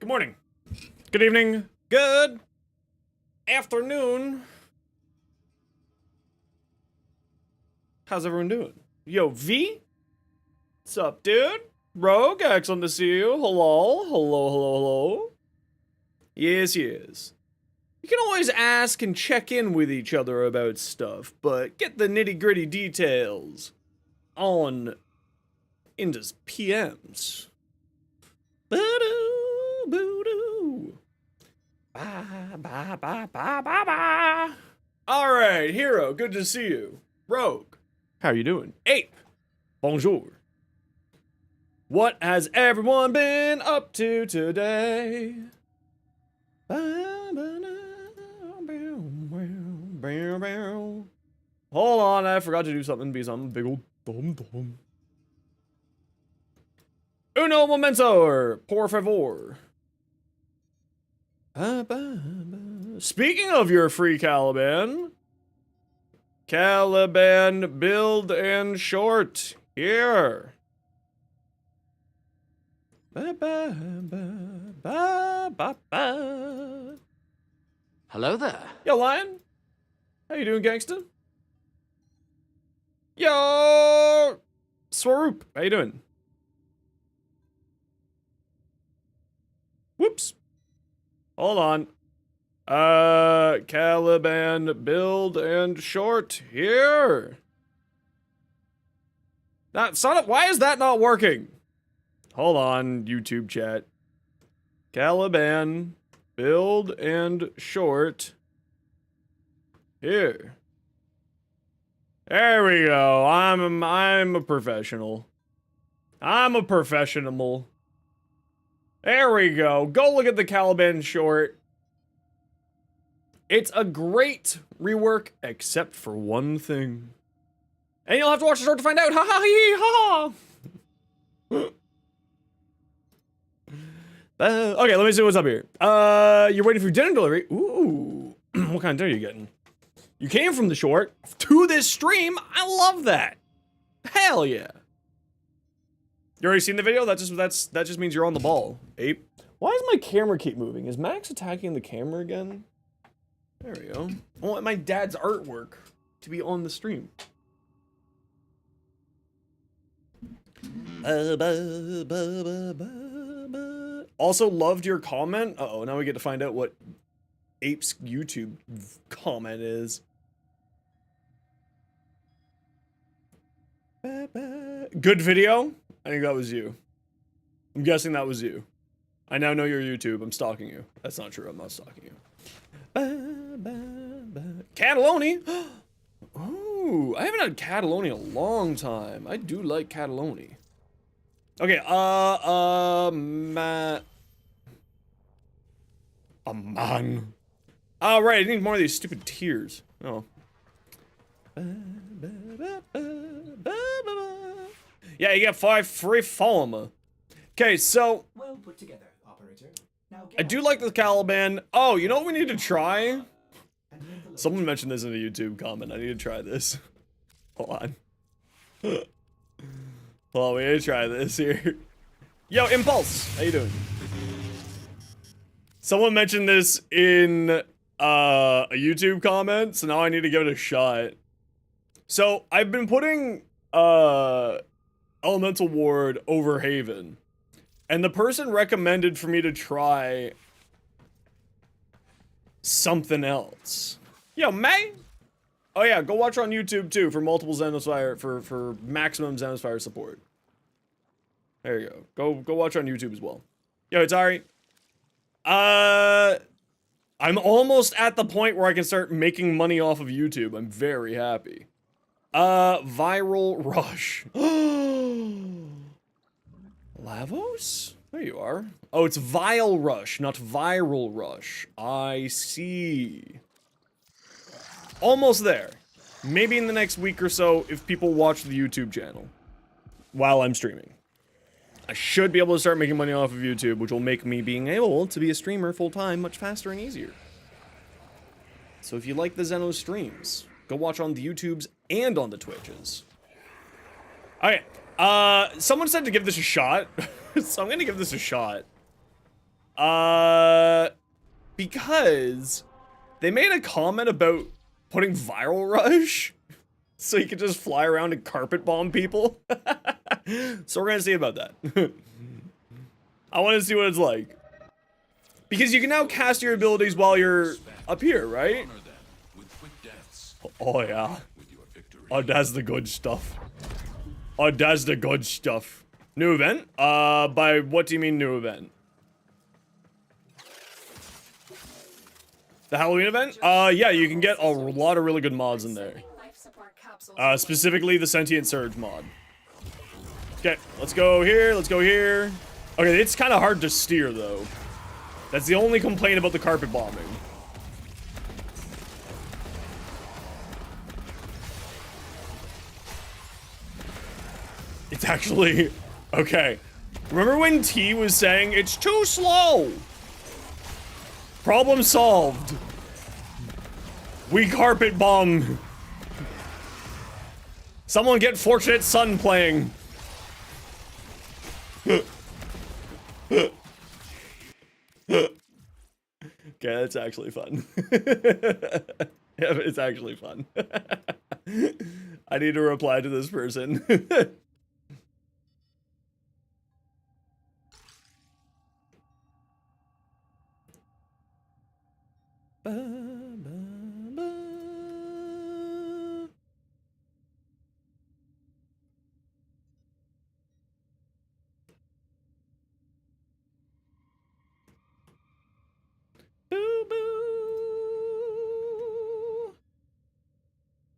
Good morning. Good evening. Good afternoon. How's everyone doing? Yo, V? What's up, dude? Rogue, excellent to see you. Hello, hello, hello, hello. Yes, yes. You can always ask and check in with each other about stuff, but get the nitty-gritty details on Indus PMs. Boo-doo, boo-doo. Bye, bye, bye, bye, bye, bye. All right, Hero, good to see you. Rogue, how you doing? Ape, bonjour. What has everyone been up to today? Hold on, I forgot to do something because I'm a big old dum-dum. Uno momento, por favor. Speaking of your free Caliban, Caliban build and short here. Hello there. Yo, Lion. How you doing, gangsta? Yo, Swaroop. How you doing? Whoops. Hold on. Caliban build and short here. That son of, why is that not working? Hold on, YouTube chat. Caliban build and short here. There we go. I'm a professional. I'm a professional. There we go. Go look at the Caliban short. It's a great rework, except for one thing. And you'll have to watch the short to find out. Ha ha hee ha ha. Okay, let me see what's up here. You're waiting for dinner delivery. Ooh. What kind of dinner are you getting? You came from the short to this stream. I love that. Hell yeah. You already seen the video? That just means you're on the ball, Ape. Why does my camera keep moving? Is Max attacking the camera again? There we go. I want my dad's artwork to be on the stream. Also loved your comment. Uh-oh, now we get to find out what Ape's YouTube comment is. Good video? I think that was you. I'm guessing that was you. I now know your YouTube. I'm stalking you. That's not true. I'm not stalking you. Cataloni. Ooh, I haven't had Cataloni in a long time. I do like Cataloni. Okay, man. All right, I need more of these stupid tears. Oh. Yeah, you get 5 free follow. Okay, so well put together, operator. Now I do like the Caliban. Oh, you know what we need to try? Someone mentioned this in a YouTube comment. I need to try this. Hold on. Hold on, we need to try this here. Yo, Impulse, how you doing? Someone mentioned this in a YouTube comment, so now I need to give it a shot. So I've been putting Elemental Ward over Haven, and the person recommended for me to try something else. Yo, May? Oh yeah, go watch on YouTube too for multiple Xenospire, for maximum Xenospire support. There you go. Go watch on YouTube as well. Yo, Atari. I'm almost at the point where I can start making money off of YouTube. I'm very happy. Viral Rush. Lavos? There you are. Oh, it's Vile Rush, not Viral Rush. I see. Almost there. Maybe in the next week or so if people watch the YouTube channel while I'm streaming. I should be able to start making money off of YouTube, which will make me being able to be a streamer full-time much faster and easier. So if you like the Xeno streams, go watch on the YouTubes and on the Twitches. Alright, someone said to give this a shot, so I'm gonna give this a shot. Because they made a comment about putting viral rush so you could just fly around and carpet bomb people. So we're gonna see about that. I want to see what it's like. Because you can now cast your abilities while you're up here, right? Oh yeah. Oh, that's the good stuff. Oh, that's the good stuff. New event? By what do you mean new event? The Halloween event? Yeah, you can get a lot of really good mods in there. Specifically the Sentient Surge mod. Okay, let's go here, let's go here. Okay, it's kind of hard to steer, though. That's the only complaint about the carpet bombing. It's actually... Okay. Remember when T was saying, it's too slow? Problem solved. We carpet bomb. Someone get Fortunate Son playing. Okay, that's actually fun. Yeah, it's actually fun. I need to reply to this person.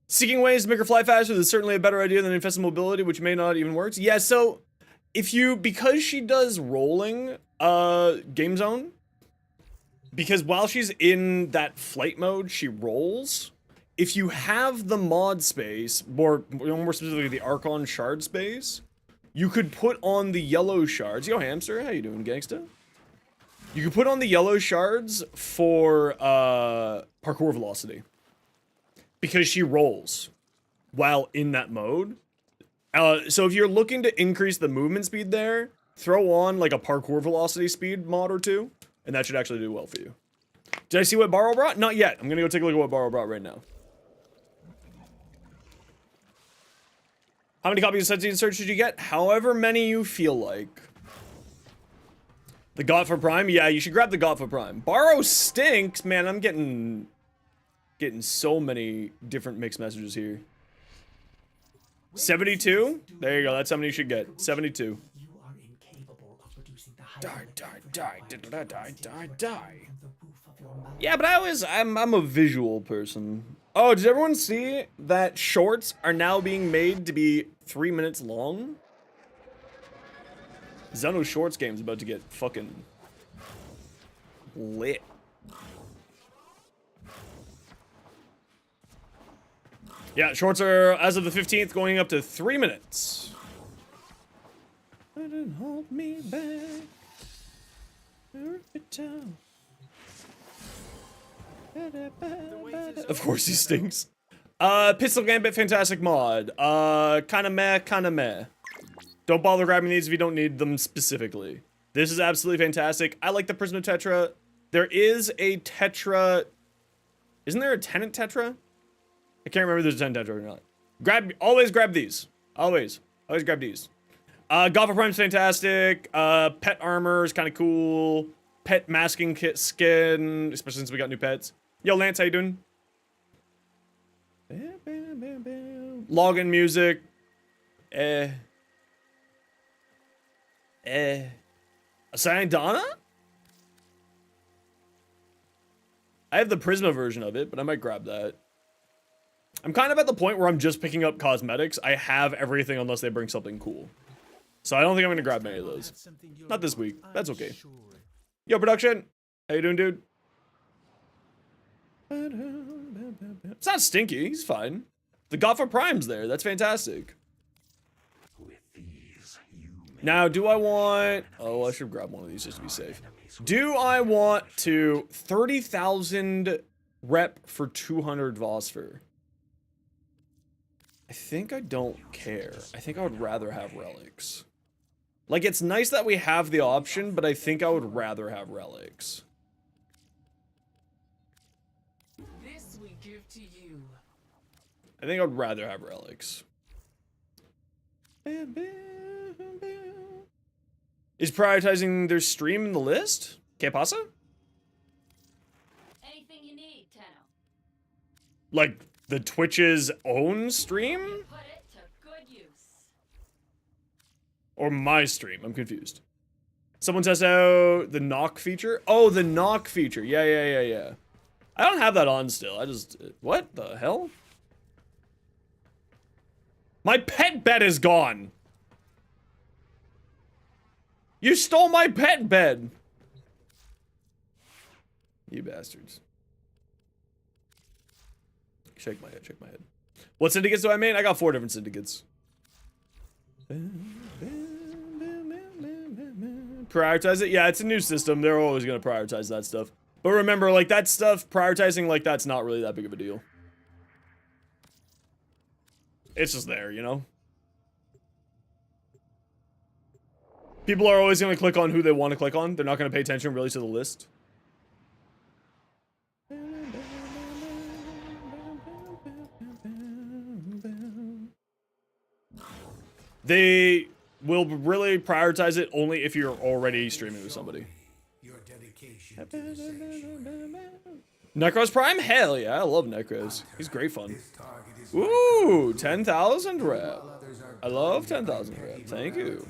Seeking ways to make her fly faster is certainly a better idea than infested mobility, which may not even work. Yeah, so if you, because she does rolling, game zone, because while she's in that flight mode, she rolls. If you have the mod space, more specifically the Archon shard space, you could put on the yellow shards. Yo, hamster, how you doing, gangsta? You could put on the yellow shards for parkour velocity. Because she rolls while in that mode. So if you're looking to increase the movement speed there, throw on like a parkour velocity speed mod or two, and that should actually do well for you. Did I see what Borrow brought? Not yet. I'm gonna go take a look at what Borrow brought right now. How many copies of Sentient Surge did you get? However many you feel like. The Godfa Prime? Yeah, you should grab the Godfa Prime. Borrow stinks, man. I'm getting so many different mixed messages here. 72? There you go. That's how many you should get. 72. You are incapable of producing the high Die. Yeah, but I'm a visual person. Oh, did everyone see that shorts are now being made to be 3 minutes long? Zeno Shorts game's about to get fucking lit. Yeah, shorts are, as of the 15th, going up to 3 minutes. Didn't hold me back. Of course he stinks. Pistol Gambit, fantastic mod. Kinda meh. Don't bother grabbing these if you don't need them specifically. This is absolutely fantastic. I like the Prisma Tetra. There is a Tetra... Isn't there a Tenant Tetra? I can't remember if there's a 10 Tetra or not. Always grab these. Always grab these. Godfa Prime's fantastic. Pet armor is kind of cool. Pet masking kit skin, especially since we got new pets. Yo, Lance, how you doing? Login music. Assign Donna? I have the Prisma version of it, but I might grab that. I'm kind of at the point where I'm just picking up cosmetics. I have everything unless they bring something cool. So I don't think I'm gonna grab many of those. Not this week. That's okay. Yo, production. How you doing, dude? It's not stinky. He's fine. The Godfa Prime's there. That's fantastic. Now, do I want... Oh, I should grab one of these just to be safe. Do I want to 30,000 rep for 200 Vosper? I think I don't care. I think I would rather have relics. Like, it's nice that we have the option, but I think I would rather have relics. This we give to you. I think I would rather have relics. Is prioritizing their stream in the list? Que pasa? Anything you need, Tenno. Like, the Twitch's own stream? Put it to good use. Or my stream? I'm confused. Someone test out the knock feature? Oh, the knock feature. Yeah. I don't have that on still. I just... What the hell? My pet bed is gone. You stole my pet bed. You bastards. Shake my head, shake my head. What syndicates do I main? I got 4 different syndicates. Prioritize it? Yeah, it's a new system. They're always going to prioritize that stuff. But remember, like, that stuff, prioritizing like that's not really that big of a deal. It's just there, you know? People are always going to click on who they want to click on. They're not going to pay attention really to the list. They will really prioritize it only if you're already streaming with somebody. Your dedication to the sanctuary. Necros Prime? Hell yeah, I love Necros. He's great fun. This target is Ooh, 10,000 rep. I love 10,000 rep. Thank you.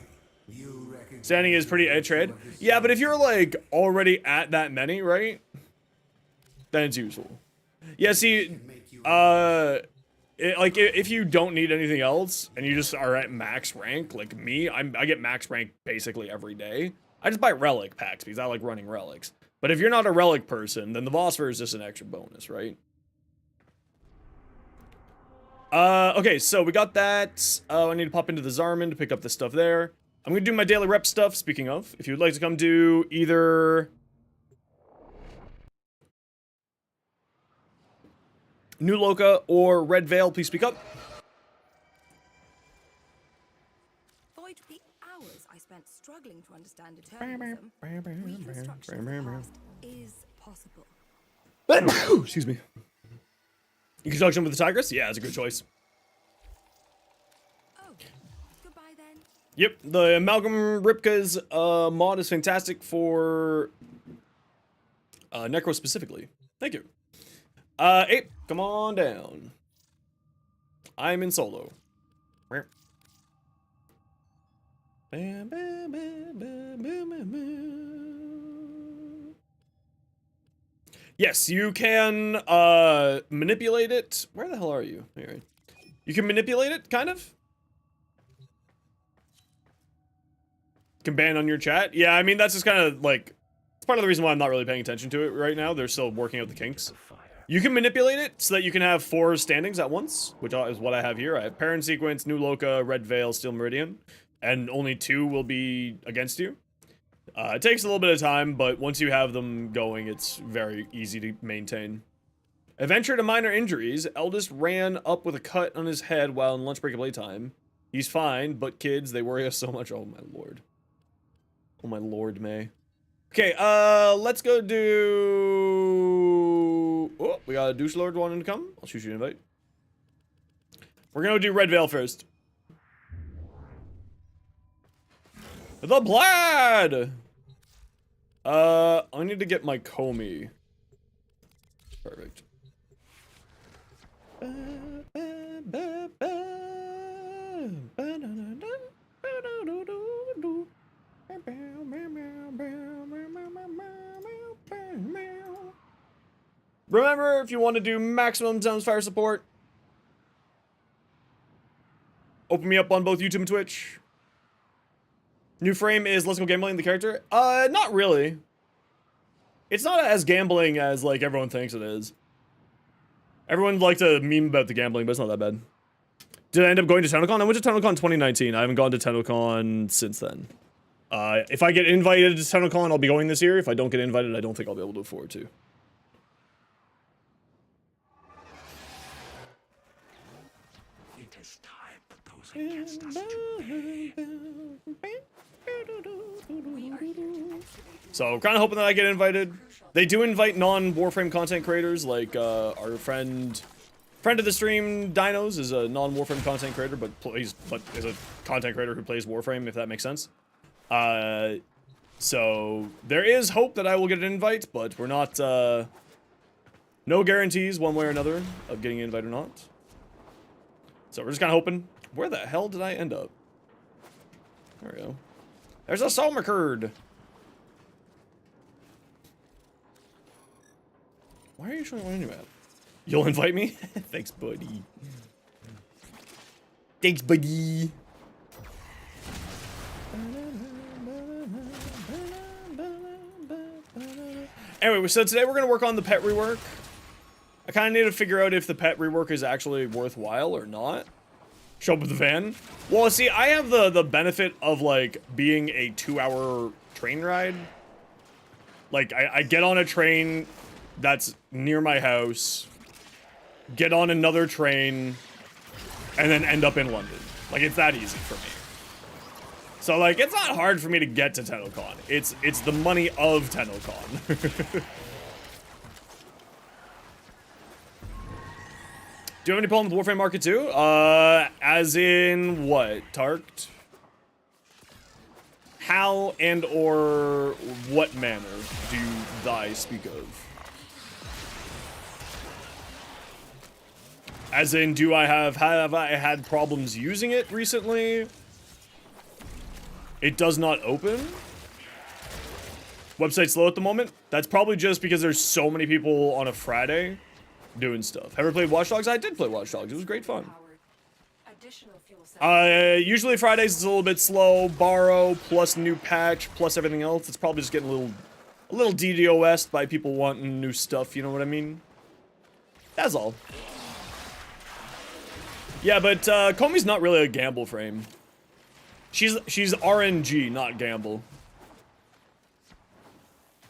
you recognize Standing is pretty edge trade. Yeah, but if you're like already at that many, right? Then it's useful. Yeah, see, like if you don't need anything else and you just are at max rank, like me, I get max rank basically every day. I just buy relic packs because I like running relics. But if you're not a relic person, then the Vosper is just an extra bonus, right? Okay, so we got that. I need to pop into the Zarman to pick up the stuff there. I'm gonna do my daily rep stuff, speaking of. If you'd like to come do either New Loca or Red Veil, please speak up. Void the hours I spent struggling to understand determinism, reconstruction of the past is possible. Excuse me. In conjunction with the Tigress? Yeah, it's a good choice. Oh, goodbye then. Yep, the Amalgam Ripka's mod is fantastic for Necro specifically. Thank you. Ape, come on down. I'm in solo. Yes, you can manipulate it. Where the hell are you? Here. You can manipulate it, kind of. Can ban on your chat. Yeah, I mean that's just kind of like it's part of the reason why I'm not really paying attention to it right now. They're still working out the kinks. You can manipulate it so that you can have 4 standings at once, which is what I have here. I have Parent Sequence, New Loca, Red Veil, Steel Meridian, and only 2 will be against you. It takes a little bit of time, but once you have them going, it's very easy to maintain. Adventure to minor injuries. Eldest ran up with a cut on his head while in lunch break of playtime. He's fine, but kids, they worry us so much. Oh my lord. Oh my lord, May. Okay, let's go do... Oh, we got a douche lord wanting to come. I'll shoot you an invite. We're gonna do Red Veil first. The Plaid! I need to get my Comey. Perfect. Remember, if you want to do maximum Sounds Fire support, open me up on both YouTube and Twitch. New frame is Let's Go Gambling, the character? Not really. It's not as gambling as, like, everyone thinks it is. Everyone likes to meme about the gambling, but it's not that bad. Did I end up going to TennoCon? I went to TennoCon 2019. I haven't gone to TennoCon since then. If I get invited to TennoCon, I'll be going this year. If I don't get invited, I don't think I'll be able to afford to. It is time for those against us to pay. So kind of hoping that I get invited. They do invite non-Warframe content creators, like our friend of the stream, Dinos, is a non-Warframe content creator, but is a content creator who plays Warframe, if that makes sense. So there is hope that I will get an invite, but we're not, no guarantees one way or another of getting an invite or not. So we're just kind of hoping. Where the hell did I end up? There we go. There's a Solmer Curd. Why are you showing on your map? You'll invite me? Thanks, buddy. Thanks, buddy. Anyway, so today we're going to work on the pet rework. I kind of need to figure out if the pet rework is actually worthwhile or not. Show up with the van. Well, see, I have the benefit of, like, being a 2-hour train ride. Like, I get on a train that's near my house, get on another train, and then end up in London. Like, it's that easy for me. So, like, it's not hard for me to get to TennoCon. It's the money of TennoCon. Do you have any problem with Warframe Market 2? As in what? Tarked? How and or what manner do thy speak of? As in, have I had problems using it recently? It does not open. Website slow at the moment. That's probably just because there's so many people on a Friday doing stuff. Ever played Watch Dogs? I did play Watch Dogs. It was great fun. Usually Fridays is a little bit slow. Borrow plus new patch plus everything else. It's probably just getting a little DDoS'd by people wanting new stuff. You know what I mean? That's all. Yeah, but Comey's not really a gamble frame. She's RNG, not gamble.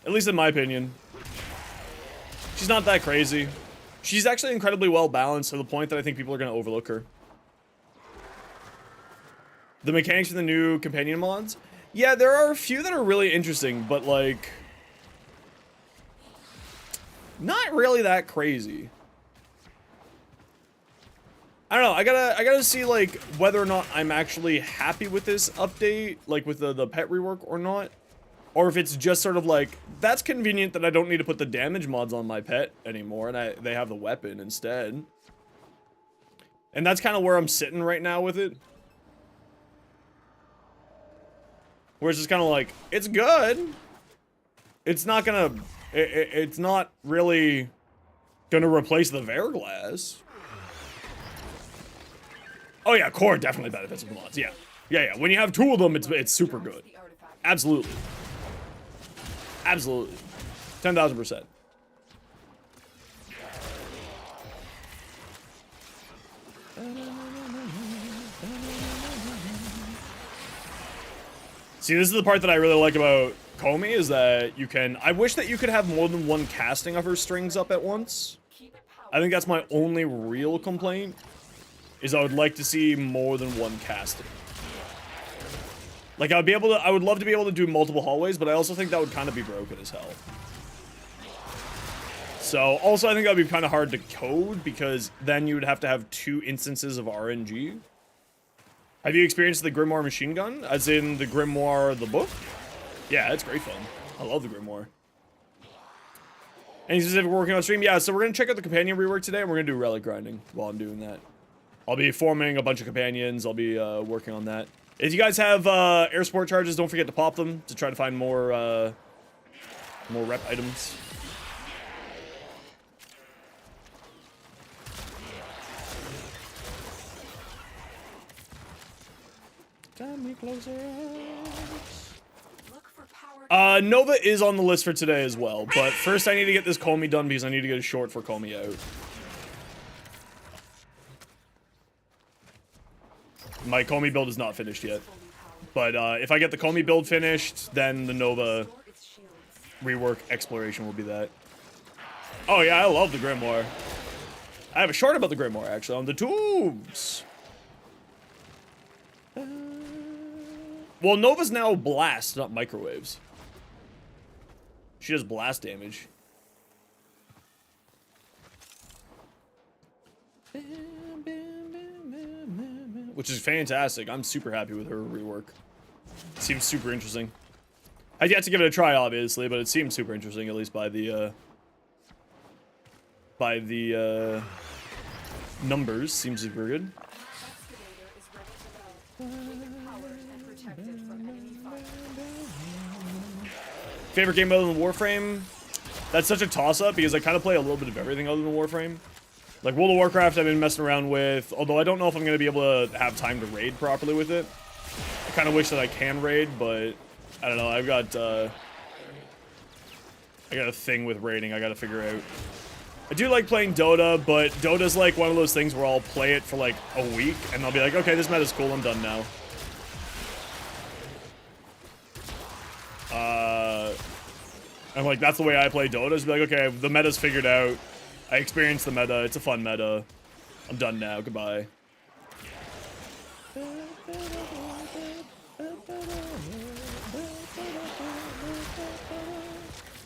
At least in my opinion. She's not that crazy. She's actually incredibly well balanced to the point that I think people are going to overlook her. The mechanics of the new companion mods? Yeah, there are a few that are really interesting, but like... not really that crazy. I don't know, I gotta see, like, whether or not I'm actually happy with this update, like, with the pet rework or not. Or if it's just sort of like, that's convenient that I don't need to put the damage mods on my pet anymore, and they have the weapon instead. And that's kind of where I'm sitting right now with it. Where it's just kind of like, it's good. It's not gonna, it's not really gonna replace the Verglass. Oh yeah, core definitely benefits with the mods. Yeah, yeah. When you have two of them, it's super good. Absolutely, absolutely, 10,000%. See, this is the part that I really like about Comey is that you can. I wish that you could have more than one casting of her strings up at once. I think that's my only real complaint. Is I would like to see more than one casting. Like, I would love to be able to do multiple hallways, but I also think that would kind of be broken as hell. So, also I think that would be kind of hard to code, because then you would have to have 2 instances of RNG. Have you experienced the Grimoire machine gun? As in the Grimoire, the book? Yeah, it's great fun. I love the Grimoire. Any specific working on stream? Yeah, so we're going to check out the companion rework today, and we're going to do relic grinding while I'm doing that. I'll be forming a bunch of companions. I'll be working on that. If you guys have air support charges, don't forget to pop them to try to find more rep items. Time me closer. Nova is on the list for today as well, but first I need to get this Comey done because I need to get a short for Comey out. My Comey build is not finished yet. But if I get the Comey build finished, then the Nova rework exploration will be that. Oh yeah, I love the Grimoire. I have a short about the Grimoire actually on the tubes. Well, Nova's now blast, not microwaves. She does blast damage. Which is fantastic. I'm super happy with her rework. Seems super interesting. I've yet to give it a try, obviously, but it seems super interesting, at least by the numbers. Seems super good. Favorite game other than Warframe? That's such a toss-up because I kind of play a little bit of everything other than Warframe. Like World of Warcraft I've been messing around with, although I don't know if I'm going to be able to have time to raid properly with it. I kind of wish that I can raid, but I don't know. I got a thing with raiding I got to figure out. I do like playing Dota, but Dota's like one of those things where I'll play it for like a week and I'll be like, okay, this meta's cool, I'm done now. And like that's the way I play Dota, is be like, okay, the meta's figured out. I experienced the meta, it's a fun meta. I'm done now, goodbye.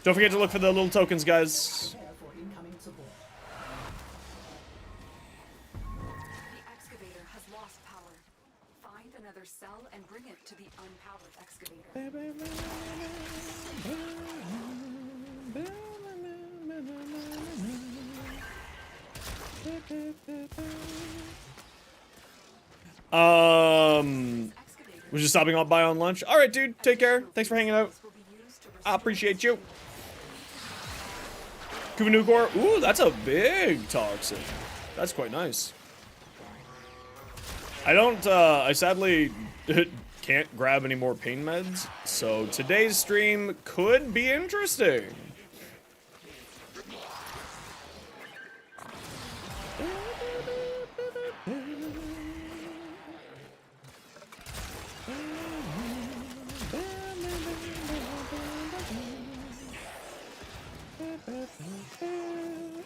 Don't forget to look for the little tokens, guys. The excavator has lost power. Find another cell and bring it to the unpowered excavator. Was just stopping by on lunch. All right, dude. Take care. Thanks for hanging out. I appreciate you. Kubanukor. Ooh, that's a big toxic. That's quite nice. I don't, I sadly can't grab any more pain meds, so today's stream could be interesting.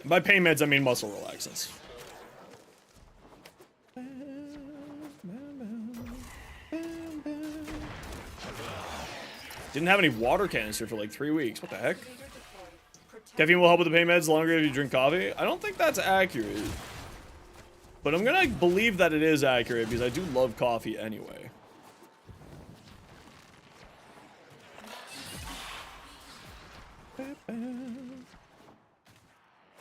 By pain meds, I mean muscle relaxants. Didn't have any water canister for like 3 weeks. What the heck? Caffeine will help with the pain meds longer if you drink coffee. I don't think that's accurate. But I'm gonna believe that it is accurate because I do love coffee anyway.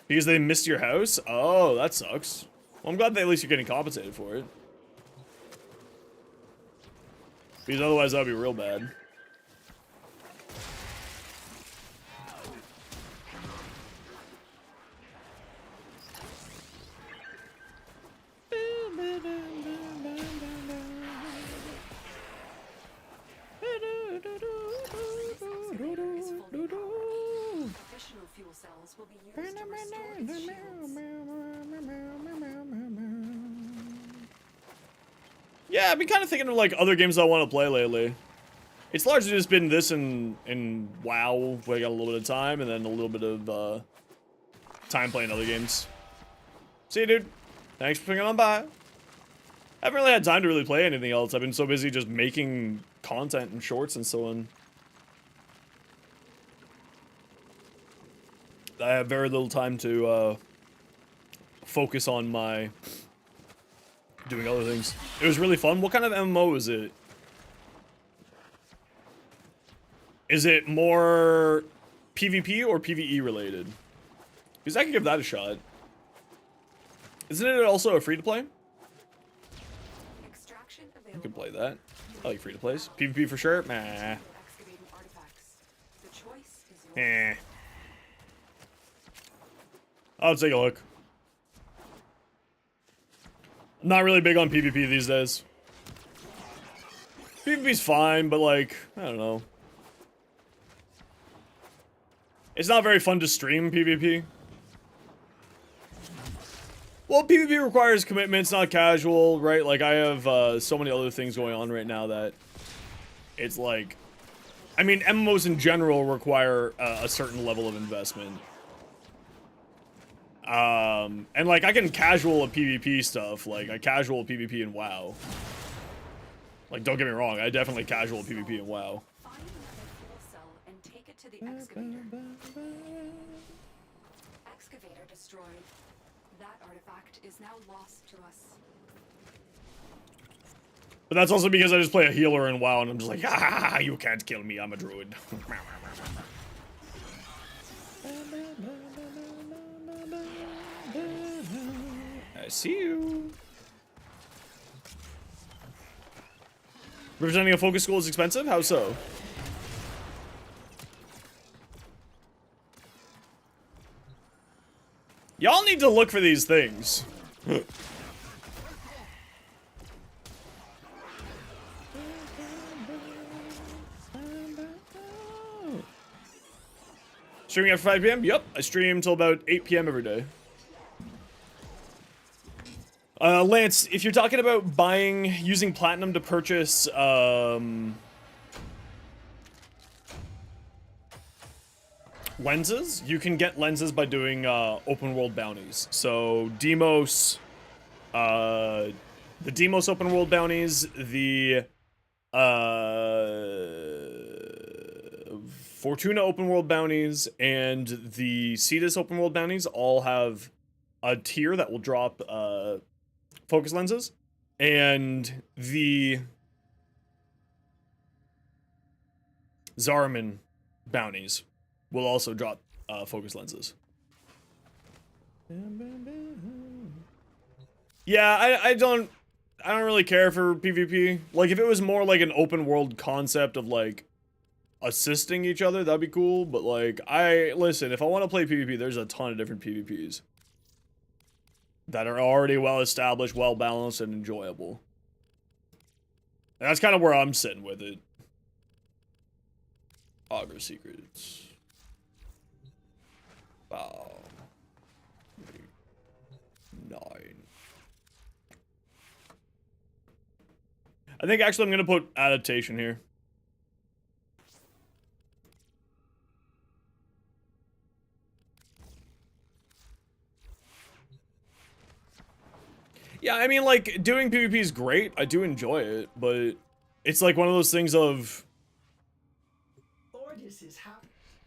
Because they missed your house? Oh, that sucks. Well, I'm glad that at least you're getting compensated for it. Because otherwise that would be real bad. Additional fuel cells will be used to restore its shields. Yeah, I've been kind of thinking of like other games I want to play lately. It's largely just been this and WoW, where I got a little bit of time, and then a little bit of time playing other games. See you, dude. Thanks for swinging on by. I haven't really had time to really play anything else. I've been so busy just making content and shorts and so on. I have very little time to focus on my doing other things. It was really fun. What kind of MMO is it? Is it more PvP or PvE related? Because I could give that a shot. Isn't it also a free-to-play? Extraction You available. can play that. I like free-to-plays. PvP for sure? Nah. Excavating artifacts. The choice is yours. Eh. I'll take a look. I'm not really big on PvP these days. PvP's fine, but like, I don't know. It's not very fun to stream PvP. Well, PvP requires commitment, it's not casual, right? Like, I have so many other things going on right now that it's like... I mean, MMOs in general require a certain level of investment. And like, I can casual a PvP stuff, like, I casual PvP in WoW. Like, don't get me wrong, I definitely casual PvP in WoW. Find another fuel cell and take it to the excavator. Excavator destroyed. That artifact is now lost to us. But that's also because I just play a healer in WoW, and I'm just like, ah, you can't kill me, I'm a druid. I see you. Representing a focus school is expensive? How so? Y'all need to look for these things. Streaming after 5 p.m.? Yep, I stream till about 8 p.m. every day. Lance, if you're talking about using platinum to purchase, lenses, you can get lenses by doing, open world bounties. So, Demos, the Demos open world bounties, the, Fortuna open world bounties, and the Cetus open world bounties all have a tier that will drop, focus lenses, and the Zariman bounties will also drop focus lenses. Yeah, I don't really care for PvP. Like, if it was more like an open world concept of like assisting each other, that'd be cool. But like, listen, if I want to play PvP, there's a ton of different PvPs that are already well established, well balanced, and enjoyable. And that's kind of where I'm sitting with it. Augur Secrets. Wow. 9. I think actually I'm gonna put adaptation here. Yeah, I mean, like, doing PvP is great. I do enjoy it, but it's like one of those things of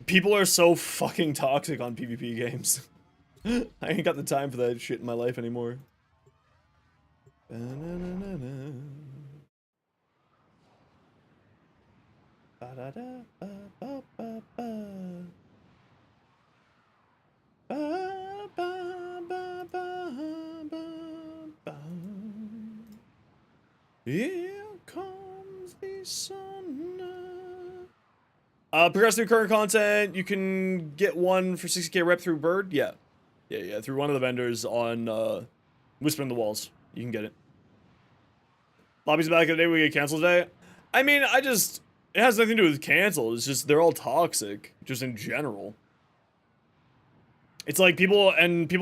people are so fucking toxic on PvP games. I ain't got the time for that shit in my life anymore. Here comes the sun. Progress through current content. You can get one for 60k rep through Bird. Yeah. Through one of the vendors on Whispering the Walls. You can get it. Lobbies back in the day we get canceled today. I mean, it has nothing to do with canceled. It's just they're all toxic, just in general. It's like people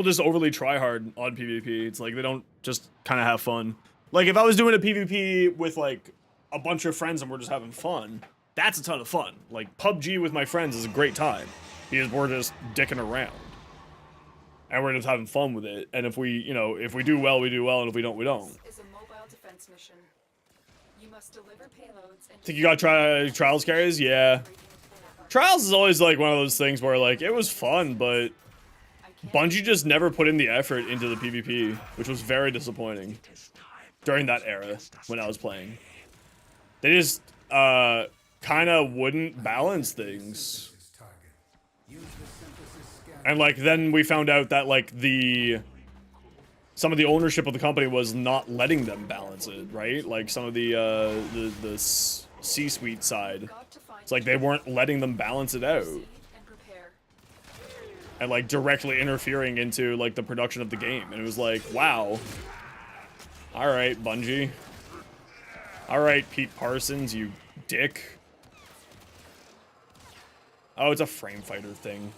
just overly try hard on PvP. It's like they don't just kind of have fun. Like if I was doing a PvP with like a bunch of friends and we're just having fun, that's a ton of fun. Like PUBG with my friends is a great time because we're just dicking around and we're just having fun with it. And if we do well, we do well, and if we don't, we don't. This is a mobile defense mission. You must deliver payloads and Think you got Trials carries? Yeah. Trials is always like one of those things where like it was fun, but Bungie just never put in the effort into the PvP, which was very disappointing during that era when I was playing. They just kind of wouldn't balance things. And like then we found out that like some of the ownership of the company was not letting them balance it, right? Like some of the C-suite side. It's like they weren't letting them balance it out. And like directly interfering into like the production of the game. And it was like, wow. Alright, Bungie. Alright, Pete Parsons, you dick. Oh, it's a frame fighter thing.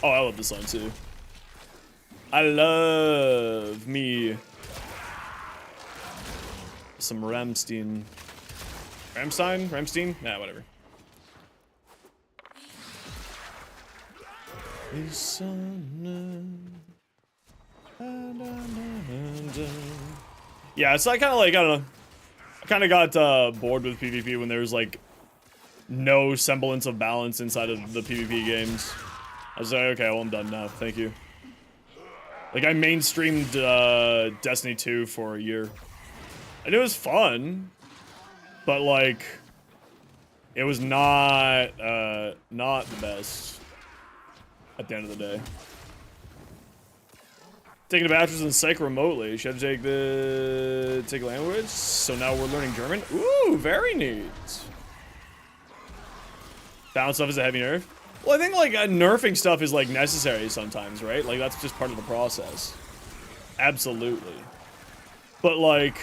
Oh, I love this song too. I love me some Rammstein. Rammstein? Nah, whatever. Yeah, so I kind of like, I don't know. I kind of got bored with PvP when there was like no semblance of balance inside of the PvP games. I was like, okay, well, I'm done now. Thank you. Like, I mainstreamed Destiny 2 for a year. And it was fun. But, like, it was not the best at the end of the day. Taking a bachelor's in psych remotely. She had to take language. So now we're learning German. Ooh, very neat. Balance stuff is a heavy nerf. Well, I think, like, nerfing stuff is, like, necessary sometimes, right? Like, that's just part of the process. Absolutely. But, like,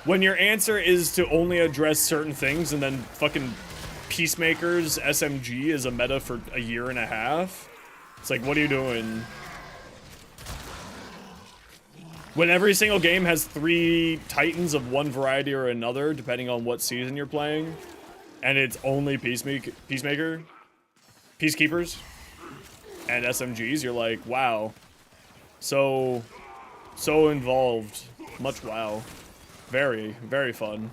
when your answer is to only address certain things and then fucking Peacemaker's SMG is a meta for a year and a half, it's like, what are you doing? When every single game has 3 titans of one variety or another, depending on what season you're playing, and it's only Peacemaker, Peacekeepers, and SMGs, you're like, wow. So involved. Much wow. Very, very fun.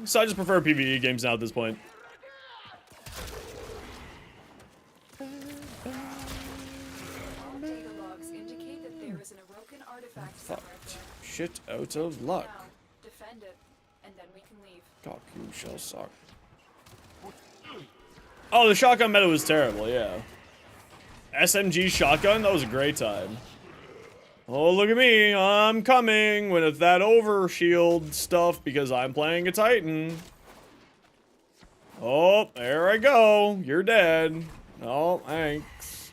So I just prefer PvE games now at this point. All data logs indicate that there is an Awoken artifact somewhere Fucked. here. Shit out of luck. Now, defend it, and then we can leave. Cock, you shall suck. Oh, the shotgun meta was terrible, yeah. SMG shotgun? That was a great time. Oh, look at me. I'm coming with that overshield stuff because I'm playing a Titan. Oh, there I go. You're dead. Oh, thanks.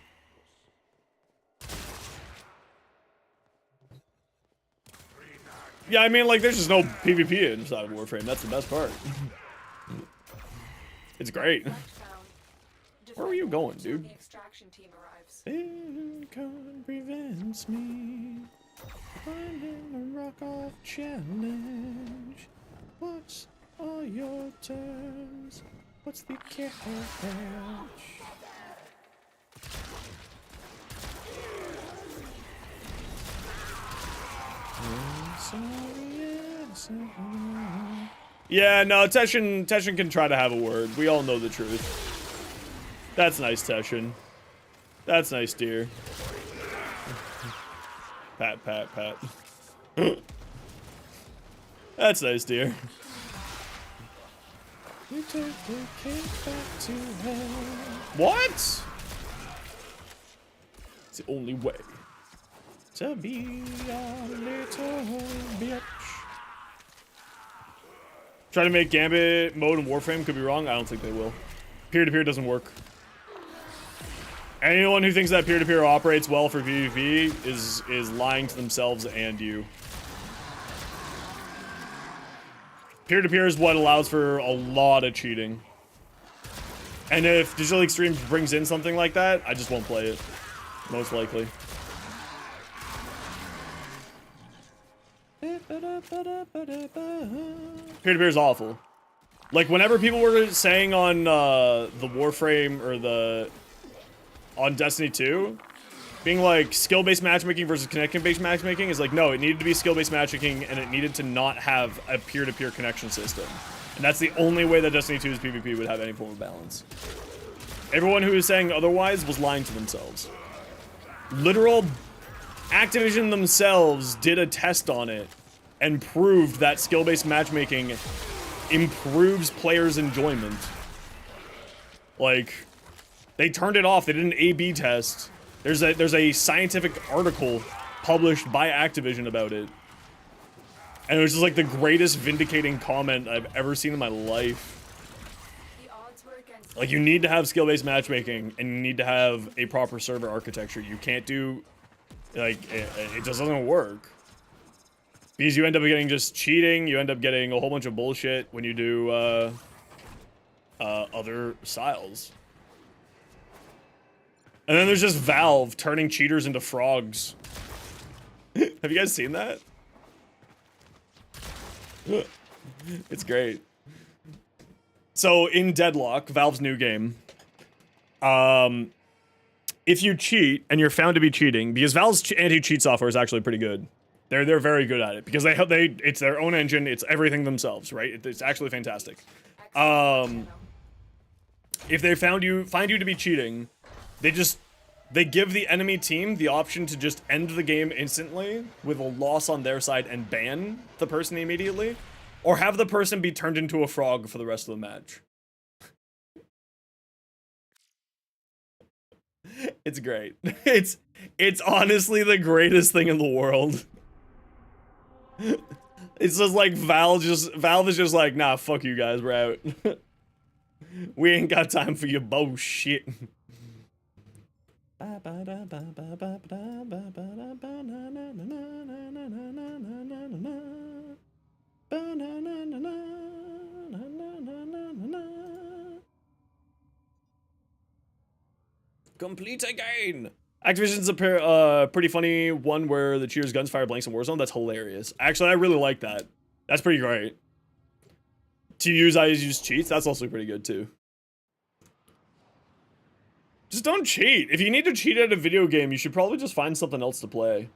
Yeah, I mean, like, there's just no PvP inside of Warframe. That's the best part. It's great. Found. Where were you going, Defend it until dude? the extraction team arrives. It prevents me finding the rock off challenge. What's all your terms? What's the catch? Yeah, no, Teshin can try to have a word. We all know the truth. That's nice, Teshin. That's nice, dear. Pat, pat, pat. That's nice, dear. You take the cake back to hell. What? It's the only way to be a little bitch. Trying to make Gambit mode in Warframe could be wrong. I don't think they will. Peer-to-peer doesn't work. Anyone who thinks that peer-to-peer operates well for PvP is lying to themselves and you. Peer-to-peer is what allows for a lot of cheating. And if Digital Extreme brings in something like that, I just won't play it. Most likely. Peer-to-peer is awful. Like, whenever people were saying on the Warframe or on Destiny 2, being like skill-based matchmaking versus connection-based matchmaking is like, no, it needed to be skill-based matchmaking and it needed to not have a peer-to-peer connection system. And that's the only way that Destiny 2's PvP would have any form of balance. Everyone who was saying otherwise was lying to themselves. Literal Activision themselves did a test on it and proved that skill-based matchmaking improves players' enjoyment. Like, they turned it off. They did an A/B test. There's a scientific article published by Activision about it. And it was just like the greatest vindicating comment I've ever seen in my life. The odds were against Like, you need to have skill-based matchmaking and you need to have a proper server architecture. You can't do, like, it just doesn't work. Because you end up getting just cheating, you end up getting a whole bunch of bullshit when you do, other styles. And then there's just Valve turning cheaters into frogs. Have you guys seen that? It's great. So in Deadlock, Valve's new game, if you cheat and you're found to be cheating, because Valve's anti-cheat software is actually pretty good. They're very good at it because it's their own engine, it's everything themselves, right? It's actually fantastic. If they find you to be cheating, they give the enemy team the option to just end the game instantly with a loss on their side and ban the person immediately, or have the person be turned into a frog for the rest of the match. It's great. It's honestly the greatest thing in the world. It's just like Valve is just like, nah, fuck you guys, we're out. We ain't got time for your bullshit. Complete again. Activision's a pretty funny one where the cheaters guns fire blanks in Warzone. That's hilarious. Actually, I really like that. That's pretty great. To use, I use cheats. That's also pretty good too. Just don't cheat. If you need to cheat at a video game, you should probably just find something else to play.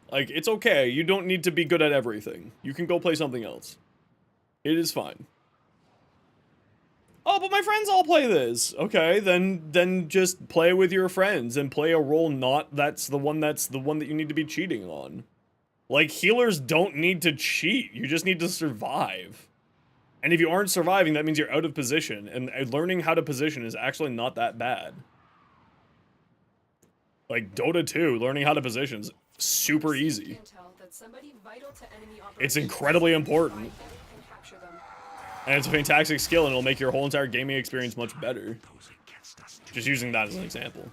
Like, it's okay. You don't need to be good at everything. You can go play something else. It is fine. Oh, but my friends all play this. Okay, then just play with your friends and play a role that's the one that you need to be cheating on. Like, healers don't need to cheat. You just need to survive. And if you aren't surviving, that means you're out of position. And learning how to position is actually not that bad. Like, Dota 2, learning how to position is super easy. It's incredibly important. And it's a fantastic skill, and it'll make your whole entire gaming experience much better. Just using that as an example.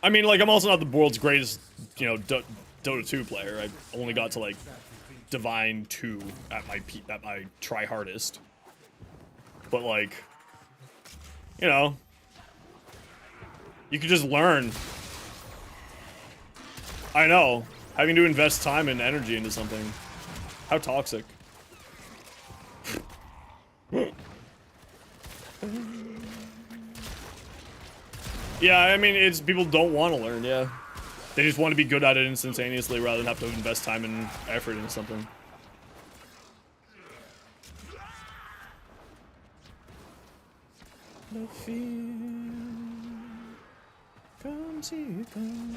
I mean, like, I'm also not the world's greatest, you know, Dota 2 player. I only got to, like, Divine 2 at my try-hardest. But, like, you know, you could just learn. I know. Having to invest time and energy into something. How toxic. Yeah, I mean, it's people don't want to learn, yeah. They just want to be good at it instantaneously rather than have to invest time and effort into something. The fear comes, here comes.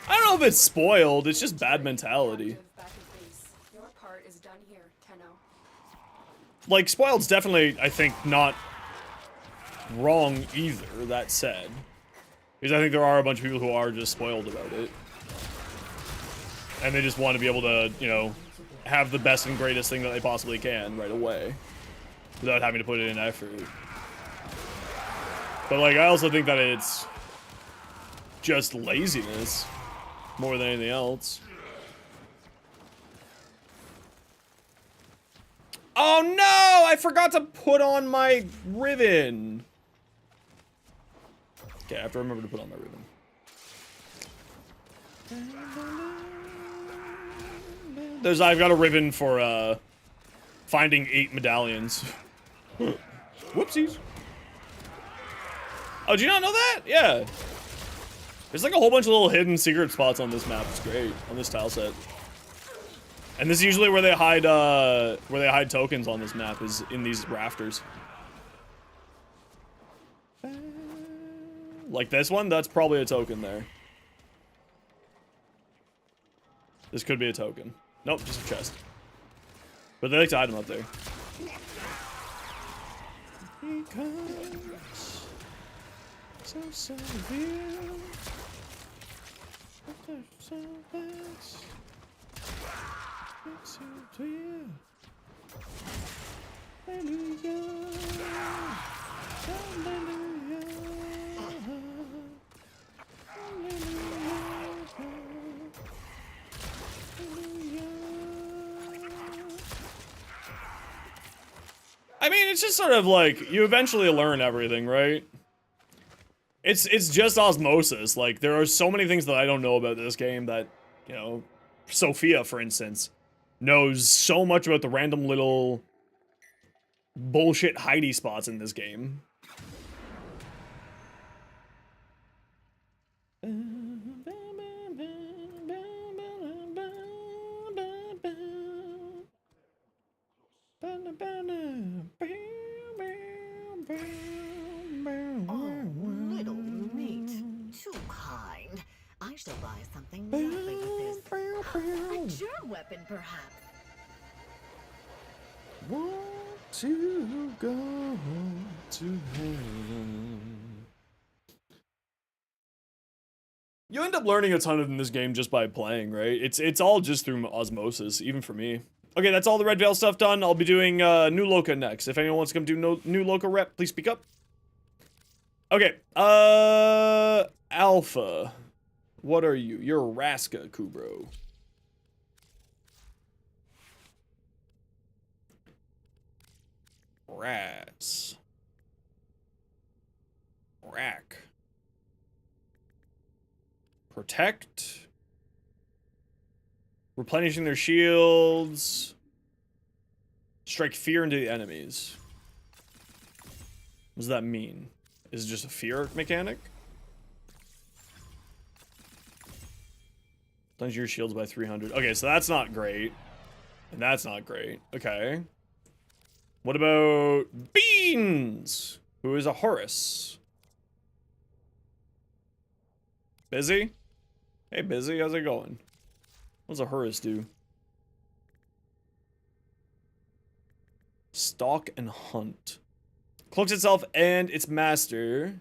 I don't know if it's spoiled, it's just bad mentality. Your part is done here, Tenno. Like, spoiled's definitely, I think, not wrong either, that said. Because I think there are a bunch of people who are just spoiled about it. And they just want to be able to, you know, have the best and greatest thing that they possibly can right away. Without having to put in effort. But, like, I also think that it's just laziness more than anything else. Oh no! I forgot to put on my ribbon. Okay, I have to remember to put on my ribbon. I've got a ribbon for finding 8 medallions. Whoopsies. Oh, do you not know that? Yeah. There's like a whole bunch of little hidden secret spots on this map. It's great on this tile set. And this is usually where they hide tokens on this map, is in these rafters. Like this one, that's probably a token there. This could be a token. Nope, just a chest. But they like to hide them up there. Because so severe. So fast. It's so clear. Hallelujah. Hallelujah. I mean, it's just sort of like, you eventually learn everything, right? It's just osmosis. Like, there are so many things that I don't know about this game that, you know, Sophia, for instance, knows so much about the random little bullshit hidey spots in this game. Oh, little meat. Too kind. I shall buy something lovely with this. A germ weapon, perhaps. Want to go to heaven. You end up learning a ton in this game just by playing, right? It's all just through osmosis, even for me. Okay, that's all the Red Veil stuff done. I'll be doing New Loca next. If anyone wants to come do New Loca rep, please speak up. Okay, Alpha. What are you? You're a Raska, Kubro. Ras. Rack. Protect. Replenishing their shields. Strike fear into the enemies. What does that mean? Is it just a fear mechanic? Replenish your shields by 300. Okay, so that's not great. And that's not great. Okay. What about Beans? Who is a Horus? Busy? Hey, Busy, how's it going? What does a Horus do? Stalk and hunt. Cloaks itself and its master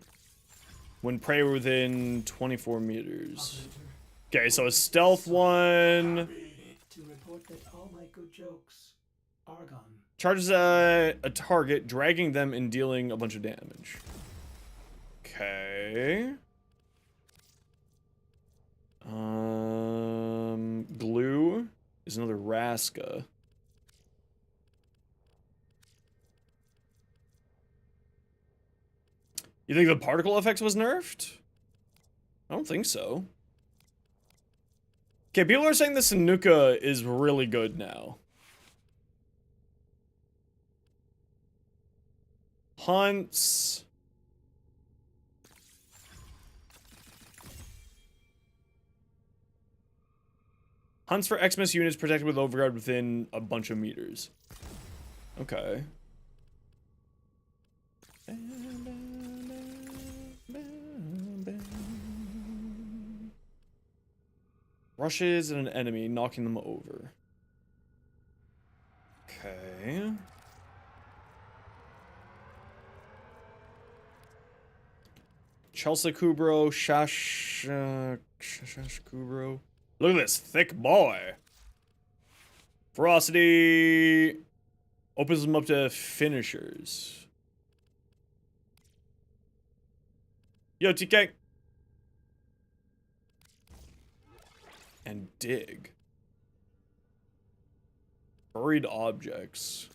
when prey within 24 meters. Okay, so a stealth one. To report that all my good jokes are gone. Charges a target, dragging them and dealing a bunch of damage. Okay. Glue is another Raska. You think the particle effects was nerfed? I don't think so. Okay, people are saying the Sanuka is really good now. Hunts. Hunts for Xmas units protected with overguard within a bunch of meters. Okay. Rushes at an enemy, knocking them over. Okay. Chelsea Kubro, Shash Kubro. Look at this thick boy. Ferocity opens them up to finishers. Yo, TK. And dig. Buried objects.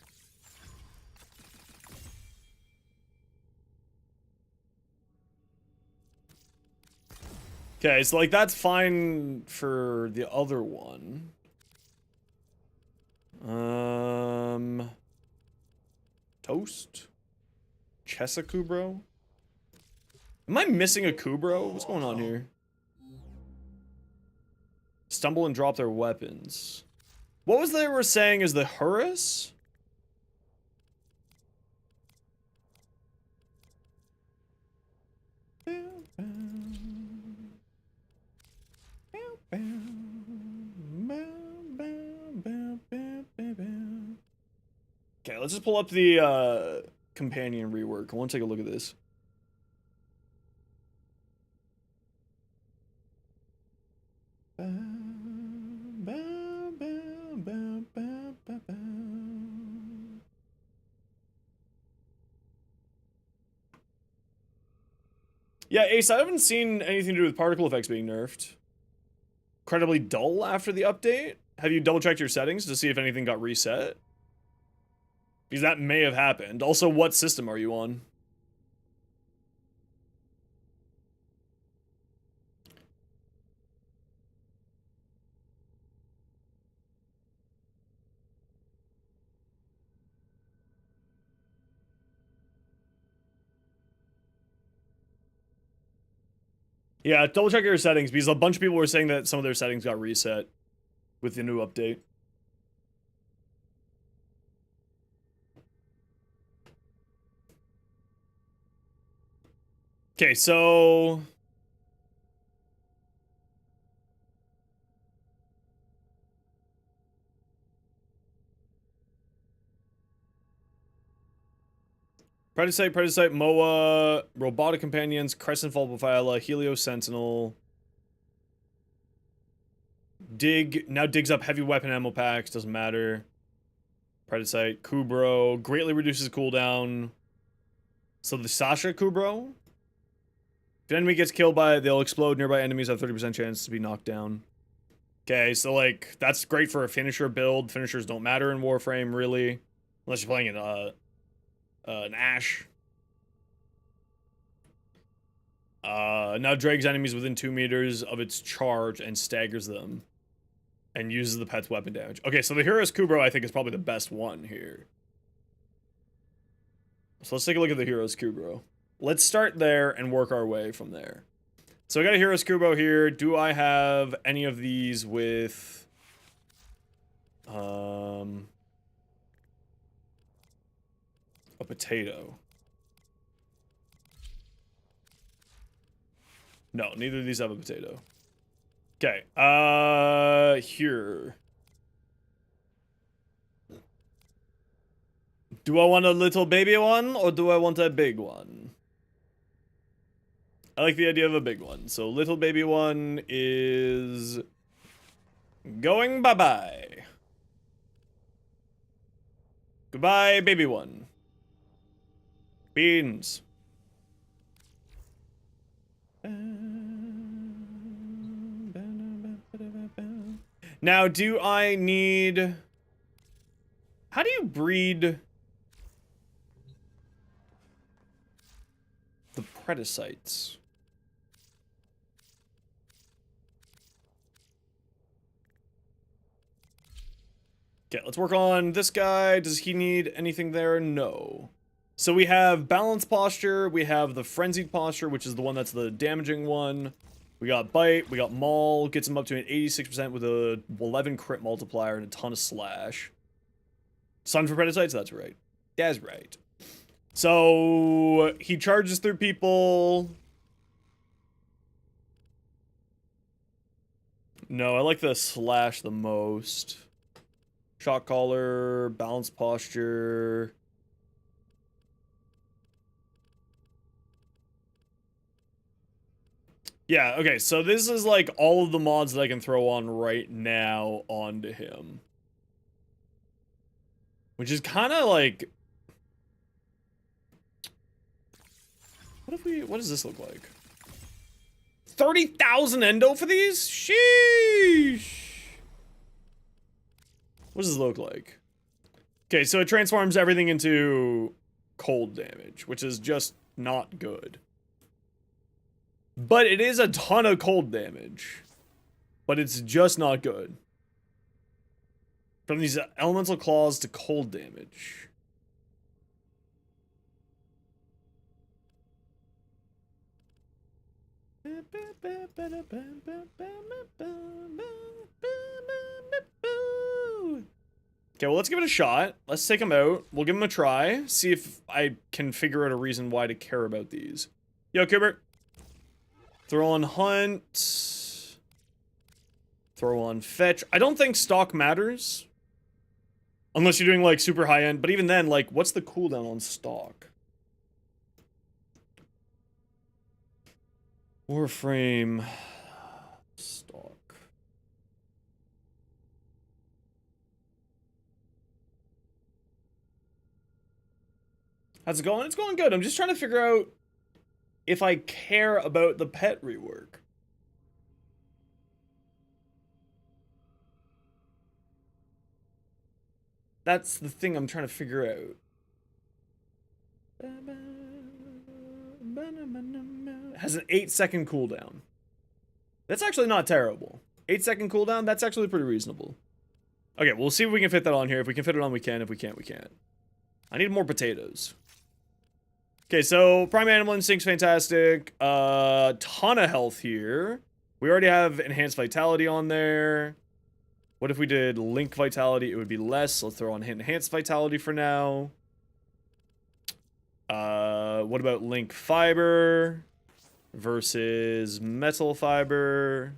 Okay, so like that's fine for the other one. Toast? Chessa Kubro? Am I missing a Kubro? What's going on here? Stumble and drop their weapons. What was they were saying is the Horus? Okay, let's just pull up the companion rework. I want to take a look at this. Yeah, Ace, I haven't seen anything to do with particle effects being nerfed. Incredibly dull after the update? Have you double checked your settings to see if anything got reset? Because that may have happened. Also, what system are you on? Yeah, double check your settings because a bunch of people were saying that some of their settings got reset with the new update. Okay, so Predicite, MOA, Robotic Companions, Crescent Fall Viola, Helio Sentinel. Now digs up heavy weapon ammo packs, doesn't matter. Predicite, Kubro, greatly reduces cooldown. So the Sasha Kubro? If an enemy gets killed by it, they'll explode. Nearby enemies have 30% chance to be knocked down. Okay, so like, that's great for a finisher build. Finishers don't matter in Warframe, really. Unless you're playing in, an Ash. Now drags enemies within 2 meters of its charge and staggers them. And uses the pet's weapon damage. Okay, so the Hero's Kubro, I think, is probably the best one here. So let's take a look at the Hero's Kubro. Let's start there and work our way from there. So I got a Hero's Kubro here. Do I have any of these with... a potato? No, neither of these have a potato. Okay, here. Do I want a little baby one, or do I want a big one? I like the idea of a big one, so little baby one is... going bye-bye. Goodbye, baby one. Beans. Now, do I need... How do you breed... the Predicites? Okay, let's work on this guy. Does he need anything there? No. So we have Balanced Posture, we have the Frenzied Posture, which is the one that's the damaging one. We got Bite, we got Maul, gets him up to an 86% with a 11 crit multiplier and a ton of slash. Sun for Predicites? That's right. That's right. So, he charges through people. No, I like the slash the most. Shock Collar, Balanced Posture. Yeah, okay, so this is like all of the mods that I can throw on right now onto him. Which is kind of like... what does this look like? 30,000 endo for these? Sheesh! What does this look like? Okay, so it transforms everything into cold damage, which is just not good. But it is a ton of cold damage. But it's just not good. From these elemental claws to cold damage. Okay, well, let's give it a shot. Let's take him out. We'll give him a try. See if I can figure out a reason why to care about these. Yo, Kubert. Throw on Hunt. Throw on Fetch. I don't think stock matters. Unless you're doing, like, super high-end. But even then, like, what's the cooldown on stock? Warframe. Stock. How's it going? It's going good. I'm just trying to figure out if I care about the pet rework. That's the thing I'm trying to figure out. Has an 8-second cooldown. That's actually not terrible. 8-second cooldown, that's actually pretty reasonable. Okay, we'll see if we can fit that on here. If we can fit it on, we can. If we can't, we can't. I need more potatoes. Okay, so Prime Animal Instinct's fantastic. Ton of health here. We already have Enhanced Vitality on there. What if we did Link Vitality? It would be less. Let's throw on Enhanced Vitality for now. What about Link Fiber versus Metal Fiber?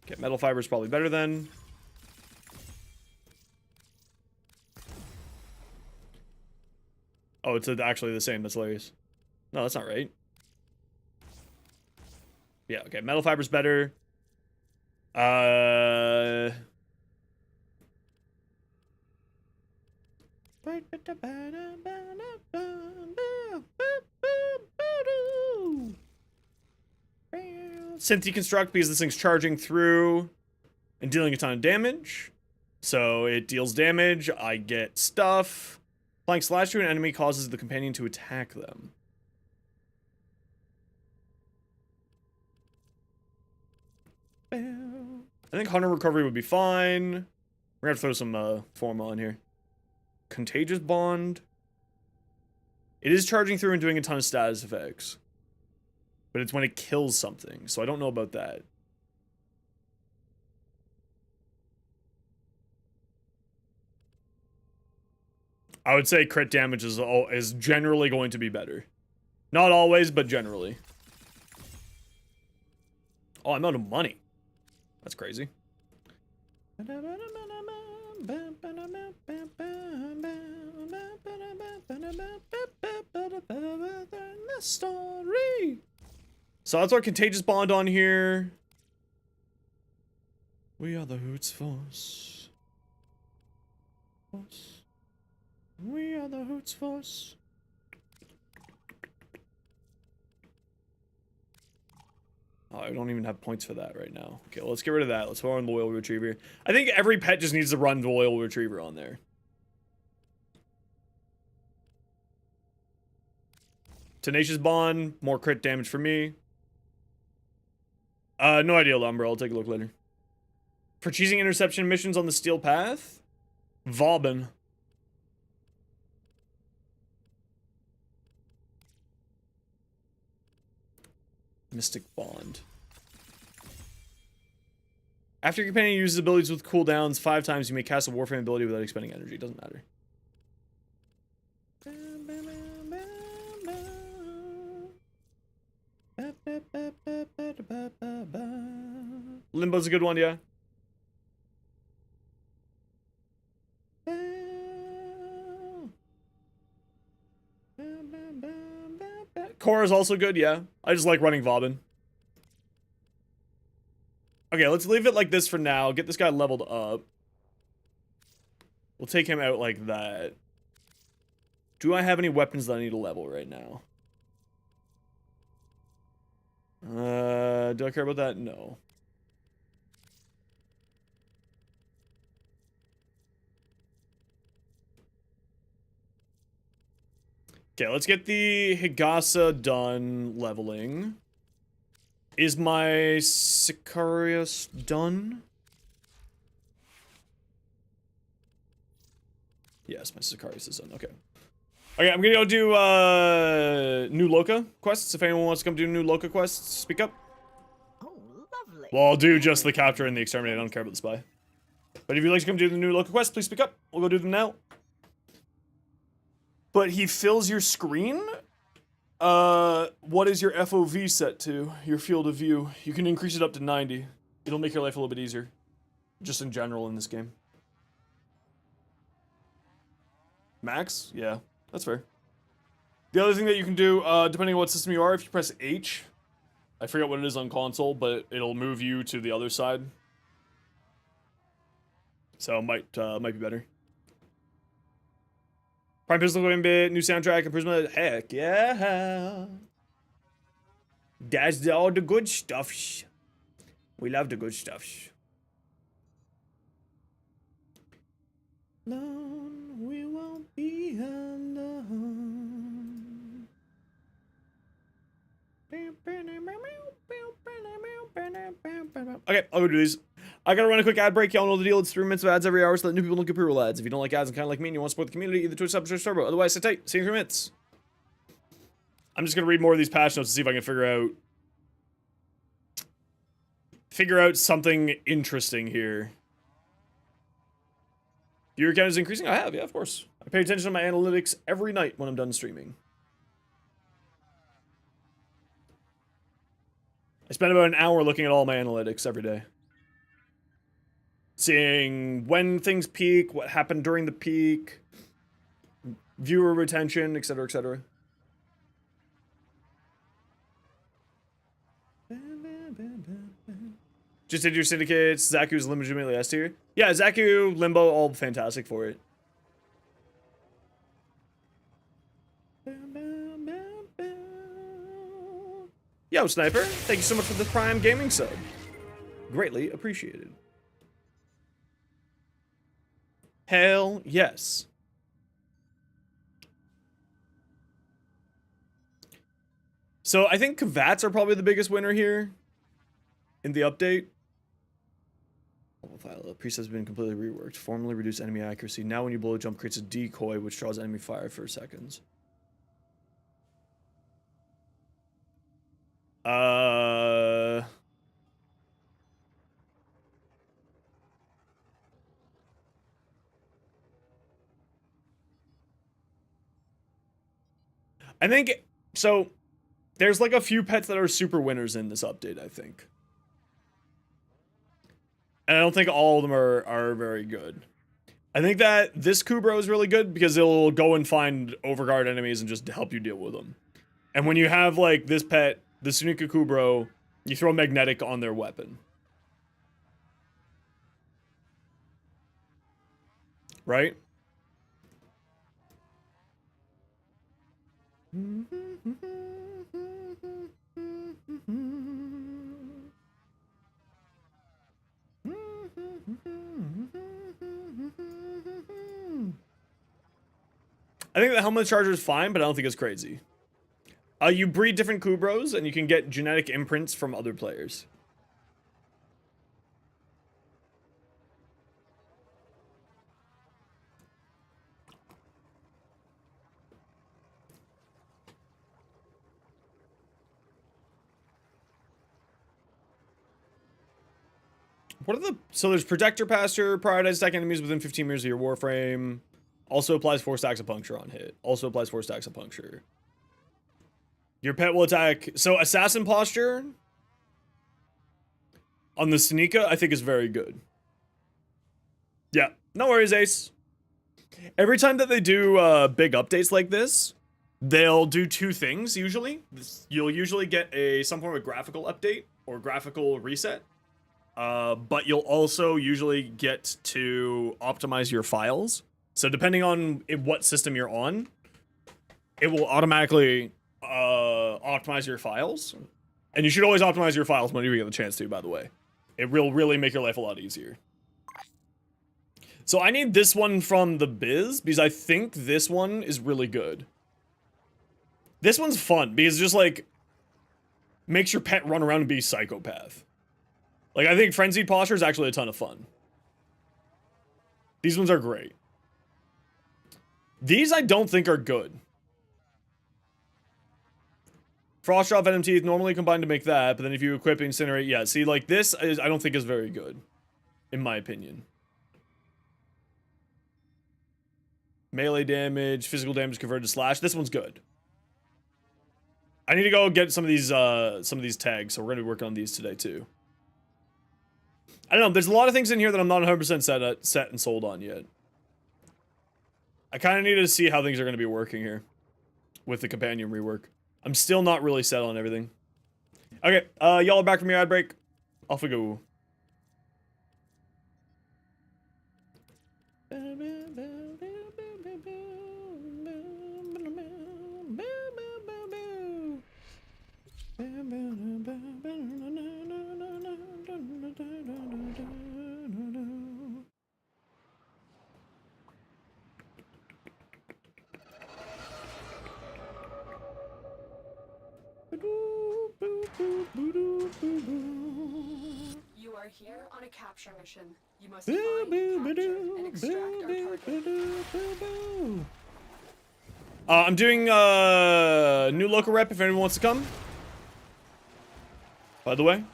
Okay, Metal Fiber is probably better then. Oh, it's actually the same. That's hilarious. No, that's not right. Yeah, okay. Metal Fiber's better. Synth Deconstruct, because this thing's charging through and dealing a ton of damage. So it deals damage, I get stuff. Applying slash to an enemy causes the companion to attack them. I think Hunter Recovery would be fine. We're gonna have to throw some form on here. Contagious Bond. It is charging through and doing a ton of status effects. But it's when it kills something, so I don't know about that. I would say crit damage is generally going to be better. Not always, but generally. Oh, I'm out of money. That's crazy. Story. So that's our Contagious Bond on here. We are the Hoots Force. We are the Hoots Force. Oh, I don't even have points for that right now. Okay, well, let's get rid of that. Let's throw on the Loyal Retriever. I think every pet just needs to run the Loyal Retriever on there. Tenacious Bond, more crit damage for me. No idea, Lumber. I'll take a look later. For cheesing interception missions on the Steel Path, Vauban. Mystic Bond. After your companion uses abilities with cooldowns 5 times, you may cast a Warframe ability without expending energy. It doesn't matter. Limbo's a good one, yeah. Core is also good, yeah. I just like running Vauban. Okay, let's leave it like this for now. Get this guy leveled up. We'll take him out like that. Do I have any weapons that I need to level right now? Do I care about that? No. Okay, let's get the Higasa done leveling. Is my Sicarius done? Yes, my Sicarius is done. Okay. Okay, I'm gonna go do new Loca quests. If anyone wants to come do new Loca quests, speak up. Oh, lovely. Well, I'll do just the capture and the exterminate. I don't care about the spy. But if you'd like to come do the new Loca quests, please speak up. We'll go do them now. But he fills your screen? What is your FOV set to? Your field of view. You can increase it up to 90. It'll make your life a little bit easier. Just in general in this game. Max? Yeah, that's fair. The other thing that you can do, depending on what system you are, if you press H, I forget what it is on console, but it'll move you to the other side. So it might be better. Prime Pistol Gambit, new soundtrack, imprisonment. Heck yeah. That's all the good stuff. We love the good stuff. alone, we won't be alone. Okay, I'll go do these. I gotta run a quick ad break. Y'all know the deal. It's 3 minutes of ads every hour so that new people don't get pre-roll ads. If you don't like ads and kind of like me and you want to support the community, either Twitch, Sub, or Turbo. Otherwise, sit tight. See you in 3 minutes. I'm just gonna read more of these patch notes to see if I can figure out something interesting here. Viewer count is increasing? I have, yeah, of course. I pay attention to my analytics every night when I'm done streaming. I spend about an hour looking at all my analytics every day. Seeing when things peak, what happened during the peak, viewer retention, etc., etc. Just did your syndicates. Zaku's legitimately S tier. Yeah, Zaku, Limbo, all fantastic for it. Yo, Sniper, thank you so much for the Prime Gaming sub. Greatly appreciated. Hell yes. So I think Kavats are probably the biggest winner here in the update. Priest has been completely reworked. Formerly reduced enemy accuracy. Now when you bullet jump, creates a decoy which draws enemy fire for seconds. I think, so, there's like a few pets that are super winners in this update, I think. And I don't think all of them are very good. I think that this Kubro is really good because it'll go and find overguard enemies and just help you deal with them. And when you have like this pet, the Sunika Kubro, you throw magnetic on their weapon. Right? I think the helmet charger is fine, but I don't think it's crazy. You breed different Kubros, and you can get genetic imprints from other players. What are the... So there's Protector Pasture, prioritize attack enemies within 15 meters of your Warframe. Also applies 4 stacks of puncture on hit. Also applies 4 stacks of puncture. Your pet will attack... So Assassin Posture on the Sneaka, I think is very good. Yeah, no worries, Ace. Every time that they do big updates like this, they'll do 2 things, usually. You'll usually get some form of graphical update or graphical reset. But you'll also usually get to optimize your files. So depending on what system you're on, it will automatically optimize your files. And you should always optimize your files whenever you get the chance to, by the way. It will really make your life a lot easier. So I need this one from the Biz, because I think this one is really good. This one's fun, because it just, like, makes your pet run around and be a psychopath. Like, I think Frenzied Posture is actually a ton of fun. These ones are great. These I don't think are good. Frost Drop, Venom Teeth, normally combined to make that, but then if you equip Incinerate, yeah, see, like, this is, I don't think is very good. In my opinion. Melee damage, physical damage converted to slash, this one's good. I need to go get some of these tags, so we're gonna be working on these today, too. I don't know, there's a lot of things in here that I'm not 100% set and sold on yet. I kind of need to see how things are going to be working here with the companion rework. I'm still not really set on everything. Okay, y'all are back from your ad break. Off we go. a capture mission. You must find, capture, and extract our target. I'm doing new local rep if anyone wants to come. By the way.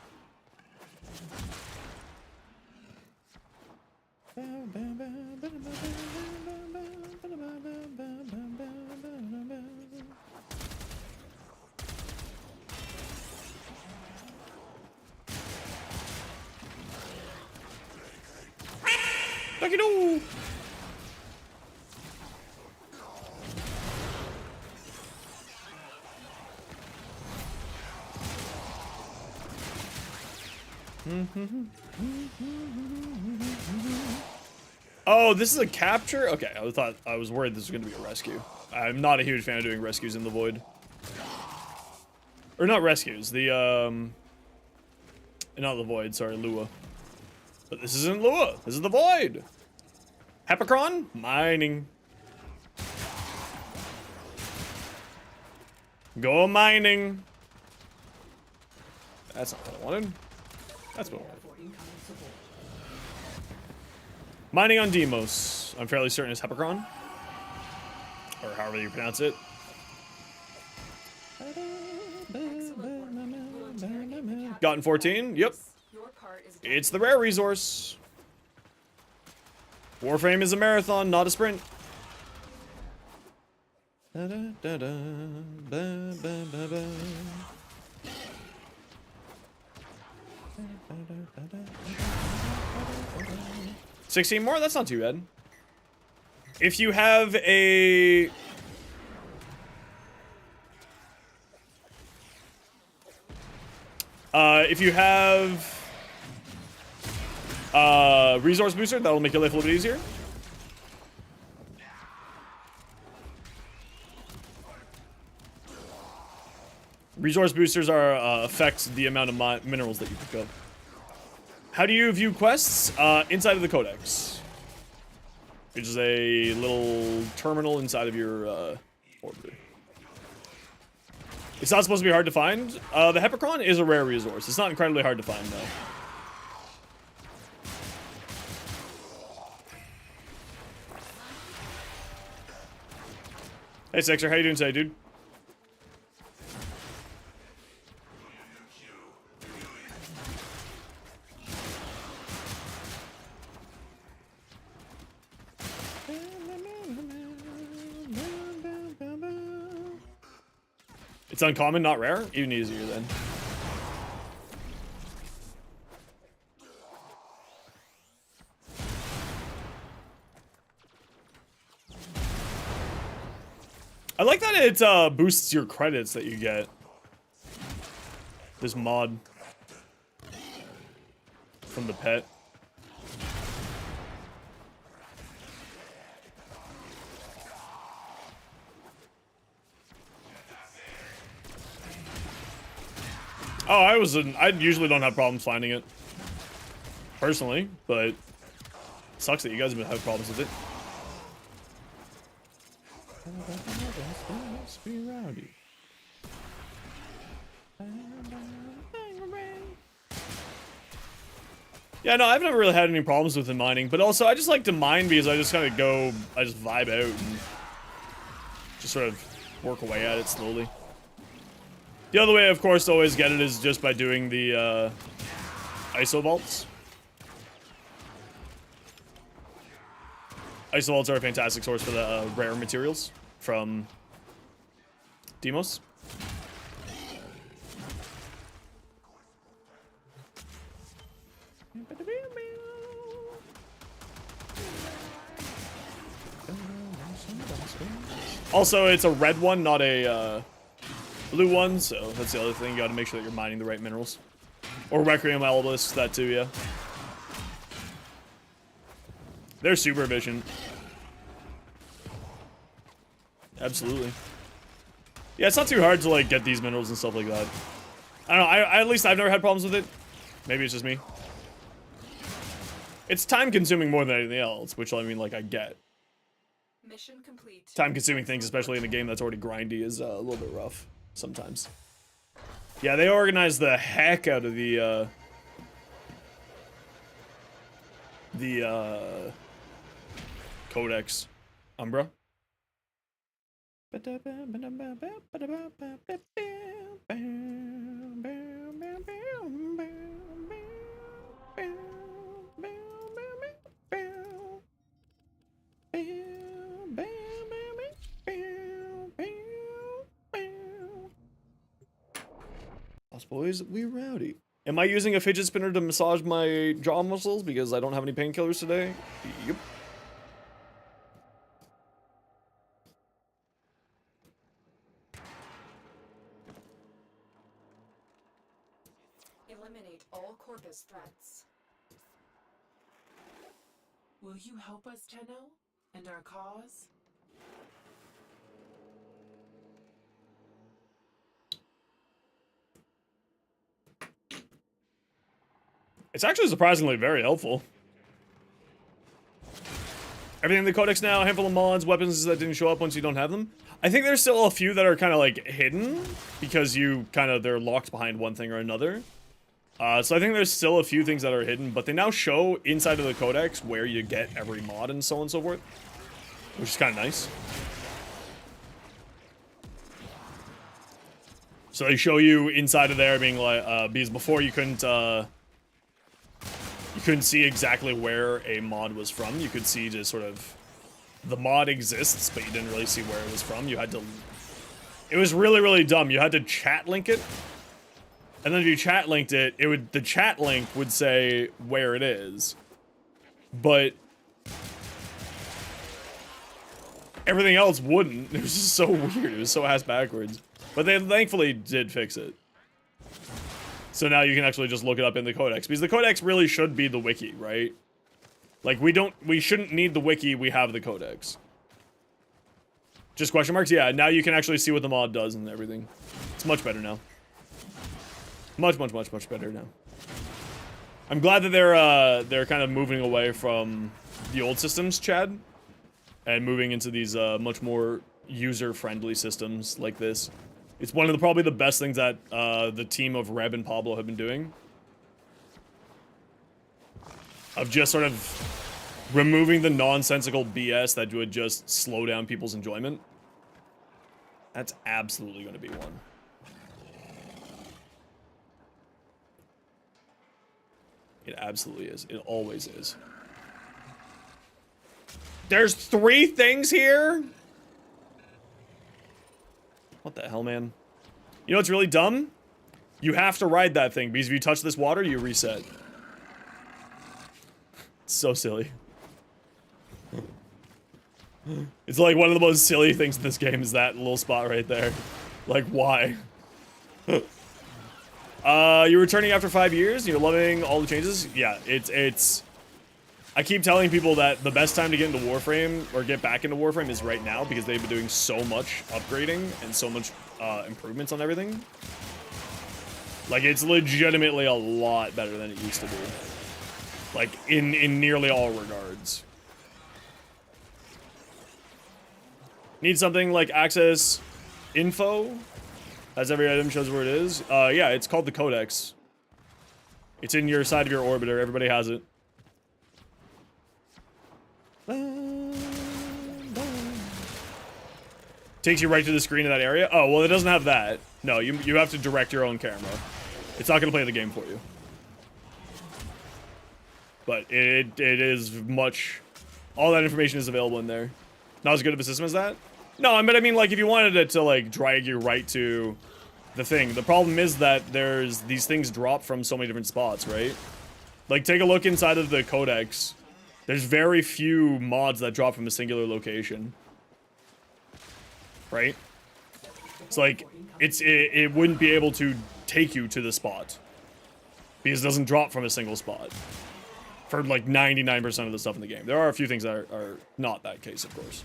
Ducky doo! Oh, this is a capture? Okay, I was worried this was gonna be a rescue. I'm not a huge fan of doing rescues in the void. Or not rescues, not the void, sorry, Lua. But this isn't Lua, this is the void. Hepicron? Mining. Go mining. That's not what I wanted. That's what I wanted. Mining on Demos. I'm fairly certain it's Hepicron. Or however you pronounce it. Gotten 14? Yep. Your part is done. It's the rare resource. Warframe is a marathon, not a sprint. Da, da, da, da, ba, ba, ba, ba. 16 more? That's not too bad. If you have a... if you have... resource booster, that'll make your life a little bit easier. Resource boosters are affect the amount of minerals that you pick up. How do you view quests? Inside of the Codex, which is a little terminal inside of your orbiter. It's not supposed to be hard to find. The Hepicron is a rare resource. It's not incredibly hard to find, though. Hey, Sixer, how you doing today, dude? It's uncommon, not rare? Even easier, then. I like that it boosts your credits that you get. This mod. From the pet. Oh, I usually don't have problems finding it. Personally, but it sucks that you guys have problems with it. Yeah, no, I've never really had any problems with the mining, but also I just like to mine because I just kind of go, I just vibe out and just sort of work away at it slowly. The other way, of course, to always get it is just by doing the ISO vaults. ISO vaults are a fantastic source for the rare materials from Demos. Also, it's a red one, not a blue one, so that's the other thing. You gotta make sure that you're mining the right minerals. Or Requiem Albus, that too, yeah. They're super efficient. Absolutely. Yeah, it's not too hard to, like, get these minerals and stuff like that. I don't know, at least I've never had problems with it. Maybe it's just me. It's time-consuming more than anything else, which, I mean, like, I get. Mission complete. Time-consuming things, especially in a game that's already grindy, is a little bit rough sometimes. Yeah, they organize the heck out of the the Codex Umbra. Us boys, we rowdy. Am I using a fidget spinner to massage my jaw muscles because I don't have any painkillers today? Yep. Eliminate all Corvus threats. Will you help us, Tenno? And our cause? It's actually surprisingly very helpful. Everything in the Codex now, a handful of mods, weapons that didn't show up once you don't have them. I think there's still a few that are kind of like hidden because they're locked behind one thing or another. So I think there's still a few things that are hidden, but they now show inside of the Codex where you get every mod and so on and so forth, which is kind of nice. So they show you inside of there being like, because before you couldn't see exactly where a mod was from. You could see just sort of the mod exists, but you didn't really see where it was from. You had to, it was really, really dumb. You had to chat link it. And then if you chat linked it, the chat link would say where it is. But everything else wouldn't. It was just so weird. It was so ass backwards. But they thankfully did fix it. So now you can actually just look it up in the Codex. Because the Codex really should be the wiki, right? Like, we shouldn't need the wiki, we have the Codex. Just question marks? Yeah, now you can actually see what the mod does and everything. It's much better now. Much, much, much, much better now. I'm glad that they're kind of moving away from the old systems, Chad. And moving into these much more user-friendly systems like this. It's one of probably the best things that the team of Reb and Pablo have been doing. Of just sort of removing the nonsensical BS that would just slow down people's enjoyment. That's absolutely going to be one. It absolutely is. It always is. There's 3 things here? What the hell, man? You know what's really dumb? You have to ride that thing, because if you touch this water, you reset. It's so silly. It's like one of the most silly things in this game is that little spot right there. Like, why? You're returning after 5 years? You're loving all the changes? Yeah, it's... I keep telling people that the best time to get into Warframe, or get back into Warframe, is right now, because they've been doing so much upgrading and so much improvements on everything. Like, it's legitimately a lot better than it used to be. Like, in nearly all regards. Need something like access info? As every item shows where it is? Yeah, it's called the Codex. It's in your side of your orbiter. Everybody has it. Takes you right to the screen of that area. Oh, well, it doesn't have that. No, you have to direct your own camera. It's not going to play the game for you. But it is much... All that information is available in there. Not as good of a system as that? No, but I mean, like, if you wanted it to, like, drag you right to the thing. The problem is that there's... These things drop from so many different spots, right? Like, take a look inside of the Codex. There's very few mods that drop from a singular location. Right? It's like, it wouldn't be able to take you to the spot. Because it doesn't drop from a single spot. For like 99% of the stuff in the game. There are a few things that are not that case, of course.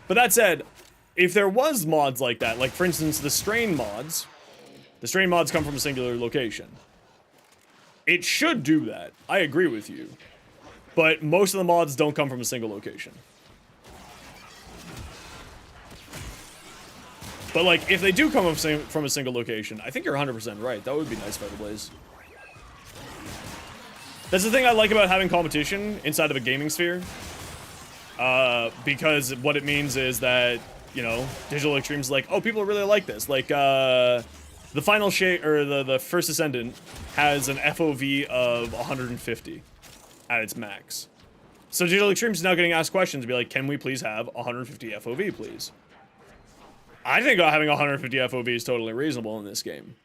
But that said, if there was mods like that, like for instance, the strain mods come from a singular location. It should do that. I agree with you. But most of the mods don't come from a single location. But like, if they do come from a single location, I think you're 100% right. That would be nice, Featherblaze. That's the thing I like about having competition inside of a gaming sphere. Because what it means is that, you know, Digital Extreme's like, oh, people really like this. Like, the final shade, or the first Ascendant has an FOV of 150 at its max. So Digital Extreme's now getting asked questions to be like, can we please have 150 FOV, please? I think having 150 FOV is totally reasonable in this game.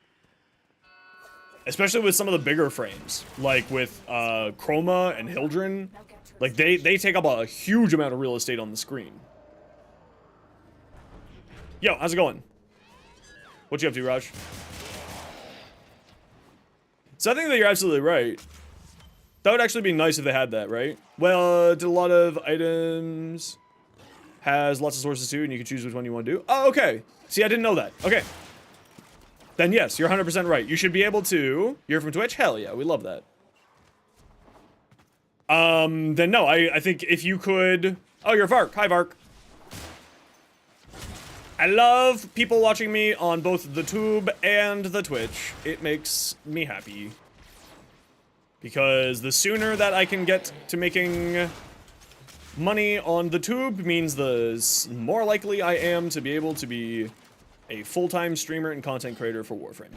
Especially with some of the bigger frames, like with Chroma and Hildren. Like, they take up a huge amount of real estate on the screen. Yo, how's it going? What you up to, Raj? So I think that you're absolutely right. That would actually be nice if they had that, right? Well, did a lot of items, has lots of sources too, and you can choose which one you want to do. Oh, okay. See, I didn't know that. Okay. Then yes, you're 100% right. You should be able to. You're from Twitch? Hell yeah, we love that. Then no, I think if you could. Oh, you're Vark. Hi, Vark. I love people watching me on both the tube and the Twitch. It makes me happy. Because the sooner that I can get to making money on the tube means the more likely I am to be able to be a full-time streamer and content creator for Warframe.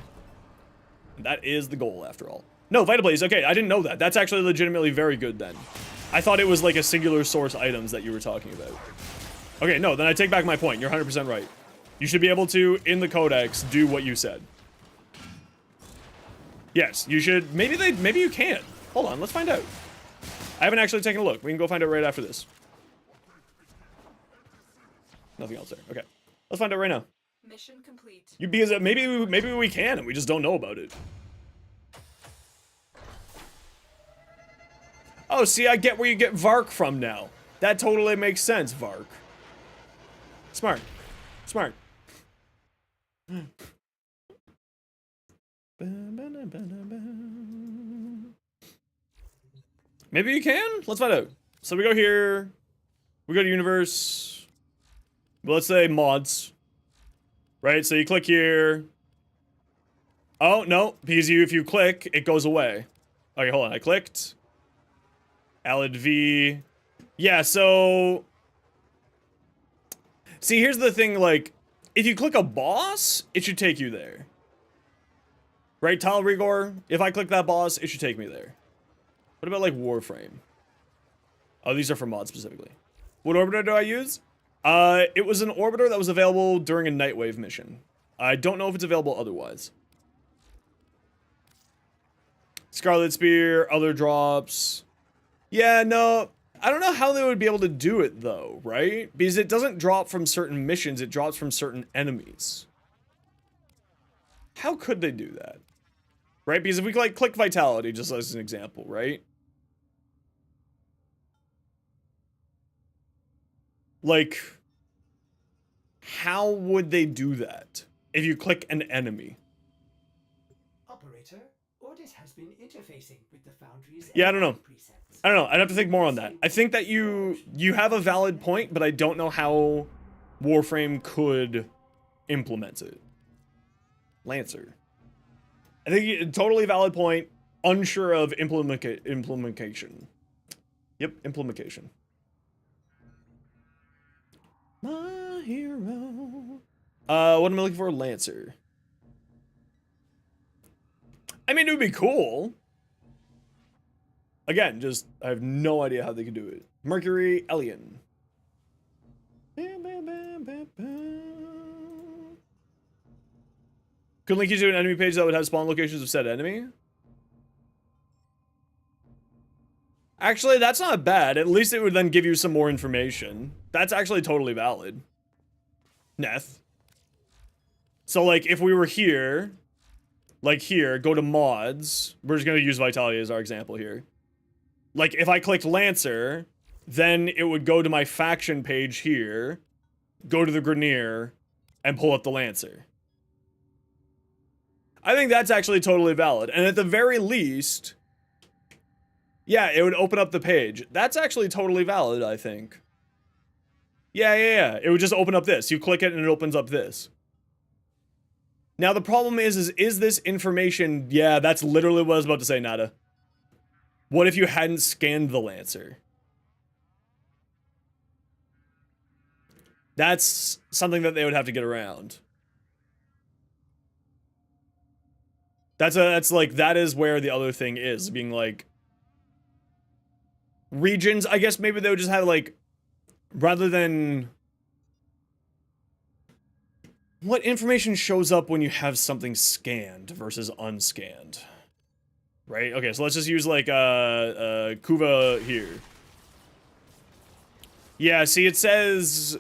And that is the goal, after all. No, Vitablaze, okay, I didn't know that. That's actually legitimately very good, then. I thought it was like a singular source items that you were talking about. Okay, no, then I take back my point. You're 100% right. You should be able to, in the codex, do what you said. Yes, you should. Maybe you can. Hold on, let's find out. I haven't actually taken a look. We can go find out right after this. Nothing else there. Okay, let's find out right now. Mission complete. Because maybe we can, and we just don't know about it. Oh, see, I get where you get Vark from now. That totally makes sense, Vark. Smart. Smart. Maybe you can? Let's find out. So we go here. We go to universe. Well, let's say mods. Right? So you click here. Oh, no. Because if you click, it goes away. Okay, hold on. I clicked. Alid V. Yeah, so... See, here's the thing, like, if you click a boss, it should take you there. Right, Tal Rigor? If I click that boss, it should take me there. What about, like, Warframe? Oh, these are for mods specifically. What orbiter do I use? It was an orbiter that was available during a Nightwave mission. I don't know if it's available otherwise. Scarlet Spear, other drops. Yeah, no, I don't know how they would be able to do it, though, right? Because it doesn't drop from certain missions, it drops from certain enemies. How could they do that? Right? Because if we, like, click Vitality, just as an example, right? Like, how would they do that if you click an enemy? Operator, Audit has been interfacing with the Foundry's Yeah, I don't know. presets. I don't know. I'd have to think more on that. I think that you have a valid point, but I don't know how Warframe could implement it. Lancer. I think totally valid point. Unsure of implementation. Yep, implementation. My hero. What am I looking for? Lancer. I mean, it would be cool. Again, just, I have no idea how they could do it. Mercury, Alien. Could link you to an enemy page that would have spawn locations of said enemy? Actually, that's not bad. At least it would then give you some more information. That's actually totally valid. Neth. So, like, if we were here, like here, go to mods. We're just going to use Vitality as our example here. Like, if I clicked Lancer, then it would go to my faction page here, go to the Grenier, and pull up the Lancer. I think that's actually totally valid. And at the very least, yeah, it would open up the page. That's actually totally valid, I think. Yeah. It would just open up this. You click it and it opens up this. Now, the problem is this information... Yeah, that's literally what I was about to say, Nada. What if you hadn't scanned the Lancer? That's something that they would have to get around. That is where the other thing is, being like, regions, I guess maybe they would just have like, rather than, what information shows up when you have something scanned versus unscanned? Right? Okay, so let's just use like Kuva here. Yeah, see, it says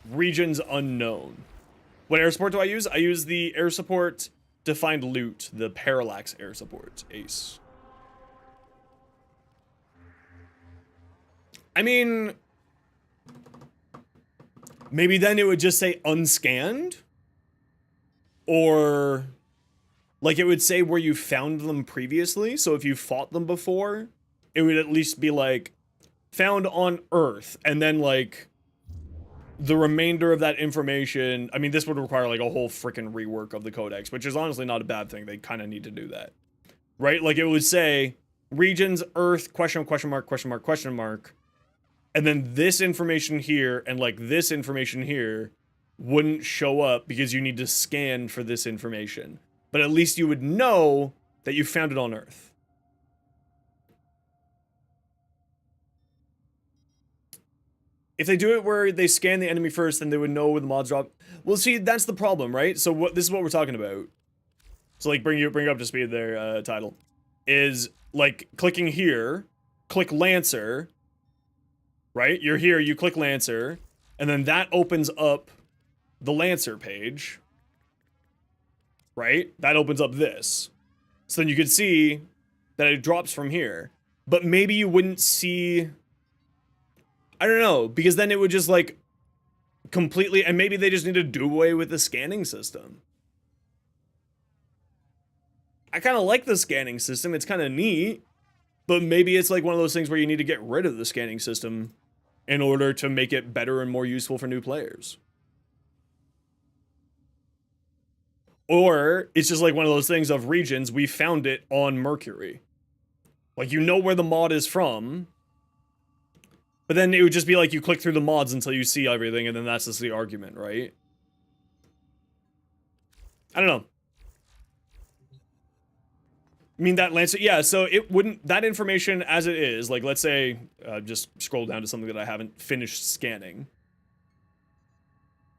regions unknown. What air support do I use? I use the air support to find loot, the parallax air support, ace. I mean, maybe then it would just say unscanned, or like it would say where you found them previously. So if you fought them before, it would at least be like found on Earth, and then like the remainder of that information. I mean, this would require like a whole freaking rework of the codex, which is honestly not a bad thing. They kind of need to do that, right? Like it would say regions Earth question mark, and then this information here and like this information here wouldn't show up because you need to scan for this information. But at least you would know that you found it on Earth. If they do it where they scan the enemy first, then they would know where the mods drop. Well, see, that's the problem, right? So this is what we're talking about. So like bring you up to speed there, title. Is like clicking here, click Lancer, right? You're here, you click Lancer, and then that opens up the Lancer page, right? That opens up this. So then you could see that it drops from here. But maybe you wouldn't see, I don't know, because then it would just like completely, and maybe they just need to do away with the scanning system. I kind of like the scanning system, it's kind of neat, but maybe it's like one of those things where you need to get rid of the scanning system in order to make it better and more useful for new players. Or it's just like one of those things of regions, we found it on Mercury. Like, you know where the mod is from, but then it would just be like you click through the mods until you see everything, and then that's just the argument, right? I don't know. I mean, that Lancer, yeah, so it wouldn't, that information as it is, like, let's say, just scroll down to something that I haven't finished scanning.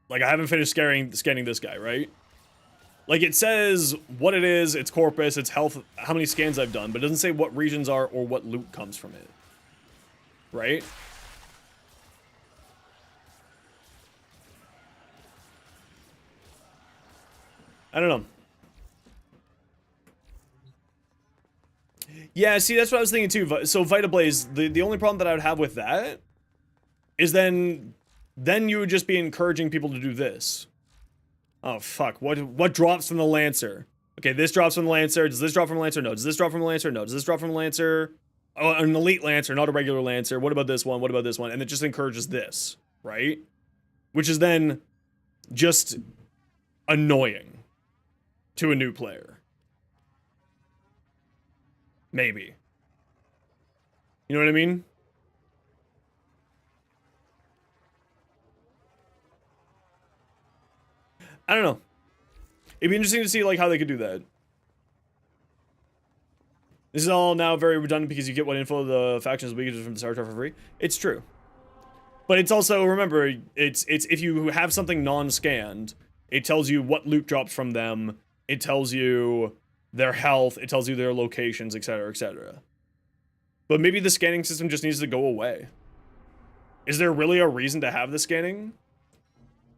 Like, I haven't finished scanning this guy, right? Like, it says what it is, its corpus, its health, how many scans I've done, but it doesn't say what regions are or what loot comes from it. Right? I don't know. Yeah, see, that's what I was thinking too. So Vita Blaze, the only problem that I would have with that is then you would just be encouraging people to do this. Oh fuck, what drops from the Lancer? Okay, this drops from the Lancer. Does this drop from the Lancer? No. Does this drop from the Lancer? No. Does this drop from the Lancer? Oh, an elite Lancer, not a regular Lancer. What about this one? What about this one? And it just encourages this, right? Which is then just annoying to a new player. Maybe. You know what I mean? I don't know. It'd be interesting to see like how they could do that. This is all now very redundant because you get what info the factions will be from the Star Trek for free. It's true. But it's also, remember, it's if you have something non-scanned, it tells you what loot drops from them, it tells you their health, it tells you their locations, etc., etc. But maybe the scanning system just needs to go away. Is there really a reason to have the scanning?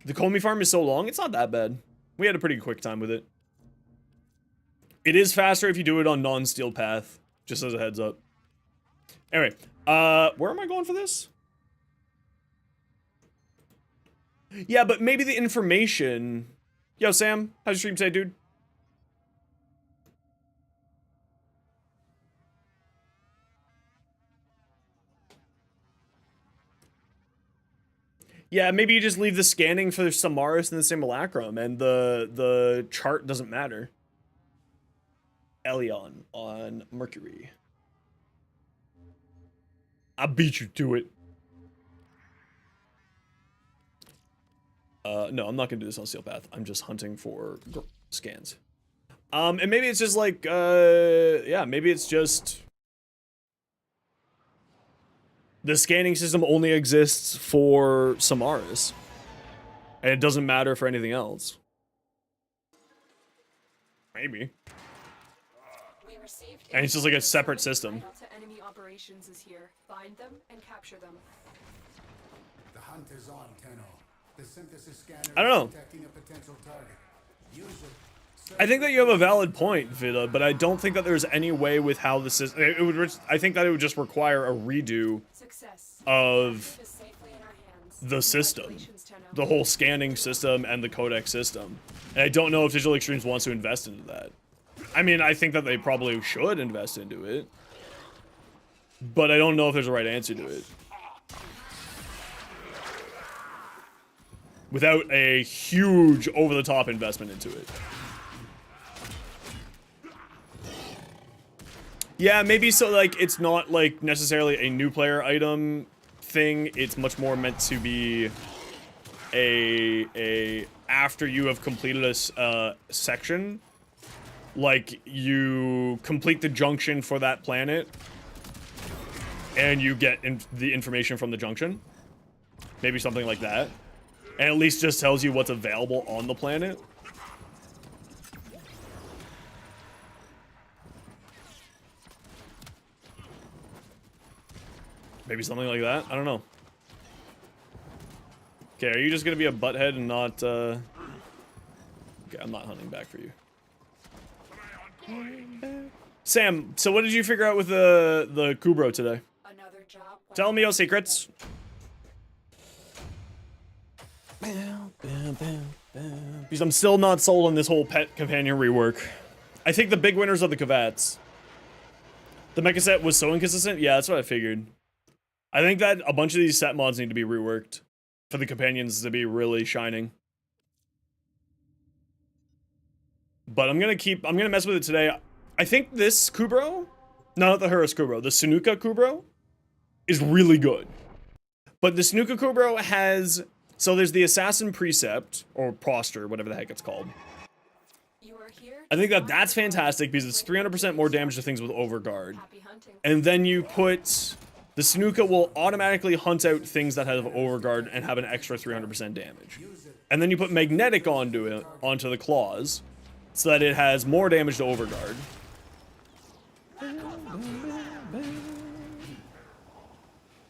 The Comey farm is so long, it's not that bad. We had a pretty quick time with it. It is faster if you do it on non-steel path, just as a heads up. Anyway, where am I going for this? Yeah, but maybe the information... Yo, Sam, how's your stream today, dude? Yeah, maybe you just leave the scanning for Samaris and the Simulacrum, and the chart doesn't matter. Elion on Mercury. I beat you to it. No, I'm not gonna do this on Steel Path. I'm just hunting for scans. And maybe it's just like, yeah, maybe it's just the scanning system only exists for Samaras, and it doesn't matter for anything else. Maybe. We received And it's just like a separate system. to enemy operations is here. Find them and capture them. The hunt is on, Tenno. The synthesis scanner I don't know. is detecting a potential target. Use it. I think that you have a valid point, Vida, but I don't think that there's any way with how the system. I think that it would just require a redo Success. of Is safely in our hands. the system, Congratulations, Tenno. the whole scanning system and the codec system. And I don't know if Digital Extremes wants to invest into that. I mean, I think that they probably should invest into it, but I don't know if there's a right answer to it. Without a huge over-the-top investment into it. Yeah, maybe so, like, it's not, like, necessarily a new player item thing. It's much more meant to be a after you have completed a section, like, you complete the junction for that planet, and you get the information from the junction. Maybe something like that. And at least just tells you what's available on the planet. Maybe something like that? I don't know. Okay, are you just gonna be a butthead and not, Okay, I'm not hunting back for you. Sam, so what did you figure out with the Kubro today? Another job. Tell me your secrets. Because I'm still not sold on this whole pet companion rework. I think the big winners are the Kavats. The mecha set was so inconsistent? Yeah, that's what I figured. I think that a bunch of these set mods need to be reworked for the companions to be really shining. But I'm gonna mess with it today. I think this Kubro, not the Horus Kubro, the Sunuka Kubro is really good. But the Sunuka Kubro has, so there's the Assassin Precept, or Proster, whatever the heck it's called. You are here. I think that that's fantastic because it's 300% more damage to things with Overguard. Happy hunting. And then you put, the Snuka will automatically hunt out things that have Overguard and have an extra 300% damage. And then you put Magnetic onto the claws, so that it has more damage to Overguard.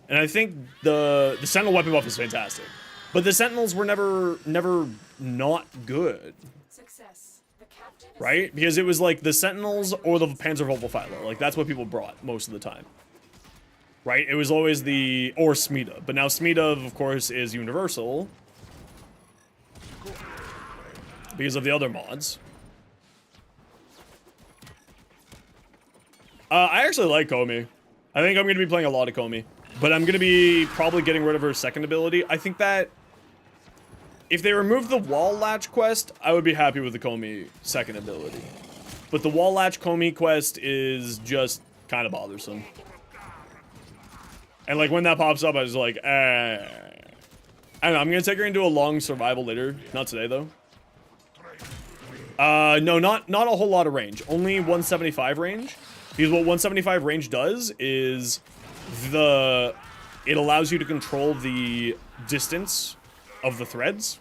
And I think the Sentinel weapon buff is fantastic. But the Sentinels were never not good, Success. The captain is right? Because it was like the Sentinels or the Panzervolpfeiler. Like, that's what people brought most of the time. Right? It was always or Smida. But now Smida, of course, is universal. Because of the other mods. I actually like Komi. I think I'm going to be playing a lot of Komi. But I'm going to be probably getting rid of her second ability. I think that if they remove the Wall Latch quest, I would be happy with the Komi second ability. But the Wall Latch Komi quest is just kind of bothersome. And like when that pops up, I was like, I don't know, I'm going to take her into a long survival later. Not today, though. No, not a whole lot of range. Only 175 range. Because what 175 range does is it allows you to control the distance of the threads.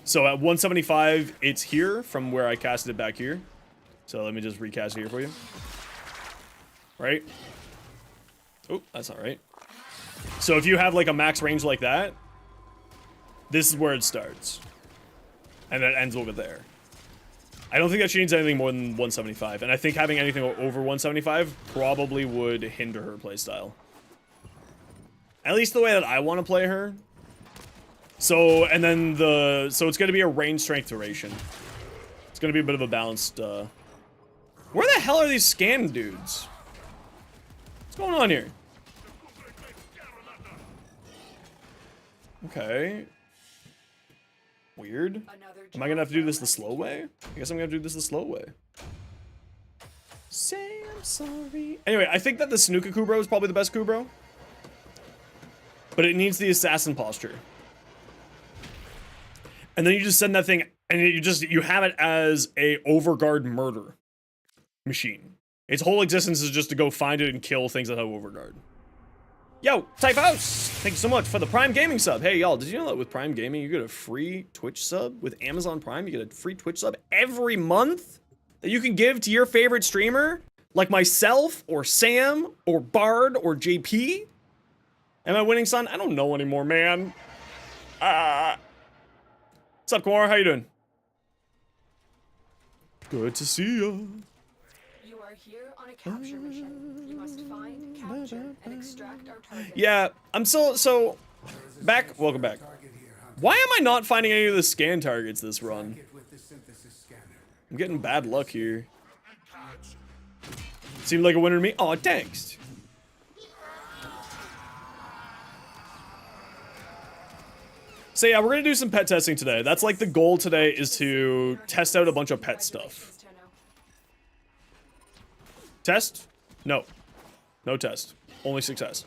So at 175, it's here from where I casted it back here. So let me just recast it here for you. Right? Oh, that's not right. So if you have like a max range like that, this is where it starts. And it ends over there. I don't think that she needs anything more than 175. And I think having anything over 175 probably would hinder her playstyle. At least the way that I want to play her. So, and then so it's going to be a range strength duration. It's going to be a bit of a balanced, Where the hell are these scan dudes? What's going on here? Okay. Weird. Am I gonna have to do this the slow way? I guess I'm gonna do this the slow way. Say I'm sorry. Anyway, I think that the Snuka Kubro is probably the best Kubro. but it needs the assassin posture. And then you just send that thing, and you have it as a overguard murder machine. Its whole existence is just to go find it and kill things that have overguard. Yo, Typhos! Thank you so much for the Prime Gaming sub. Hey, y'all, did you know that with Prime Gaming, you get a free Twitch sub? With Amazon Prime, you get a free Twitch sub every month that you can give to your favorite streamer, like myself, or Sam, or Bard, or JP? Am I winning, son? I don't know anymore, man. What's up, Kumar? How you doing? Good to see ya. You are here on a capture mission. You must find, capture, and extract our target. Yeah, I'm still, so, back, welcome back. Why am I not finding any of the scan targets this run? I'm getting bad luck here. Seemed like a winner to me. Oh, thanks. So yeah, we're gonna do some pet testing today. That's like the goal today, is to test out a bunch of pet stuff. Test? No. No test. Only success.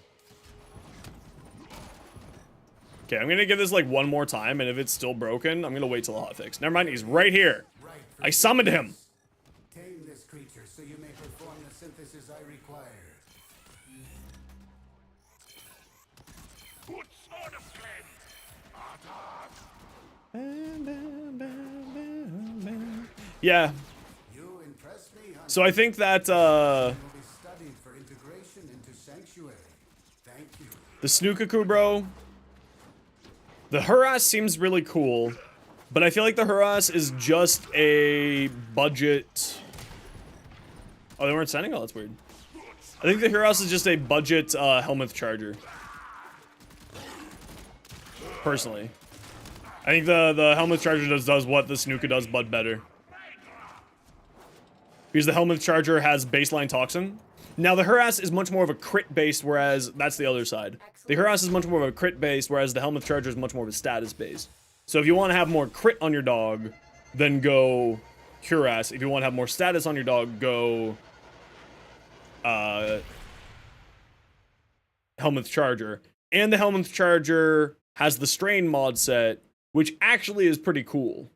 Okay, I'm gonna give this like one more time, and if it's still broken, I'm gonna wait till the hotfix. Never mind, he's right here. I summoned him. Tame this creature so you may perform the synthesis I require. Yeah. You impress me, So I think that will be studied for integration into Sanctuary. Thank you. the Snookaku, bro. The Harass seems really cool, but I feel like the Harass is just a budget. Oh, they weren't sending? Oh, that's weird. I think the Harass is just a budget Helmuth Charger. Personally. I think the Helmuth Charger does what the Snooka does, but better. Because the Helmuth Charger has baseline Toxin. Now, the Harass is much more of a crit based, whereas that's the other side. The Harass is much more of a crit based, whereas the Helmuth Charger is much more of a status based. So if you want to have more crit on your dog, then go Harass. If you want to have more status on your dog, go Helmuth Charger. And the Helmuth Charger has the Strain mod set, which actually is pretty cool.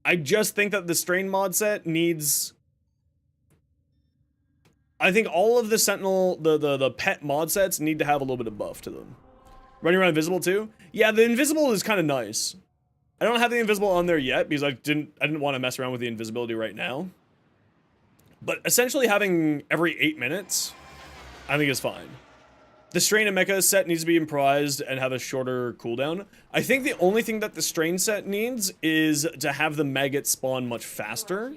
I just think that the Strain mod set needs... I think all of the Sentinel, the pet mod sets need to have a little bit of buff to them. Running around Invisible too? Yeah, the Invisible is kind of nice. I don't have the Invisible on there yet because I didn't want to mess around with the invisibility right now. But essentially having every 8 minutes, I think is fine. The Strain and Mecha set needs to be improvised and have a shorter cooldown. I think the only thing that the Strain set needs is to have the maggots spawn much faster.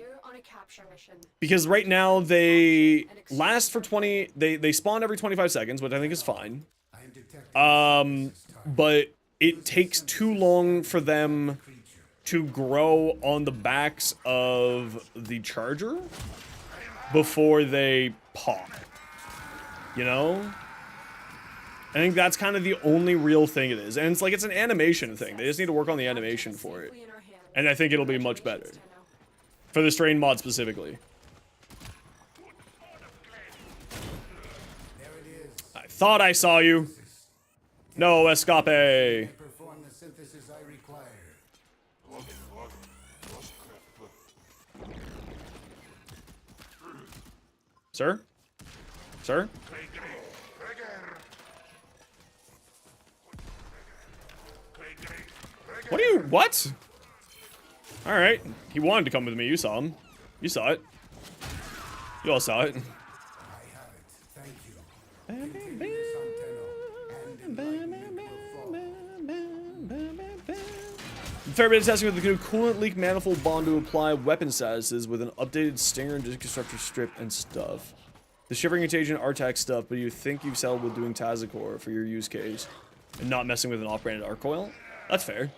Because right now they last for 20, they spawn every 25 seconds, which I think is fine. But it takes too long for them to grow on the backs of the charger before they pop. You know? I think that's kind of the only real thing it is. And it's like, it's an animation thing. They just need to work on the animation for it. And I think it'll be much better. For the Strain mod specifically. I thought I saw you. No, escape. Perform the synthesis I require. Sir? Sir? What are you, what? Alright, he wanted to come with me, you saw him. You saw it. You all saw it. Fair bit of testing with the new coolant leak manifold bond to apply weapon statuses with an updated stinger and deconstructor strip and stuff. The shivering contagion RTAC stuff, but you think you've settled with doing Tazakor for your use case and not messing with an off-branded arc coil? That's fair.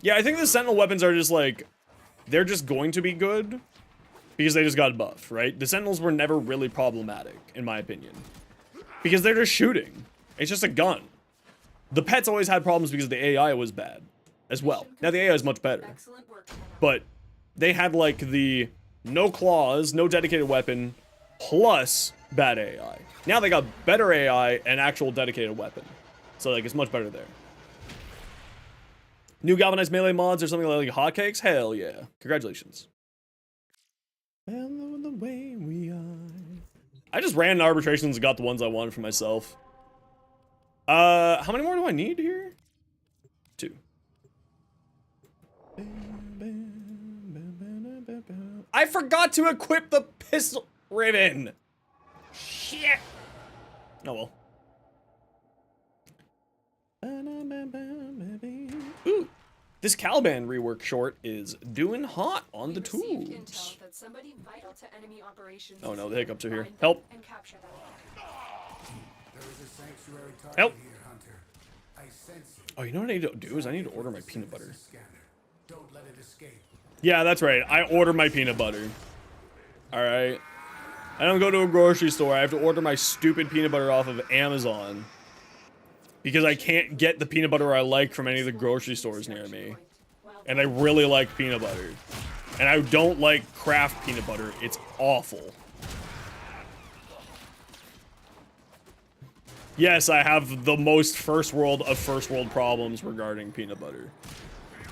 Yeah, I think the Sentinel weapons are just like, they're just going to be good because they just got buffed, right? The Sentinels were never really problematic, in my opinion, because they're just shooting. It's just a gun. The pets always had problems because the AI was bad as well. Now the AI is much better, but they had like the no claws, no dedicated weapon, plus bad AI. Now they got better AI and actual dedicated weapon. So like it's much better there. New galvanized melee mods or something like hotcakes? Hell yeah. Congratulations. And the way we are. I just ran arbitrations and got the ones I wanted for myself. How many more do I need here? 2. I forgot to equip the pistol ribbon. Shit. Oh well. Ooh, this Caliban rework short is doing hot on the tubes. Oh no, the hiccups are here. Help. There is a sanctuary target Help. here, Hunter. I sense it. Oh, you know what I need to do is I need to order my peanut butter. Scanner. Don't let it escape. Yeah, that's right. I order my peanut butter. All right. I don't go to a grocery store. I have to order my stupid peanut butter off of Amazon. Because I can't get the peanut butter I like from any of the grocery stores near me. And I really like peanut butter. And I don't like Kraft peanut butter. It's awful. Yes, I have the most first world problems regarding peanut butter.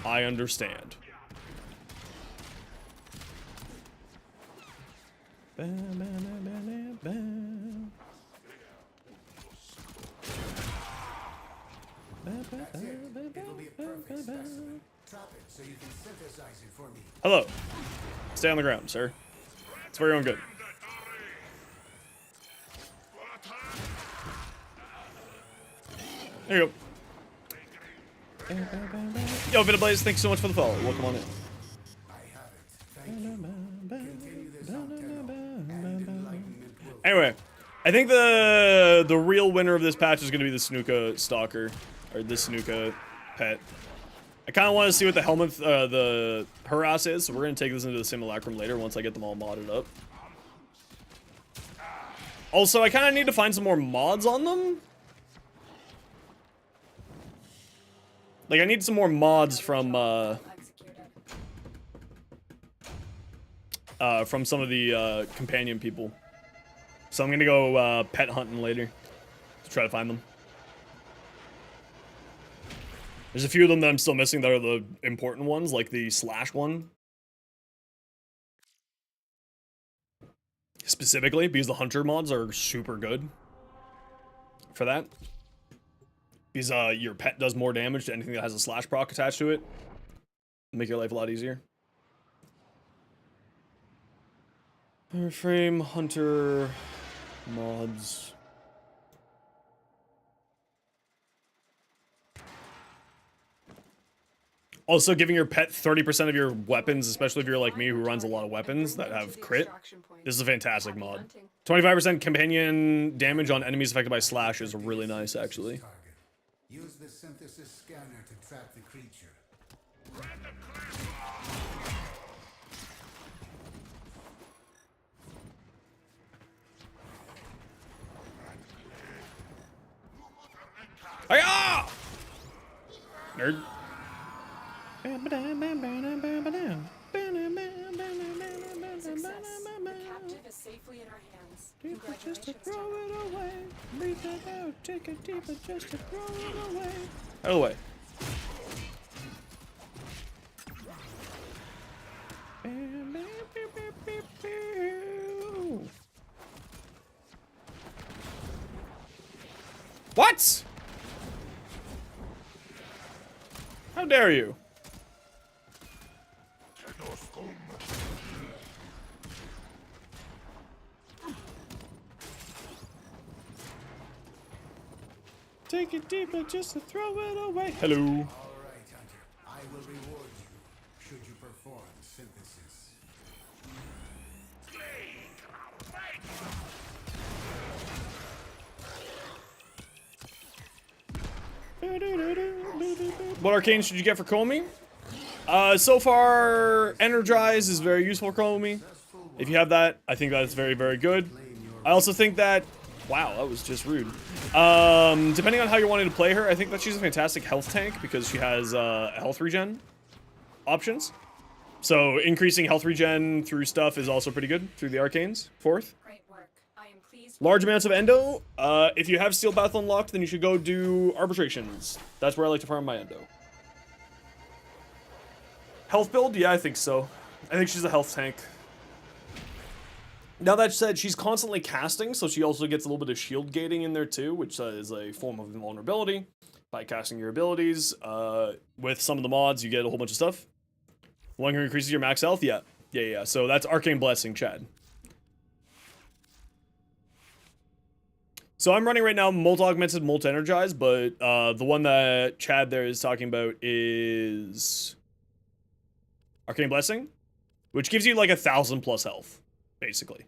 I understand. That's it. It'll be a perfect specimen. Trap it so you can synthesize it for me. Hello. Stay on the ground, sir. It's for your own good. There you go. Yo, Vitablaze, thanks so much for the follow. Welcome on in. I have it. Thank you. Continue this on Tenno, and enlightenment will Anyway, I think the real winner of this patch is going to be the Snuka Stalker, or the Snuka pet. I kind of want to see what the helmet, the harass is, so we're going to take this into the simulacrum later once I get them all modded up. Also, I kind of need to find some more mods on them. Like, I need some more mods from some of the companion people. So I'm gonna go pet hunting later to try to find them. There's a few of them that I'm still missing that are the important ones, like the Slash one. Specifically, because the Hunter mods are super good for that. Because your pet does more damage to anything that has a Slash proc attached to it. Make your life a lot easier. Frame Hunter mods. Also, giving your pet 30% of your weapons, especially if you're like me who runs a lot of weapons that have crit. This is a fantastic mod. 25% companion damage on enemies affected by Slash is really nice, actually. target. Use the synthesis scanner to trap the creature. Hiya! Nerd. Success. The captive is safely in our hands. Congratulations. Out of the way. What? How dare you? Take it deeper just to throw it away. Hello. All right, Hunter. I will reward you should you perform synthesis. What arcane should you get for Comey? So far, Energize is very useful for Comey. If you have that, I think that's very, very good. I also think that... Wow, that was just rude. Depending on how you're wanting to play her, I think that she's a fantastic health tank because she has health regen options. So increasing health regen through stuff is also pretty good through the arcanes. Fourth. Great work. I am pleased Large amounts of endo. If you have Steel Path unlocked, then you should go do arbitrations. That's where I like to farm my endo. Health build? Yeah, I think so. I think she's a health tank. Now that said, she's constantly casting, so she also gets a little bit of shield gating in there too, which is a form of invulnerability. By casting your abilities, with some of the mods, you get a whole bunch of stuff. One who increases your max health? Yeah. Yeah. So that's Arcane Blessing, Chad. So I'm running right now Molt Augmented, Molt Energized, but the one that Chad there is talking about is Arcane Blessing, which gives you like 1,000 plus health, basically.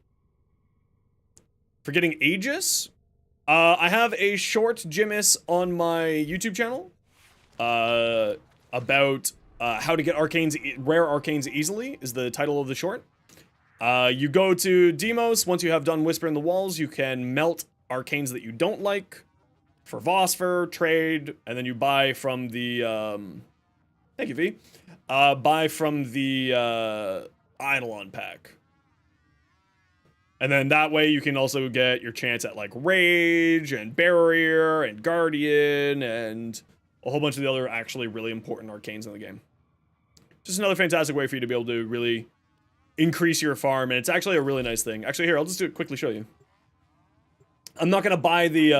For getting Aegis, I have a short Jimis on my YouTube channel about how to get arcanes, rare arcanes easily is the title of the short. You go to Demos. Once you have done Whisper in the Walls, you can melt arcanes that you don't like for Vosper, trade, and then you buy from the, thank you, V. Buy from the Eidolon pack. And then that way you can also get your chance at like Rage and Barrier and Guardian and a whole bunch of the other actually really important arcanes in the game. Just another fantastic way for you to be able to really increase your farm, and it's actually a really nice thing. Actually, here, I'll just quickly show you. I'm not gonna buy the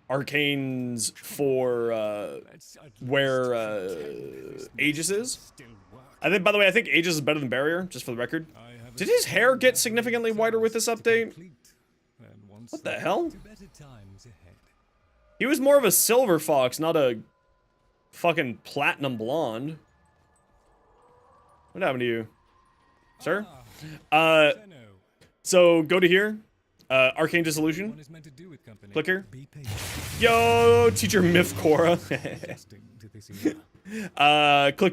arcanes for where Aegis is. I think, by the way, I think Aegis is better than Barrier, just for the record. Did his hair get significantly whiter with this update? What the hell? He was more of a silver fox, not a fucking platinum blonde. What happened to you, sir? So go to here. Arcane Dissolution. Click here. Yo, Teacher Myth Cora. Click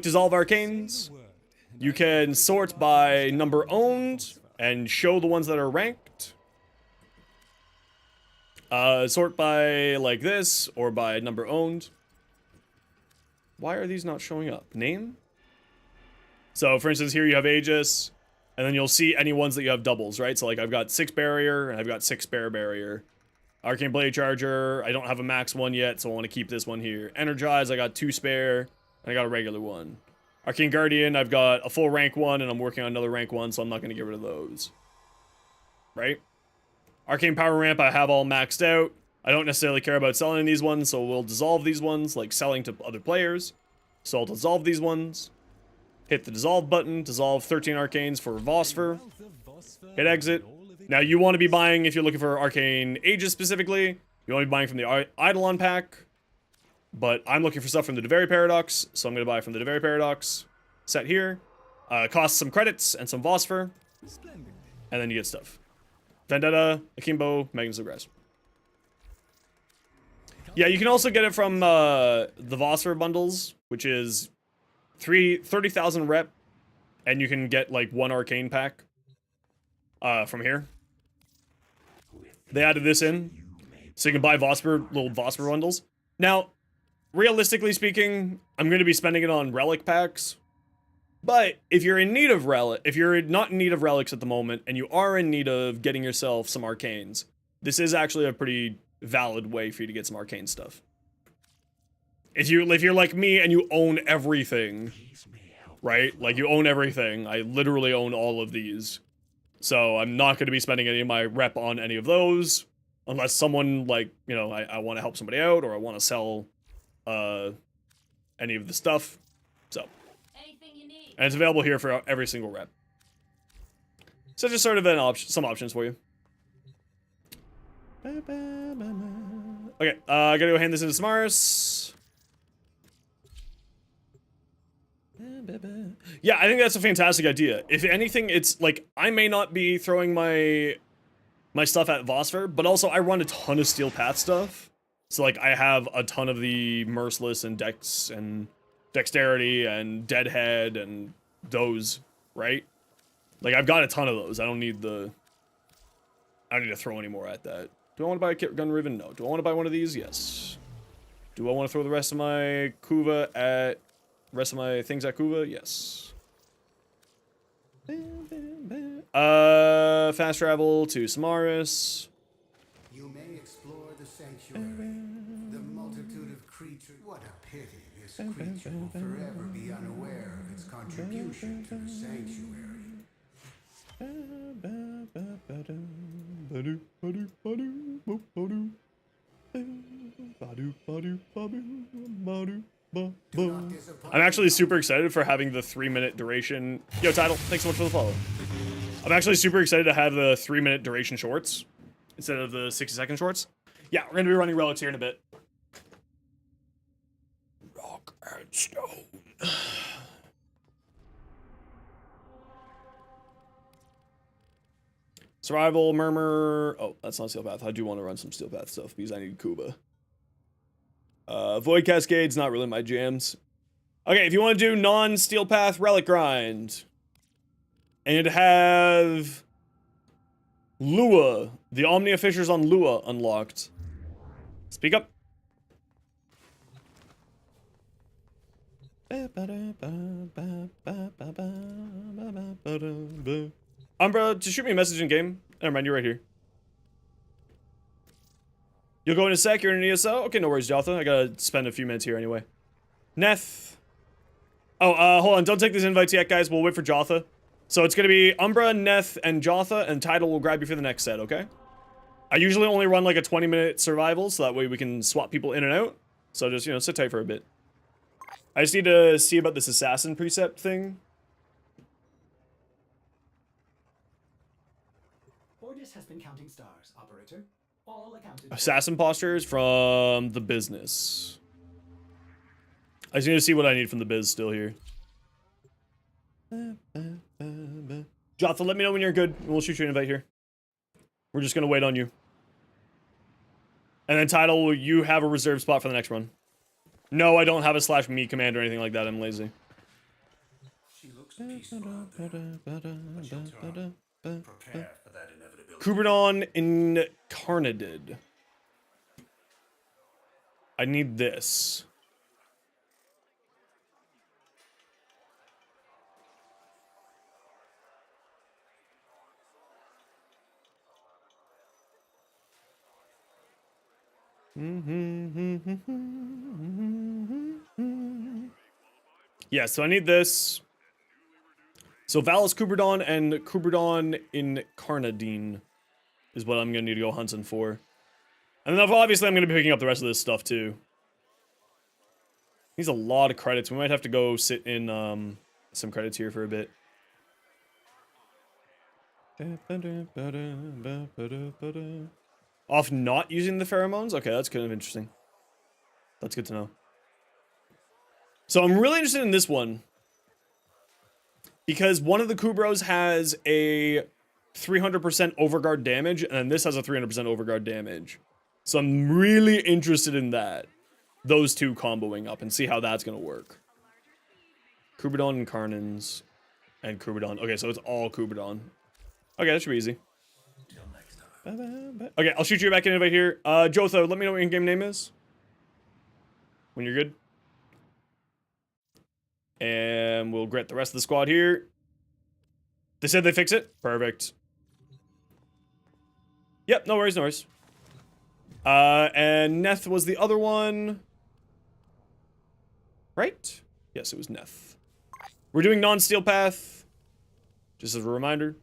Dissolve Arcanes. You can sort by number owned and show the ones that are ranked. Sort by like this or by number owned. Why are these not showing up? Name? So for instance, here you have Aegis, and then you'll see any ones that you have doubles, right? So like I've got 6 Barrier and I've got 6 Spare Barrier. Arcane Blade Charger, I don't have a max one yet, so I want to keep this one here. Energize, I got 2 spare, and I got a regular one. Arcane Guardian, I've got a full rank one, and I'm working on another rank one, so I'm not going to get rid of those. Right? Arcane Power Ramp, I have all maxed out. I don't necessarily care about selling these ones, so we'll dissolve these ones, like selling to other players. So I'll dissolve these ones. Hit the dissolve button, dissolve 13 arcanes for Vosper. Hit exit. Now you want to be buying, if you're looking for Arcane Aegis specifically, you want to be buying from the Eidolon pack. But I'm looking for stuff from the Devari Paradox, so I'm going to buy from the Devari Paradox. Set here. Costs some credits and some Vosper. And then you get stuff. Vendetta, Akimbo, Magnus of Grass. Yeah, you can also get it from the Vosper bundles, which is 30,000 rep, and you can get like 1 arcane pack from here. They added this in, so you can buy Vosper, little Vosper bundles. Now, realistically speaking, I'm going to be spending it on relic packs. But if you're in need of if you're not in need of relics at the moment, and you are in need of getting yourself some arcanes, this is actually a pretty valid way for you to get some arcane stuff. If you're like me and you own everything, right? Like you own everything. I literally own all of these. So I'm not going to be spending any of my rep on any of those, unless someone like, you know, I want to help somebody out or I want to sell any of the stuff. So. And it's available here for every single rep. So just sort of an some options for you. Okay, I gotta go hand this into Samaris. Yeah, I think that's a fantastic idea. If anything, it's like, I may not be throwing my stuff at Vosper, but also I run a ton of Steel Path stuff. So like, I have a ton of the Merciless and Dex and Dexterity and Deadhead and those, right? Like, I've got a ton of those. I don't need to throw any more at that. Do I want to buy a Kit Gun Riven? No. Do I want to buy one of these? Yes. Do I want to throw the rest of my Kuva at... rest of my things at Kuva? Yes. Fast travel to Samaris. You may explore the sanctuary. The multitude of creatures. What a pity this creature will forever be unaware of its contribution to the sanctuary. I'm actually super excited for having the 3-minute duration. Yo, Title, thanks so much for the follow. I'm actually super excited to have the 3-minute duration shorts instead of the 60-second shorts. Yeah, we're gonna be running relics here in a bit. Rock and stone. Survival, Murmur. Oh, that's not Steel Path. I do want to run some Steel Path stuff because I need Kuba. Void Cascade's not really my jams. Okay, if you want to do non-Steel Path Relic Grind, and have Lua, the Omnia Fissures on Lua unlocked. Speak up. Umbra, just shoot me a message in game. Never mind, you're right here. You'll go in a sec, you're in an ESO? Okay, no worries, Jotha. I gotta spend a few minutes here anyway. Neth. Oh, hold on, don't take these invites yet, guys. We'll wait for Jotha. So it's gonna be Umbra, Neth, and Jotha, and Tidal will grab you for the next set, okay? I usually only run like a 20-minute survival, so that way we can swap people in and out. So just, you know, sit tight for a bit. I just need to see about this assassin precept thing. Ordis has been counting stars, operator. All accounted. Assassin postures from the business. I just need to see what I need from the biz still here. Jotha, let me know when you're good, and we'll shoot you an invite here. We're just gonna wait on you. And then Tidal, will you have a reserve spot for the next run? No, I don't have a /me command or anything like that. I'm lazy. She looks peaceful out there, but she'll turn. Prepare for that inevitability. Kuberdon Incarnated. I need this. Yeah, so I need this. So Valus Kuberdon and Kuberdon Incarnadine is what I'm gonna need to go hunting for. And then obviously I'm gonna be picking up the rest of this stuff too. Needs a lot of credits. We might have to go sit in some credits here for a bit. Off not using the pheromones? Okay, that's kind of interesting. That's good to know. So I'm really interested in this one. Because one of the Kubros has a 300% overguard damage, and this has a 300% overguard damage. So I'm really interested in that. Those two comboing up and see how that's going to work. Kuberdon and Karnans. And Kuberdon. Okay, so it's all Kuberdon. Okay, that should be easy. Okay, I'll shoot you back in invite here. Jotho, let me know what your game name is. When you're good. And we'll get the rest of the squad here. They said they fix it? Perfect. Yep, no worries, no worries. And Neth was the other one. Right? Yes, it was Neth. We're doing non-steel path. Just as a reminder.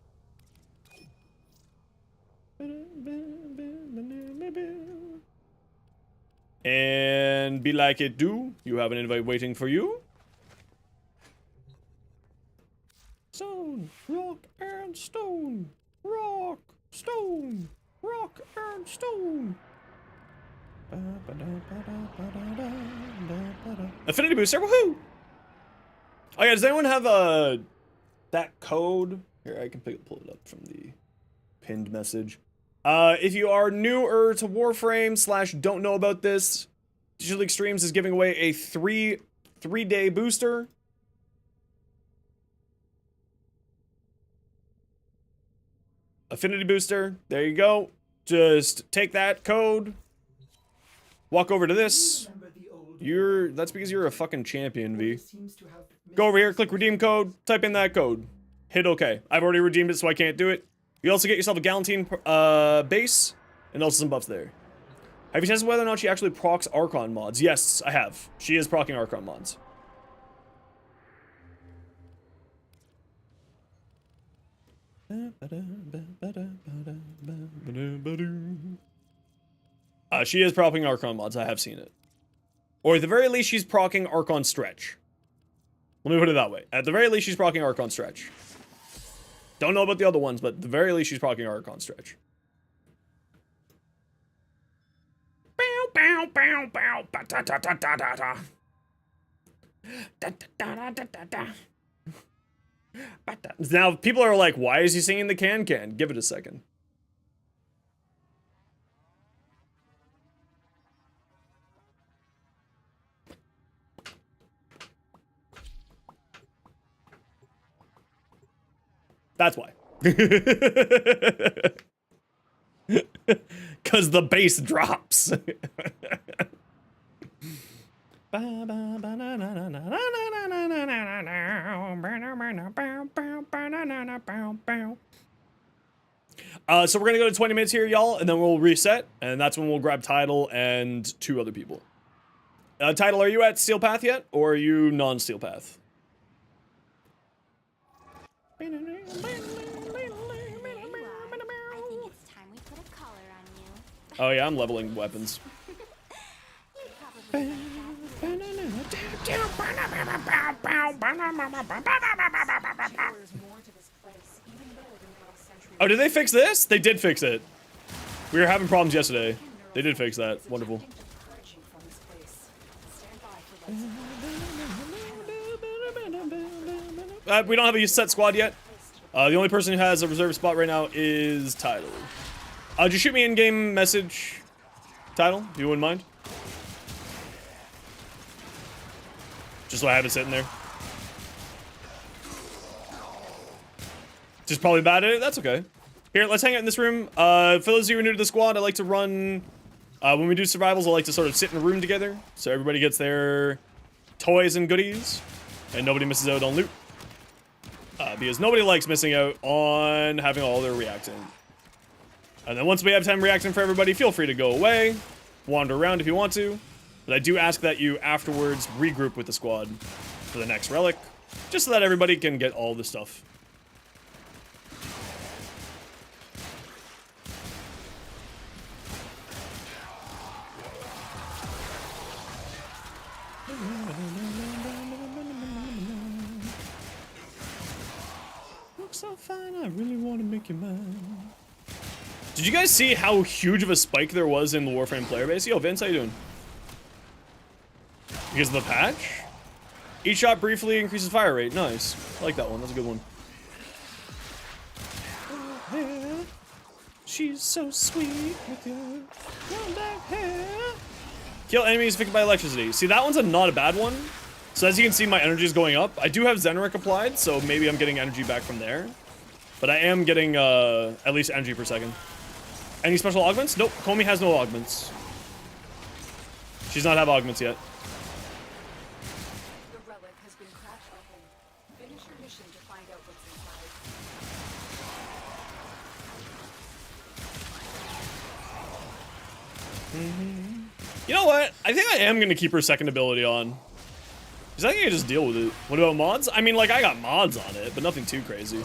And be like it do. You have an invite waiting for you. Stone, rock, and stone. Rock, stone, rock, and stone. Affinity booster, woohoo! Oh yeah, does anyone have that code? Here, I can pull it up from the pinned message. If you are newer to Warframe / don't know about this, Digital Extremes is giving away a three-day booster. Affinity booster. There you go. Just take that code. Walk over to this. That's because you're a fucking champion, V. Go over here, click redeem code, type in that code. hit OK. I've already redeemed it, so I can't do it. You also get yourself a Galantine base, and also some buffs there. Have you tested whether or not she actually procs Archon mods? Yes, I have. She is proccing Archon mods. She is proccing Archon mods. I have seen it. Or at the very least, she's proccing Archon Stretch. Let me put it that way. At the very least, she's proccing Archon Stretch. Don't know about the other ones, but at the very least, she's proccing Archon Stretch. Now, people are like, why is he singing the can-can? Give it a second. That's why. Because the bass drops. So we're gonna go to 20 minutes here, y'all, and then we'll reset, and that's when we'll grab Tidal and 2 other people. Tidal, are you at Steel Path yet, or are you non-Steel Path? I think it's time we put a collar on you. Oh yeah, I'm leveling weapons. Oh, did they fix this? They did fix it. We were having problems yesterday. They did fix that. Wonderful. We don't have a set squad yet. The only person who has a reserve spot right now is Tidal. Just shoot me in-game message, Tidal, if you wouldn't mind. Just so I have it sitting there. Just probably bad at it. That's okay. Here, let's hang out in this room. For those of you who are new to the squad, I like to run... when we do survivals, I like to sort of sit in a room together. So everybody gets their toys and goodies. And nobody misses out on loot. Because nobody likes missing out on having all their reacting. And then once we have 10 reacting for everybody, feel free to go away. Wander around if you want to. But I do ask that you afterwards regroup with the squad for the next relic. Just so that everybody can get all the stuff. Looks so fine, I really want to make you mine. Did you guys see how huge of a spike there was in the Warframe player base? Yo, Vince, how you doing? Because of the patch? Each shot briefly increases fire rate. Nice. I like that one. That's a good one. She's so sweet with your long black hair. Kill enemies affected by electricity. See, that one's not a bad one. So as you can see, my energy is going up. I do have Zenric applied, so maybe I'm getting energy back from there. But I am getting at least energy per second. Any special augments? Nope. Comey has no augments. She's not have augments yet. The relic has been cracked open. Finish your mission to find out what's inside. You know what? I think I am going to keep her second ability on. Because I think I can just deal with it. What about mods? I mean, like, I got mods on it, but nothing too crazy.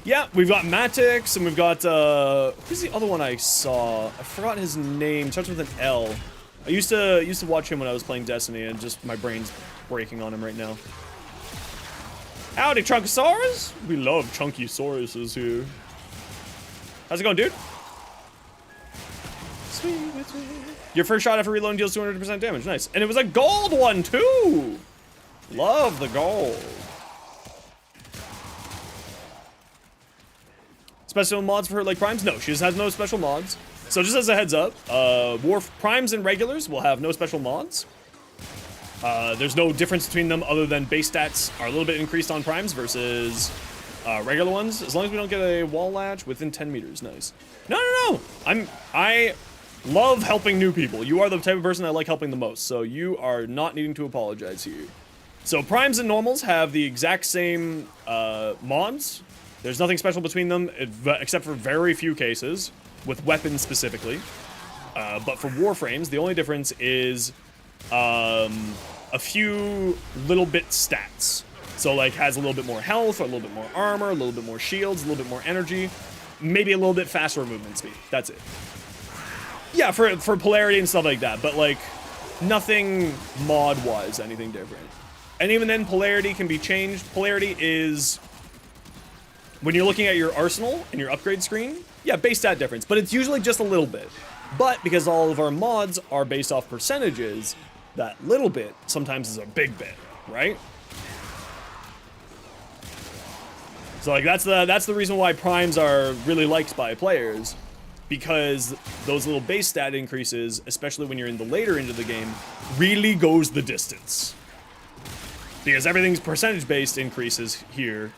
Yeah, we've got Matix, and we've got, who's the other one I saw? I forgot his name. Starts with an L. I used to watch him when I was playing Destiny, and just my brain's breaking on him right now. Howdy, Chunkosaurus! We love chunky sauruses here. How's it going, dude? Your first shot after reloading deals 200% damage. Nice. And it was a gold one, too! Love the gold. Special mods for her, like primes? No, she just has no special mods. So just as a heads up, primes and regulars will have no special mods. There's no difference between them other than base stats are a little bit increased on primes versus regular ones. As long as we don't get a wall latch within 10 meters. Nice. No. I love helping new people. You are the type of person I like helping the most. So you are not needing to apologize here. So primes and normals have the exact same mods. There's nothing special between them except for very few cases, with weapons specifically. But for warframes, the only difference is a few little bit stats. So like has a little bit more health, or a little bit more armor, a little bit more shields, a little bit more energy, maybe a little bit faster movement speed. That's it. Yeah, for polarity and stuff like that, but like nothing mod-wise, anything different. And even then, polarity can be changed. Polarity is when you're looking at your arsenal and your upgrade screen, yeah, base stat difference, but it's usually just a little bit. But because all of our mods are based off percentages, that little bit sometimes is a big bit, right? So like that's the reason why primes are really liked by players, because those little base stat increases, especially when you're in the later end of the game, really goes the distance. Because everything's percentage-based increases here,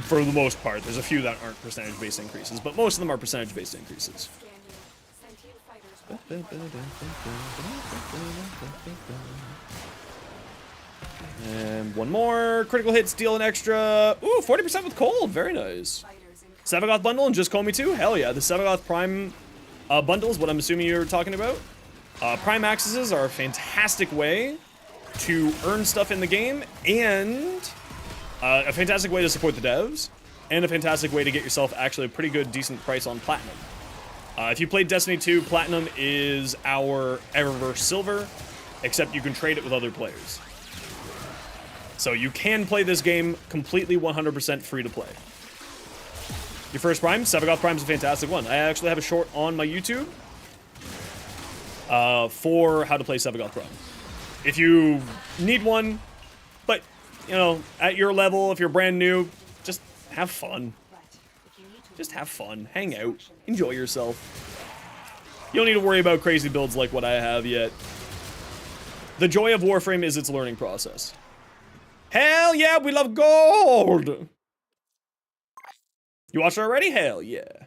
for the most part. There's a few that aren't percentage-based increases, but most of them are percentage-based increases. And one more. Critical hits deal an extra. Ooh, 40% with cold. Very nice. Sevagoth bundle and just Komi too? Hell yeah. The Sevagoth Prime bundle is what I'm assuming you're talking about. Prime accesses are a fantastic way to earn stuff in the game, and a fantastic way to support the devs, and a fantastic way to get yourself actually a pretty good, decent price on Platinum. If you played Destiny 2, Platinum is our Eververse Silver, except you can trade it with other players. So you can play this game completely 100% free to play. Your first Prime, Sevagoth Prime is a fantastic one. I actually have a short on my YouTube for how to play Sevagoth Prime. If you need one, but, you know, at your level, if you're brand new, just have fun. Just have fun. Hang out. Enjoy yourself. You don't need to worry about crazy builds like what I have yet. The joy of Warframe is its learning process. Hell yeah, we love gold! You watched it already? Hell yeah.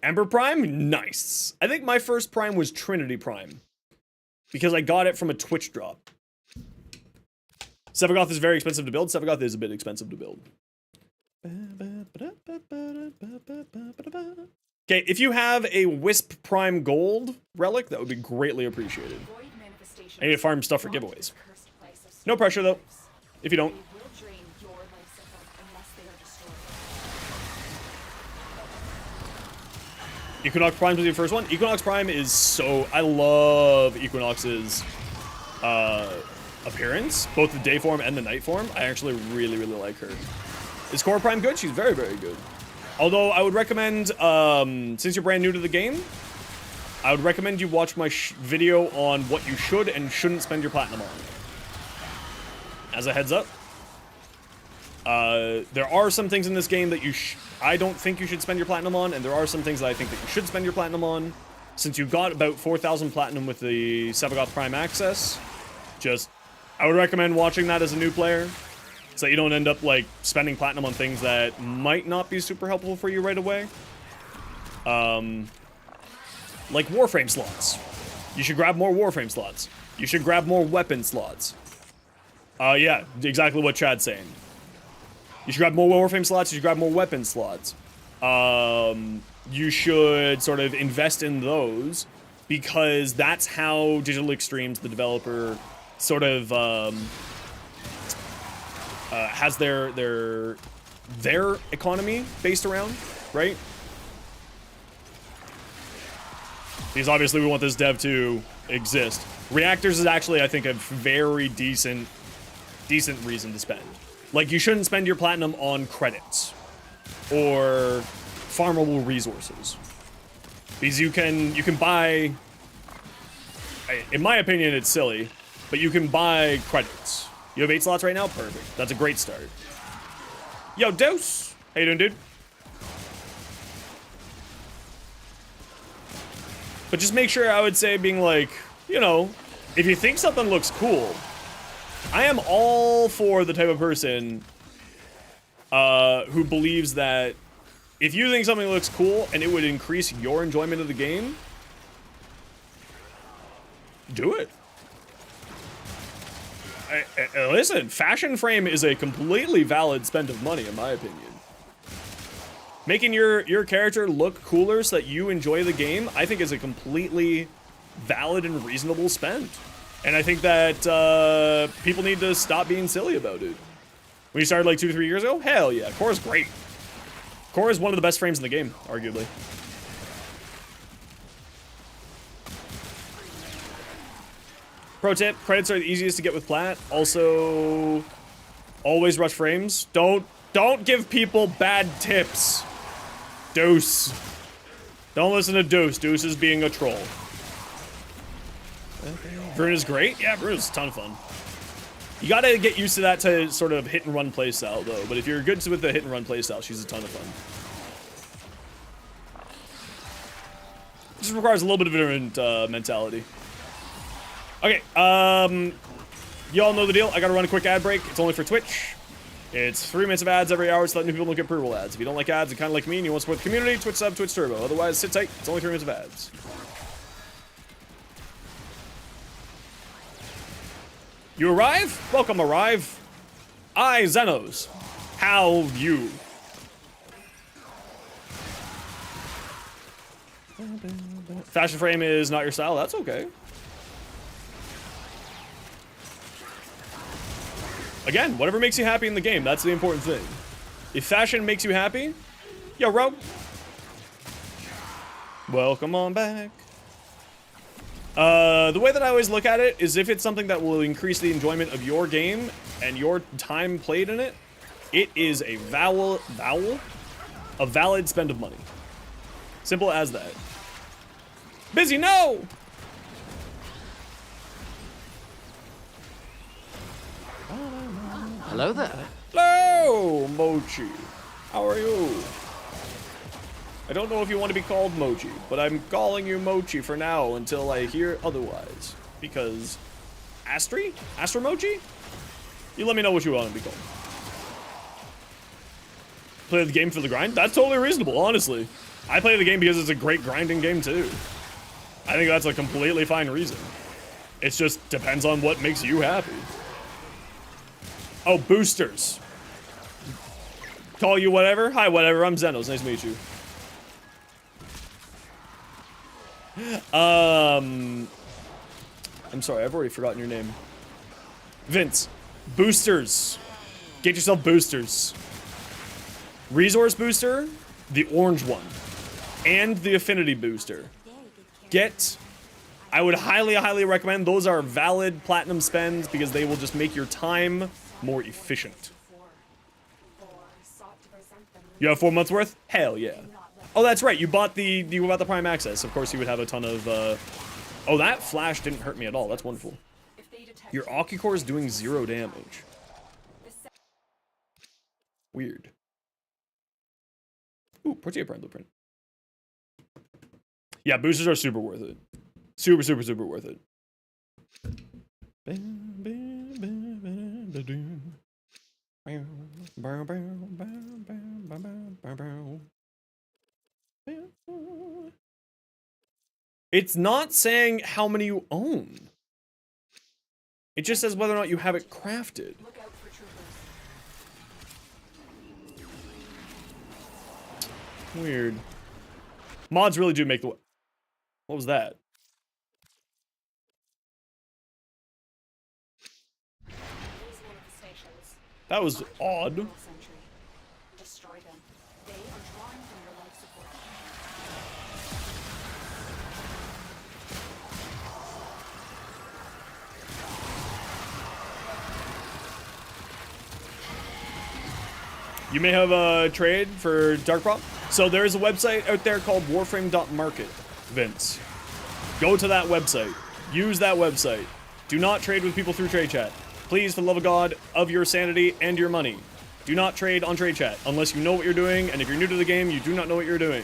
Ember Prime? Nice. I think my first Prime was Trinity Prime, because I got it from a Twitch drop. Sevagoth is very expensive to build. Sevagoth is a bit expensive to build. Okay, if you have a Wisp Prime Gold relic, that would be greatly appreciated. I need to farm stuff for giveaways. No pressure, though, if you don't. Equinox Prime was your first one. Equinox Prime is so... I love Equinox's appearance, both the day form and the night form. I actually really, really like her. Is Core Prime good? She's very, very good. Although I would recommend, since you're brand new to the game, I would recommend you watch my video on what you should and shouldn't spend your platinum on. As a heads up, there are some things in this game that I don't think you should spend your platinum on, and there are some things that I think that you should spend your platinum on. Since you got about 4,000 platinum with the Sevagoth Prime access, I would recommend watching that as a new player, so that you don't end up, like, spending platinum on things that might not be super helpful for you right away. Like Warframe slots. You should grab more Warframe slots. You should grab more weapon slots. Yeah, exactly what Chad's saying. You should grab more Warframe slots, you should grab more weapon slots. You should sort of invest in those, because that's how Digital Extremes, the developer, sort of has their economy based around, right? Because obviously we want this dev to exist. Reactors is actually, I think, a very decent reason to spend. Like, you shouldn't spend your platinum on credits or farmable resources, because you can buy, in my opinion, it's silly, but you can buy credits. You have 8 slots right now? Perfect. That's a great start. Yo, Dose! How you doing, dude? But just make sure, I would say, being like, you know, if you think something looks cool, I am all for the type of person who believes that if you think something looks cool and it would increase your enjoyment of the game, do it. Listen, fashion frame is a completely valid spend of money, in my opinion. Making your character look cooler so that you enjoy the game, I think is a completely valid and reasonable spend. And I think that people need to stop being silly about it. When you started like 2 or 3 years ago, hell yeah, Core's great. Core is one of the best frames in the game, arguably. Pro tip, credits are the easiest to get with plat. Also, always rush frames. Don't give people bad tips. Deuce. Don't listen to Deuce. Deuce is being a troll. Brune is great. Yeah, Brune is a ton of fun. You gotta get used to that to sort of hit and run playstyle though. But if you're good with the hit and run playstyle, she's a ton of fun. Just requires a little bit of a different mentality. Okay, y'all know the deal. I gotta run a quick ad break. It's only for Twitch. It's 3 minutes of ads every hour so that new people don't get pre-roll ads. If you don't like ads and kind of like me and you want to support the community, Twitch sub, Twitch Turbo. Otherwise, sit tight. It's only 3 minutes of ads. You arrive? Welcome, arrive. I, Zenos. How you? Fashion frame is not your style. That's okay. Again, whatever makes you happy in the game, that's the important thing. If fashion makes you happy, yo, bro. Welcome on back. The way that I always look at it is if it's something that will increase the enjoyment of your game and your time played in it, it is a valid spend of money. Simple as that. Busy, no! Hello there. Hello, Mochi. How are you? I don't know if you want to be called Mochi, but I'm calling you Mochi for now until I hear otherwise. Because... Astri? Astromochi? You let me know what you want to be called. Play the game for the grind? That's totally reasonable, honestly. I play the game because it's a great grinding game, too. I think that's a completely fine reason. It just depends on what makes you happy. Oh, boosters. Call you whatever? Hi, whatever. I'm Zenos. Nice to meet you. I'm sorry. I've already forgotten your name. Vince. Boosters. Get yourself boosters. Resource booster, the orange one, and the affinity booster. I would highly recommend. Those are valid platinum spends because they will just make your time more efficient. You have 4 months worth? Hell yeah. Oh, that's right. You bought the Prime Access. Of course, you would have a ton of. Oh, that flash didn't hurt me at all. That's wonderful. Your Okicore is doing 0 damage. Weird. Ooh, Portia Prime Blueprint. Yeah, boosters are super worth it. Super worth it. It's not saying how many you own. It just says whether or not you have it crafted. Weird. Mods really do make the... What was that? That was odd. You may have a trade for Dark Prop. So there is a website out there called warframe.market, Vince. Go to that website. Use that website. Do not trade with people through trade chat. Please, for the love of God, of your sanity and your money, do not trade on trade chat unless you know what you're doing, and if you're new to the game, you do not know what you're doing.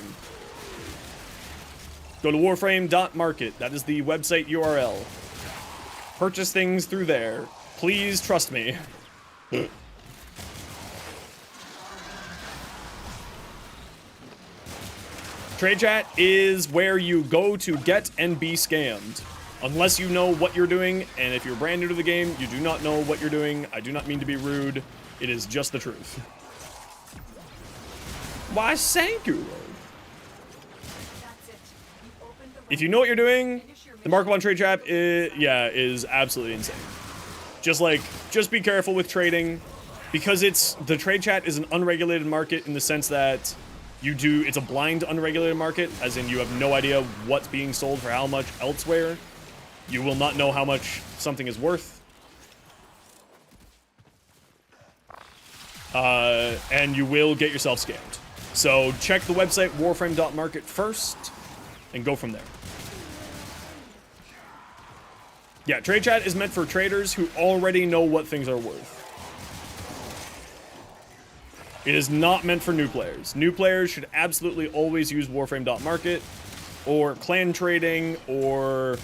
Go to warframe.market. That is the website URL. Purchase things through there. Please trust me. Trade chat is where you go to get and be scammed. Unless you know what you're doing, and if you're brand new to the game, you do not know what you're doing. I do not mean to be rude. It is just the truth. Why, thank you. If you know what you're doing, the markup on trade trap is absolutely insane. Just be careful with trading, because the trade chat is an unregulated market in the sense that it's a blind unregulated market, as in you have no idea what's being sold for how much elsewhere. You will not know how much something is worth. And you will get yourself scammed. So check the website warframe.market first and go from there. Yeah, trade chat is meant for traders who already know what things are worth. It is not meant for new players. New players should absolutely always use warframe.market or clan trading or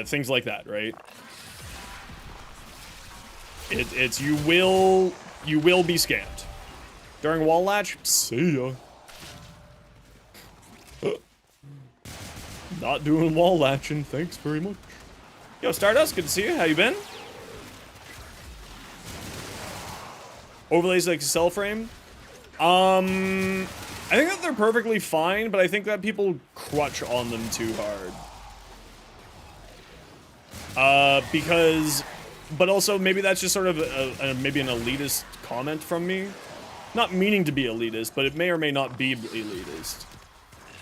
things like that, right? You will be scammed. During wall latch, see ya. Not doing wall latching, thanks very much. Yo, Stardust, good to see you. How you been? Overlays like a cell frame. I think that they're perfectly fine, but I think that people crutch on them too hard. But also maybe that's just sort of maybe an elitist comment from me. Not meaning to be elitist, but it may or may not be elitist.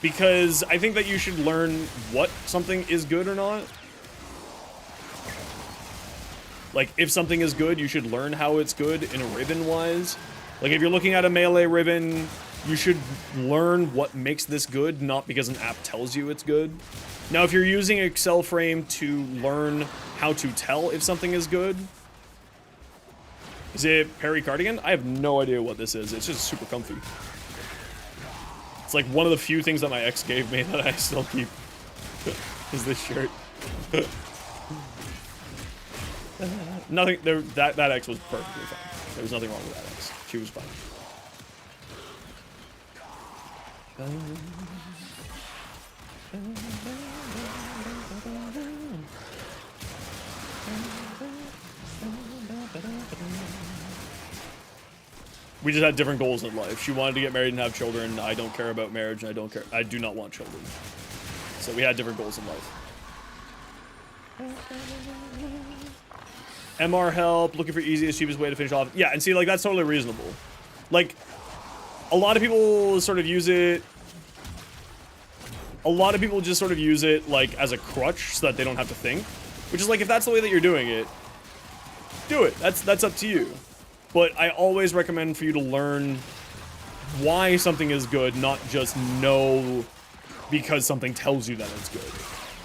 Because I think that you should learn what something is good or not. Like, if something is good, you should learn how it's good in a ribbon-wise. Like, if you're looking at a melee ribbon, you should learn what makes this good, not because an app tells you it's good. Now, if you're using Excel frame to learn how to tell if something is good... Is it Perry Cardigan? I have no idea what this is. It's just super comfy. It's like one of the few things that my ex gave me that I still keep. Is this shirt. Nothing, that ex was perfectly fine. There was nothing wrong with that ex. She was fine. We just had different goals in life. She wanted to get married and have children. I don't care about marriage, and I do not want children. So we had different goals in life. MR help, looking for easiest, cheapest way to finish off. Yeah, and see, like, that's totally reasonable. Like, a lot of people sort of use it... A lot of people just sort of use it, like, as a crutch so that they don't have to think. Which is like, if that's the way that you're doing it, do it. That's up to you. But I always recommend for you to learn why something is good, not just know because something tells you that it's good.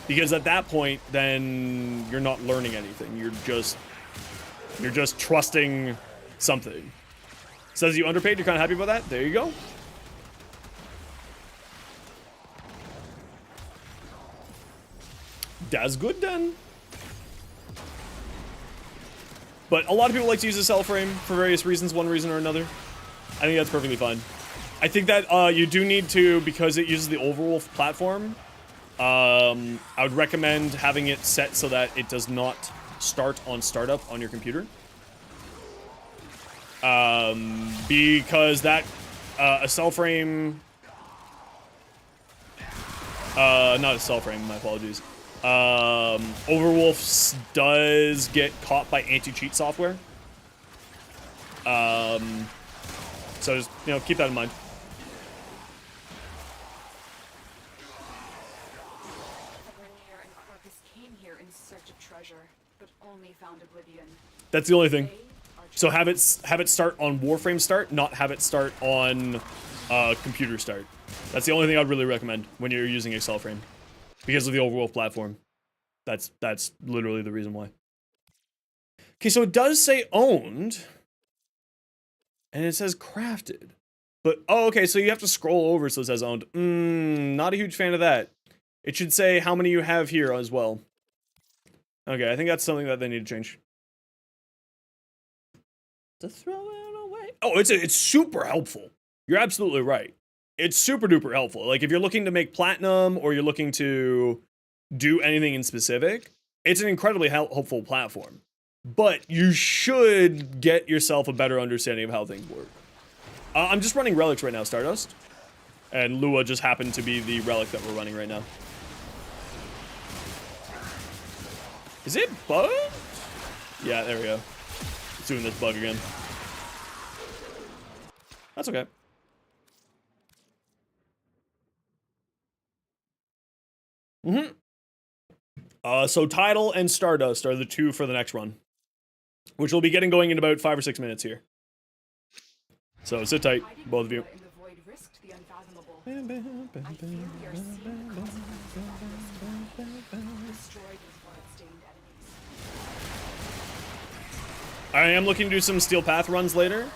Because at that point, then you're not learning anything. You're just trusting something. Says you underpaid, you're kind of happy about that? There you go. That's good then. But a lot of people like to use a cell frame for various reasons, one reason or another. I think that's perfectly fine. I think that you do need to, because it uses the Overwolf platform, I would recommend having it set so that it does not start on startup on your computer. Because that, a cell frame, not a cell frame, my apologies. Overwolf does get caught by anti-cheat software. So just, keep that in mind. That's the only thing. So have it start on Warframe start, not have it start on computer start. That's the only thing I'd really recommend when you're using Excel frame. Because of the Overwolf platform. That's literally the reason why. Okay, so it does say owned. And it says crafted. But, oh, okay, so you have to scroll over so it says owned. Not a huge fan of that. It should say how many you have here as well. Okay, I think that's something that they need to change. To throw it away. Oh, it's super helpful. You're absolutely right. It's super duper helpful. Like, if you're looking to make platinum, or you're looking to do anything in specific, it's an incredibly helpful platform. But you should get yourself a better understanding of how things work. I'm just running relics right now, Stardust. And Lua just happened to be the relic that we're running right now. Is it bugged? Yeah, there we go. It's doing this bug again. That's okay. So Tidal and Stardust are the two for the next run, which we'll be getting going in about 5 or 6 minutes here. So sit tight, both of you. In the void risked the unfathomable. I fear we are seeing the consequences of that risk. Destroyed his blood-stained enemies. I am looking to do some Steel Path runs later.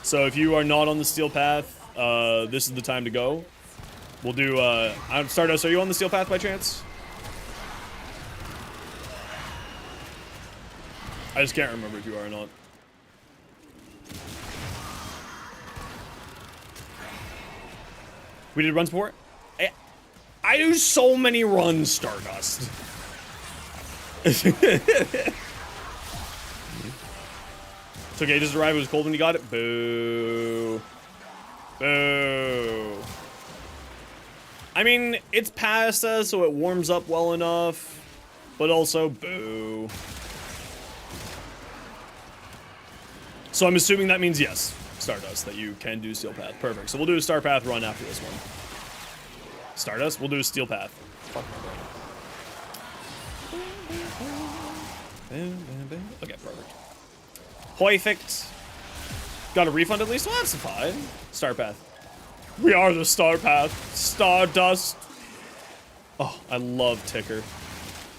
So if you are not on the Steel Path, this is the time to go. We'll do, Stardust, are you on the Steel Path by chance? I just can't remember if you are or not. We did runs before? I do so many runs, Stardust. It's okay, just arrived. It was cold when you got it. Boo. Boo. I mean, it's past us, so it warms up well enough. But also, boo. So I'm assuming that means yes, Stardust, that you can do Steel Path. Perfect. So we'll do a Star Path run after this one. Stardust, we'll do a Steel Path. Fuck. Okay, perfect. Perfect. Got a refund at least? Well, that's fine. Star Path. We are the Star Path. Stardust. Oh, I love Ticker.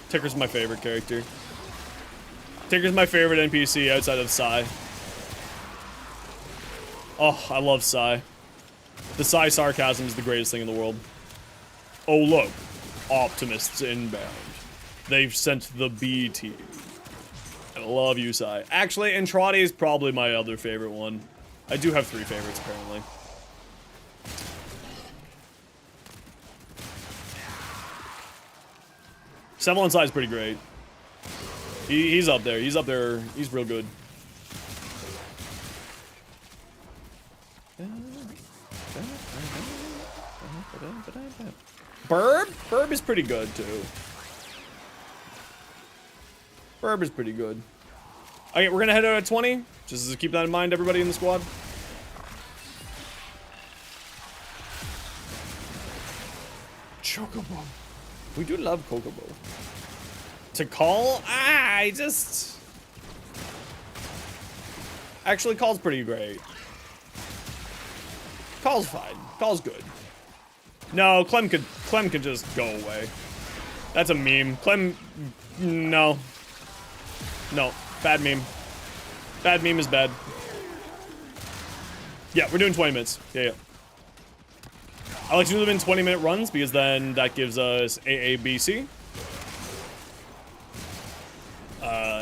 Ticker's my favorite character. Ticker's my favorite NPC outside of Psy. Oh, I love Psy. The Psy sarcasm is the greatest thing in the world. Oh, look. Optimists inbound. They've sent the B team. I love you, Psy. Actually, Entrati is probably my other favorite one. I do have 3 favorites, apparently. Seville Psy is pretty great. He's up there. He's up there. He's real good. Burb? Burb is pretty good, too. Burb is pretty good. Okay, we're gonna head out at 20. Just to keep that in mind, everybody in the squad. Chocobo. We do love Chocobo. To call? I just... Actually, Call's pretty great. Call's fine. Call's good. No, Clem could just go away. That's a meme. Clem, no. No, bad meme. Bad meme is bad. Yeah, we're doing 20 minutes. Yeah. I like to do them in 20-minute runs because then that gives us AABC.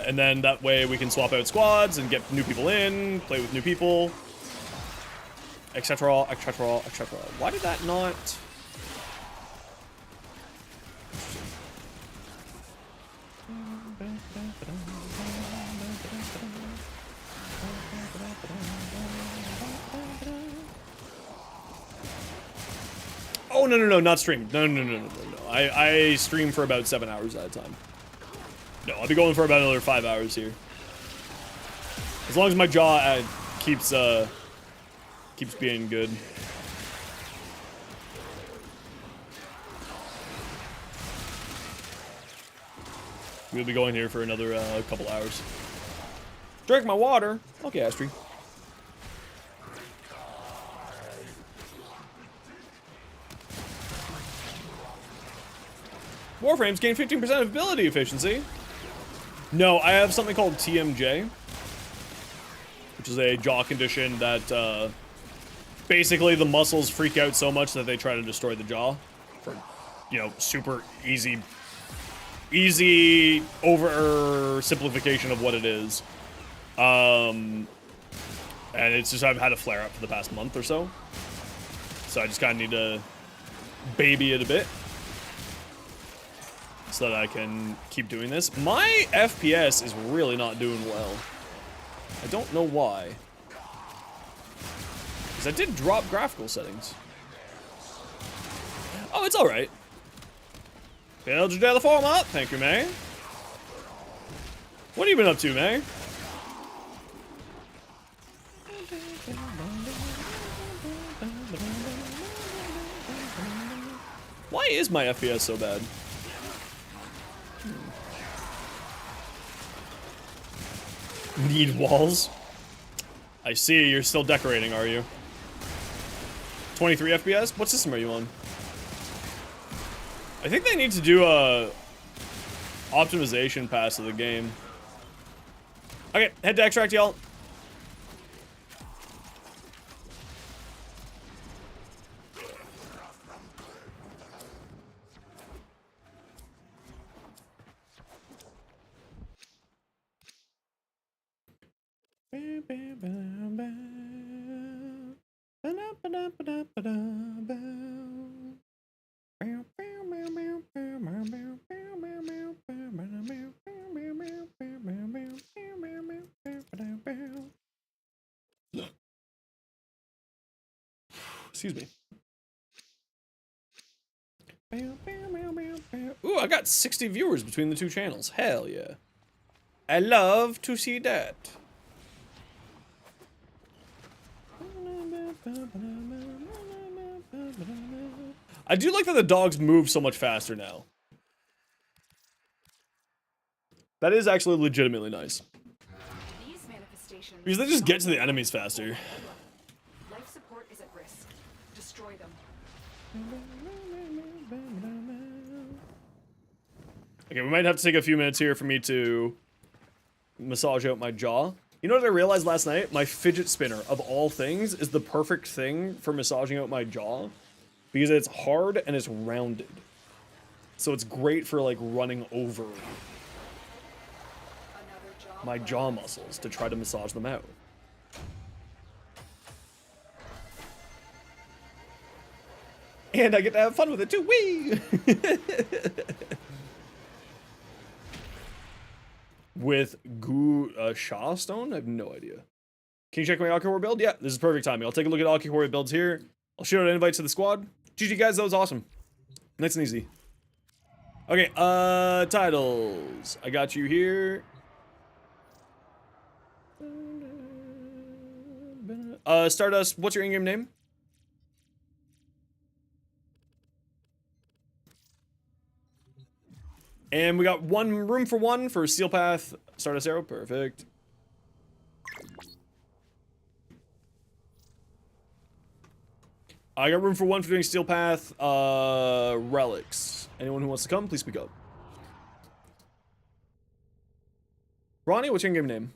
And then that way we can swap out squads and get new people in, play with new people, etc., etc., etc. Why did that not... Oh, no, not stream. No. I stream for about 7 hours at a time. No, I'll be going for about another 5 hours here. As long as my jaw keeps being good. We'll be going here for another couple hours. Drink my water. Okay, Astrid. Warframes gain 15% ability efficiency. No, I have something called TMJ, which is a jaw condition that basically the muscles freak out so much that they try to destroy the jaw. For, you know, super easy oversimplification of what it is. And it's just I've had a flare up for the past month or so. So I just kind of need to baby it a bit. so that I can keep doing this. My FPS is really not doing well. I don't know why. Because I did drop graphical settings. Oh, it's alright. Build your daily form up. Thank you, May. What have you been up to, May? Why is my FPS so bad? Need walls? I see, you're still decorating, are you? 23 FPS? What system are you on? I think they need to do a optimization pass of the game. Okay, head to extract, y'all. Excuse me. Ooh, I got 60 viewers between the two channels. Hell yeah. I love to see that. I do like that the dogs move so much faster now. That is actually legitimately nice. These manifestations Because they just get to the enemies faster. life support is at risk. Destroy them. Okay, we might have to take a few minutes here for me to massage out my jaw. You know what I realized last night? My fidget spinner, of all things, is the perfect thing for massaging out my jaw. Because it's hard and it's rounded. So it's great for, like, running over my jaw muscles to try to massage them out. And I get to have fun with it too. Whee! With Shaw Stone? I have no idea. Can you check my Akihori build? Yeah, this is perfect timing. I'll take a look at Akihori builds here. I'll shoot out invites to the squad. GG guys, that was awesome. Nice and easy. Okay, titles. I got you here. Stardust, what's your in-game name? And we got room for one for Steel Path, Stardust Arrow, perfect. I got room for one for doing Steel Path, Relics. Anyone who wants to come, please speak up. Ronnie, what's your in-game name?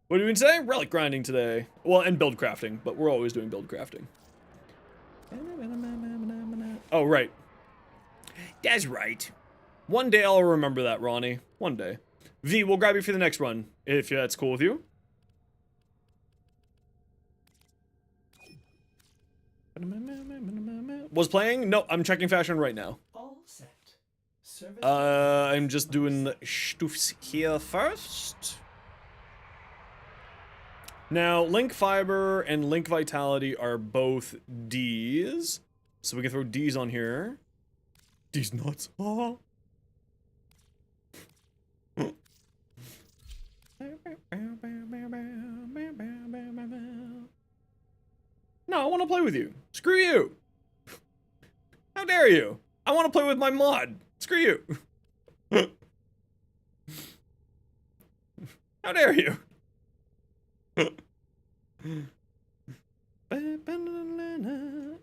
What are we doing today? Relic grinding today. Well, and build crafting, but we're always doing build crafting. Oh, right. That's right. One day I'll remember that, Ronnie. One day. V, we'll grab you for the next run, if that's cool with you. Was playing? No, I'm checking fashion right now. All set. Service. I'm just doing the stuffs here first. Now, Link Fiber and Link Vitality are both Ds. So we can throw Ds on here. D's nuts. Oh. No, I want to play with you. Screw you. How dare you? I want to play with my mod. Screw you. How dare you?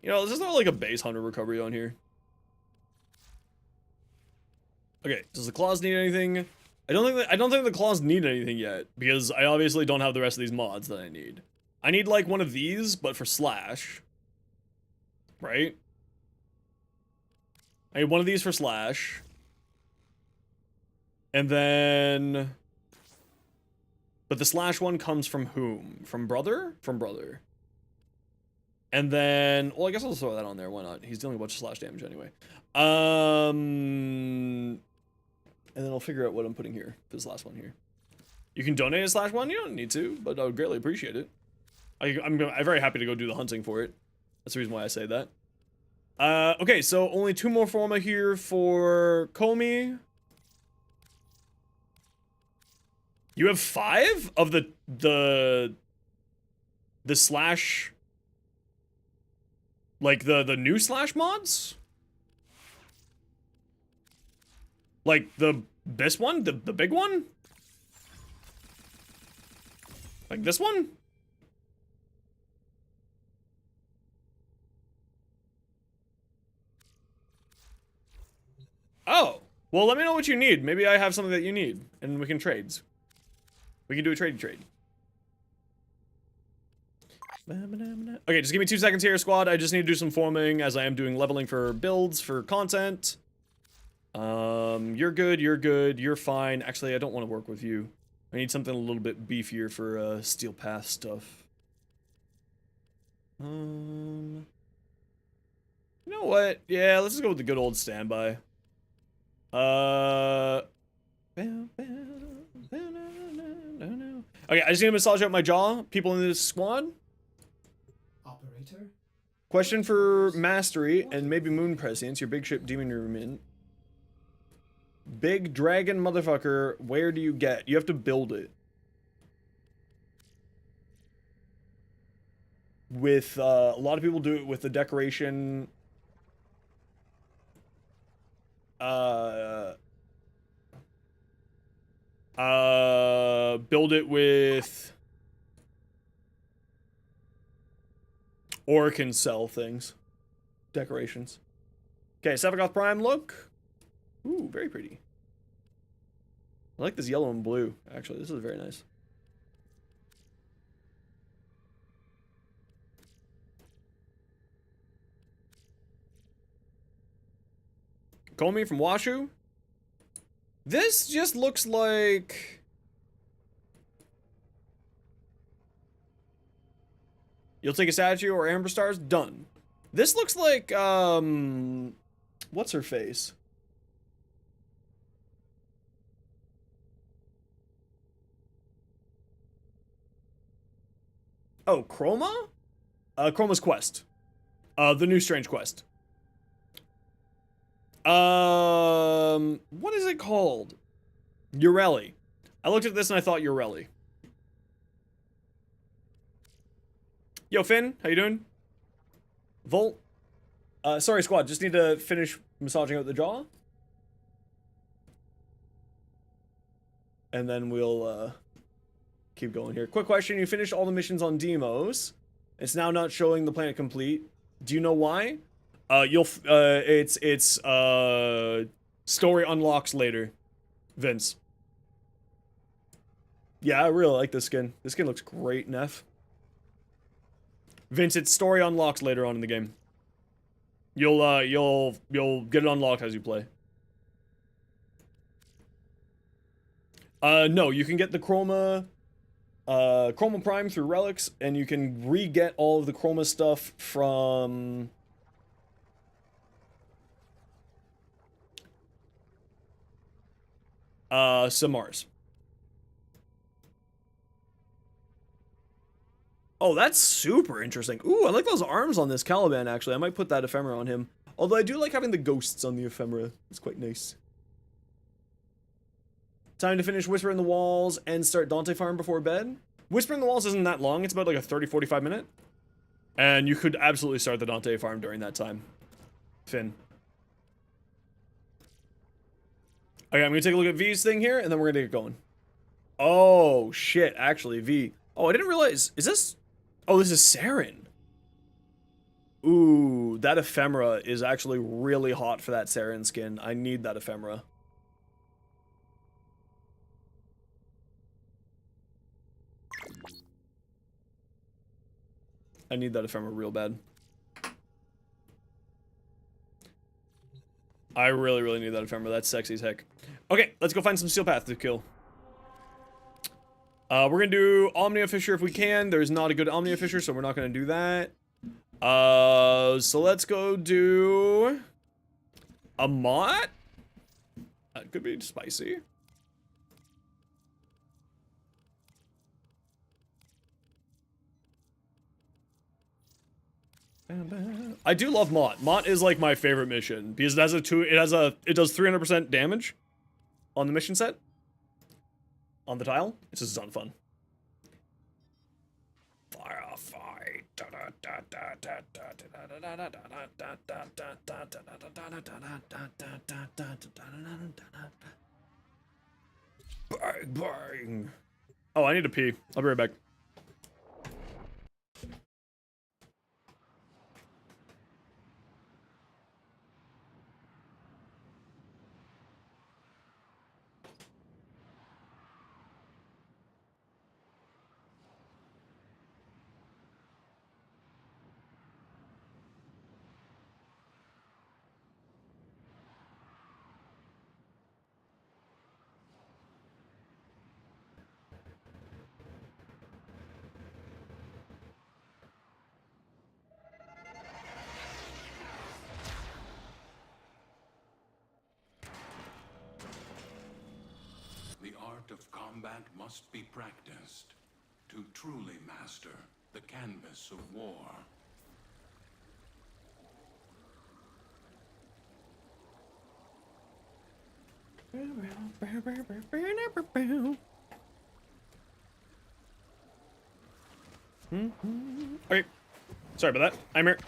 You know, there's not like a base hunter recovery on here. Okay, does the claws need anything? I don't think the claws need anything yet, because I obviously don't have the rest of these mods that I need. I need like one of these, but for Slash. Right? I need one of these for Slash. And then... But the Slash one comes from whom? From Brother? From Brother. And then, well, I guess I'll throw that on there. Why not? He's dealing a bunch of slash damage anyway. And then I'll figure out what I'm putting here for this last one here. You can donate a /1. You don't need to, but I would greatly appreciate it. I'm very happy to go do the hunting for it. That's the reason why I say that. Okay, so only 2 more forma here for Comey. You have 5 of the slash, like the new slash mods? Like this one? The big one? Like this one? Oh, well, let me know what you need. Maybe I have something that you need, and we can trade. We can do a trade. Okay, just give me 2 seconds here, squad. I just need to do some forming as I am doing leveling for builds for content. You're good, you're fine. Actually, I don't want to work with you. I need something a little bit beefier for Steel Path stuff. You know what? Yeah, let's just go with the good old standby. Okay, I just need to massage out my jaw. People in this squad. Operator? Question for Mastery and maybe Moon Prescience, your big ship demon room in. Big dragon motherfucker, where do you get? You have to build it. With, a lot of people do it with the decoration. Build it with... Or can sell things. Decorations. Okay, Sevagoth Prime look. Ooh, very pretty. I like this yellow and blue, actually. This is very nice. Comey from Washu. This just looks like... You'll take a statue or amber stars? Done. This looks like, what's her face? Oh, Chroma? Chroma's quest. The new strange quest. What is it called? Ureli. I looked at this and I thought Ureli. Yo, Finn, how you doing? Volt. Sorry, squad, just need to finish massaging out the jaw. And then we'll, keep going here. Quick question, you finished all the missions on Demos. It's now not showing the planet complete. Do you know why? It's story unlocks later, Vince. Yeah, I really like this skin. This skin looks great, Neff. Vince, it's story unlocks later on in the game. You'll get it unlocked as you play. No, you can get the Chroma Prime through RELICS, and you can re-get all of the Chroma stuff from... Samars. Oh, that's super interesting. Ooh, I like those arms on this Caliban, actually. I might put that ephemera on him. Although I do like having the ghosts on the ephemera. It's quite nice. Time to finish Whisper in the Walls and start Dante Farm before bed. Whisper in the Walls isn't that long. It's about like a 30-45 minute. And you could absolutely start the Dante Farm during that time. Finn. Okay, I'm gonna take a look at V's thing here, and then we're gonna get going. Oh, shit, actually, V. Oh, I didn't realize, is this... Oh, this is Saren. Ooh, that ephemera is actually really hot for that Saren skin. I need that ephemera. I need that ephemera real bad. I really, really need that ephemera. That's sexy as heck. Okay, let's go find some Steel Path to kill. We're gonna do Omnia Fisher if we can. There's not a good Omnia Fisher, so we're not gonna do that. So let's go do a mod. That could be spicy. I do love Mott. Mott is like my favorite mission because it does 300% damage on the mission set. On the tile. It's just a ton of fun. Firefight. Bang, bang. Oh, I need to pee. I'll be right back. The art of combat must be practiced to truly master the canvas of war. Okay. Sorry about that. I'm here.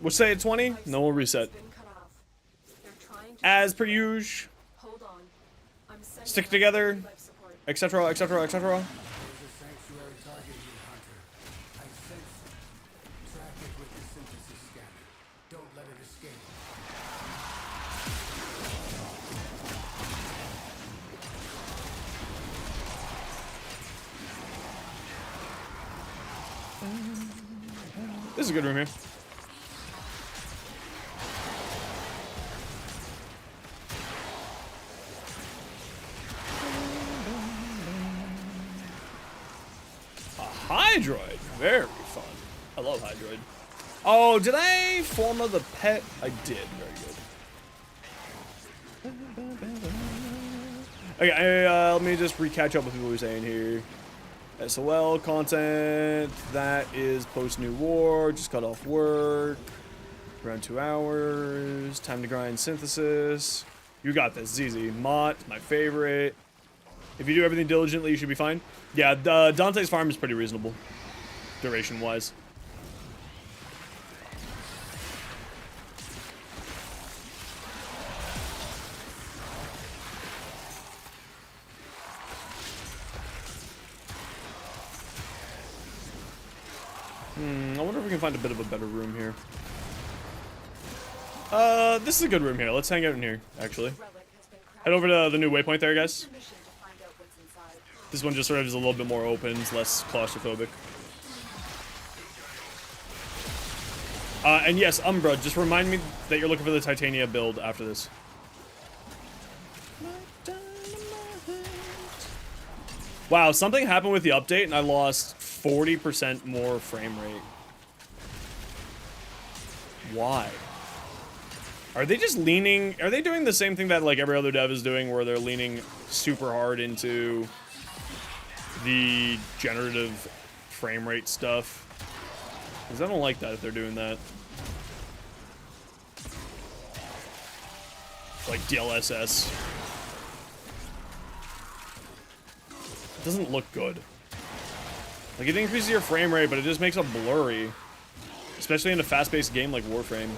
We'll say it's 20. No, we'll reset. As per usual. Hold on. I'm sending Stick together, life support. etc., etc., etc. There's a sanctuary target here, Hunter. I sense it. Track it with the synthesis scanner. Don't let it escape. This is a good room here. Hydroid, very fun. I love Hydroid. Oh, did I forma the pet? I did. Very good. Okay, let me just catch up with what we're saying here. SOL content. That is post new war. Just got off work. Around 2 hours. Time to grind synthesis. You got this. ZZ. Mott, my favorite. If you do everything diligently, you should be fine. Yeah, Dante's farm is pretty reasonable, duration-wise. I wonder if we can find a bit of a better room here. This is a good room here. Let's hang out in here, actually. Head over to the new waypoint there, guys. This one just sort of is a little bit more open, it's less claustrophobic. And yes, Umbra, just remind me that you're looking for the Titania build after this. Wow, something happened with the update and I lost 40% more frame rate. Why? Are they just leaning... Are they doing the same thing that like every other dev is doing where they're leaning super hard into the generative frame rate stuff? Because I don't like that if they're doing that. Like DLSS. It doesn't look good. Like it increases your frame rate, but it just makes it blurry. Especially in a fast-paced game like Warframe.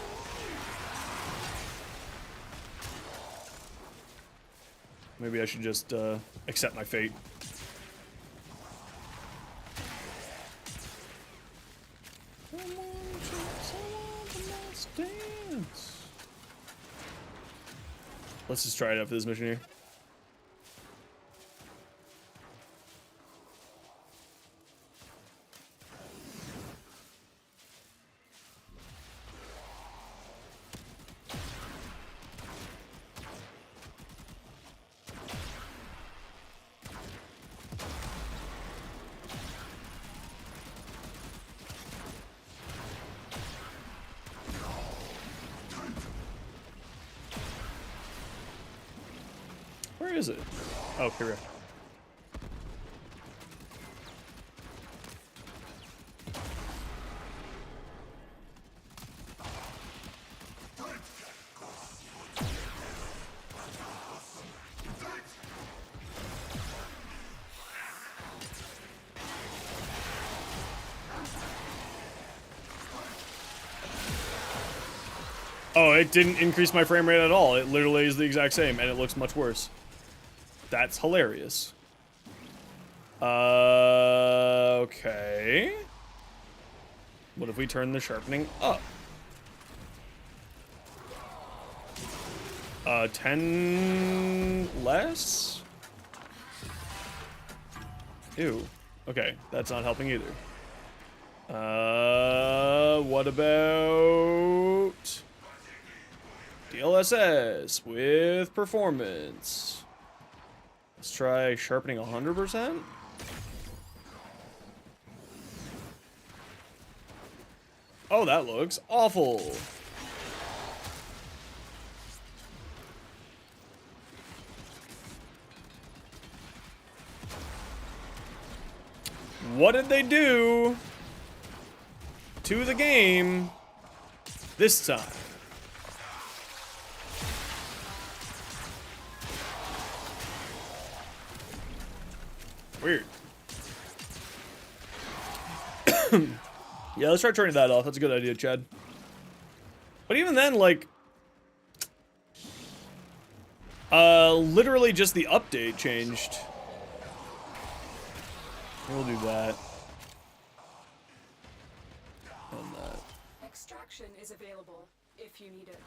Maybe I should just accept my fate. Let's just try it out for this mission here. is it? Oh, here we are. Oh, it didn't increase my frame rate at all. It literally is the exact same, and it looks much worse. That's hilarious. Okay. What if we turn the sharpening up? 10 less? Ew. Okay, that's not helping either. What about DLSS with performance? Let's try sharpening 100%. Oh, that looks awful. What did they do to the game this time? Weird. Yeah, let's try turning that off. That's a good idea, Chad. But even then, like, literally just the update changed. We'll do that. And that. Extraction is available if you need it.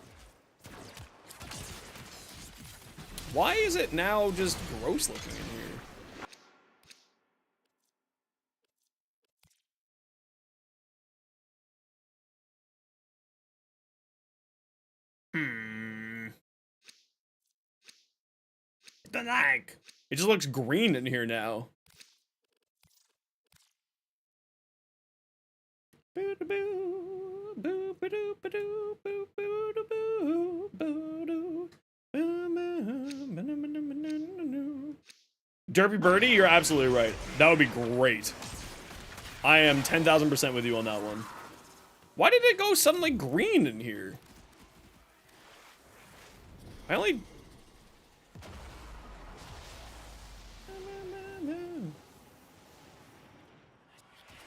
Why is it now just gross looking in here? The lag. It just looks green in here now. Derpy Birdie, you're absolutely right. That would be great. I am 10,000% with you on that one. Why did it go suddenly green in here? I only...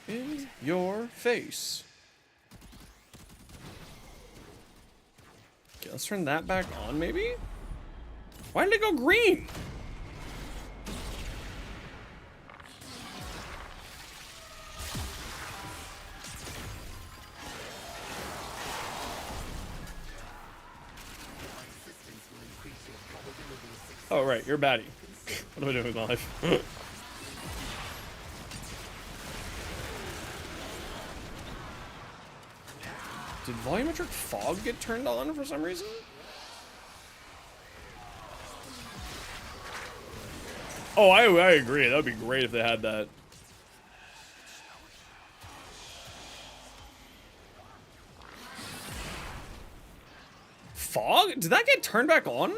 In your face. Okay, let's turn that back on, maybe? Why did it go green? Oh, right, you're a baddie. What am I doing with my life? Did volumetric fog get turned on for some reason? Oh, I agree. That would be great if they had that. Fog? Did that get turned back on?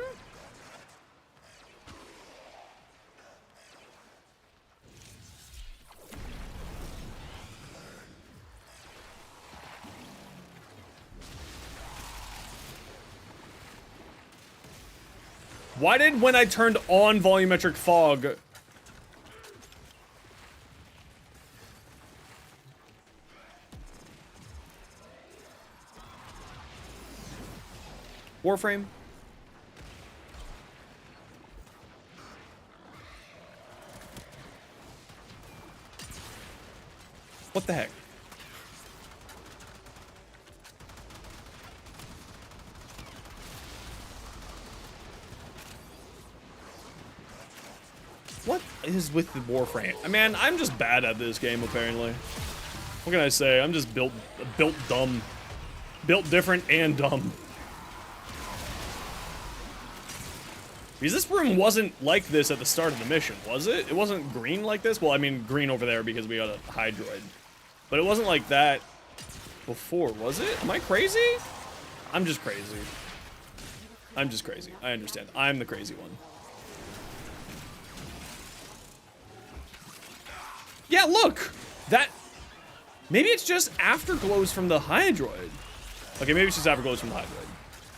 Why did when I turned on volumetric fog... Warframe? What the heck? What is with the Warframe? Man, I'm just bad at this game, apparently. What can I say? I'm just built dumb. Built different and dumb. Because this room wasn't like this at the start of the mission, was it? It wasn't green like this? Well, I mean, green over there because we got a Hydroid. But it wasn't like that before, was it? Am I crazy? I'm just crazy. I'm just crazy. I understand. I'm the crazy one. Yeah, look! That... Maybe it's just afterglows from the Hydroid. Okay, maybe it's just afterglows from the Hydroid.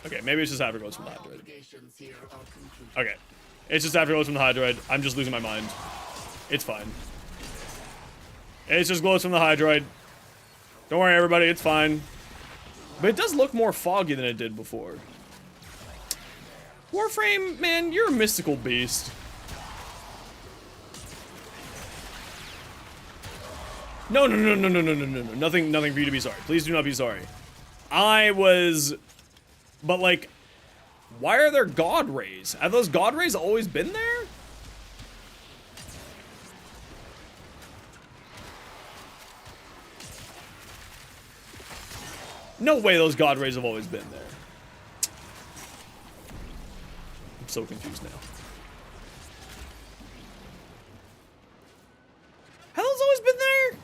Okay, maybe it's just afterglows from the Hydroid. Okay. It's just afterglows from the Hydroid. I'm just losing my mind. It's fine. It's just glows from the Hydroid. Don't worry, everybody, it's fine. But it does look more foggy than it did before. Warframe, man, you're a mystical beast. No. Nothing for you to be sorry. Please do not be sorry. But like, why are there God rays? Have those God rays always been there? No way those God rays have always been there. I'm so confused now. Have those always been there?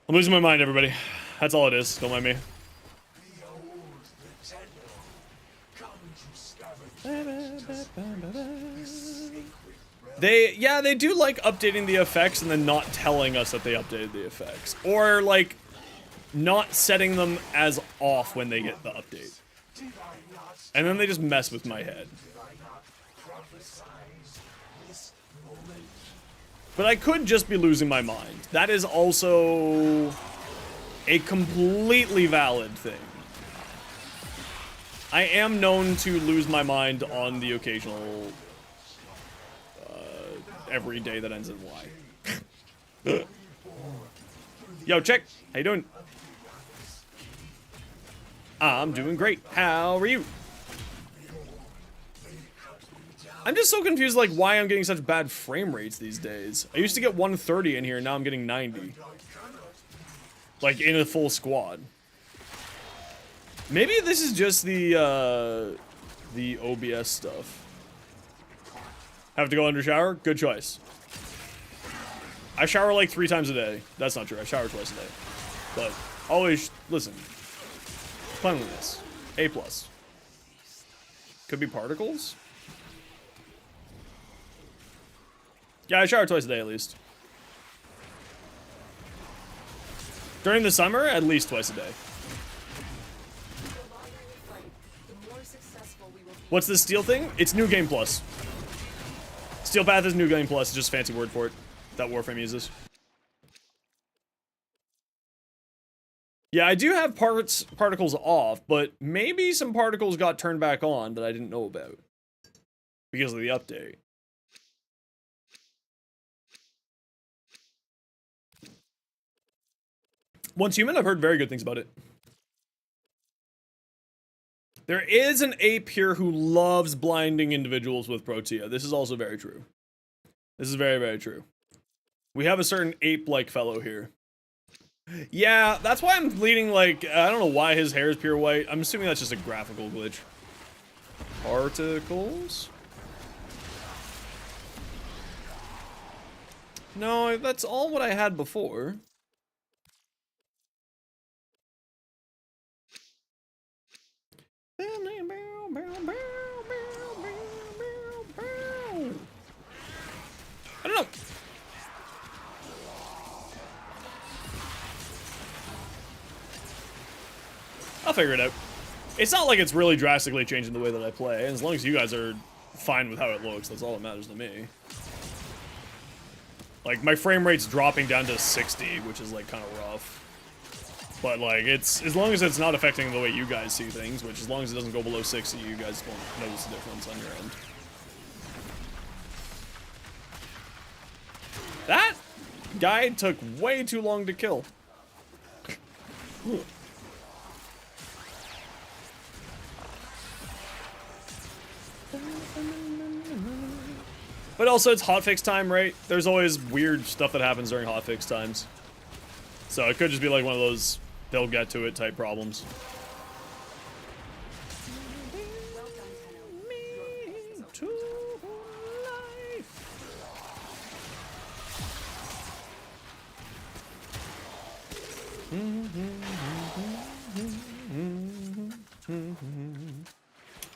I'm losing my mind, everybody. That's all it is. Don't mind me. They do like updating the effects and then not telling us that they updated the effects. Or like not setting them as off when they get the update. And then they just mess with my head. But I could just be losing my mind. That is also a completely valid thing. I am known to lose my mind on the occasional every day that ends in Y. Yo, check. How you doing? I'm doing great. How are you? I'm just so confused, like, why I'm getting such bad frame rates these days. I used to get 130 in here, and now I'm getting 90. Like, in a full squad. Maybe this is just the OBS stuff. Have to go under shower? Good choice. I shower like 3 times a day. That's not true. I shower twice a day. But always, listen. Cleanliness. A+. Could be particles? Yeah, I shower twice a day at least. During the summer, at least twice a day. What's this Steel thing? It's New Game Plus. Steel Path is New Game Plus, it's just a fancy word for it that Warframe uses. Yeah, I do have particles off, but maybe some particles got turned back on that I didn't know about because of the update. Once Human, I've heard very good things about it. There is an ape here who loves blinding individuals with Protea. This is also very true. This is very, very true. We have a certain ape-like fellow here. Yeah, that's why I'm leaning like, I don't know why his hair is pure white. I'm assuming that's just a graphical glitch. Particles? No, that's all what I had before. I don't know. I'll figure it out. It's not like it's really drastically changing the way that I play, and as long as you guys are fine with how it looks, that's all that matters to me. Like, my frame rate's dropping down to 60, which is, like, kind of rough. But, like, it's, as long as it's not affecting the way you guys see things, which as long as it doesn't go below 60, you guys won't notice the difference on your end. That guy took way too long to kill. But also, it's hotfix time, right? There's always weird stuff that happens during hotfix times. So it could just be like one of those they'll get to it type problems.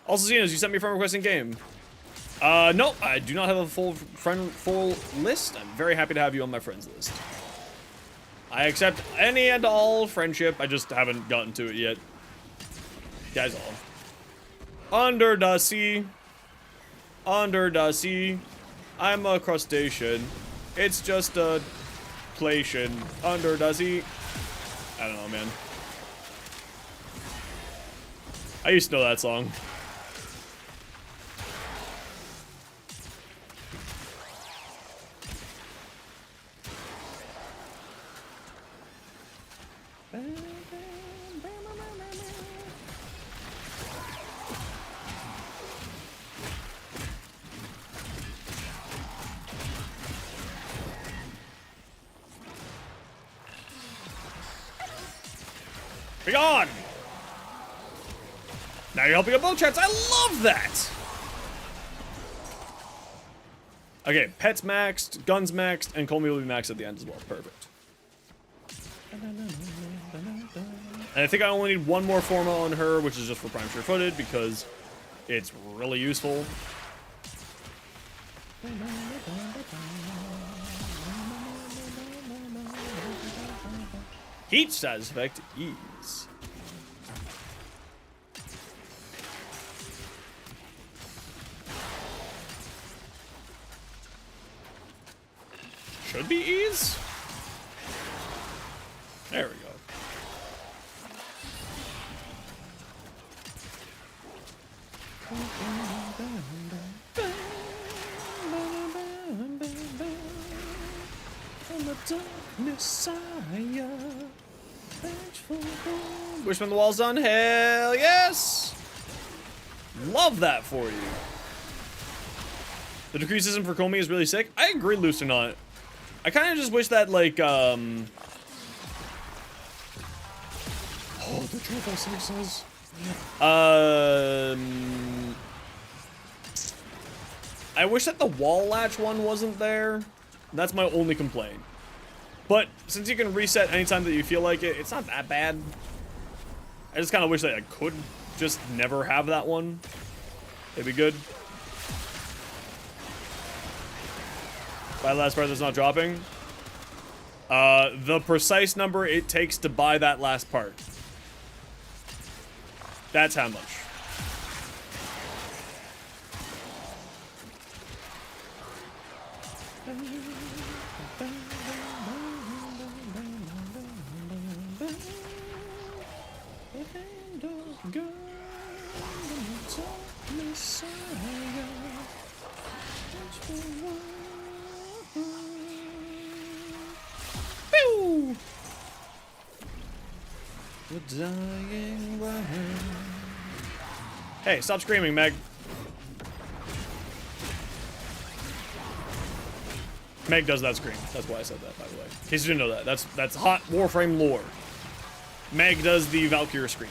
Also, Zenos, you sent me a friend request in game. No, I do not have a full list. I'm very happy to have you on my friends list. I accept any and all friendship. I just haven't gotten to it yet. Guys, all. Under the sea. Under the sea. I'm a crustacean. It's just a plation. Under the sea. I don't know, man. I used to know that song. Be gone! Now you're helping a bow chats. I love that! Okay, pets maxed, guns maxed, and Colmy will be maxed at the end as well. Perfect. And I think I only need one more forma on her, which is just for prime sure-footed, because it's really useful. Heat status effect, ease. Should be ease? There we go. Wishman the wall's done. Hell yes! Love that for you. The decree system for Comey is really sick. I agree, Lucenant. I kind of just wish that, like, oh, the triple sixes. I wish that the wall latch one wasn't there. That's my only complaint. But since you can reset anytime that you feel like it, it's not that bad. I just kind of wish that I could just never have that one. It'd be good. Buy the last part that's not dropping. The precise number it takes to buy that last part. That's how much. Hey, stop screaming, Meg. Meg does that scream. That's why I said that, by the way. In case you didn't know that. That's hot Warframe lore. Meg does the Valkyrie scream.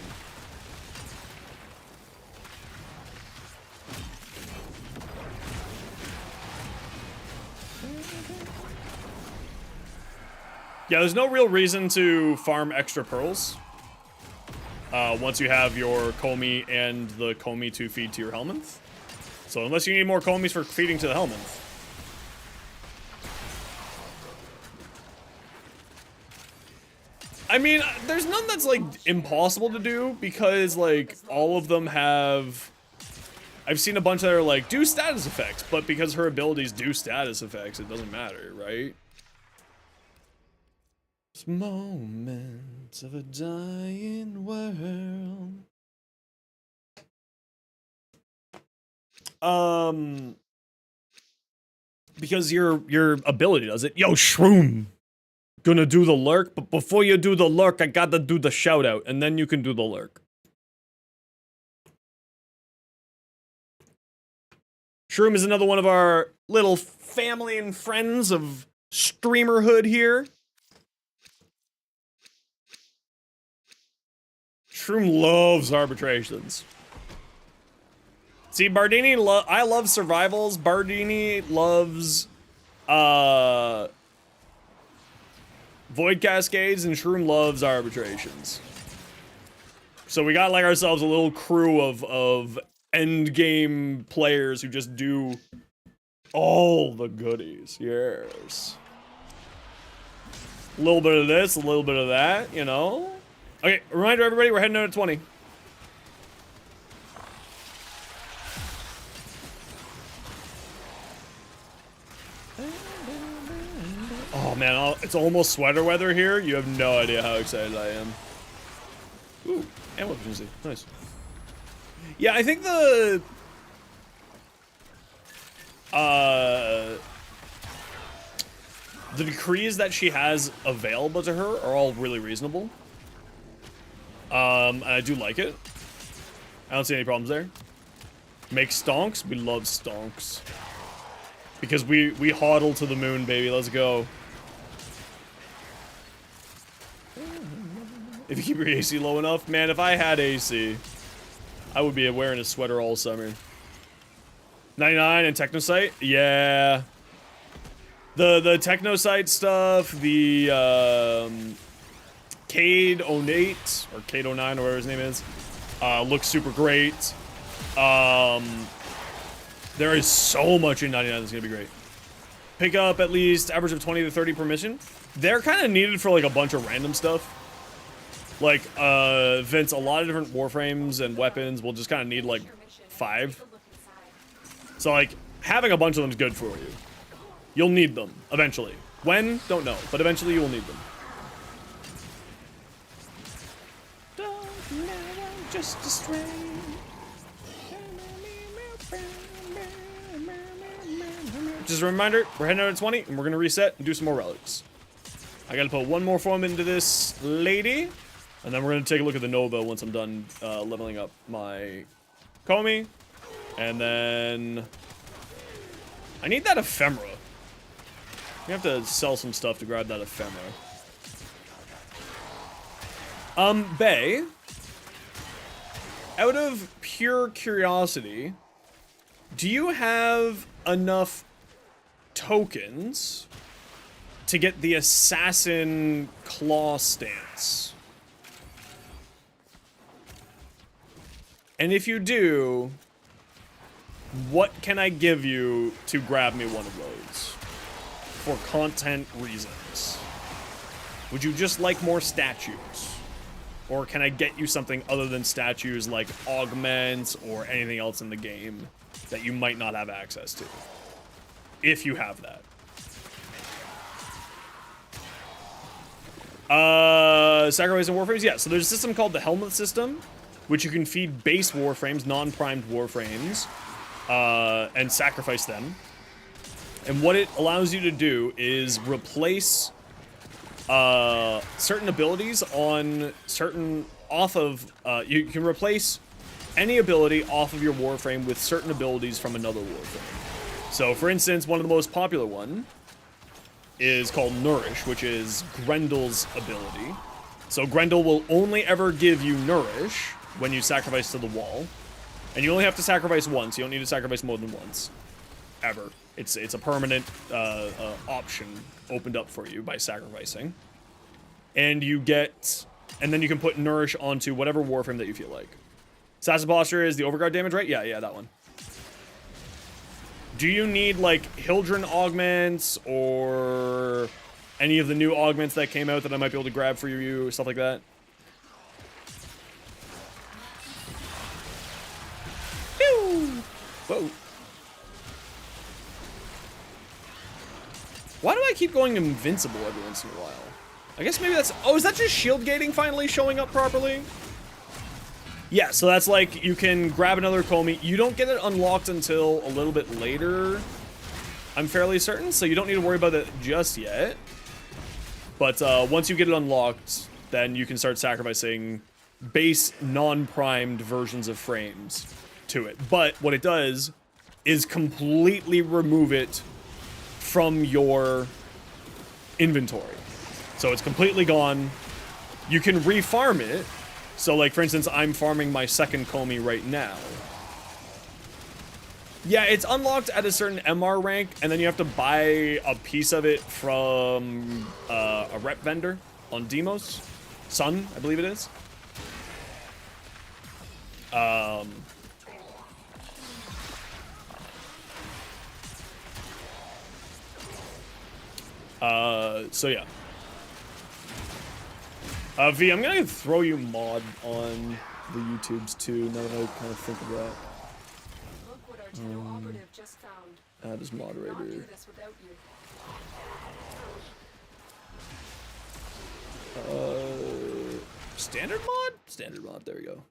Yeah, there's no real reason to farm extra pearls. Once you have your Comey and the Comey to feed to your Helminth. So unless you need more Comeys for feeding to the Helminth. I mean, there's none that's, like, impossible to do, because, like, all of them have... I've seen a bunch that are like, do status effects, but because her abilities do status effects, it doesn't matter, right? Moments of a dying world. Because your ability does it. Yo, Shroom! Gonna do the lurk, but before you do the lurk, I gotta do the shout out, and then you can do the lurk. Shroom is another one of our little family and friends of streamerhood here. Shroom loves arbitrations. See, Bardini, I love survivals. Bardini loves, Void Cascades, and Shroom loves arbitrations. So we got, like, ourselves a little crew of end game players who just do all the goodies. Yes. A little bit of this, a little bit of that, you know? Okay, reminder everybody, we're heading out at 20. Oh man, it's almost sweater weather here. You have no idea how excited I am. Ooh, ammo efficiency. Nice. Yeah, I think the decrees that she has available to her are all really reasonable. And I do like it. I don't see any problems there. Make stonks. We love stonks. Because we hodl to the moon, baby. Let's go. If you keep your AC low enough. Man, if I had AC, I would be wearing a sweater all summer. 99 and Technosite? Yeah. The Technosite stuff, the Cade 08 or Cade 09 or whatever his name is, looks super great. There is so much in 99 that's gonna be great. Pick up at least average of 20 to 30 per mission. They're kind of needed for like a bunch of random stuff. Like, Vince, a lot of different warframes and weapons will just kind of need like 5. So like, having a bunch of them is good for you. You'll need them, eventually. When? Don't know, but eventually you will need them. Just a stray. Just a reminder, we're heading out at 20, and we're gonna reset and do some more relics. I gotta put one more form into this lady, and then we're gonna take a look at the Nova once I'm done leveling up my Comey. And then I need that ephemera. You have to sell some stuff to grab that ephemera. Bae, out of pure curiosity, do you have enough tokens to get the assassin claw stance? And if you do, what can I give you to grab me one of those? For content reasons. Would you just like more statues? Or can I get you something other than statues like augments or anything else in the game that you might not have access to? If you have that. Sacrifice and warframes? Yeah, so there's a system called the Helmet System, which you can feed base warframes, non-primed warframes, and sacrifice them. And what it allows you to do is replace certain abilities on certain you can replace any ability off of your warframe with certain abilities from another warframe. So for instance, one of the most popular one is called Nourish, which is Grendel's ability. So Grendel will only ever give you Nourish when you sacrifice to the wall. And you only have to sacrifice once. You don't need to sacrifice more than once. Ever. It's a permanent option opened up for you by sacrificing. And you get... And then you can put Nourish onto whatever warframe that you feel like. Assassin Posture is the overguard damage, right? Yeah, that one. Do you need, like, Hildren augments or any of the new augments that came out that I might be able to grab for you, stuff like that? Pew! Whoa. Why do I keep going invincible every once in a while? I guess maybe that's... Oh, is that just shield gating finally showing up properly? Yeah, so that's like, you can grab another Comey. You don't get it unlocked until a little bit later, I'm fairly certain, so you don't need to worry about it just yet. But once you get it unlocked, then you can start sacrificing base non-primed versions of frames to it. But what it does is completely remove it from your inventory. So it's completely gone. You can refarm it. So like, for instance, I'm farming my second Comey right now. Yeah, it's unlocked at a certain MR rank, and then you have to buy a piece of it from a rep vendor on Demos. Sun, I believe it is. So yeah. V, I'm gonna throw you mod on the YouTubes too, now that I kind of think of that. Look what our Tenno operative just found. Add as We cannot do moderator. this without you. Standard mod? Standard mod, there we go.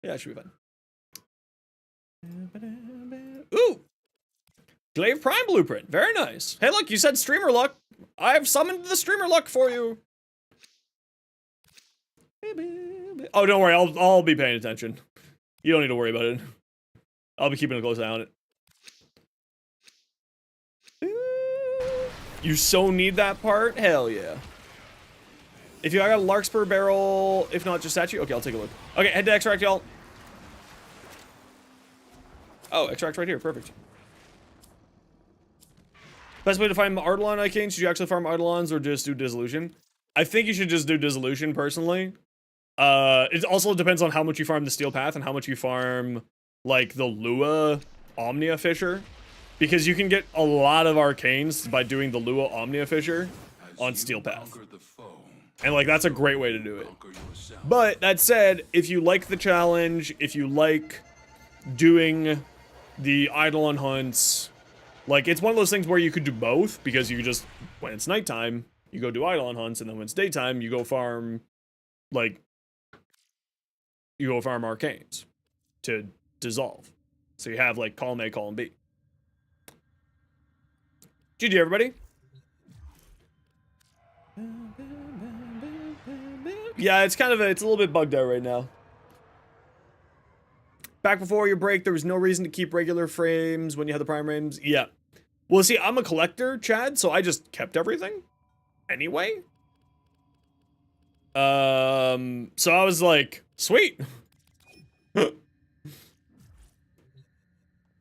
Yeah, it should be fine. Ooh! Glaive Prime Blueprint, very nice. Hey look, you said streamer luck. I've summoned the streamer luck for you. Oh, don't worry, I'll be paying attention. You don't need to worry about it. I'll be keeping a close eye on it. You so need that part? Hell yeah. If you got a Larkspur barrel, if not, just statue? Okay, I'll take a look. Okay, head to extract, y'all. Oh, extract right here, perfect. Best way to find Eidolon Icane, should you actually farm Eidolons or just do Dissolution? I think you should just do Dissolution, personally. It also depends on how much you farm the Steel Path and how much you farm, like, the Lua Omnia Fisher. Because you can get a lot of Arcanes by doing the Lua Omnia Fisher on Steel Path. And, like, that's a great way to do it. But, that said, if you like the challenge, if you like doing the Eidolon hunts, like, it's one of those things where you could do both, because you could just, when it's nighttime, you go do Eidolon hunts, and then when it's daytime, you go farm, like, you go farm Arcanes to dissolve. So you have, like, column A, column B. GG, everybody. Yeah, it's kind of it's a little bit bugged out right now. Back before your break, there was no reason to keep regular frames when you had the prime frames. Yeah. Well, see, I'm a collector, Chad, so I just kept everything anyway. So I was like, sweet.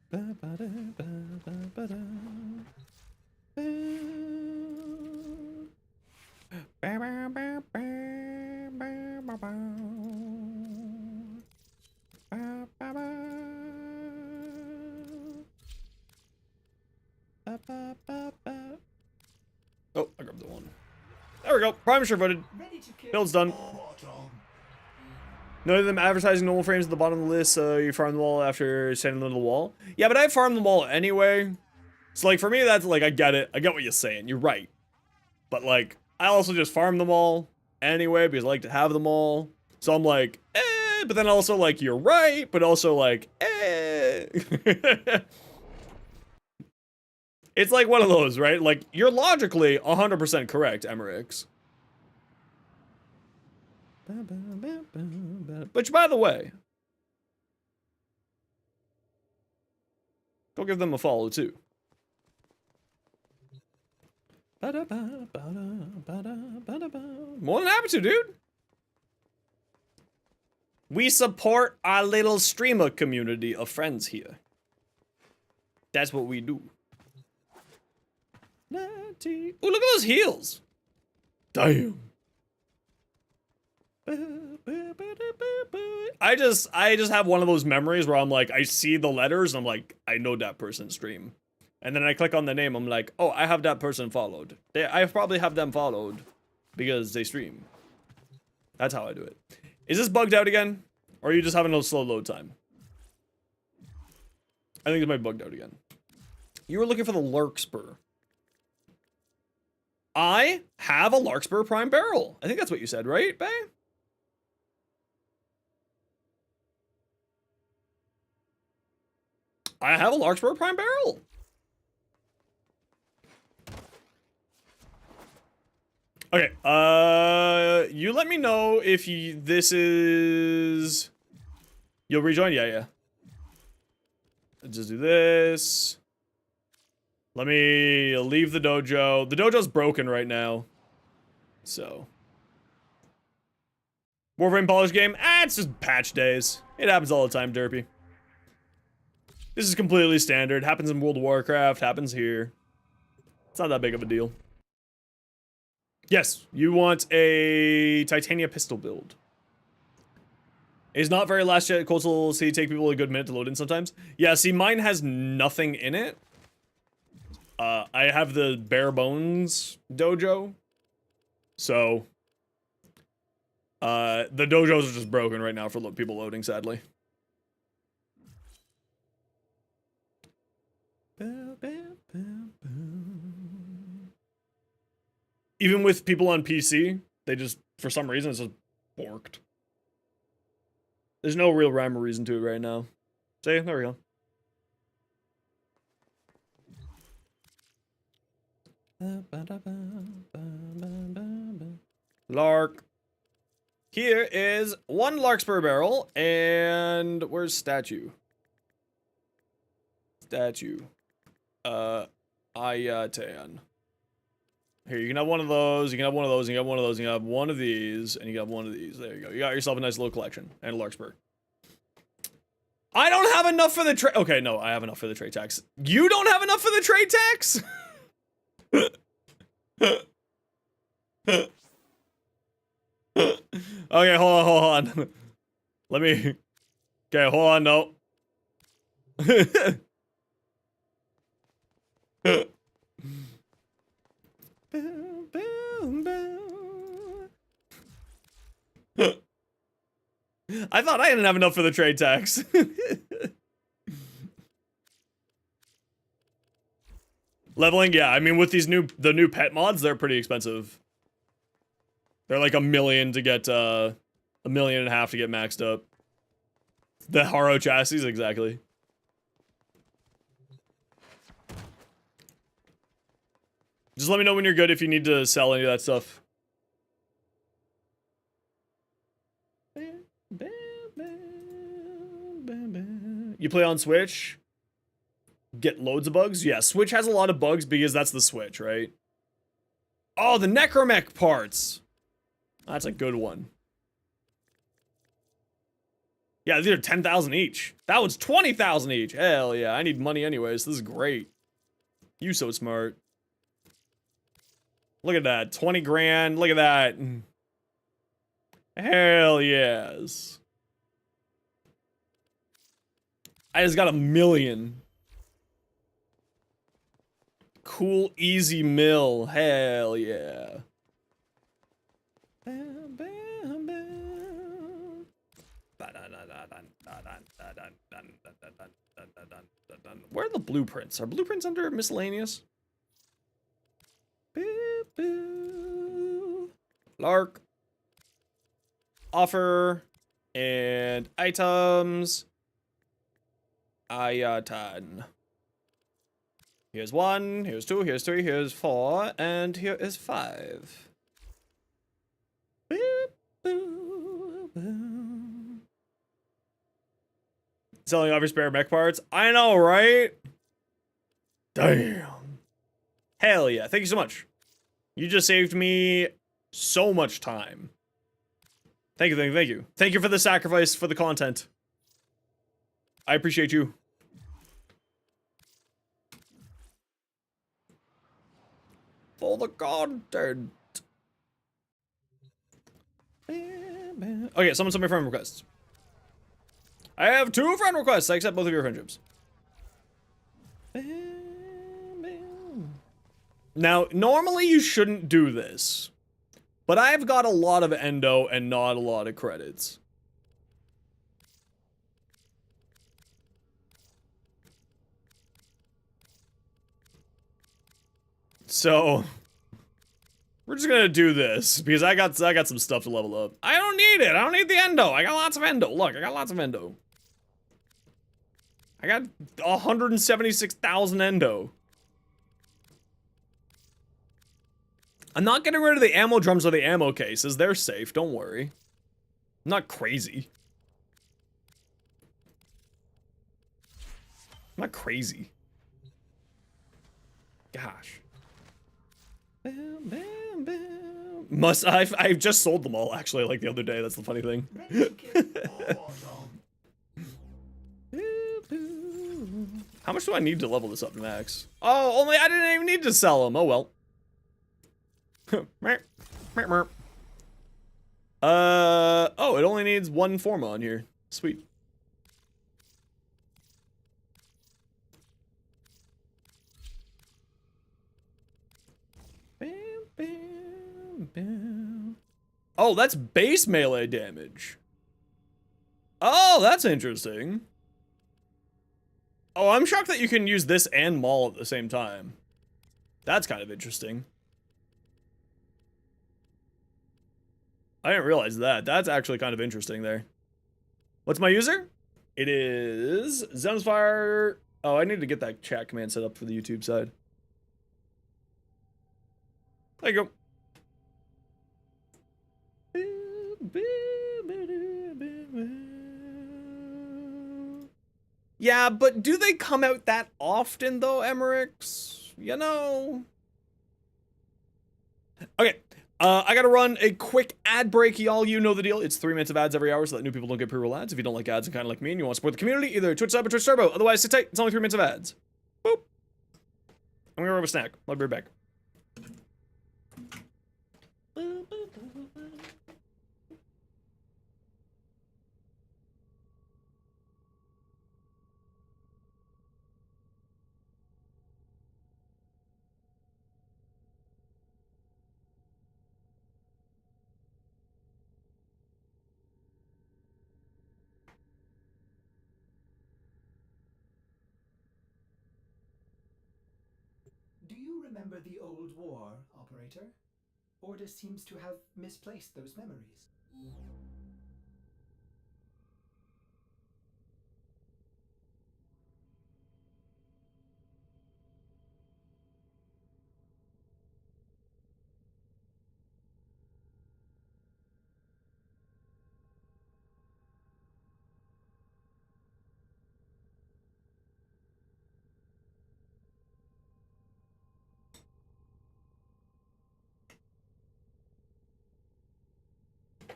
Oh, I grabbed the one. There we go. Prime sure footed. Build's done. None of them advertising normal frames at the bottom of the list, so you farm them all after sending them to the wall. Yeah, but I farm them all anyway. So, like, for me, that's, like, I get it. I get what you're saying. You're right. But, like, I also just farm them all anyway because I like to have them all. So I'm like, eh, but then also, like, you're right, but also, like, eh. It's like one of those, right? Like, you're logically 100% correct, Emerix. Which, by the way, go give them a follow, too. More than happy to, dude. We support our little streamer community of friends here. That's what we do. Ooh, look at those heels. Damn. I just have one of those memories where I'm like, I see the letters, and I'm like, I know that person's stream. And then I click on the name, I'm like, oh, I have that person followed. I probably have them followed because they stream. That's how I do it. Is this bugged out again? Or are you just having a slow load time? I think it might be bugged out again. You were looking for the Larkspur. I have a Larkspur Prime Barrel. I think that's what you said, right, Bay? I have a Larkspur Prime Barrel. Okay, you let me know if this is... You'll rejoin? Yeah. Let's just do this. Let me leave the dojo. The dojo's broken right now. So. Warframe Polish game? It's just patch days. It happens all the time, Derpy. This is completely standard. Happens in World of Warcraft, happens here. It's not that big of a deal. Yes, you want a Titania pistol build. It's not very last jet coastal, so you take people a good minute to load in sometimes. Yeah, see, mine has nothing in it. I have the bare bones dojo. So, the dojos are just broken right now for people loading, sadly. Even with people on PC, they just, for some reason, it's just borked. There's no real rhyme or reason to it right now. See, there we go. Lark. Here is one larkspur barrel, and where's statue? Statue. Ayatan. Here, you can have one of those, you can have one of those, you can have one of those, you can have one of these, and you can have one of these. There you go. You got yourself a nice little collection, and a larkspur. I don't have enough for the trade. Okay, no, I have enough for the trade tax. You don't have enough for the trade tax? Okay, hold on. Let me. Okay, hold on, no. I thought I didn't have enough for the trade tax. Leveling, yeah. I mean, with these the new pet mods, they're pretty expensive. They're like $1 million to get $1.5 million to get maxed up. The Haro chassis, exactly. Just let me know when you're good if you need to sell any of that stuff. You play on Switch? Get loads of bugs? Yeah, Switch has a lot of bugs because that's the Switch, right? Oh, the Necromech parts! That's a good one. Yeah, these are 10,000 each. That one's 20,000 each. Hell yeah, I need money anyways. This is great. You so smart. Look at that, 20 grand. Look at that. Hell yes. I just got $1 million. Cool, easy mill. Hell yeah. Where are the blueprints? Are blueprints under miscellaneous? Lark. Offer. And items. Ayatan. Here's 1, here's 2, here's 3, here's 4, and here is 5. Selling off your spare mech parts? I know, right? Damn. Hell yeah. Thank you so much. You just saved me so much time. Thank you, thank you, thank you. Thank you for the sacrifice for the content. I appreciate you. For the content. Okay, someone sent me friend requests. I have 2 friend requests. I accept both of your friendships. Now, normally you shouldn't do this, but I've got a lot of endo and not a lot of credits. So, we're just gonna do this because I got some stuff to level up. I don't need it. I don't need the endo. I got lots of endo. Look, I got lots of endo. I got 176,000 endo. I'm not getting rid of the ammo drums or the ammo cases. They're safe. Don't worry. I'm not crazy. I'm not crazy. Gosh. I've just sold them all actually, like the other day. That's the funny thing. How much do I need to level this up to max? Oh, I didn't even need to sell them. Oh well. Oh, it only needs 1 forma on here. Sweet. Oh, that's base melee damage. Oh, that's interesting. Oh, I'm shocked that you can use this and Maul at the same time. That's kind of interesting. I didn't realize that. That's actually kind of interesting there. What's my user? It is Zemsfire. Oh, I need to get that chat command set up for the YouTube side. There you go. Yeah, but do they come out that often though, Emmerichs? You know? Okay, I gotta run a quick ad break, y'all. You know the deal. It's 3 minutes of ads every hour so that new people don't get pre-roll ads. If you don't like ads and kind of like me and you want to support the community, either Twitch sub or Twitch Turbo. Otherwise, sit tight. It's only 3 minutes of ads. Boop. I'm gonna grab a snack. I'll be right back. Do you remember the old war, operator? Order seems to have misplaced those memories.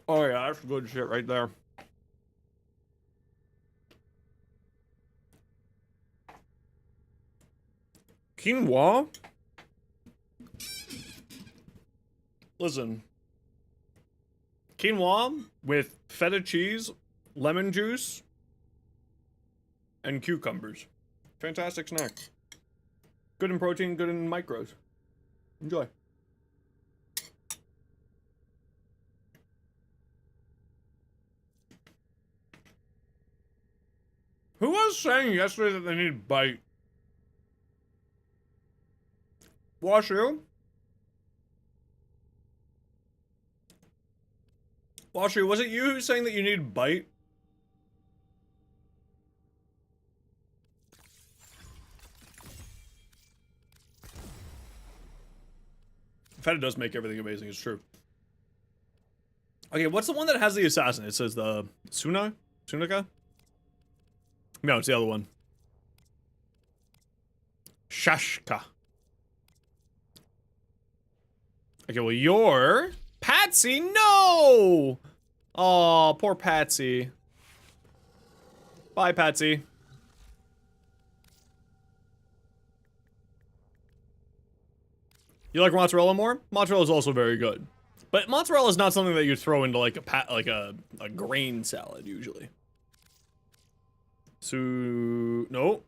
Oh yeah, that's good shit right there. Quinoa? Listen. Quinoa with feta cheese, lemon juice, and cucumbers. Fantastic snack. Good in protein, good in micros. Enjoy. Who was saying yesterday that they need bite? Washu? Washu, was it you who's saying that you need bite? Feta does make everything amazing, it's true. Okay, what's the one that has the assassin? It says the Sunaka? No, it's the other one. Shashka. Okay, well, you're Patsy. No! Oh, poor Patsy. Bye, Patsy. You like mozzarella more? Mozzarella is also very good, but mozzarella is not something that you throw into like a grain salad usually. So no.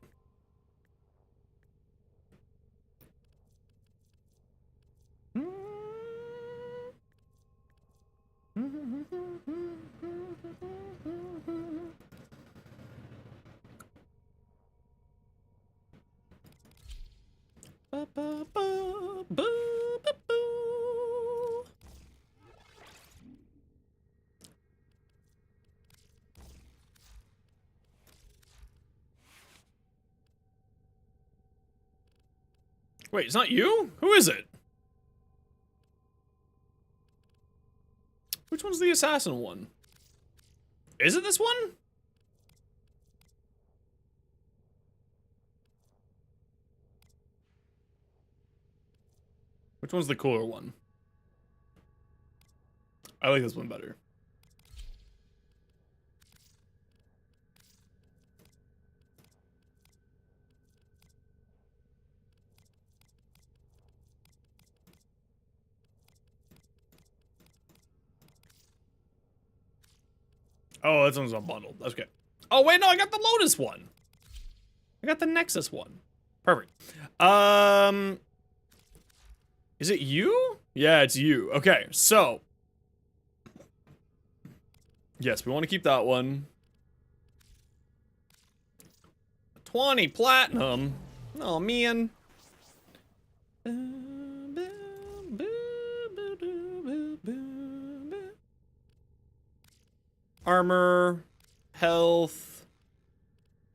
Wait, it's not you? Who is it? Which one's the assassin one? Is it this one? Which one's the cooler one? I like this one better. Oh, this one's unbundled. That's okay. Oh, wait, no, I got the Lotus one. I got the Nexus one. Perfect. Is it you? Yeah, it's you. Okay, so. Yes, we want to keep that one. 20 platinum. Oh, man. Armor. Health.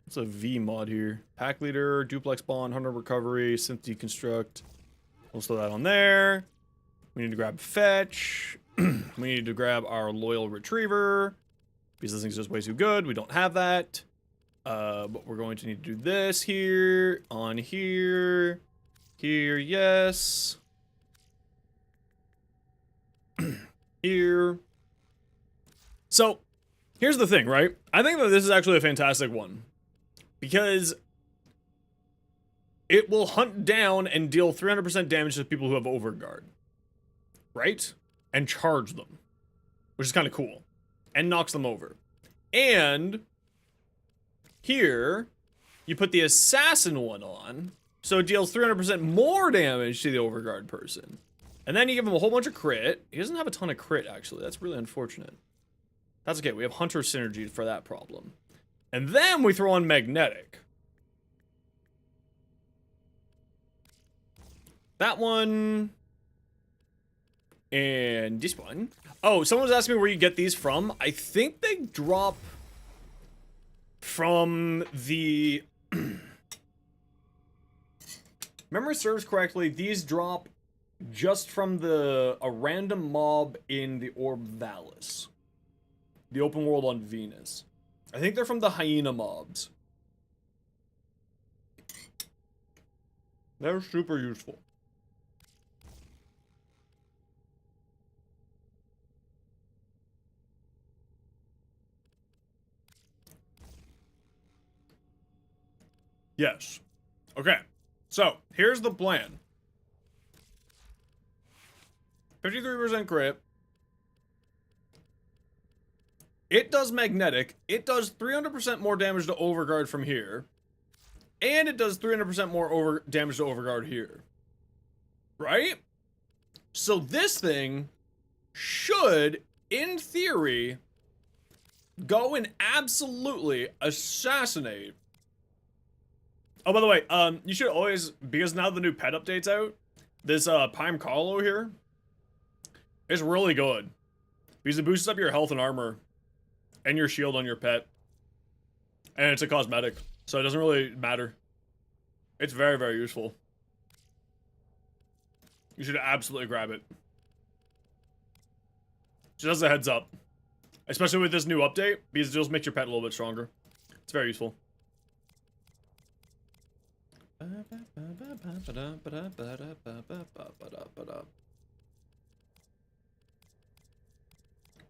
What's a V mod here? Pack leader, duplex bond, 100 recovery, synth deconstruct. We'll throw that on there. We need to grab fetch. We need to grab our loyal retriever. Because this thing's just way too good. We don't have that. But we're going to need to do this here. On here. Here, yes. Here. So, here's the thing, right? I think that this is actually a fantastic one. Because it will hunt down and deal 300% damage to people who have overguard. Right? And charge them. Which is kind of cool. And knocks them over. And here, you put the assassin one on, so it deals 300% more damage to the overguard person. And then you give him a whole bunch of crit. He doesn't have a ton of crit, actually. That's really unfortunate. That's okay. We have hunter synergy for that problem. And then we throw on magnetic. That one. And this one. Oh, someone was asking me where you get these from. I think they drop from the... Memory serves correctly, these drop just from a random mob in the Orb Valis. The open world on Venus. I think they're from the hyena mobs. They're super useful. Yes. Okay. So, here's the plan. 53% crit. It does magnetic. It does 300% more damage to overguard from here. And it does 300% more damage to overguard here. Right? So this thing should, in theory, go and absolutely assassinate. Oh, by the way, you should always, because now the new pet update's out, this Pime Carlo here is really good. Because it boosts up your health and armor and your shield on your pet. And it's a cosmetic, so it doesn't really matter. It's very, very useful. You should absolutely grab it. Just as a heads up. Especially with this new update, because it just makes your pet a little bit stronger. It's very useful.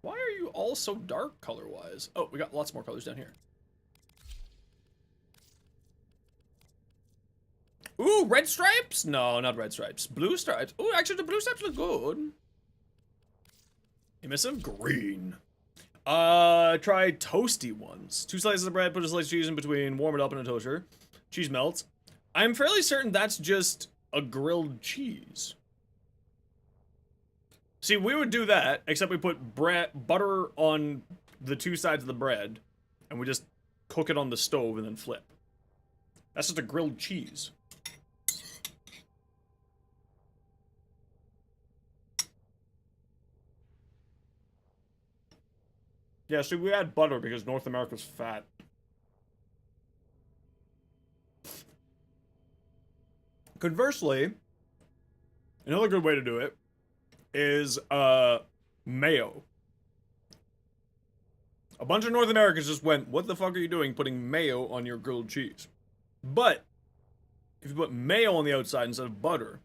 Why are you all so dark color-wise? Oh, we got lots more colors down here. Ooh, red stripes? No, not red stripes. Blue stripes. Ooh, actually, the blue stripes look good. Emissive green. Try toasty ones. 2 slices of bread, put a slice of cheese in between, warm it up in a toaster. Cheese melts. I'm fairly certain that's just a grilled cheese. See, we would do that, except we put butter on the 2 sides of the bread, and we just cook it on the stove and then flip. That's just a grilled cheese. Yeah, see, we add butter because North America's fat. Conversely, another good way to do it is mayo. A bunch of North Americans just went, what the fuck are you doing putting mayo on your grilled cheese? But if you put mayo on the outside instead of butter,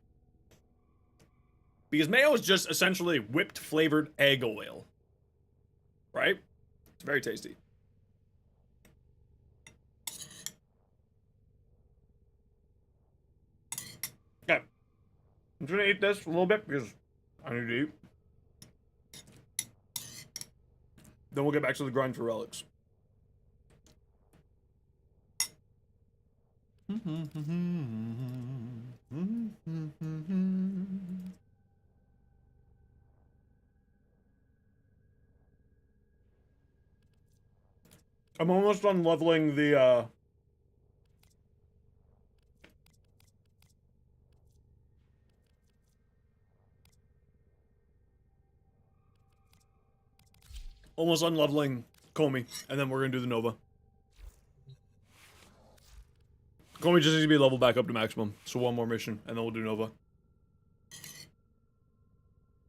because mayo is just essentially whipped flavored egg oil, right? It's very tasty. Okay, I'm just gonna eat this a little bit because I need to eat. Then we'll get back to the grind for relics. I'm almost done leveling the, almost done leveling Comey, and then we're gonna do the Nova. Comey just needs to be leveled back up to maximum, so one more mission, and then we'll do Nova.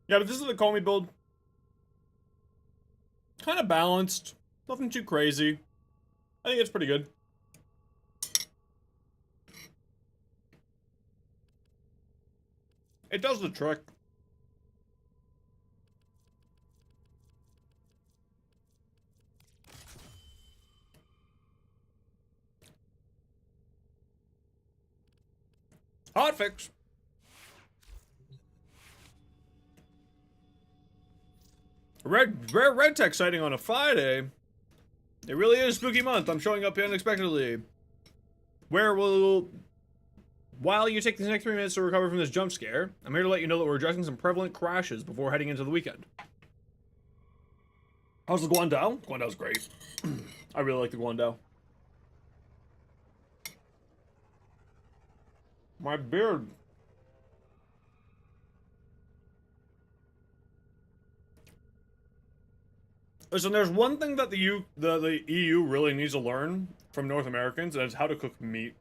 Yeah, but this is the Comey build. Kind of balanced. Nothing too crazy. I think it's pretty good. It does the trick. Hotfix. Rare red tech sighting on a Friday. It really is spooky month. I'm showing up here unexpectedly. While you take these next 3 minutes to recover from this jump scare, I'm here to let you know that we're addressing some prevalent crashes before heading into the weekend. How's the Guandao? Guandao's great. I really like the Guandao. My beard. Listen, there's one thing that the EU really needs to learn from North Americans, and it's how to cook meat.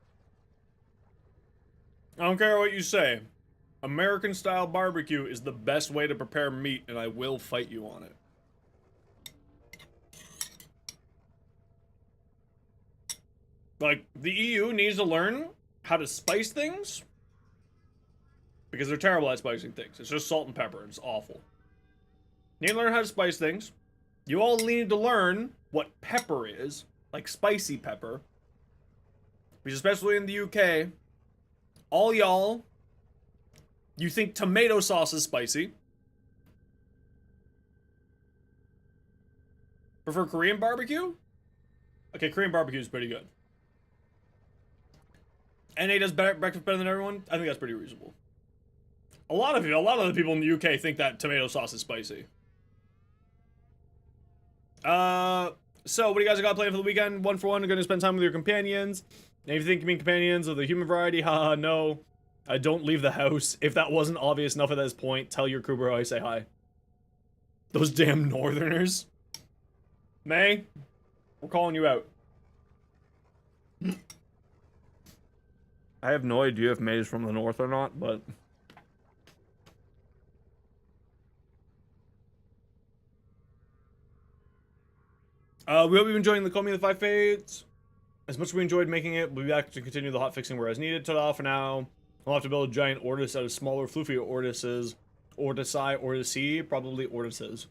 I don't care what you say. American-style barbecue is the best way to prepare meat, and I will fight you on it. Like, the EU needs to learn how to spice things, because they're terrible at spicing things. It's just salt and pepper. It's awful. You need to learn how to spice things. You all need to learn what pepper is, like spicy pepper. Because especially in the UK, all y'all, you think tomato sauce is spicy. Prefer Korean barbecue? Okay, Korean barbecue is pretty good. NA does breakfast better than everyone? I think that's pretty reasonable. A lot of the people in the UK think that tomato sauce is spicy. So what do you guys got planned for the weekend? One for one, you're gonna spend time with your companions. And if you think you mean companions of the human variety, haha, no. I don't leave the house. If that wasn't obvious enough at this point, tell your crew bro I say hi. Those damn northerners. May, we're calling you out. I have no idea if May is from the north or not, but... we hope you've enjoying the Call Me the Five Fates. As much as we enjoyed making it, we'll be back to continue the hot fixing where as needed. Ta-da for now. We'll have to build a giant Ortis out of smaller, floofier Ortises. Ortisi, Ortisi, probably Ortises.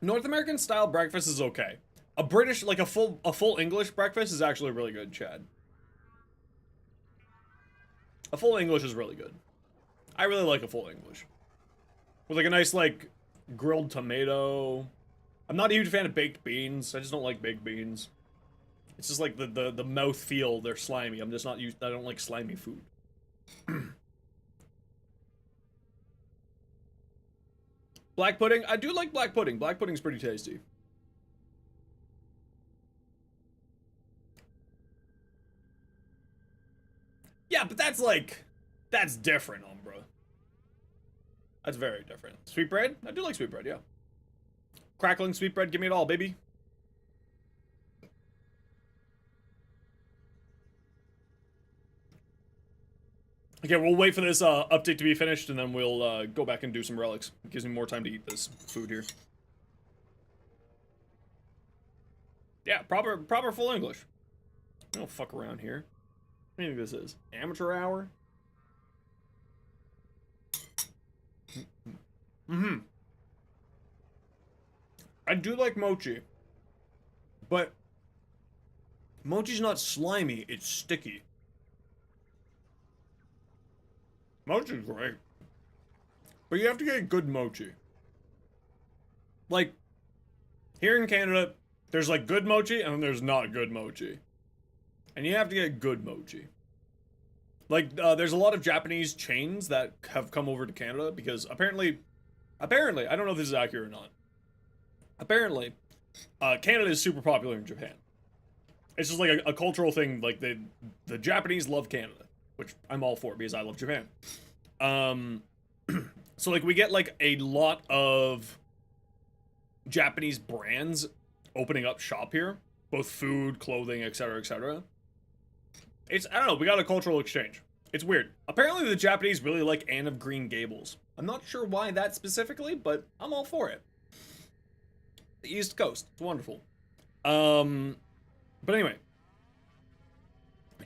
North American style breakfast is okay. A British, like a full English breakfast is actually really good, Chad. A full English is really good. I really like a full English. With like a nice, like, grilled tomato. I'm not a huge fan of baked beans. I just don't like baked beans. It's just like the mouth feel, they're slimy. I'm just not used, I don't like slimy food. Black pudding? I do like black pudding. Black pudding's pretty tasty. Yeah, but that's like, that's different, Umbra. That's very different. Sweetbread? I do like sweetbread, yeah. Crackling sweetbread, give me it all, baby. Okay, we'll wait for this update to be finished, and then we'll go back and do some relics. It gives me more time to eat this food here. Yeah, proper full English. I don't fuck around here. What do you think this is? Amateur hour? Mm-hmm. I do like mochi. But mochi's not slimy, it's sticky. Mochi's great. But you have to get good mochi. Like, here in Canada, there's like good mochi and then there's not good mochi. And you have to get good mochi. Like, there's a lot of Japanese chains that have come over to Canada because apparently apparently, I don't know if this is accurate or not. Apparently, Canada is super popular in Japan. It's just like a cultural thing. Like the Japanese love Canada, which I'm all for because I love Japan. So like we get like a lot of Japanese brands opening up shop here, both food, clothing, etc., etc. It's, I don't know, we got a cultural exchange. It's weird. Apparently the Japanese really like Anne of Green Gables. I'm not sure why that specifically, but I'm all for it. The East Coast, it's wonderful. But anyway.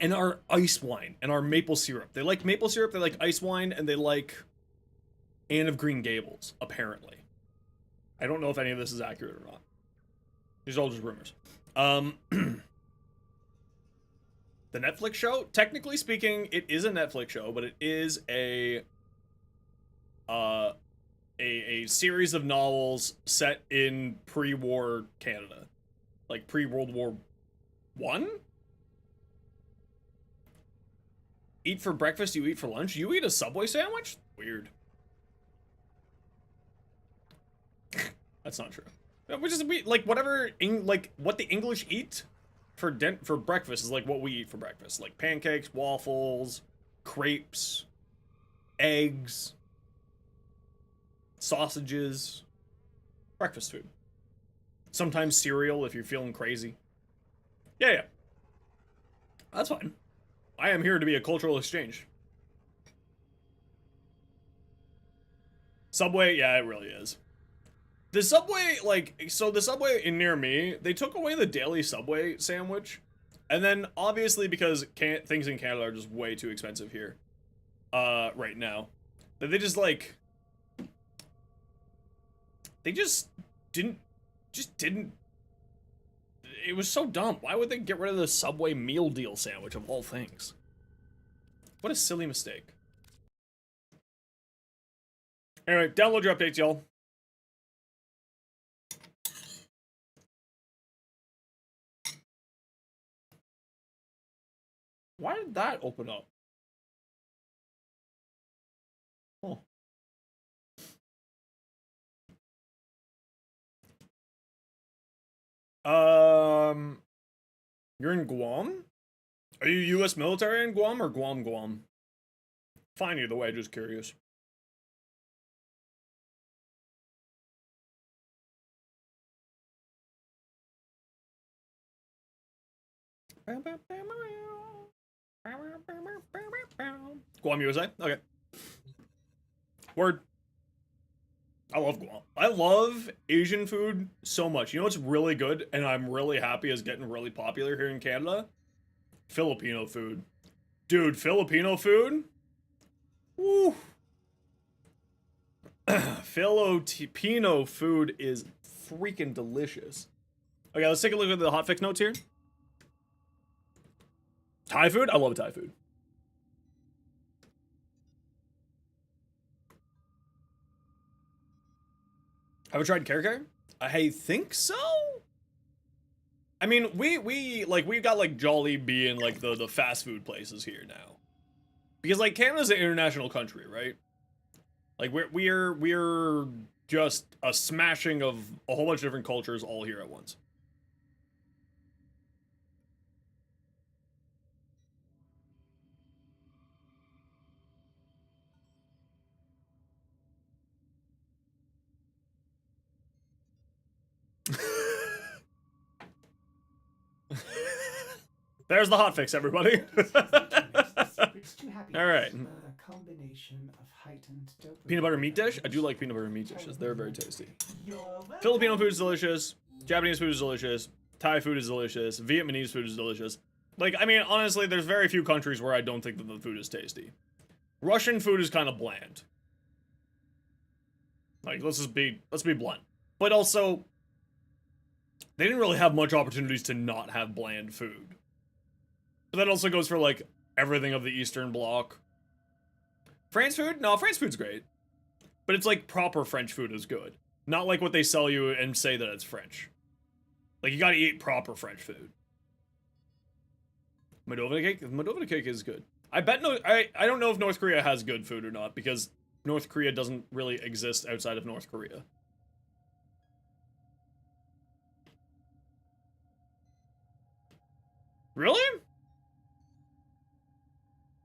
And our ice wine and our maple syrup. They like maple syrup, they like ice wine, and they like Anne of Green Gables, apparently. I don't know if any of this is accurate or not. These are all just rumors. The Netflix show, technically speaking, it is a Netflix show, but it is a series of novels set in pre-war Canada. Like pre-World War I? Eat for breakfast, you eat for lunch? You eat a Subway sandwich? Weird. That's not true. We just like whatever like what the English eat for breakfast is like what we eat for breakfast. Like pancakes, waffles, crepes, eggs, sausages, breakfast food. Sometimes cereal if you're feeling crazy. Yeah. That's fine. I am here to be a cultural exchange. Subway, yeah, it really is. The Subway, like, so the Subway in near me, they took away the daily Subway sandwich. And then, obviously, because things in Canada are just way too expensive here, right now, that they just, like, they just didn't, it was so dumb. Why would they get rid of the Subway meal deal sandwich of all things? What a silly mistake. Anyway, download your updates, y'all. Why did that open up? Oh. You're in Guam? Are you U.S. military in Guam or Guam? Fine either way, just curious. Guam, USA? Okay. Word. I love Guam. I love Asian food so much. You know what's really good and I'm really happy is getting really popular here in Canada? Filipino food. Dude, Filipino food? Woo. Filipino food is freaking delicious. Okay, let's take a look at the hotfix notes here. Thai food? I love Thai food. Have you tried Kare? I think so. I mean, we've got like Jollibee and like the fast food places here now, because like Canada's an international country, right? Like we're just a smashing of a whole bunch of different cultures all here at once. There's the hotfix, everybody. All right. A combination of heightened Peanut butter meat dish? I do like peanut butter meat dishes. They're very tasty. Filipino food is delicious. Japanese food is delicious. Thai food is delicious. Vietnamese food is delicious. Like, I mean, honestly, there's very few countries where I don't think that the food is tasty. Russian food is kind of bland. Like, let's be blunt. But also, they didn't really have much opportunities to not have bland food. But that also goes for, like, everything of the Eastern Bloc. France food? No, France food's great. But it's like proper French food is good. Not like what they sell you and say that it's French. Like, you gotta eat proper French food. Modova cake? Modova cake is good. I bet I don't know if North Korea has good food or not, because North Korea doesn't really exist outside of North Korea. Really?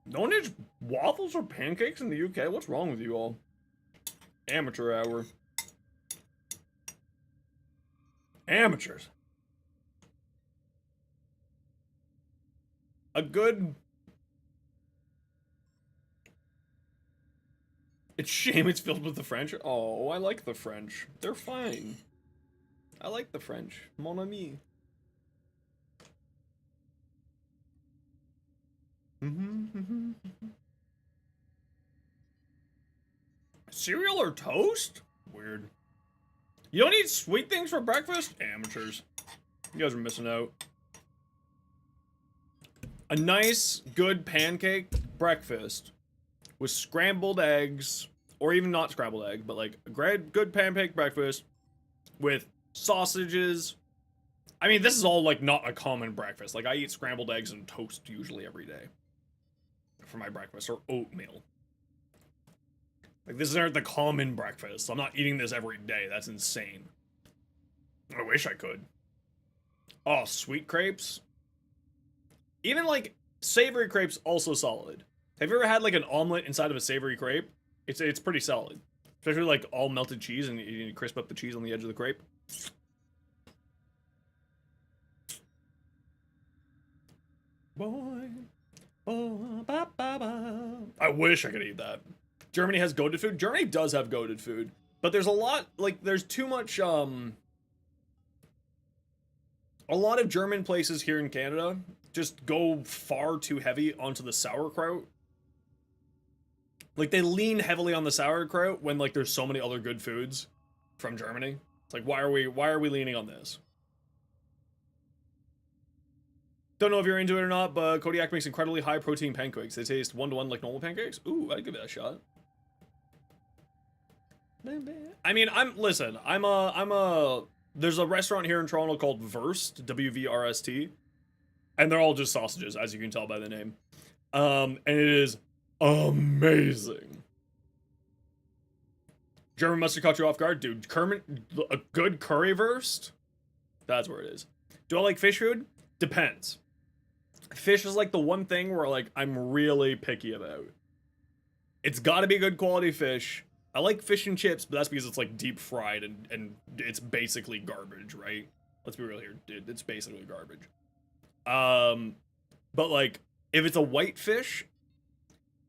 No one eats waffles or pancakes in the UK? What's wrong with you all? Amateur hour. Amateurs. A good... It's shame it's filled with the French. Oh, I like the French. They're fine. I like the French. Mon ami. Cereal or toast? Weird. You don't eat sweet things for breakfast? Amateurs. You guys are missing out. A nice, good pancake breakfast with scrambled eggs, or even not scrambled egg, but like a great, good pancake breakfast with sausages. I mean, this is all like not a common breakfast. Like I eat scrambled eggs and toast usually every day for my breakfast, or oatmeal. Like this isn't the common breakfast. I'm not eating this every day. That's insane. I wish I could. Oh, sweet crepes. Even like savory crepes also solid. Have you ever had like an omelet inside of a savory crepe? It's pretty solid. Especially like all melted cheese and you crisp up the cheese on the edge of the crepe. Boy. Oh, ba, ba, ba. I wish I could eat that. Germany has goated food. Germany does have goated food. But there's a lot, like, there's too much, a lot of German places here in Canada just go far too heavy onto the sauerkraut. Like, they lean heavily on the sauerkraut when, like, there's so many other good foods from Germany. It's like, why are we leaning on this? Don't know if you're into it or not, but Kodiak makes incredibly high protein pancakes. They taste 1-to-1 like normal pancakes. Ooh, I'd give it a shot. I mean, there's a restaurant here in Toronto called Wurst, W-V-R-S-T, and they're all just sausages, as you can tell by the name. And it is amazing. German mustard caught you off guard? Dude, a good currywurst? That's where it is. Do I like fish food? Depends. Fish is like the one thing where like I'm really picky about. It's gotta be good quality fish. I like fish and chips, but that's because it's like deep fried and it's basically garbage, right? Let's be real here, dude. It's basically garbage. But like if it's a white fish,